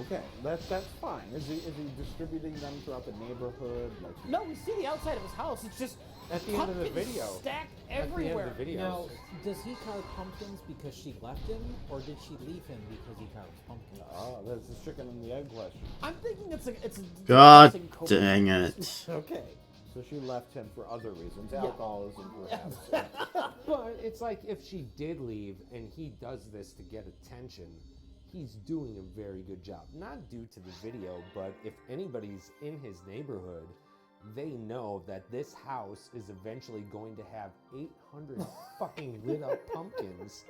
Okay, that's fine. Is he distributing them throughout the neighborhood? Like, No, we see the outside of his house. It's just at the end of the pumpkins video. stacked At the end everywhere. of the video. Now, does he carve pumpkins because she left him, or did she leave him because he carves pumpkins? Oh, that's the chicken and the egg question. I'm thinking it's a God depressing coping dang it. mechanism. Okay. So she left him for other reasons, alcoholism perhaps. But it's like if she did leave and he does this to get attention, he's doing a very good job. Not due to the video, but if anybody's in his neighborhood, they know that this house is eventually going to have 800 fucking lit up pumpkins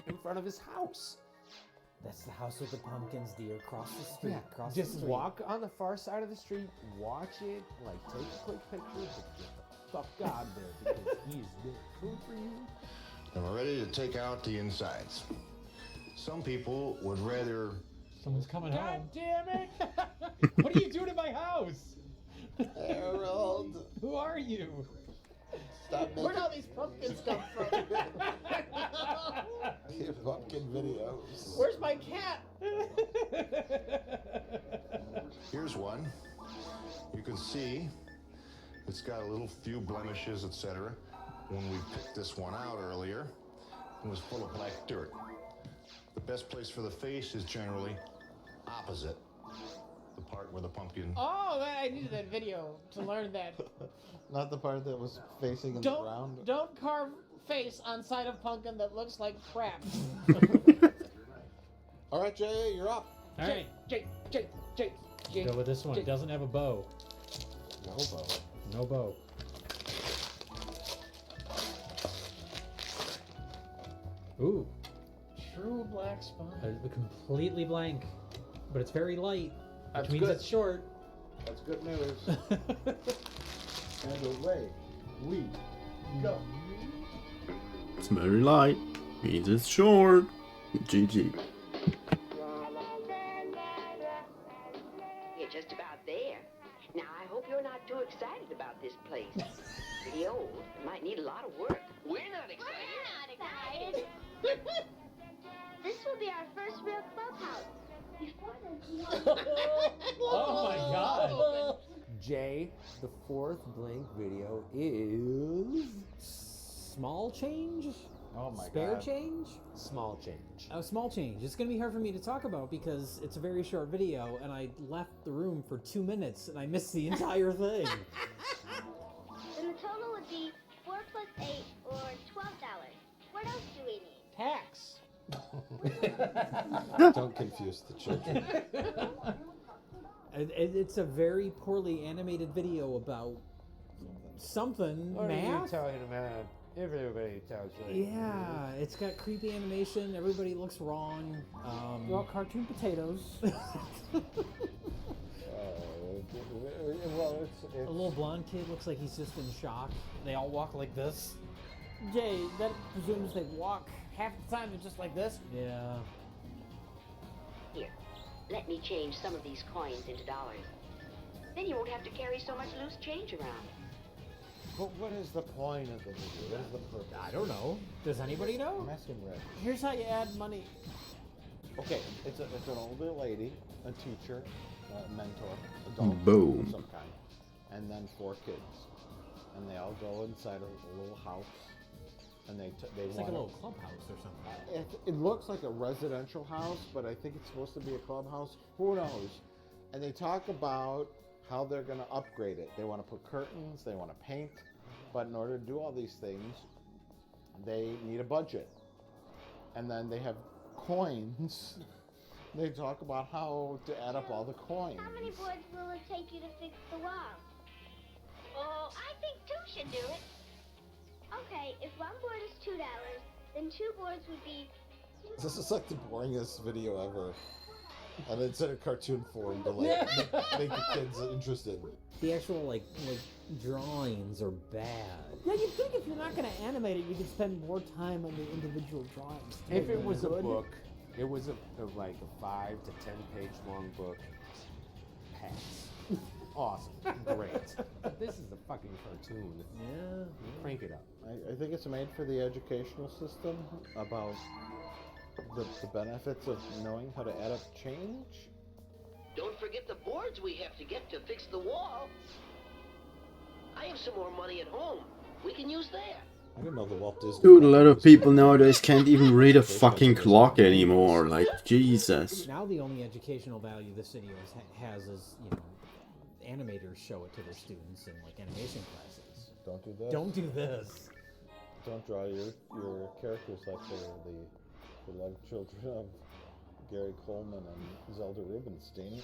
in front of his house. That's the house with the pumpkins, dear. Cross the street. Yeah, Cross the just street. walk on the far side of the street, watch it, like take a quick picture, but get the fuck out of there because he's doing food for you. And we're ready to take out the insides. Some people would rather... Someone's coming God Oh. home. Damn it! What are you doing in my house? Harold! Who are you? Stop Where'd making all these pumpkins come from? pumpkin videos. Where's my cat? Here's one. You can see it's got a little few blemishes, etc. When we picked this one out earlier, it was full of black dirt. The best place for the face is generally opposite the part where the pumpkin... Oh, I needed that video to learn that. Not the part that was facing in the ground. Don't carve face on side of pumpkin that looks like crap. All right, Jay, you're up. All right. Jake. Go with this one. It doesn't have a bow. No bow. No bow. Ooh. True black spine. Completely blank, but it's very light, That's which means good. it's short. That's good news. And away we go. It's very light. Means it's short. GG. You're just about there. Now, I hope you're not too excited about this place. Pretty old. Might need a lot of work. We're not excited. This will be our first real clubhouse. Before this, Oh my god. Jay, the fourth Blink video is... Small change? Oh my Spare god. change? Small change. Oh, small change. It's going to be hard for me to talk about because it's a very short video and I left the room for 2 minutes and I missed the entire thing. then the total would be 4 plus 8 or $12. What else do we need? Tax. Don't confuse the children. It's a very poorly animated video about something. What math? are you talking about? Everybody talks like Yeah, it's got creepy animation. Everybody looks wrong. Well, cartoon potatoes. Well, it's A little blonde kid looks like he's just in shock. They all walk like this. Jay, that presumes they walk half the time. They're just like this. Yeah. Here, let me change some of these coins into dollars. Then you won't have to carry so much loose change around. But what is the point of the video? What is the purpose? I don't know. Does anybody know? I'm asking Red. Here's how you add money. Okay, it's an older lady, a teacher, a mentor, adult Boom. of some kind, and then 4 kids, and they all go inside a little house, and they It's like a little clubhouse or something. It looks like a residential house, but I think it's supposed to be a clubhouse. Who knows? And they talk about how they're going to upgrade it. They want to put curtains, they want to paint, but in order to do all these things, they need a budget. And then they have coins. They talk about how to add up all the coins. How many boards will it take you to fix the wall? Oh, I think 2 should do it. Okay, if 1 board is $2, then 2 boards would be... This is like the boringest video ever. And it's in a cartoon form to like make the kids interested. The actual like drawings are bad. Yeah, you'd think if you're not going to animate it, you could spend more time on the individual drawings. If it was a Good. book, it was like a 5 to 10 page long book. Pass. Awesome. Great. But this is a fucking cartoon. Yeah. Crank it up. I think it's made for the educational system about the benefits of knowing how to add up change. Don't forget the boards we have to get to fix the wall. I have some more money at home. We can use that. I didn't know the Walt Disney. Dude, a lot of people nowadays can't even read a fucking clock anymore. Like, Jesus. Now the only educational value this video has is, you know, animators show it to their students in like animation classes. Don't do this. Don't do this. Don't draw your characters like they're the beloved children of Gary Coleman and Zelda Rubinstein.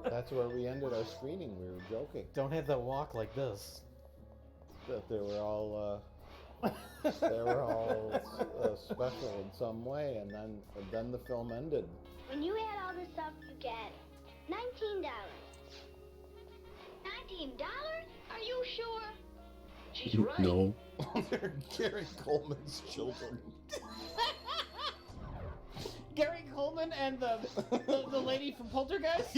That's where we ended our screening. We were joking. Don't have that walk like this. That they were all special in some way, and then the film ended. When you add all this up, you get $19. $19? Are you sure? She's right. No. They're Gary Coleman's children. Gary Coleman and the lady from Poltergeist?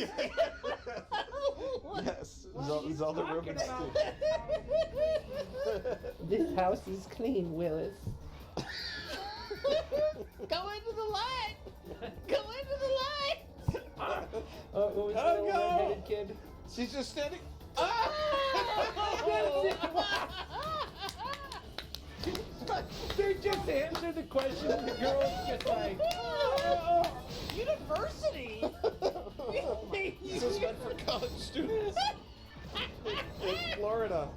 Yes, Zelda Rubinstein. This house is clean, Willis. Go into the light! Go into the light! What was the red-headed kid? She's just standing. They just answered the question, and the girl's just like, University! This is meant for college students. In Florida.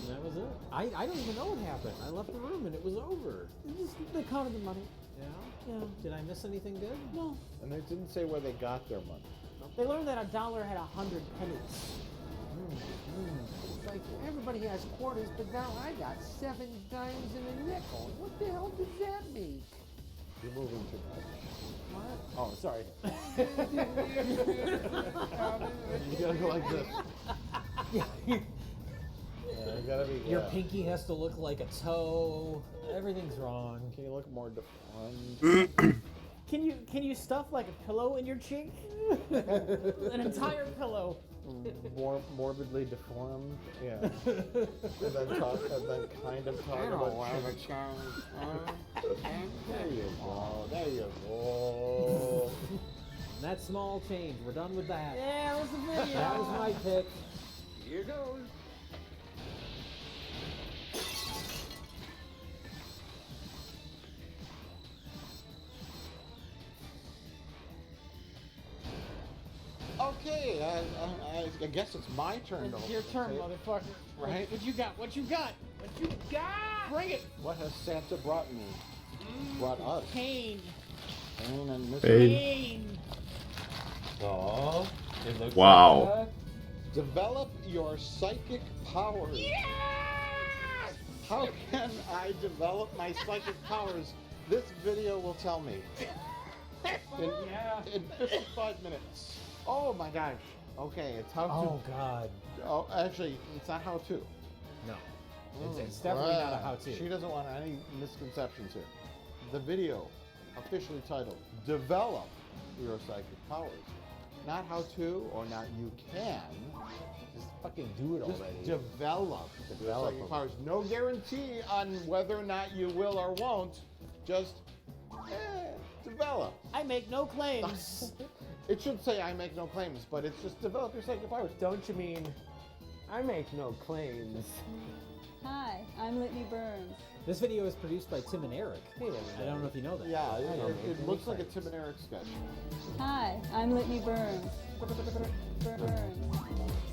That was it. I don't even know what happened. I left the room and it was over. They counted the money. Yeah? Did I miss anything good? No. And they didn't say where they got their money. They learned that $1 had 100 pennies. it's like everybody has quarters, but now I got 7 dimes and a nickel. What the hell does that mean? You're moving too much. What? Oh, sorry. You gotta go like this. Yeah, you gotta be. Your pinky has to look like a toe. Everything's wrong. Can you look more defined? Can you stuff like a pillow in your cheek? An entire pillow. More morbidly deformed. Yeah. and then kind of talk about. There you go. There you go. That small change. We're done with that. Yeah, that was the video. That was my pick. Here goes. Okay, I guess it's my turn. It's your turn, motherfucker. Right? What you got? What you got? What you got? Bring it. What has Santa brought me? Brought us? Pain. Pain and Pain. mystery. Pain. Oh, it looks Wow. like develop your psychic powers. Yes! How can I develop my psychic powers? This video will tell me. In 55 minutes. Oh my gosh. Okay, it's how to. Oh God. Oh, actually, it's not how to. No. It's definitely not a how-to. She doesn't want any misconceptions here. The video, officially titled, Develop Your Psychic Powers. Not how to or not you can. Just fucking do it Just already. develop your psychic them. powers. No guarantee on whether or not you will or won't. Just develop. I make no claims. It should say I make no claims, but it's just develop your psychic powers. Don't you mean I make no claims? Hi, I'm Whitney Burns. This video is produced by Tim and Eric. Hey, I don't know if you know that. Yeah, it looks like a Tim and Eric sketch. Hi, I'm Whitney Burns. Burns.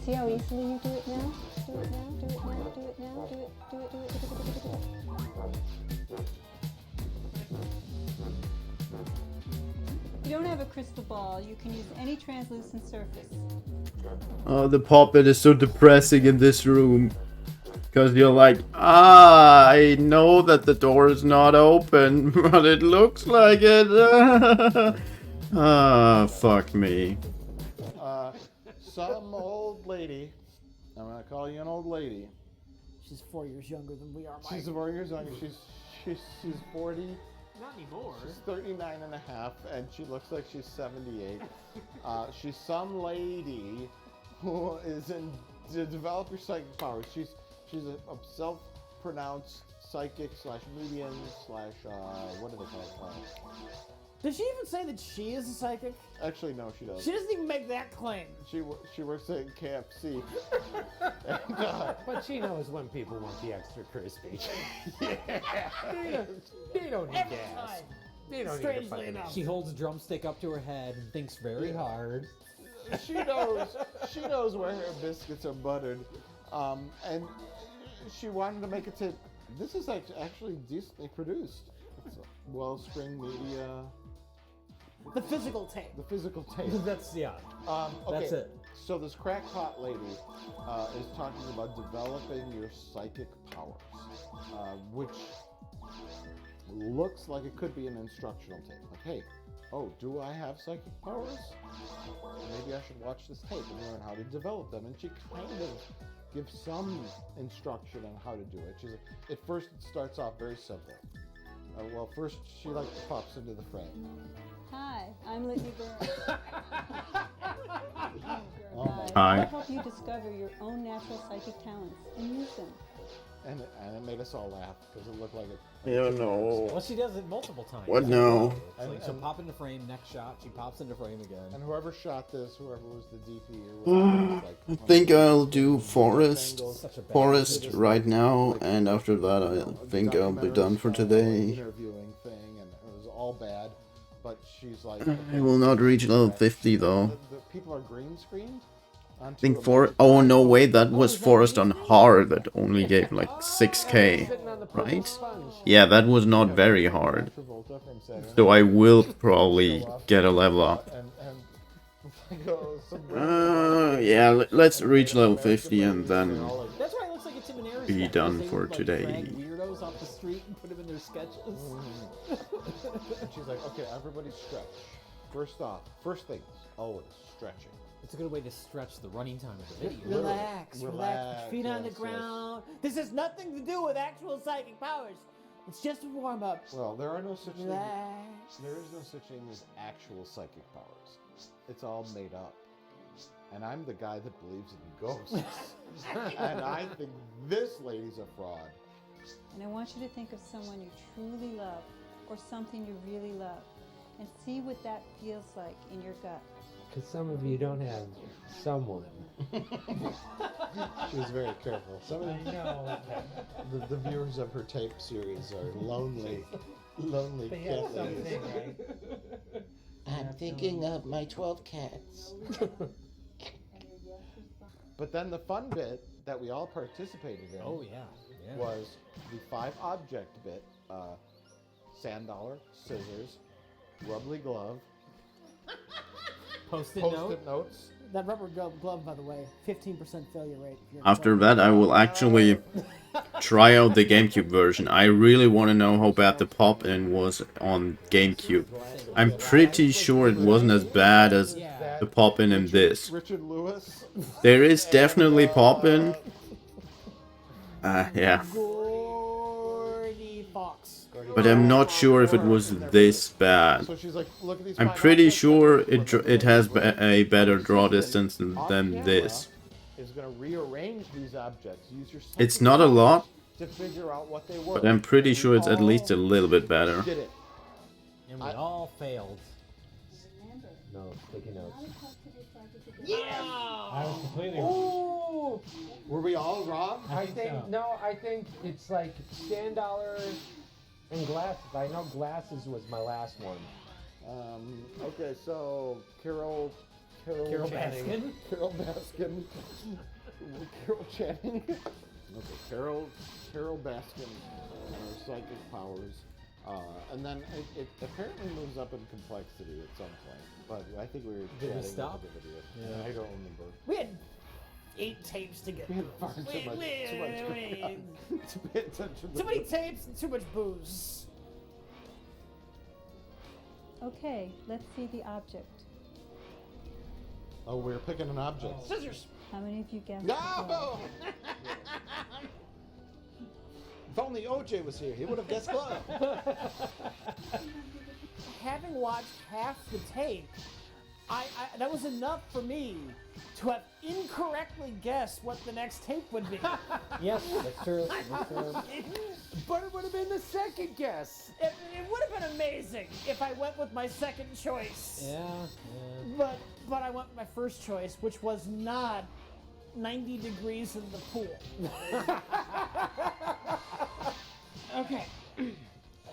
See how easily you do it now? Do it now, do it now, do it now, do it, do it, do it, do it, do it, do it. If you don't have a crystal ball, you can use any translucent surface. Oh, the puppet is so depressing in this room. Because you're like, I know that the door is not open, but it looks like it. Fuck me. Some old lady, I'm gonna call you an old lady. She's 4 years younger than we are, Mike. She's 4 years younger. She's 40. Not anymore. She's 39 and a half, and she looks like she's 78. She's some lady who is in to develop your psychic powers. She's a self-pronounced psychic / medium / what do they call it? Does she even say that she is a psychic? Actually, no, she doesn't. She doesn't even make that claim. She works at KFC. And, But she knows when people want the extra crispy. yeah. They don't need Every gas. time. They don't Strangely need to fight enough. She holds a drumstick up to her head and thinks very hard. She knows where her biscuits are buttered, and she wanted to make a tape. This is actually decently produced. It's Wellspring Media. The physical tape. The physical tape. That's okay. That's it. So this crackpot lady is talking about developing your psychic powers, which looks like it could be an instructional tape. Like, hey, do I have psychic powers? Maybe I should watch this tape and learn how to develop them. And she kind of gives some instruction on how to do it. At first, it starts off very simple. First she pops into the frame. Hi, I'm Whitney Burns. Hi. I'll help you discover your own natural psychic talents and use them. And it made us all laugh because it looked like it. Yeah, no. Well, she does it multiple times. What now? She'll pop into frame, next shot, she pops into frame again. And whoever shot this, whoever was the DP or whatever, I think I'll do Forest right now, and after that I think I'll be done for today. Interviewing thing, and it was all bad. But she's like, I will not reach level 50 though. The people are green screened. I think oh no, wait, that was Forest on hard that only gave like 6k, right? Yeah, that was not very hard. So I will probably get a level up. Yeah, let's reach level 50 and then That's why it looks like it's him and Aries be sketch, done because they for would, today. drag weirdos off the street and put them in their sketches. And she's like, okay, everybody stretch. First thing, always stretching. It's a good way to stretch the running time of the video. Relax. Feet on the ground. This has nothing to do with actual psychic powers. It's just a warm-up. Well, there are no such things. Relax. There is no such thing as actual psychic powers. It's all made up. And I'm the guy that believes in ghosts. And I think this lady's a fraud. And I want you to think of someone you truly love or something you really love and see what that feels like in your gut. Because some of you don't have someone. She was very careful. Some of the viewers of her tape series are lonely cat ladies. Right? I'm thinking of my 12 cats. But then the fun bit that we all participated in was the 5 object bit. Sand dollar, scissors, rubbly glove, Post-it notes. That rubber glove, by the way, 15% failure rate. After that I will actually try out the GameCube version. I really want to know how bad the pop-in was on GameCube. I'm pretty sure it wasn't as bad as the pop-in in this. Richard Lewis. There is definitely pop-in. Yeah. Gordy Fox. But I'm not sure if it was this bad. I'm pretty sure it has a better draw distance than this. Is going to rearrange these objects. Use your It's not a lot, to figure out what they were. but I'm pretty sure it's at least a little bit better. Did it. And we all failed. No, sticky notes. Yeah! I was completely Ooh! Were we all wrong? I think it's like sand dollar and glasses. I know glasses was my last one. Okay, so Carol Baskin. Carol Baskin. Carol Channing. Okay, Carol Baskin, her psychic powers. And then it apparently moves up in complexity at some point. But I think we were Did we chatting stop? about the video. Yeah. I don't remember. We had 8 tapes to get We had through. far too much to pay attention to. Too many tapes and too much booze. Okay, let's see the object. Oh, we're picking an object. Scissors. How many of you guessed? No! If only OJ was here, he would have guessed glove. Having watched half the tape, I that was enough for me to have incorrectly guessed what the next tape would be. Yes, that's true. That's true. But it would have been the second guess. It would have been amazing if I went with my second choice. Yeah. But I went with my first choice, which was not 90 degrees in the pool. Okay.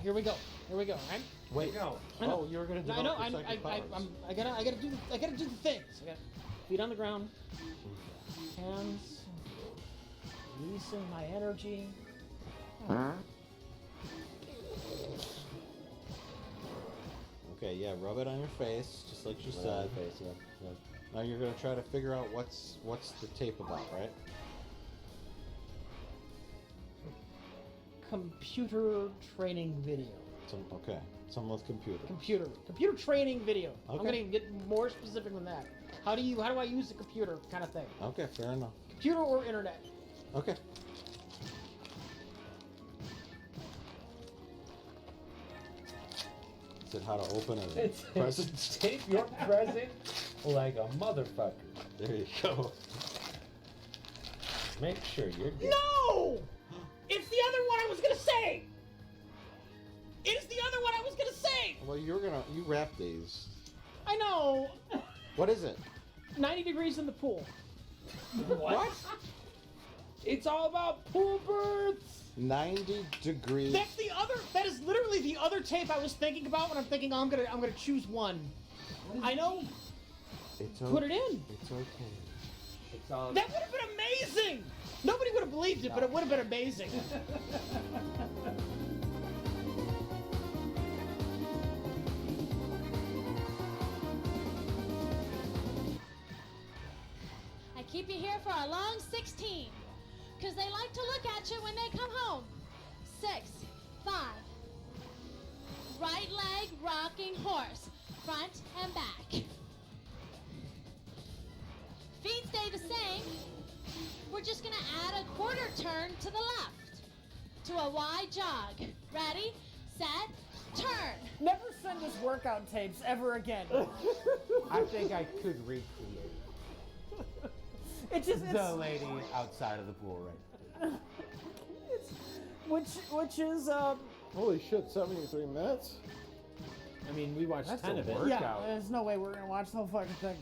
Here we go, right? Wait, go. Oh, you were gonna develop I know. your psychic powers. I gotta do the things. I got feet on the ground, hands. releasing my energy. Okay, yeah, rub it on your face, just like you said. Face, yeah. Now you're gonna try to figure out what's the tape about, right? Computer training video. Some with computer. Computer training video. I'm Okay. gonna get more specific than that. How do I use the computer kind of thing? Okay, fair enough. Computer or internet? Okay. Is it how to open a present? Tape your present like a motherfucker. There you go. Make sure you're good. No! It's the other one I was gonna say! It's the other one I was gonna say! Well, you wrap these. I know! What is it? 90 degrees in the pool. What? It's all about pool birds. 90 degrees. That is literally the other tape I was thinking about when I'm thinking, oh, I'm gonna choose one. I know. It's Put it in. It's okay. It's all. That would have been amazing! Nobody would have believed it, but it would have been amazing. I keep you here for a long 16, because they like to look at you when they come home. 6, 5. Right leg rocking horse, front and back. Feet stay the same. We're just gonna add a quarter turn to the left to a wide jog. Ready, set, turn. Never send us workout tapes ever again. I think I could recreate the lady outside of the pool right now. Which is Holy shit, 73 minutes? I mean, we watched That's 10 a of it. workout. yeah. There's no way we're gonna watch the whole fucking thing.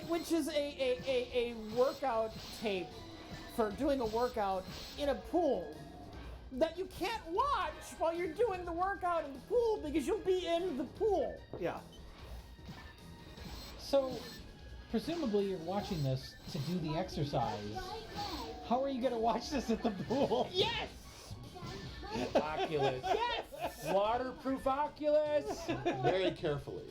Which is a workout tape for doing a workout in a pool that you can't watch while you're doing the workout in the pool because you'll be in the pool. Yeah. So, presumably you're watching this to do the exercise. How are you going to watch this at the pool? Yes! Oculus. Yes! Waterproof Oculus. Very carefully.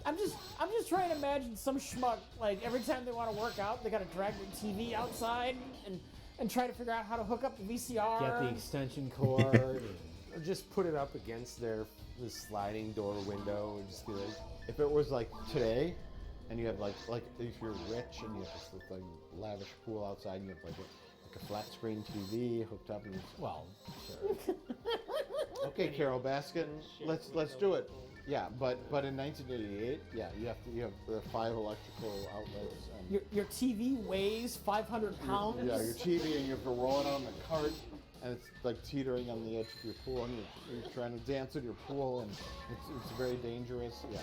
I'm just trying to imagine some schmuck, like every time they want to work out, they gotta drag their TV outside and try to figure out how to hook up the VCR. Get the extension cord. Or just put it up against the sliding door window and just be like, If it was like today, and you have like if you're rich and you have this like lavish pool outside, and you have like a flat screen TV hooked up, and Well, sure. okay, Carol Baskin, let's do it. Yeah, but in 1988, yeah, you have the 5 electrical outlets. And Your TV weighs 500 pounds. Yeah, your TV, and you have to roll it on the cart, and it's like teetering on the edge of your pool, and you're trying to dance in your pool, and it's very dangerous. Yeah.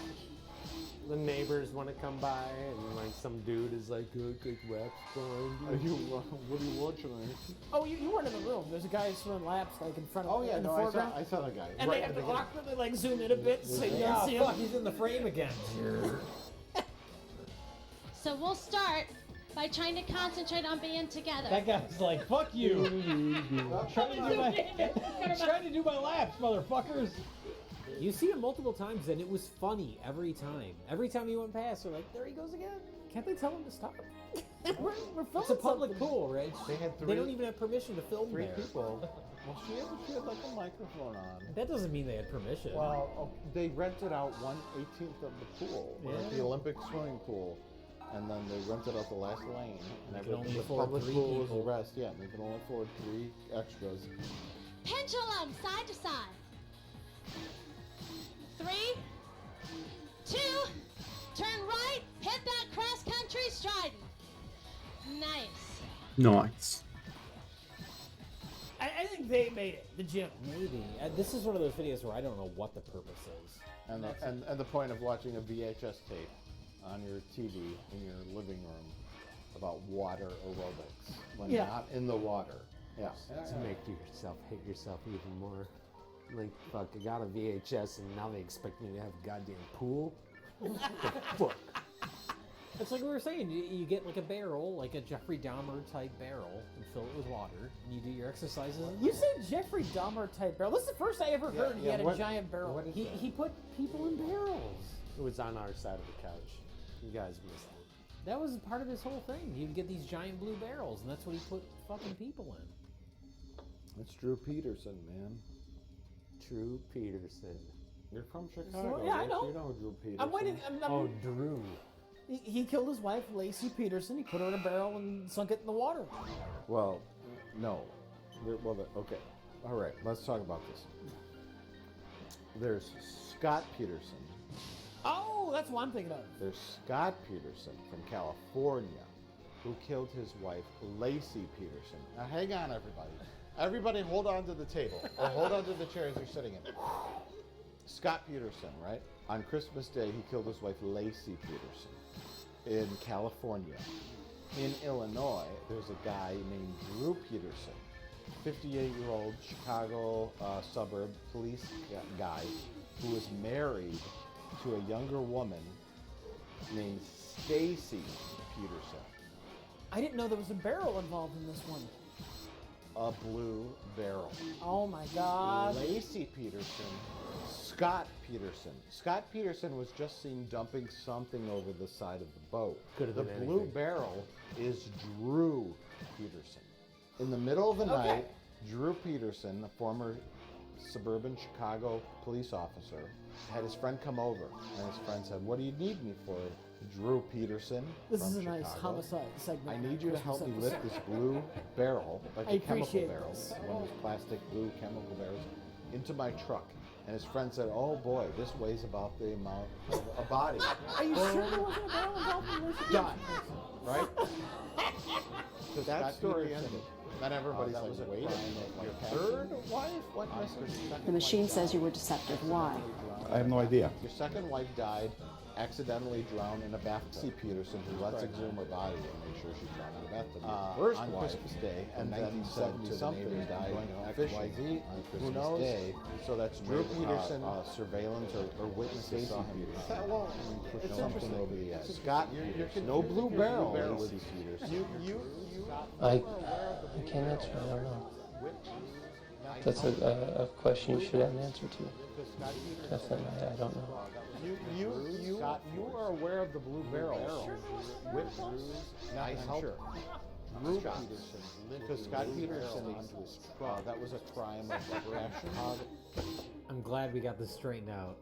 the neighbors want to come by, and like some dude is like, good raps behind you. What are you watching? Oh, you weren't in the room. There's a guy swimming laps like in front of. Oh yeah, in the no, foreground. I saw the guy. And they have to awkwardly like zoom in a bit so you Yeah, can see fuck, him. he's in the frame again. So we'll start by trying to concentrate on being together. That guy's like, fuck you. trying to do my laps, motherfuckers. You see him multiple times, and it was funny every time. Every time he went past, they're like, there he goes again. Can't they tell him to stop? we're filming It's a public something. pool, Rich. They don't even have permission to film three there. people. Well, she had like a microphone on. That doesn't mean they had permission. Well, they rented out 1/18 of the pool, like the Olympic swimming pool, and then they rented out the last lane. And They can only the afford public 3 pool was people. the rest. Yeah, they can only afford 3 extras. Pendulum side to side. 3, 2, turn right, hit that cross country striding. Nice. Nice. I think they made it. The gym. Maybe. This is one of those videos where I don't know what the purpose is. And the point of watching a VHS tape on your TV in your living room about water aerobics when not in the water. Yeah. To make yourself hate yourself even more. Like, fuck, I got a VHS and now they expect me to have a goddamn pool? What the fuck? It's like we were saying, you get like a barrel, like a Jeffrey Dahmer type barrel, and fill it with water, and you do your exercises. You say Jeffrey Dahmer type barrel. This is the first I ever heard he had a giant barrel. He put people in barrels. It was on our side of the couch. You guys missed that. That was part of his whole thing. You'd get these giant blue barrels, and that's what he put fucking people in. It's Drew Peterson, man. Drew Peterson. You're from Chicago. Yeah, I don't know. You know Drew Peterson. I'm waiting. Oh, Drew. He killed his wife, Lacey Peterson. He put her in a barrel and sunk it in the water. Well, no. Okay. All right, let's talk about this. There's Scott Peterson. Oh, that's what I'm thinking of. There's Scott Peterson from California who killed his wife, Lacey Peterson. Now, hang on, everybody. Everybody hold on to the table or hold on to the chairs you're sitting in. Scott Peterson, right? On Christmas Day, he killed his wife, Lacey Peterson, in California. In Illinois, there's a guy named Drew Peterson, 58-year-old Chicago suburb police guy who was married to a younger woman named Stacy Peterson. I didn't know there was a barrel involved in this one. A blue barrel. Oh my God. Lacey Peterson, Scott Peterson. Scott Peterson was just seen dumping something over the side of the boat. Could have the been blue anything. barrel is Drew Peterson. In the middle of the night, Drew Peterson, a former suburban Chicago police officer, had his friend come over, and his friend said, "What do you need me for, Drew Peterson?" This from is a nice Chicago. homicide segment. I need you to help me Christmas lift this blue barrel, like I a chemical appreciate barrel, this. one of those plastic blue chemical barrels, into my truck. And his friend said, "Oh boy, this weighs about the amount of a body." Are you sure there wasn't a barrel involved in this? Done. Right? So that Scott story Peterson. ended. Then everybody's that like, was a wait a crime minute, of your passion. third wife went missing. The machine says you were deceptive. Why? I have no idea. Your second wife died, accidentally drowned in a bathtub. Peterson, who let's exhume her body and make sure she drowned in a bathtub. First on wife, Christmas Day, and then 1970 something died XYZ on Christmas Day. So that's Drew Peterson, surveillance or witnesses saw him. Well, it's something over the edge. Scott Peterson, no blue barrel. Lacey Peterson. I can't answer. I don't know. That's a question you should have an answer to. Definitely, I don't know. You are aware of the blue barrel. Nice help. Drew Peterson, because Scott Peterson, that was a crime of passion. I'm glad we got this straightened out.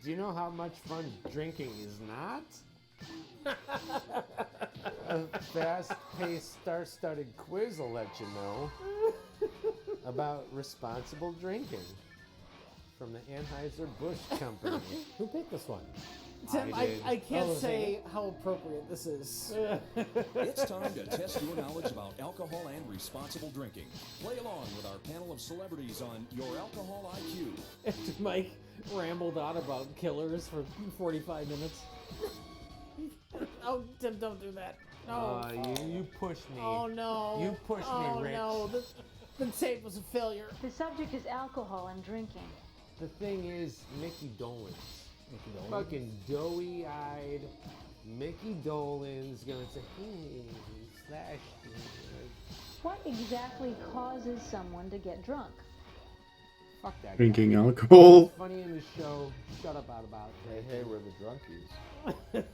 Do you know how much fun drinking is not? A fast-paced, star-studded quiz will let you know about responsible drinking from the Anheuser-Busch Company. Who picked this one? Tim, I did. I can't say how appropriate this is. It's time to test your knowledge about alcohol and responsible drinking. Play along with our panel of celebrities on Your Alcohol IQ. After Mike rambled on about killers for 45 minutes. Oh, Tim, don't do that. No. You pushed me. Oh, no. You pushed oh, me, Rich. no. The tape was a failure. The subject is alcohol and drinking. The thing is, Mickey Dolenz. Fucking doughy-eyed Mickey Dolenz gonna say, "Hey, slash." What exactly causes someone to get drunk? Fuck that Drinking guy. alcohol. It's funny in the show. Shut up out about it. Hey, we're the drunkies.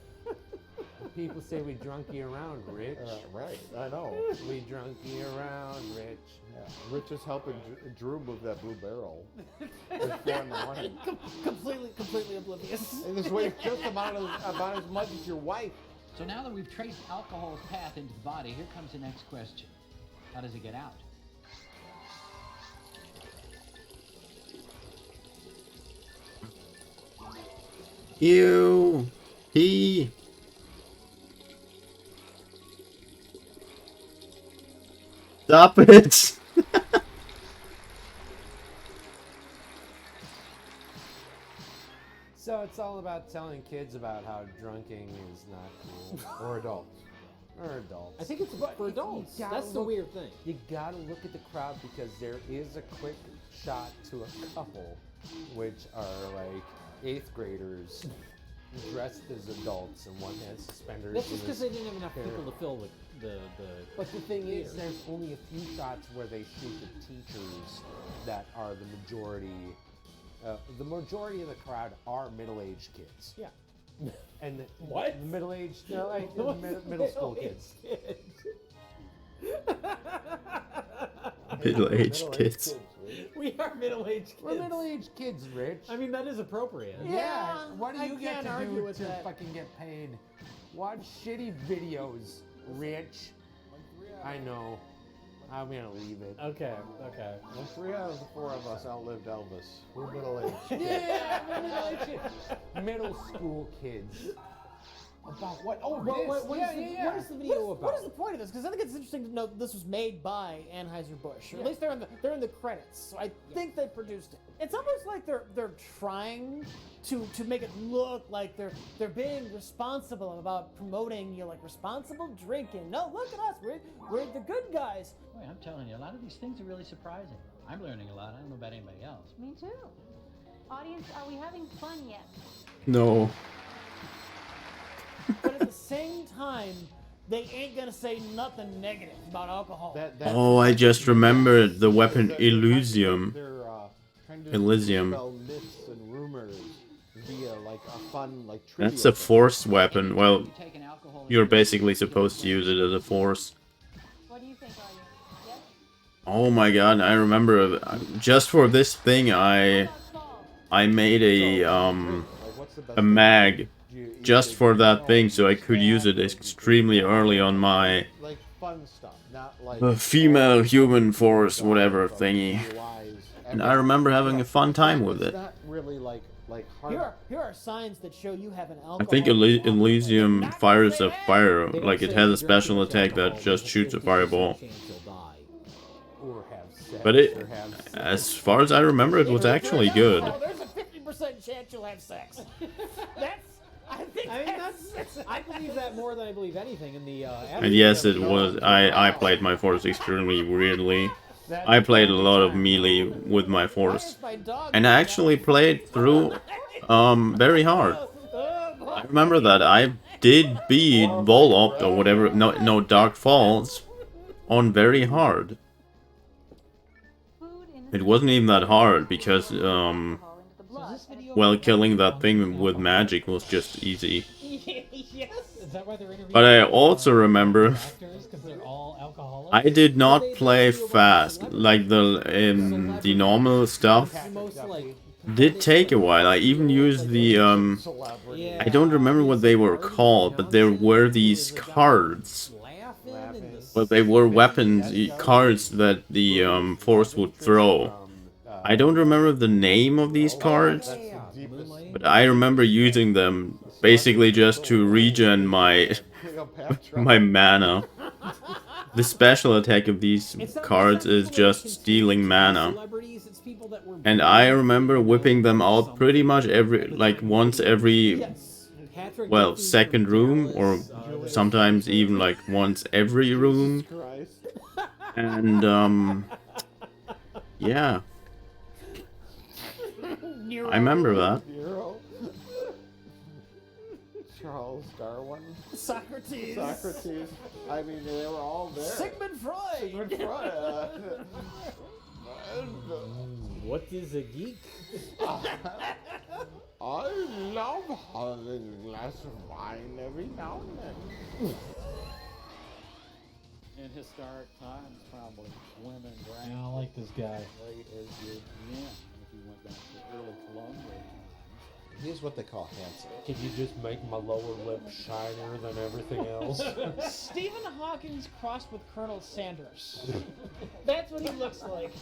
People say we drunky around, Rich. Right, I know. We drunky around, Rich. Yeah. Rich is helping Drew move that blue barrel. It's 4 in the morning. Completely oblivious. And this weighs just about as much as your wife. So now that we've traced alcohol's path into the body, here comes the next question. How does it get out? You. He. Stop it. So it's all about telling kids about how drunking is not cool. Or adults. Or adults. I think it's for adults. That's the weird thing. You gotta look at the crowd because there is a quick shot to a couple, which are like 8th graders dressed as adults, and one has suspenders. That's just because they didn't have enough people to fill the. But the thing is, there's only a few shots where they shoot the teachers that are the majority. The majority of the crowd are middle-aged kids. Yeah. And what? Middle-aged, they're like middle school kids. Middle-aged kids. We are middle-aged kids. We're middle-aged kids, Rich. I mean, that is appropriate. Yeah. What do you get can't to argue do with to that. fucking get paid? Watch shitty videos, Rich. I know. I'm gonna leave it. Okay. Well, 3 out of the 4 of us outlived Elvis. We're middle-aged. Yeah, we're middle-aged kids. Middle school kids. About what? Oh, What this. is the video about? What is the point of this? Because I think it's interesting to know that this was made by Anheuser-Busch. Or at least they're in the credits. So I think they produced it. It's almost like they're trying to make it look like they're being responsible about promoting responsible drinking. No, look at us. We're the good guys. Boy, I'm telling you, a lot of these things are really surprising. I'm learning a lot. I don't know about anybody else. Me too. Audience, are we having fun yet? No. But at the same time, they ain't gonna say nothing negative about alcohol. Oh, I just remembered the weapon Elysium. They're trying to Elysium. dispel myths and rumors via like a fun trivia. That's a forced weapon. Well, you're basically supposed to use it as a force. What do you think, audience? Yes? Oh my god, I remember just for this thing I made a mag just for that thing so I could use it extremely early on my like fun stuff, not like female human force whatever thingy. And I remember having a fun time with it. Not really like hard. Here are signs that show you have an alcohol. I think Elysium fires a fire, like it has a special attack that just shoots a fireball. But it, as far as I remember, it was actually good. There's a 50% chance you'll have sex. I believe that more than I believe anything in the. And yes, it was. I played my force extremely weirdly. I played a lot of melee with my force, and I actually played through very hard. I remember that I did beat Volopt or whatever. No, Dark Falls on very hard. It wasn't even that hard because well, killing that thing with magic was just easy. Is that why they're interviewing? But I also remember actors because they're all alcoholics? I did not play fast like the normal stuff. Did take a while. I even used the I don't remember what they were called, but there were these cards. But they were weapons cards that the force would throw. I don't remember the name of these cards, but I remember using them basically just to regen my my mana. The special attack of these cards is just stealing mana. And I remember whipping them out pretty much once every well, second room, or sometimes even like once every room. And yeah. I remember that. Charles Darwin. Socrates. I mean, they were all there. Sigmund Freud. What is a geek? I love having a glass of wine every now and then. In historic times, probably women drank. I don't like this guy. Late as your men. If you went back to early colonial times. Here's what they call handsome. Can you just make my lower lip shinier than everything else? Stephen Hawking's crossed with Colonel Sanders. That's what he looks like.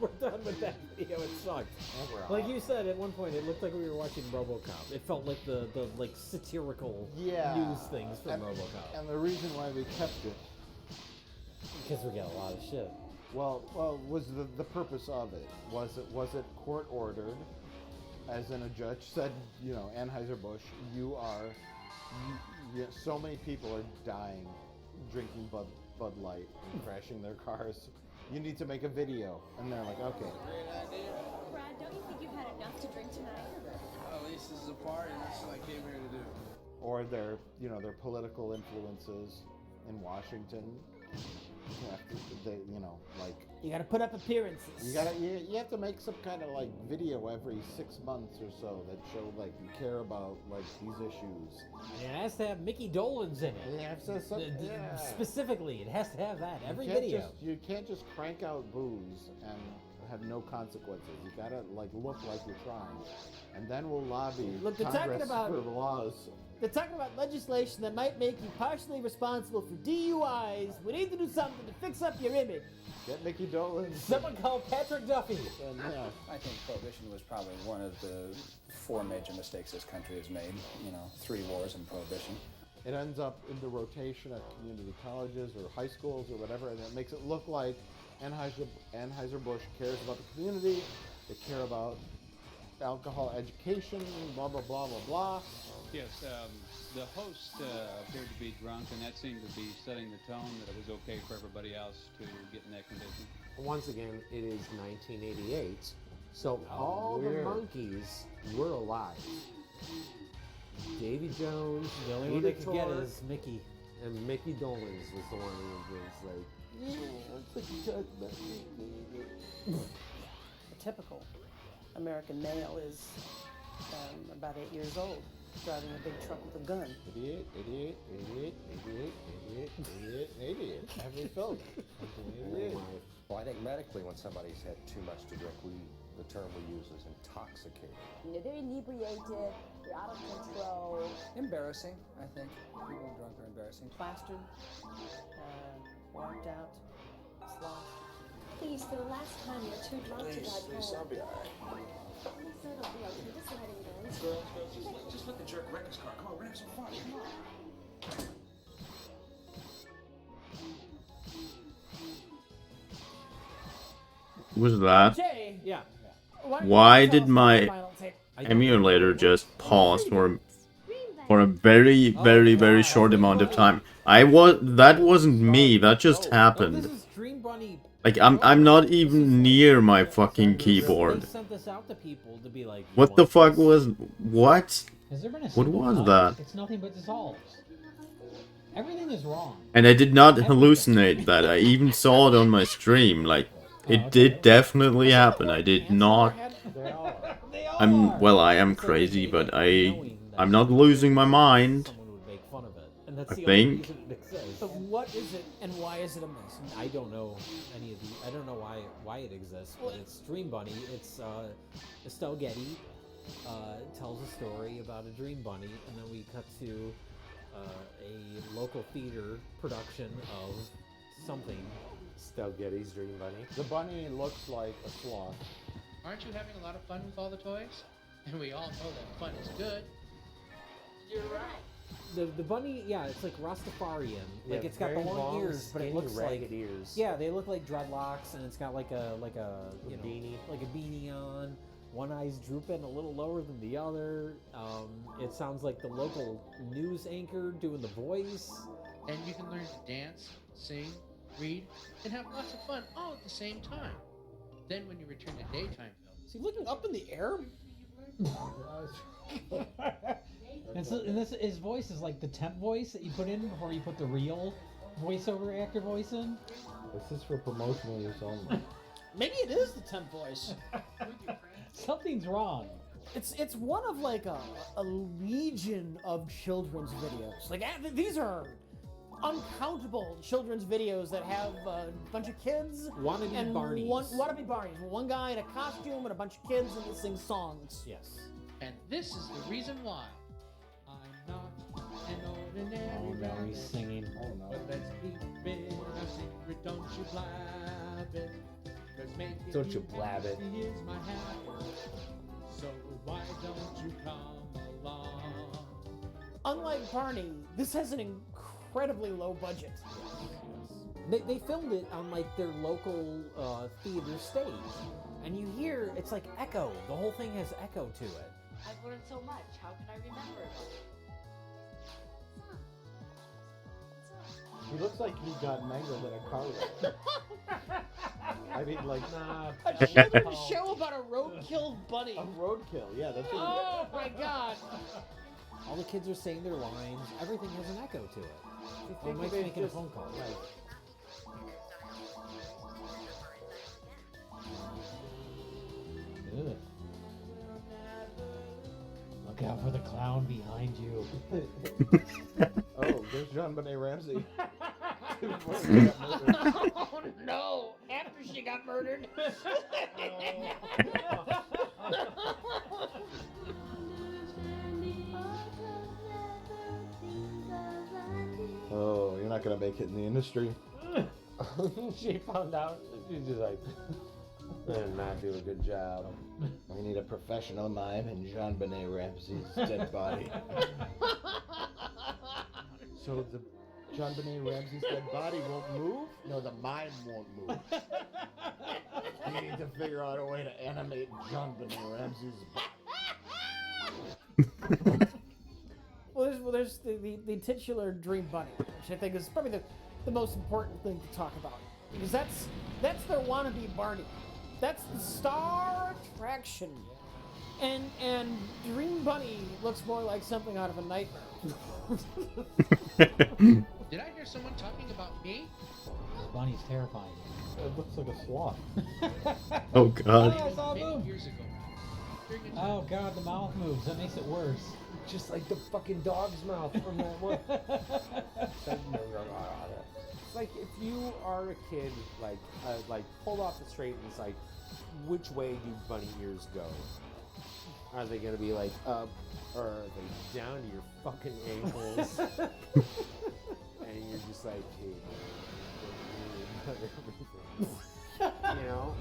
We're done with that video. It sucked. Like you said, at one point, it looked like we were watching RoboCop. It felt like the like satirical news things from RoboCop. And the reason why we kept it, because we got a lot of shit. Well, was the purpose of it? Was it court ordered? as in a judge said, Anheuser-Busch, so many people are dying drinking Bud Light and crashing their cars. You need to make a video. And they're like, okay. Brad, don't you think you've had enough to drink tonight? Well, at least this is a party, and that's what I came here to do. Or their political influences in Washington. You gotta put up appearances. You have to make some kind of video every 6 months or so that show you care about these issues. And it has to have Mickey Dolenz in it. Specifically, it has to have that every video. You can't just crank out booze and have no consequences. You gotta look like you're trying, and then we'll lobby Congress for laws. They're talking about legislation that might make you partially responsible for DUIs. We need to do something to fix up your image. Get Mickey Dolenz. Someone call Patrick Duffy. I think Prohibition was probably one of the 4 major mistakes this country has made. 3 wars and Prohibition. It ends up in the rotation at community colleges or high schools or whatever, and it makes it look like Anheuser-Busch cares about the community. They care about alcohol education, blah, blah, blah, blah, blah. Yes, the host appeared to be drunk, and that seemed to be setting the tone that it was okay for everybody else to get in that condition. Once again, it is 1988, so all the monkeys were alive. Davy Jones, the only one they could get is Mickey. And Mickey Dolenz was the one who was A typical American male is about 8 years old, driving a big truck with a gun. Idiot. Every film. Well, I think medically, when somebody's had too much to drink, the term we use is intoxicated. They're inebriated, they're out of control. Embarrassing, I think. People drunk are embarrassing. Plastered, walked out, sloshed. Please, for the last time, you're too drunk to drive home. I'll be alright. Please, sir, don't be okay. Just let him go. Girls, just let the jerk wreck his car. Come on, we're gonna have some fun. Come on. Was that? Jay, yeah. Why did my emulator just pause for a very, very, very short amount of time? That wasn't me. That just happened. Like I'm not even near my fucking keyboard. They sent this out to people to be like, What the fuck was what? Has there been a What single was bug? that? It's nothing but dissolves. Everything is wrong. And I did not hallucinate that. I even saw it on my stream. Like it did definitely happen. I did not. I am crazy, but I'm not losing my mind. And that's I the think. only reason it exists. So what is it, and why is it a mess? I don't know any of the. I don't know why it exists, but it's Dream Bunny. It's Estelle Getty tells a story about a dream bunny, and then we cut to a local theater production of something. Estelle Getty's Dream Bunny. The bunny looks like a sloth. Aren't you having a lot of fun with all the toys? And we all know that fun is good. You're right. The bunny, yeah, it's like Rastafarian. Like Yeah, it's got the very long long, ears, but it skinny, looks like ragged ears. Yeah, they look like dreadlocks, and it's got like a beanie, like a beanie on. One eye's drooping a little lower than the other. It sounds like the local news anchor doing the voice. And you can learn to dance, sing, read, and have lots of fun all at the same time. Then when you return to daytime, Is he looking up in the air? and his voice is like the temp voice that you put in before you put the real voiceover actor voice in. This is for promotional use only. Maybe it is the temp voice. Something's wrong. It's one of like a legion of children's videos. Like these are uncountable children's videos that have a bunch of kids Wannabe and Barneys. Wannabe Barneys. One guy in a costume and a bunch of kids and they sing songs. Yes. And this is the reason why. I'm not an ordinary Oh no, rabbit. he's singing. But let's keep it a secret, don't you blab it. 'Cause making Don't you blab it. happy is my habit. So why don't you come along? Unlike Barney, this has an incredibly low budget. They filmed it on like their local theater stage, And you hear, it's like echo. The whole thing has echo to it. I've learned so much. How can I remember it all? He looks like he got mangled in a car wreck. I mean, like, A children's show about a roadkill bunny. A roadkill, yeah, that's what Oh my god. All the kids are saying their lines. Everything has an echo to it. Oh, think Mike's they making a just, phone call. Ugh. Look out for the clown behind you. Oh, there's John Benet Ramsey. Oh no! After she got murdered. Oh, you're not gonna make it in the industry. She found out. She's just like, I did not do a good job. We need a professional mime in John Benet Ramsey's dead body. So the John Benet Ramsey's dead body won't move? No, the mime won't move. You need to figure out a way to animate John Benet Ramsey's body. Well, there's the titular Dream Bunny, which I think is probably the most important thing to talk about. Because that's their wannabe Barney. That's the star attraction. And Dream Bunny looks more like something out of a nightmare. Did I hear someone talking about me? This bunny's terrifying. It looks like a sloth. Oh god. I saw a Many move. years ago. Oh god, the mouth moves. That makes it worse. Just like the fucking dog's mouth from that one. It's like if you are a kid, like pulled off the straight, and it's like, which way do bunny ears go? Are they gonna be like up, or are they down to your fucking ankles? And you're just like, hey, man, everything. You know?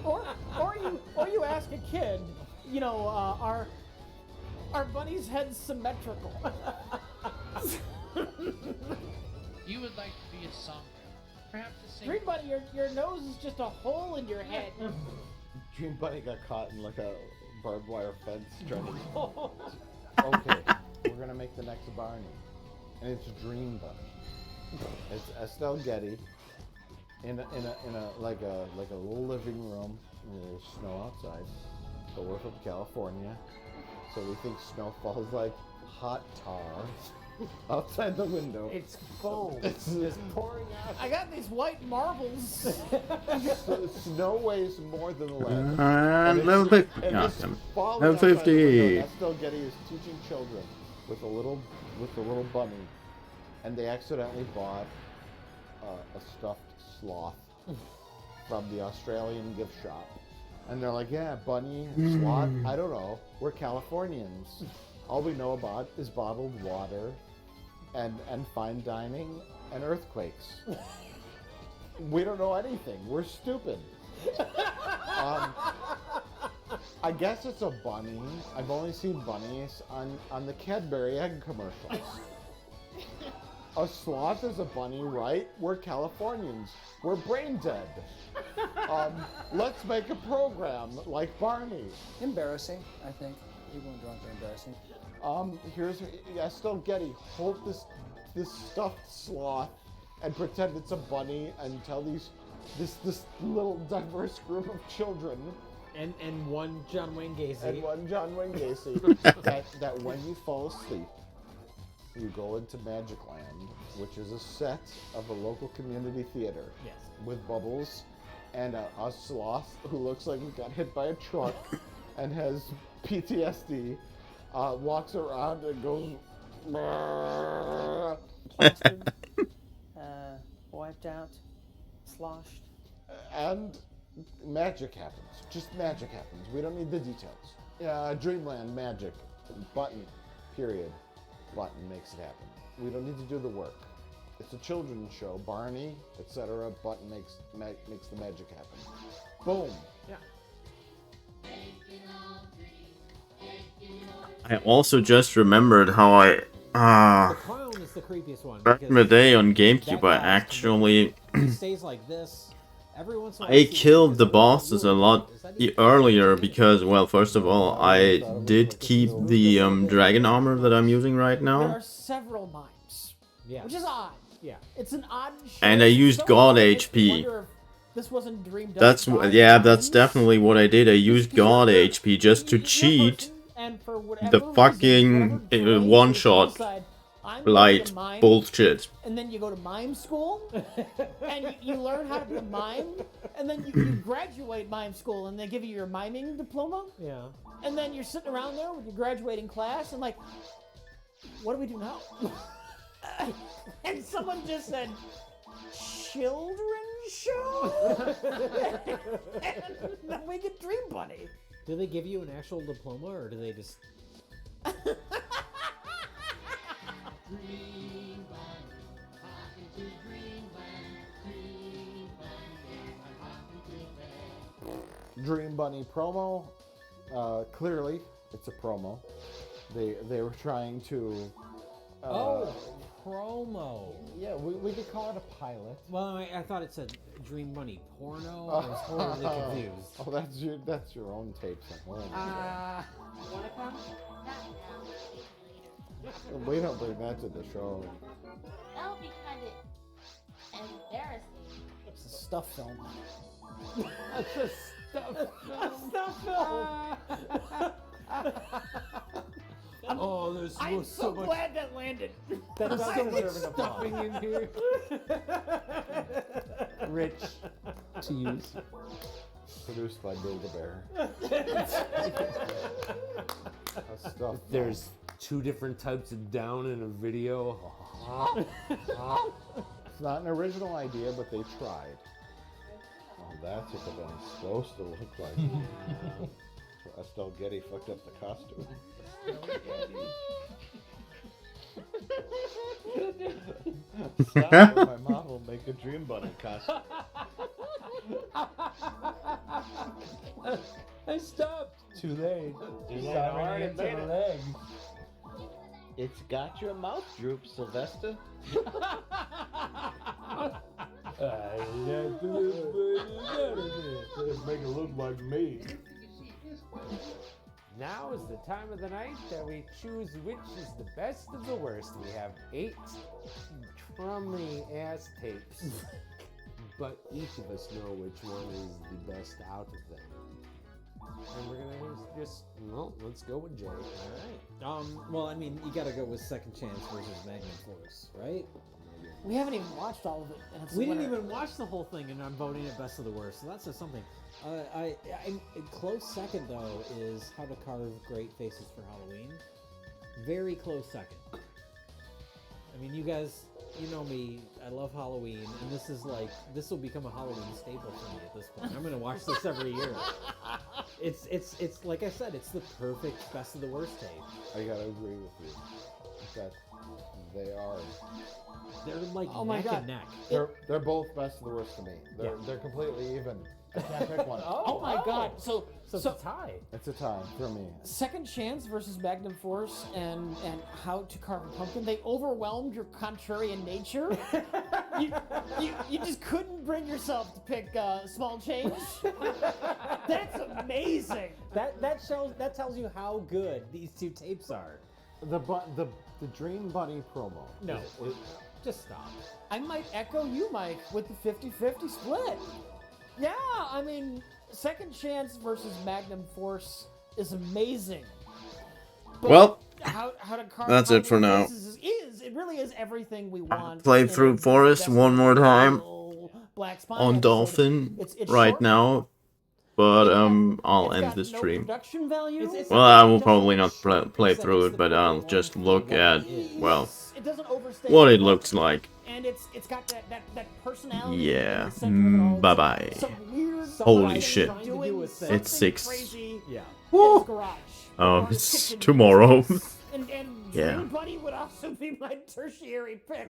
Or you ask a kid, you know, are bunnies' heads symmetrical? You would like to be a songbird. Perhaps the same. Dream Bunny, your nose is just a hole in your head. Dream Bunny got caught in like a barbed wire fence trying to... Okay, we're gonna make the next Barney. And it's Dream Bunny. It's Estelle Getty in a like a little living room. There's snow outside, but we're from California, so we think snow falls like hot tar outside the window. It's foam. It's just pouring out. I got these white marbles. Snow weighs more than lead. Level 50. And Yeah, it's damn it. falling Level outside the 50. window. Estelle Getty is teaching children with a little bunny, and they accidentally bought a stuffed sloth from the Australian gift shop, and they're like, yeah, bunny, sloth, I don't know, we're Californians. All we know about is bottled water and fine dining and earthquakes. We don't know anything. We're stupid. I guess it's a bunny. I've only seen bunnies on the Cadbury egg commercials. A sloth is a bunny, right? We're Californians. We're brain dead. Let's make a program like Barney. Embarrassing, I think. People in drunk are embarrassing. Here's Estelle Getty. Hold this stuffed sloth and pretend it's a bunny and tell this little diverse group of children. And one John Wayne Gacy. that when you fall asleep, you go into Magic Land, which is a set of a local community theater. Yes. With bubbles and a sloth who looks like he got hit by a truck and has PTSD, walks around and goes... Plastered, wiped out, sloshed. And magic happens. Just magic happens. We don't need the details. Dreamland magic. Button. Period. Button makes it happen. We don't need to do the work. It's a children's show. Barney, etc. Button makes the magic happen. Boom. Yeah. I also just remembered how The clown is the creepiest one. back in the day on GameCube I actually He stays like this, Every once in a while, I see killed the videos of, bosses a lot earlier because, well, first of all, I did keep the dragon armor that I'm using right There now. are several mimes, which is odd. Yeah, it's an odd. And I used So God odd, it makes me HP. wonder if this wasn't dreamed up That's by yeah, the that's mimes. definitely what I did. I used God HP just to cheat And for the fucking one-shot decide, I'm gonna be a blight mime, bullshit. and then you go to mime school, and you learn how to be a mime, and then you graduate mime school, and they give you your miming diploma. Yeah. And then you're sitting around there with your graduating class, and like, what do we do now? And someone just said, children's show? And then we get Dream Bunny. Do they give you an actual diploma, or do they just? Dream Bunny promo. Clearly, it's a promo. They were trying to. Promo. Yeah, we could call it a pilot. Well, I thought it said Dream Bunny porno. I was horribly confused. Oh, that's your own tapes at home. Wanna come? We don't bring that to the show. That'll be kind of embarrassing. It's a stuff film. That's a stuff Oh, there's I'm so so much glad that landed. That's I'm so much deserving of stuffing in here. Rich to use. Produced by Build-A-Bear. There's 2 different types of down in a video. It's not an original idea, but they tried. Oh, that's what the bunny's supposed to look like. Estelle Getty fucked up the costume. Stop, or my mom will make a Dream Bunny costume. I stopped. Too late. It's already into made the it. legs. It's got your mouth droop, Sylvester. Make it look like me. Now is the time of the night that we choose which is the best of the worst. We have 8 trummy ass tapes, but each of us know which one is the best out of them. And we're gonna just, well, let's go with Jay. All right. Well, I mean, you gotta go with Second Chance versus Magnum Force, right? We haven't even watched all of it. And it's We a didn't winner. even watch the whole thing, and I'm voting it best of the worst. So that's just something. I close second though is How to Carve Great Faces for Halloween. Very close second. I mean, you guys, you know me. I love Halloween, and this will become a Halloween staple for me at this point. I'm gonna watch this every year. It's like I said, it's the perfect best of the worst tape. I gotta agree with you. That they are. They're like Oh my neck God. and neck. They're both best of the worst to me. They're completely even. I can't pick one. Oh my God! So it's a tie. It's a tie for me. Second Chance versus Magnum Force and How to Carve a Pumpkin, they overwhelmed your contrarian nature. you just couldn't bring yourself to pick Small Change. That's amazing. That tells you how good these 2 tapes are. The Dream Bunny promo. No, just stop. I might echo you, Mike, with the 50-50 split. Yeah, I mean, Second Chance versus Magnum Force is amazing. But Well, how to carve that's it for now. It really is everything we want. Played in through a Forest one more time Black Spine on episode. Dolphin It's right short. now, but I'll end got this no stream. production value. Well, I will probably not play through it, but I'll just look at, well, It doesn't overstay what it the looks like. And it's got that personality. Yeah. in the center of it all. Bye bye. Some weird Holy guy shit. doing It's something 6. crazy Yeah. in his garage. Oh, it's tomorrow. And Yeah. Dream Bunny would also be my tertiary pick.